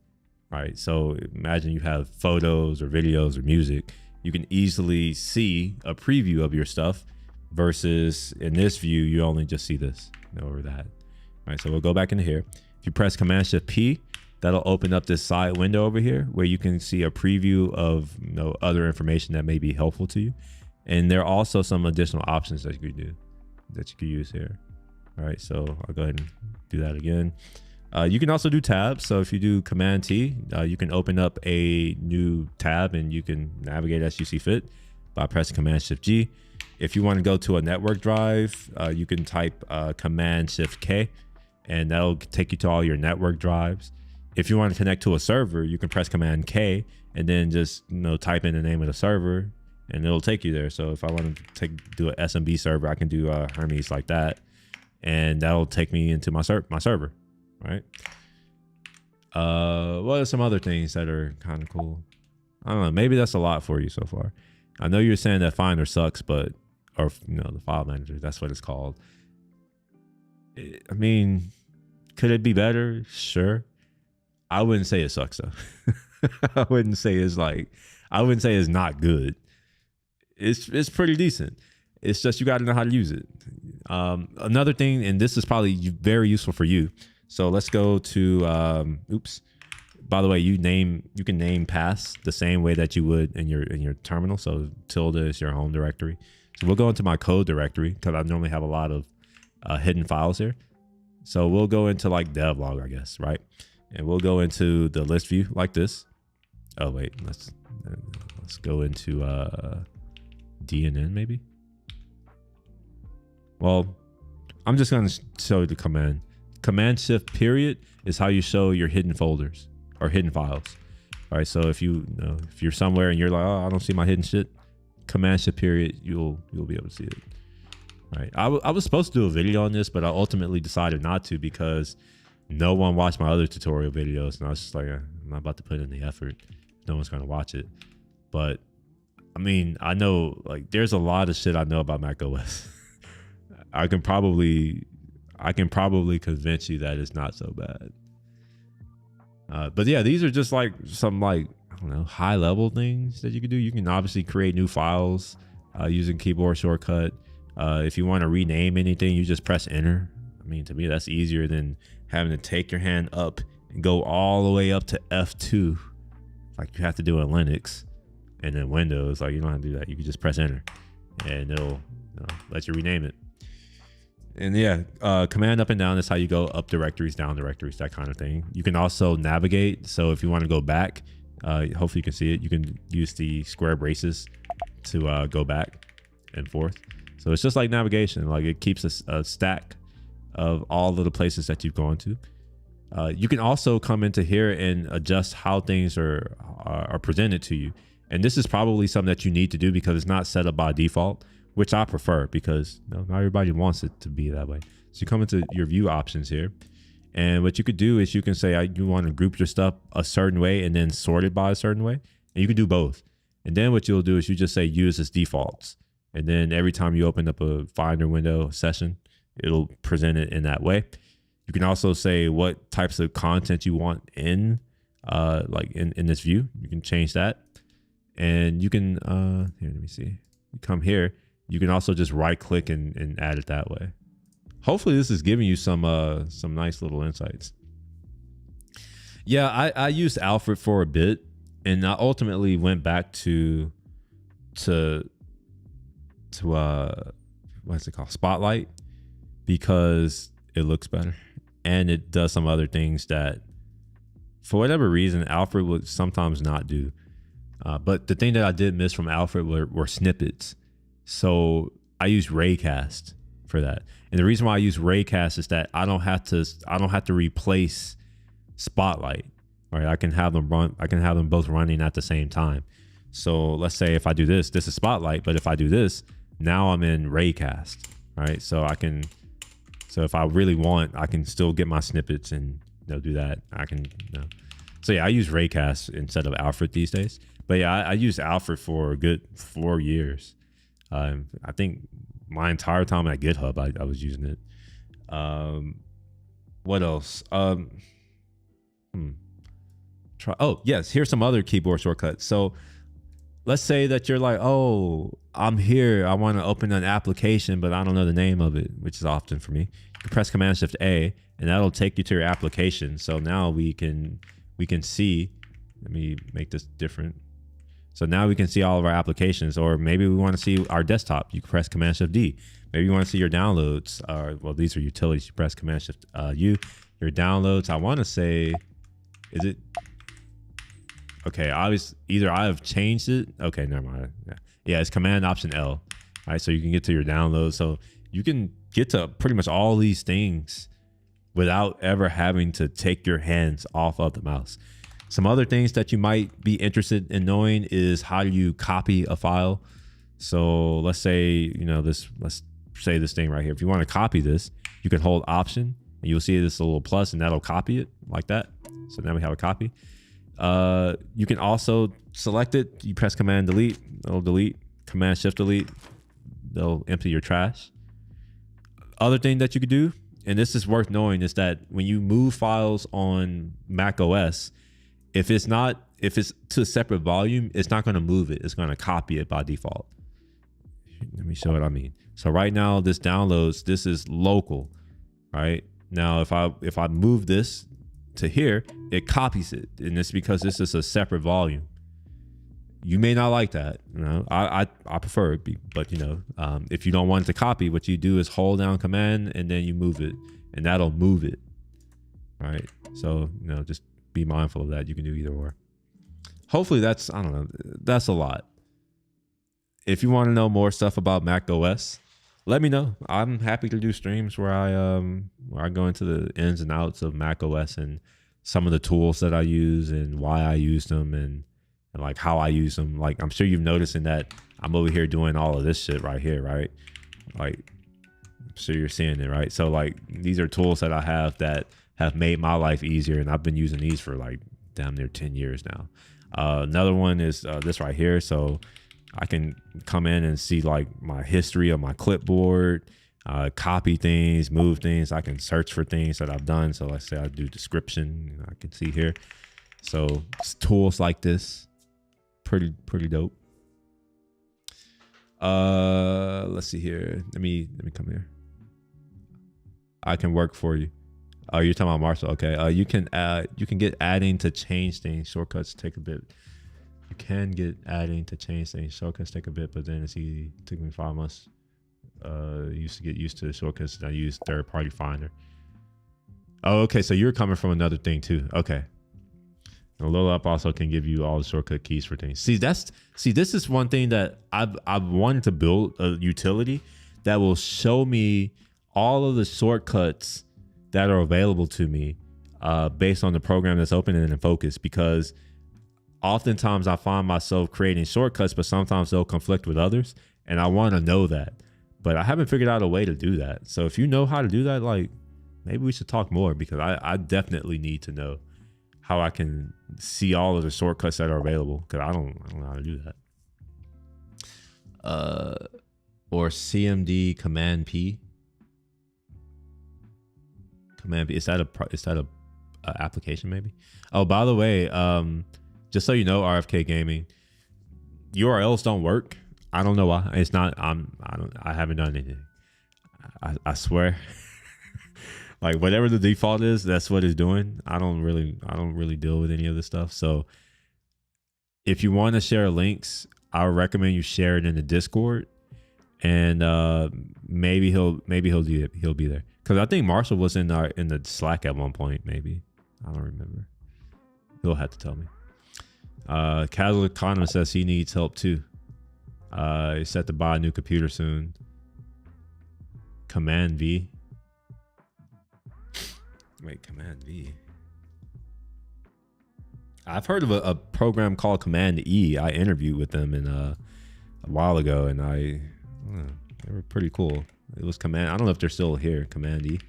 right? So imagine you have photos or videos or music. You can easily see a preview of your stuff versus in this view, you only just see this or that. All right, so we'll go back into here. If you press Command-Shift-P, that'll open up this side window over here where you can see a preview of other information that may be helpful to you. And there are also some additional options that you could do, that you could use here. All right, so I'll go ahead and do that again. You can also do tabs. So if you do Command T, you can open up a new tab and you can navigate as you see fit by pressing Command-Shift-G. If you want to go to a network drive, you can type Command-Shift-K, and that'll take you to all your network drives. If you want to connect to a server, you can press Command-K and then just type in the name of the server, and it'll take you there. So if I want to do an SMB server, I can do Hermes like that, and that'll take me into my server. Right. What are some other things that are kind of cool? I don't know. Maybe that's a lot for you so far. I know you're saying that Finder sucks, but the file manager, that's what it's called. I mean, could it be better? Sure. I wouldn't say it sucks though. I wouldn't say it's not good. It's pretty decent. It's just you got to know how to use it. Another thing, and this is probably very useful for you. So let's go to, oops. By the way, you can name paths the same way that you would in your terminal. So tilde is your home directory. So we'll go into my code directory because I normally have a lot of hidden files here. So we'll go into like devlog, I guess, right? And we'll go into the list view like this. Oh wait, let's go into DNN maybe. Well, I'm just gonna show you the command. Command-Shift period is how you show your hidden folders or hidden files. All right, so if if you're somewhere and you're like, oh, I don't see my hidden shit, Command-Shift period, you'll be able to see it. All right, I was supposed to do a video on this, but I ultimately decided not to because no one watched my other tutorial videos, and I was just like, I'm not about to put in the effort. No one's gonna watch it. But I mean, I know like there's a lot of shit I know about Mac OS. I can probably convince you that it's not so bad. But yeah, these are just like some I don't know, high level things that you can do. You can obviously create new files using keyboard shortcut. If you want to rename anything, you just press enter. I mean, to me, that's easier than having to take your hand up and go all the way up to F2 like you have to do in Linux. And then Windows, like you don't have to do that. You can just press enter and it'll let you rename it. And yeah, command up and down is how you go up directories, down directories, that kind of thing. You can also navigate. So if you want to go back, hopefully you can see it. You can use the square braces to go back and forth. So it's just like navigation. Like it keeps a stack of all of the places that you've gone to. You can also come into here and adjust how things are presented to you. And this is probably something that you need to do because it's not set up by default, which I prefer because not everybody wants it to be that way. So you come into your view options here. And what you could do is you can say you want to group your stuff a certain way and then sort it by a certain way. And you can do both. And then what you'll do is you just say use as defaults. And then every time you open up a Finder window session, it'll present it in that way. You can also say what types of content you want in this view. You can change that. And you can, here, let me see. You come here. You can also just right click and add it that way. Hopefully this is giving you some nice little insights. Yeah, I used Alfred for a bit, and I ultimately went back to what's it called? Spotlight, because it looks better and it does some other things that for whatever reason Alfred would sometimes not do. But the thing that I did miss from Alfred were snippets. So I use Raycast for that. And the reason why I use Raycast is that I don't have to replace Spotlight. Right? I can have them both running at the same time. So let's say if I do this is Spotlight, but if I do this, now I'm in Raycast. Right? So if I really want, I can still get my snippets and do that. So yeah, I use Raycast instead of Alfred these days. But yeah, I used Alfred for a good 4 years. I think my entire time at GitHub, I was using it. What else? Oh, yes. Here's some other keyboard shortcuts. So let's say that you're like, oh, I'm here. I want to open an application, but I don't know the name of it, which is often for me. You can press Command-Shift-A, and that'll take you to your application. So now we can see. Let me make this different. So now we can see all of our applications, or maybe we want to see our desktop. You can press Command-Shift-D. Maybe you want to see your downloads. Well, these are utilities. You press Command-Shift-U. Your downloads. I want to say, is it? Okay, obviously, either I have changed it. Okay, never mind. Yeah, it's Command-Option-L. All right, so you can get to your downloads. So you can get to pretty much all these things without ever having to take your hands off of the mouse. Some other things that you might be interested in knowing is how do you copy a file. So let's say, let's say this thing right here. If you want to copy this, you can hold Option and you'll see this little plus and that'll copy it like that. So now we have a copy. You can also select it. You press Command Delete, it'll delete. Command Shift Delete, they'll empty your trash. Other thing that you could do, and this is worth knowing, is that when you move files on Mac OS, if it's to a separate volume, it's not going to move it. It's going to copy it by default. Let me show what I mean. So right now, this downloads, this is local, right? Now, if I move this to here, it copies it, and it's because this is a separate volume. You may not like that, I prefer it, but if you don't want it to copy, what you do is hold down Command and then you move it, and that'll move it, right? So just be mindful of that. You can do either or. Hopefully that's a lot. If you want to know more stuff about Mac OS, let me know. I'm happy to do streams where I go into the ins and outs of Mac OS and some of the tools that I use and why I use them and like how I use them. Like, I'm sure you've noticed in that I'm over here doing all of this shit right here, right? Like, I'm sure you're seeing it, right? So like, these are tools that I have that have made my life easier, and I've been using these for like damn near 10 years now. Another one is this right here. So I can come in and see like my history of my clipboard, copy things, move things. I can search for things that I've done. So let's say I do description, I can see here. So tools like this, pretty dope. Let's see here. Let me come here. I can work for you. Oh, you're talking about Marshall. Okay. You can get adding to change things. Shortcuts take a bit. You can get adding to change things. Shortcuts take a bit, but then it's easy. It took me 5 months. Used to get used to the shortcuts, and I use third-party Finder. Oh, okay. So you're coming from another thing too. Okay. And Level Up also can give you all the shortcut keys for things. See, this is one thing that I've wanted to build a utility that will show me all of the shortcuts that are available to me based on the program that's open and in focus, because oftentimes I find myself creating shortcuts, but sometimes they'll conflict with others. And I want to know that, but I haven't figured out a way to do that. So if you know how to do that, like maybe we should talk more, because I definitely need to know how I can see all of the shortcuts that are available, because I don't know how to do that. Or CMD Command P. Command P. Is that a application maybe? Oh, by the way, just so you know, RFK Gaming, URLs don't work. I don't know why. It's not. I haven't done anything. I swear. Like whatever the default is, that's what it's doing. I don't really deal with any of this stuff. So if you want to share links, I would recommend you share it in the Discord, and maybe he'll do it. He'll be there, because I think Marshall was in the Slack at one point. Maybe, I don't remember. He'll have to tell me. Casual Economist says he needs help too. He's set to buy a new computer soon. Command V. Wait, Command V. I've heard of a program called Command E. I interviewed with them a while ago, and they were pretty cool. It was Command. I don't know if they're still here. Command E.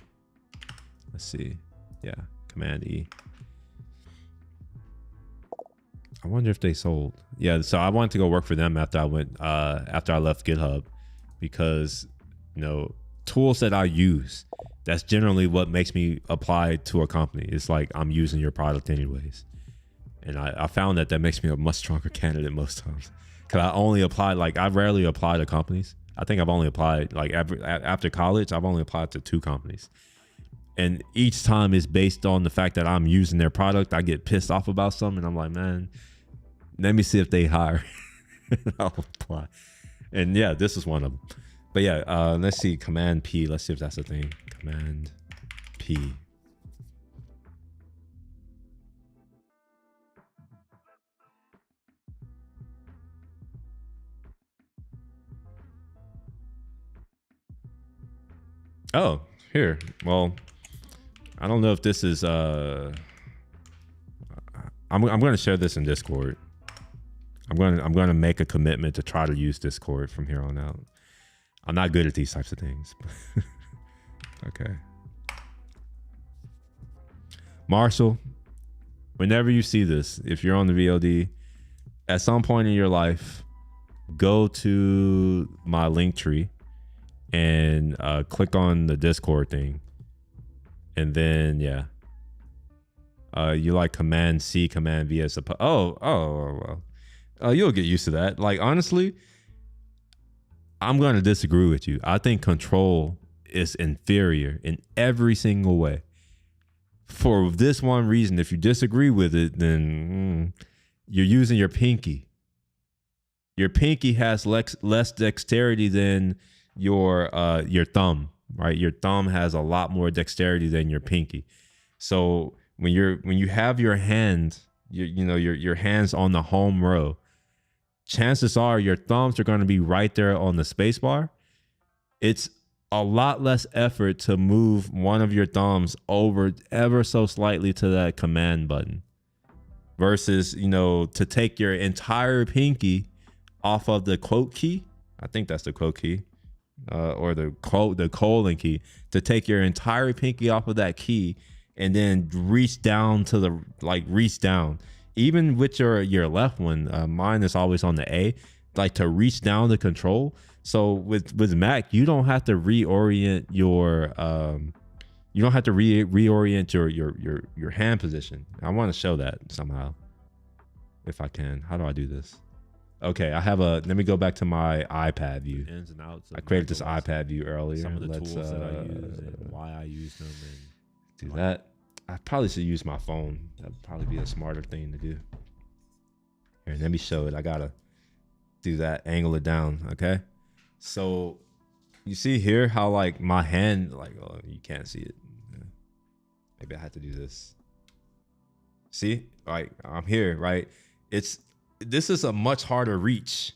Let's see. Yeah, Command E. I wonder if they sold. Yeah, so I wanted to go work for them after I left GitHub, because tools that I use, that's generally what makes me apply to a company. It's like I'm using your product anyways, and I found that makes me a much stronger candidate most times, because I rarely apply to companies. I think I've only applied after college. I've only applied to 2 companies, and each time is based on the fact that I'm using their product. I get pissed off about something, and I'm like, man, let me see if they hire. I'll apply. And yeah, this is one of them. But yeah, let's see. Command P. Let's see if that's a thing. Command P. Oh, here. Well, I don't know if this is I'm going to share this in Discord. I'm going to make a commitment to try to use Discord from here on out. I'm not good at these types of things. Okay. Marshall, whenever you see this, if you're on the VOD, at some point in your life, go to my link tree and click on the Discord thing. And then, yeah. You like Command C, Command V as a... well. You'll get used to that. Like, honestly, I'm going to disagree with you. I think Control is inferior in every single way. For this one reason, if you disagree with it, then you're using your pinky. Your pinky has less dexterity than your thumb, right? Your thumb has a lot more dexterity than your pinky. So when you have your hand, your hands on the home row, chances are your thumbs are going to be right there on the space bar. It's a lot less effort to move one of your thumbs over ever so slightly to that command button versus, to take your entire pinky off of the quote key. I think that's the quote key, or the colon key, to take your entire pinky off of that key and then reach down to reach down. Even with your left one, mine is always on the A, to reach down to control. So with Mac, you don't have to reorient your your hand position. I want to show that somehow, if I can. How do I do this? Okay, let me go back to my iPad view. Ins and outs. I created this iPad view earlier. Some of the tools that I use and why I use them. And do that. I probably should use my phone. That'd probably be a smarter thing to do. Here, let me show it. I gotta do that, angle it down, okay? So you see here how my hand, you can't see it. Maybe I have to do this. See, I'm here, right? This is a much harder reach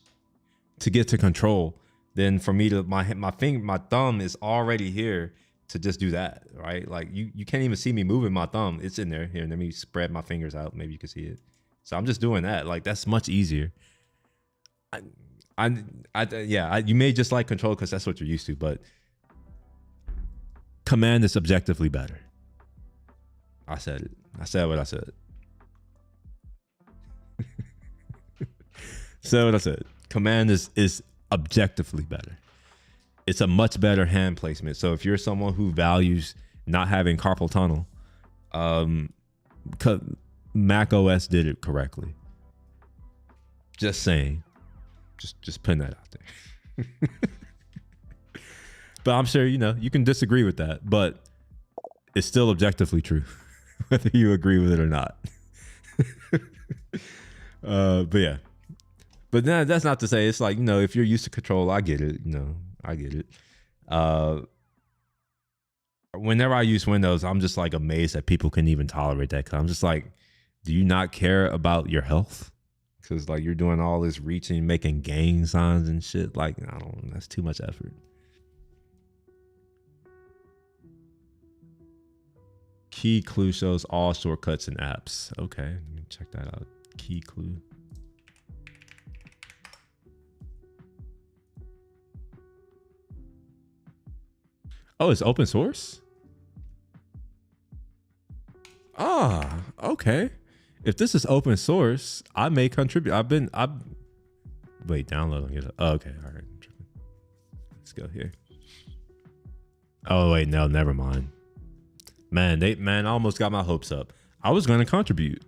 to get to control than for me to, my thumb is already here to just do that, right? You can't even see me moving my thumb. It's in there. Here, let me spread my fingers out. Maybe you can see it. So I'm just doing that. Like that's much easier. You may just like control because that's what you're used to, but command is objectively better. I said it. I said what I said. Said what I said. Command is objectively better. It's a much better hand placement. So if you're someone who values not having carpal tunnel, Mac OS did it correctly. Just saying. Just putting that out there. But I'm sure, you can disagree with that, but it's still objectively true, whether you agree with it or not. But yeah. But that's not to say it's like, if you're used to control, I get it. I get it. Whenever I use Windows, I'm just like amazed that people can even tolerate that. Cause I'm just like, do you not care about your health? Cause like you're doing all this reaching, making gang signs and shit. Like, that's too much effort. Key Clue shows all shortcuts and apps. Okay, let me check that out. Key Clue. Oh, it's open source? Ah, okay. If this is open source, I may contribute. Wait, downloading it. Oh, okay, all right. Let's go here. Oh wait, no, never mind. Man, I almost got my hopes up. I was gonna contribute.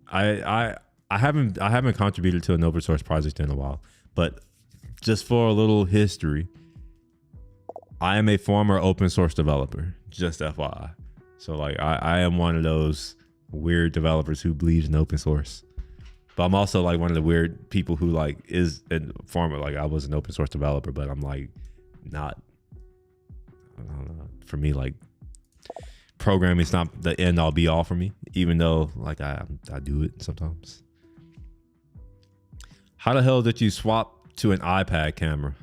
I haven't contributed to an open source project in a while, but just for a little history, I am a former open source developer, just FYI. So like I am one of those weird developers who believes in open source. But I'm also like one of the weird people who like is a former, like I was an open source developer, but I'm like not, I don't know, for me, like programming is not the end all be all for me, even though like I do it sometimes. How the hell did you swap to an iPad camera?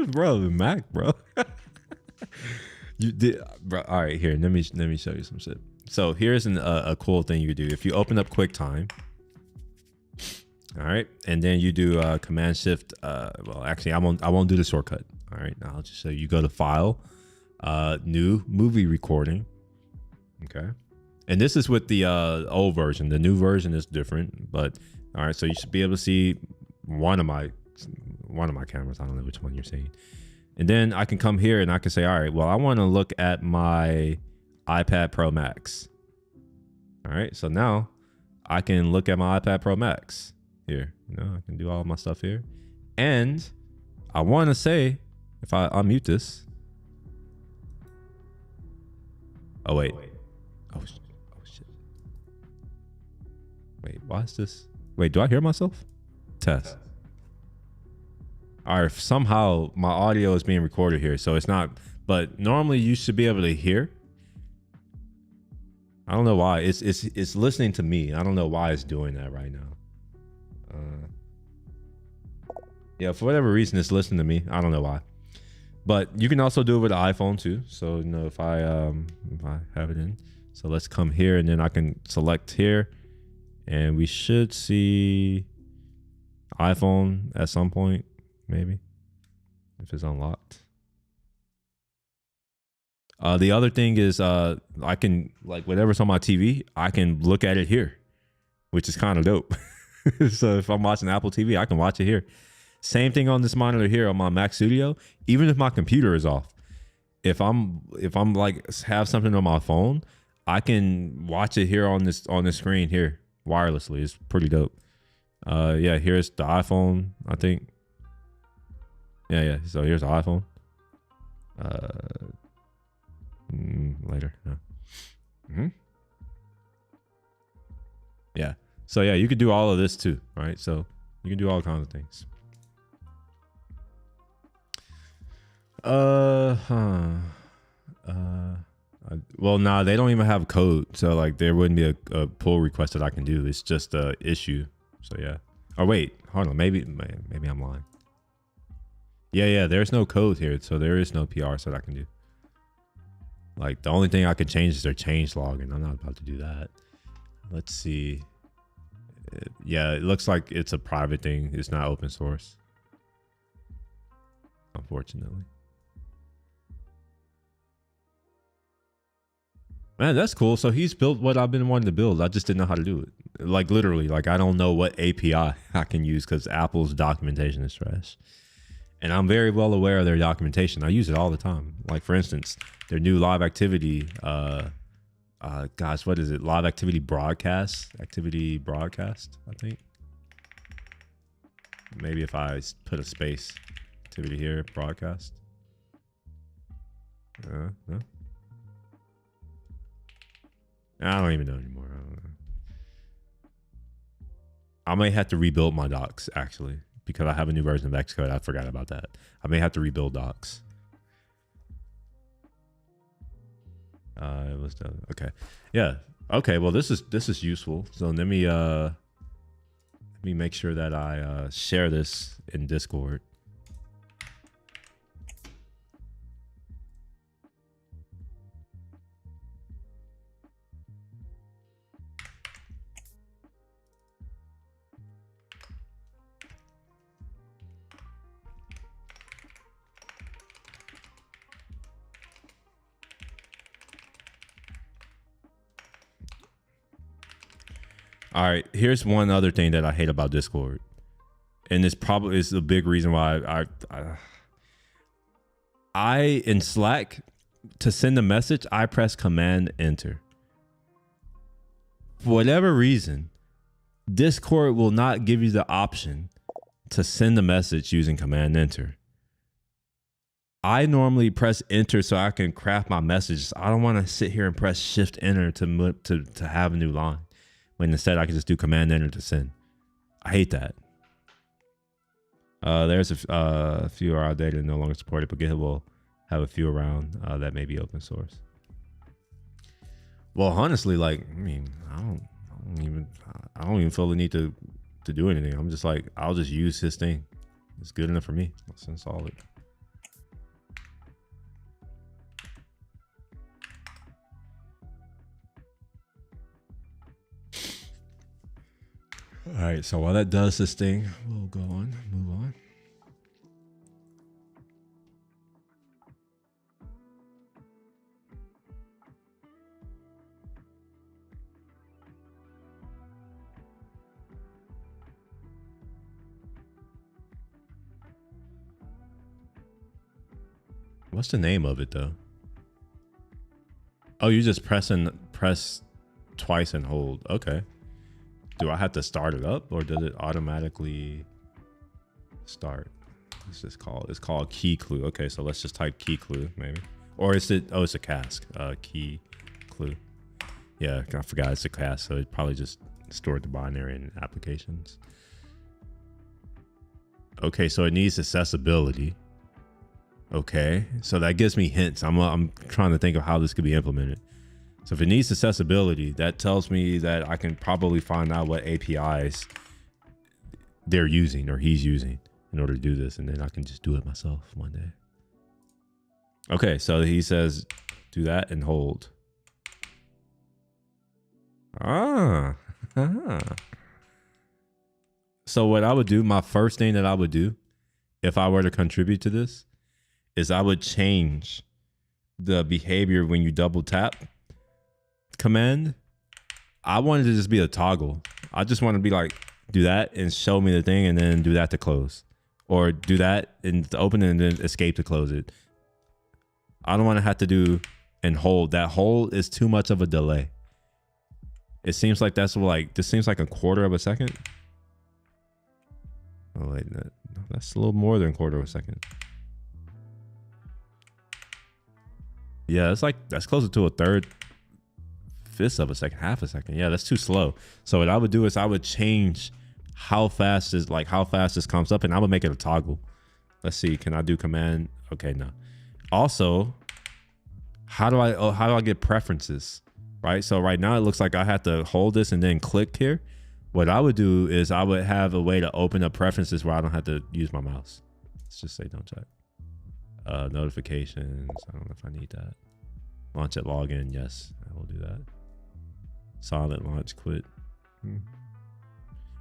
Bro, Mac, bro. You did, bro. All right, here. Let me show you some shit. So here's a cool thing you do. If you open up QuickTime, all right, and then you do Command Shift. Well, actually, I won't do the shortcut. All right, now I'll just show you. You go to File, New Movie Recording. Okay, and this is with the old version. The new version is different, but all right. So you should be able to see one of my cameras. I don't know which one you're seeing. And then I can come here and I can say, all right, well, I want to look at my iPad Pro Max. All right, so now I can look at my iPad Pro Max here. I can do all my stuff here. And I want to say, if I unmute this. Oh, wait. Oh, shit. Wait, why is this? Wait, do I hear myself? Test. All right, somehow my audio is being recorded here, so it's not, but normally you should be able to hear. I don't know why. It's listening to me. I don't know why it's doing that right now. Yeah, for whatever reason, it's listening to me. I don't know why. But you can also do it with the iPhone too. So if I have it in. So let's come here and then I can select here. And we should see iPhone at some point. Maybe if it's unlocked. The other thing is I can, like, whatever's on my TV, I can look at it here, which is kind of dope. So if I'm watching Apple TV, I can watch it here. Same thing on this monitor here on my Mac Studio. Even if my computer is off, if I'm like have something on my phone, I can watch it here on this screen here wirelessly. It's pretty dope. Yeah, here's the iPhone, I think. Yeah. So here's the iPhone. Later. No. Yeah. So yeah, you could do all of this too, right? So you can do all kinds of things. Well, nah, they don't even have code, so like there wouldn't be a pull request that I can do. It's just a issue. So yeah. Oh wait, hold on. Maybe I'm lying. Yeah. There's no code here, so there is no PR that I can do. Like the only thing I could change is their change log, and I'm not about to do that. Let's see. Yeah, it looks like it's a private thing. It's not open source, unfortunately. Man, that's cool. So he's built what I've been wanting to build. I just didn't know how to do it. Like literally, like I don't know what API I can use because Apple's documentation is trash. And I'm very well aware of their documentation. I use it all the time. Like for instance, their new live activity, gosh, what is it? Live activity broadcast, I think. Maybe if I put a space, activity here, broadcast. No. I don't even know anymore. I don't know. I may have to rebuild my docs actually because I have a new version of Xcode. I forgot about that. I may have to rebuild docs. It was done. Okay. Yeah. Okay. Well, this is useful. So let me make sure that I share this in Discord. All right, here's one other thing that I hate about Discord, and this probably is a big reason why I in Slack to send a message I press Command Enter. For whatever reason, Discord will not give you the option to send a message using Command Enter. I normally press Enter so I can craft my messages. I don't want to sit here and press Shift Enter to have a new line. When instead I can just do Command Enter to send. I hate that. There's a few are outdated and no longer supported, but GitHub will have a few around that may be open source. Well, honestly, like, I mean, I don't even feel the need to do anything. I'm just like, I'll just use his thing. It's good enough for me. It's solid. All right, so while that does this thing, we'll move on. What's the name of it though? Oh, you just press twice and hold. Okay. Do I have to start it up or does it automatically start? It's called key clue. Okay, so let's just type key clue maybe. Or is it, oh, it's a cask, key clue. Yeah, I forgot it's a cask, so it probably just stored the binary in applications. Okay, so it needs accessibility. Okay, so that gives me hints. I'm trying to think of how this could be implemented. So if it needs accessibility, that tells me that I can probably find out what APIs they're using or he's using in order to do this. And then I can just do it myself one day. Okay, so he says, do that and hold. So what I would do, my first thing that I would do if I were to contribute to this is I would change the behavior when you double tap command. I wanted to just be a toggle. I just want to be like, do that and show me the thing and then do that to close, or do that and to open it and then escape to close it. I don't want to have to do and hold. That hold is too much of a delay. It seems like this seems like a quarter of a second. Oh wait, that's a little more than a quarter of a second. Yeah, that's closer to a third, fifth of a second, half a second. Yeah, that's too slow. So what I would do is I would change how fast this comes up, and I would make it a toggle. Let's see, can I do command? Okay, no. Also, how do I get preferences? Right? So right now it looks like I have to hold this and then click here. What I would do is I would have a way to open up preferences where I don't have to use my mouse. Let's just say don't check. Notifications. I don't know if I need that. Launch at login. Yes, I will do that. Silent launch quit.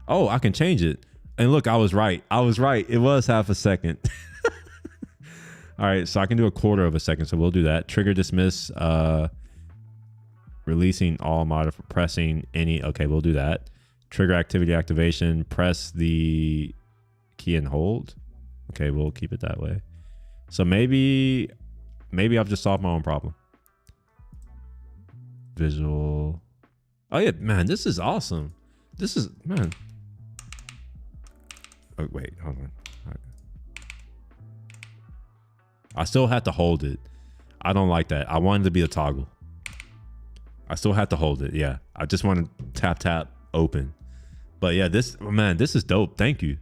Oh, I can change it. And look, I was right. It was half a second. All right, so I can do a quarter of a second. So we'll do that. Trigger dismiss. Releasing all pressing any. Okay, we'll do that. Trigger activity activation. Press the key and hold. Okay, we'll keep it that way. So maybe I've just solved my own problem. Visual. Oh yeah, man, this is awesome. This is, man. Oh wait, hold on. I still have to hold it. I don't like that. I wanted to be a toggle. I still have to hold it. Yeah, I just want to tap open. But yeah, this is dope. Thank you.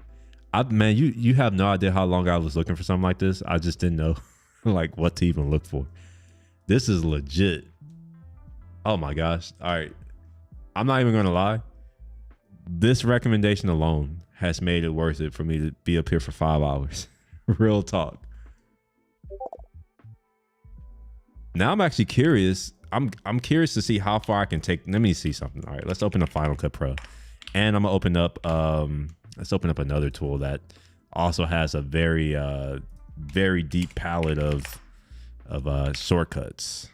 Man, you have no idea how long I was looking for something like this. I just didn't know like what to even look for. This is legit. Oh my gosh. All right. I'm not even going to lie. This recommendation alone has made it worth it for me to be up here for 5 hours. Real talk. Now I'm actually curious. I'm curious to see how far I can take. Let me see something. All right, let's open up Final Cut Pro. And I'm gonna open up let's open up another tool that also has a very very deep palette of shortcuts.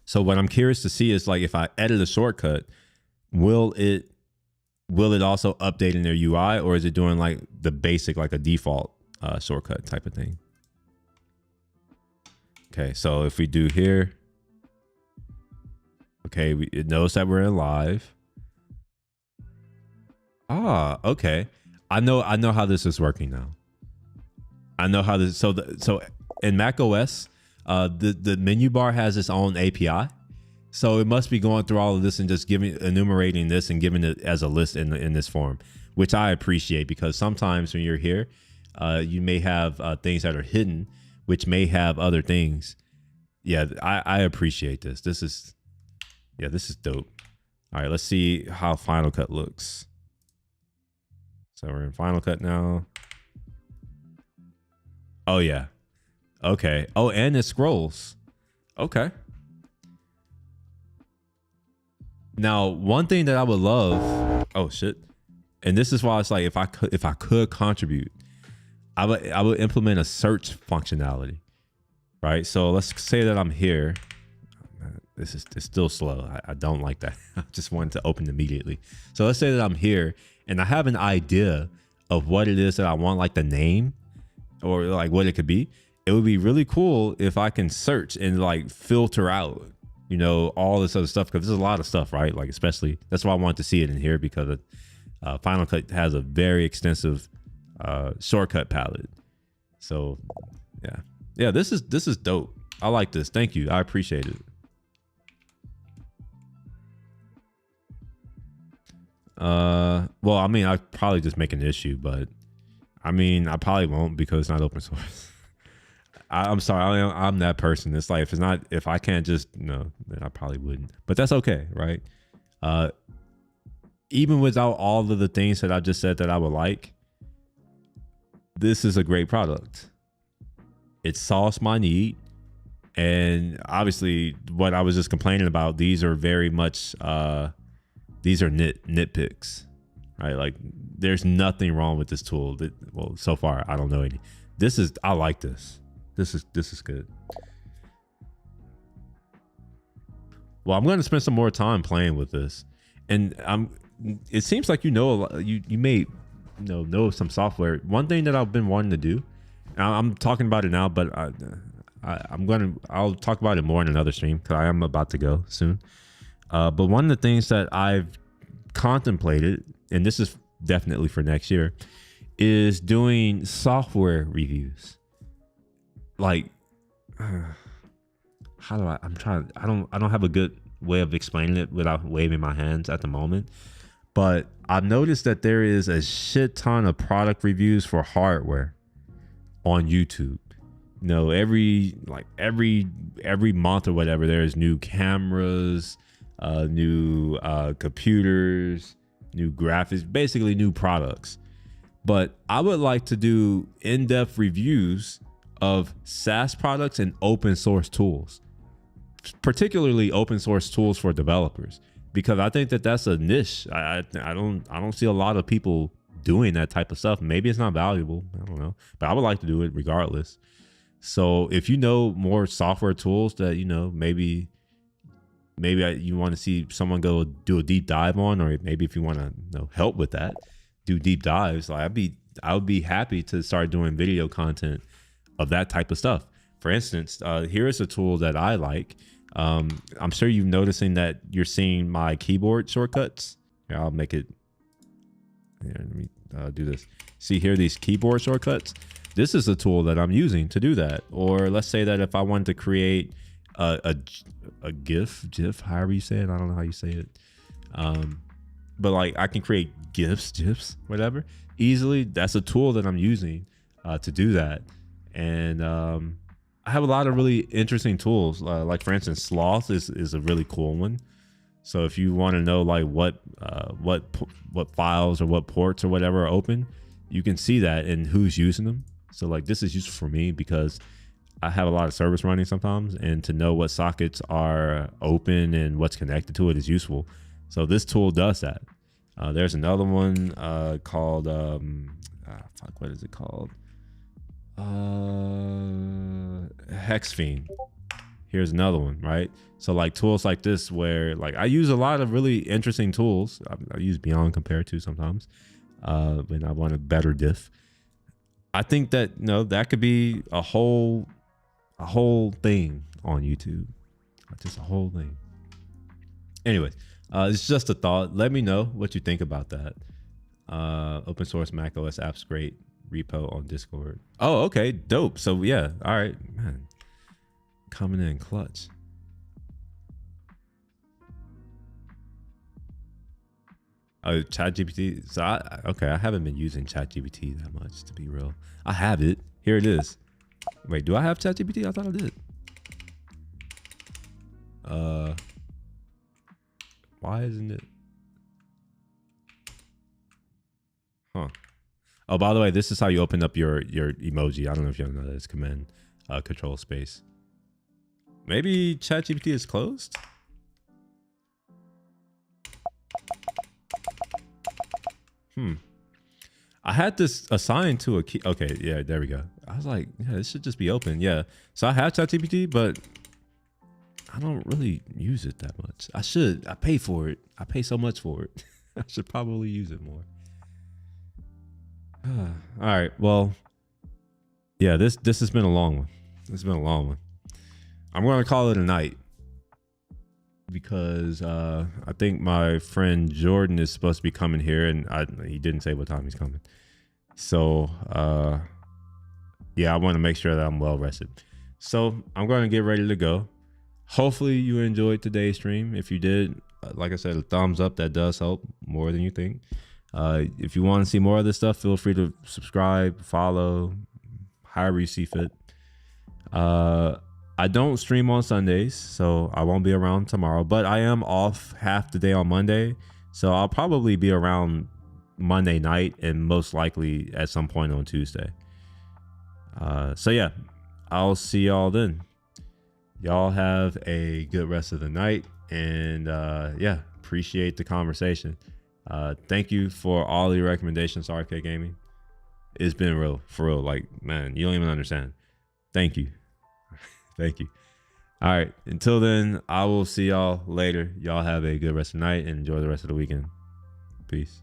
So what I'm curious to see is like if I edit a shortcut, will it also update in their UI, or is it doing like the basic, like a default shortcut type of thing? Okay, so if we do here, okay, it knows that we're in live. Ah, okay. I know how this is working now. I know how this. So in Mac OS, the menu bar has its own API. So it must be going through all of this and just enumerating this and giving it as a list in this form, which I appreciate, because sometimes when you're here, you may have things that are hidden, which may have other things. Yeah, I appreciate this. This is dope. All right, let's see how Final Cut looks. So we're in Final Cut now. Oh yeah. Okay. Oh, and it scrolls. Okay. Now, one thing that I would love, oh shit. And this is why it's like, if I could contribute, I would implement a search functionality, right? So let's say that I'm here. It's still slow. I don't like that. I just wanted to open immediately. So let's say that I'm here and I have an idea of what it is that I want, like the name or like what it could be. It would be really cool if I can search and like filter out, you know, all this other stuff, because there's a lot of stuff, right? Like, especially, that's why I wanted to see it in here, because Final Cut has a very extensive shortcut palette. So yeah, this is dope. I like this. Thank you. I appreciate it. Well, I mean, I'd probably just make an issue, but I mean, I probably won't, because it's not open source. I'm sorry, I'm that person. It's like, if I can't just, no, then I probably wouldn't, but that's okay, right? Even without all of the things that I just said that I would like, this is a great product. It solves my need. And obviously what I was just complaining about, these are very much, these are nitpicks, right? Like, there's nothing wrong with this tool. Well, so far, I don't know any. I like this. This is good. Well, I'm going to spend some more time playing with this, and it seems like you may know some software. One thing that I've been wanting to do, I'm talking about it now, but I'll talk about it more in another stream, because I am about to go soon. But one of the things that I've contemplated, and this is definitely for next year, is doing software reviews. Like, how do I don't have a good way of explaining it without waving my hands at the moment. But I've noticed that there is a shit ton of product reviews for hardware on YouTube. You know, every month or whatever, there's new cameras, new computers, new graphics, basically new products. But I would like to do in-depth reviews of SaaS products and open source tools, particularly open source tools for developers, because I think that that's a niche. I don't see a lot of people doing that type of stuff. Maybe it's not valuable, I don't know, but I would like to do it regardless. So if you know more software tools that, you know, maybe you want to see someone go do a deep dive on, or maybe if you want to, you know, help with that, do deep dives, like I would be happy to start doing video content of that type of stuff. For instance, here is a tool that I like. I'm sure you're noticing that you're seeing my keyboard shortcuts. Here, I'll make it. Here, let me do this. See here, these keyboard shortcuts. This is a tool that I'm using to do that. Or let's say that if I wanted to create a GIF, however you say it, I don't know how you say it. But like I can create GIFs, whatever, easily. That's a tool that I'm using to do that. And I have a lot of really interesting tools. Like for instance, Sloth is a really cool one. So if you want to know like what files or what ports or whatever are open, you can see that and who's using them. So like this is useful for me because I have a lot of service running sometimes, and to know what sockets are open and what's connected to it is useful. So this tool does that. There's another one called what is it called? Hexfiend. Here's another one, right? So like tools like this, where like I use a lot of really interesting tools. I use Beyond Compare to sometimes when I want a better diff. I think that, you know, that could be a whole thing on YouTube, just a whole thing. Anyways, it's just a thought. Let me know what you think about that. Open source Mac OS apps, great repo on Discord. Oh, okay, dope. So yeah, all right, man, coming in clutch. Oh, ChatGPT. So I haven't been using ChatGPT that much, to be real. I have it. Here it is. Wait, do I have ChatGPT? I thought I did. Why isn't it? Huh. Oh, by the way, this is how you open up your emoji. I don't know if you know that. It's command control space. Maybe ChatGPT is closed? I had this assigned to a key. Okay, yeah, there we go. I was like, yeah, this should just be open. Yeah. So I have ChatGPT, but I don't really use it that much. I should. I pay for it. I pay so much for it. I should probably use it more. All right. Well, yeah, this has been a long one. It's been a long one. I'm going to call it a night because I think my friend Jordan is supposed to be coming here, and he didn't say what time he's coming. So yeah, I want to make sure that I'm well rested. So I'm going to get ready to go. Hopefully you enjoyed today's stream. If you did, like I said, a thumbs up, that does help more than you think. If you want to see more of this stuff, feel free to subscribe, follow, however you see fit. I don't stream on Sundays, so I won't be around tomorrow, but I am off half the day on Monday. So I'll probably be around Monday night and most likely at some point on Tuesday. So yeah, I'll see y'all then. Y'all have a good rest of the night, and yeah, appreciate the conversation. Thank you for all your recommendations, RK Gaming. It's been real, for real. Like, man, you don't even understand. Thank you. Thank you. All right. Until then, I will see y'all later. Y'all have a good rest of the night and enjoy the rest of the weekend. Peace.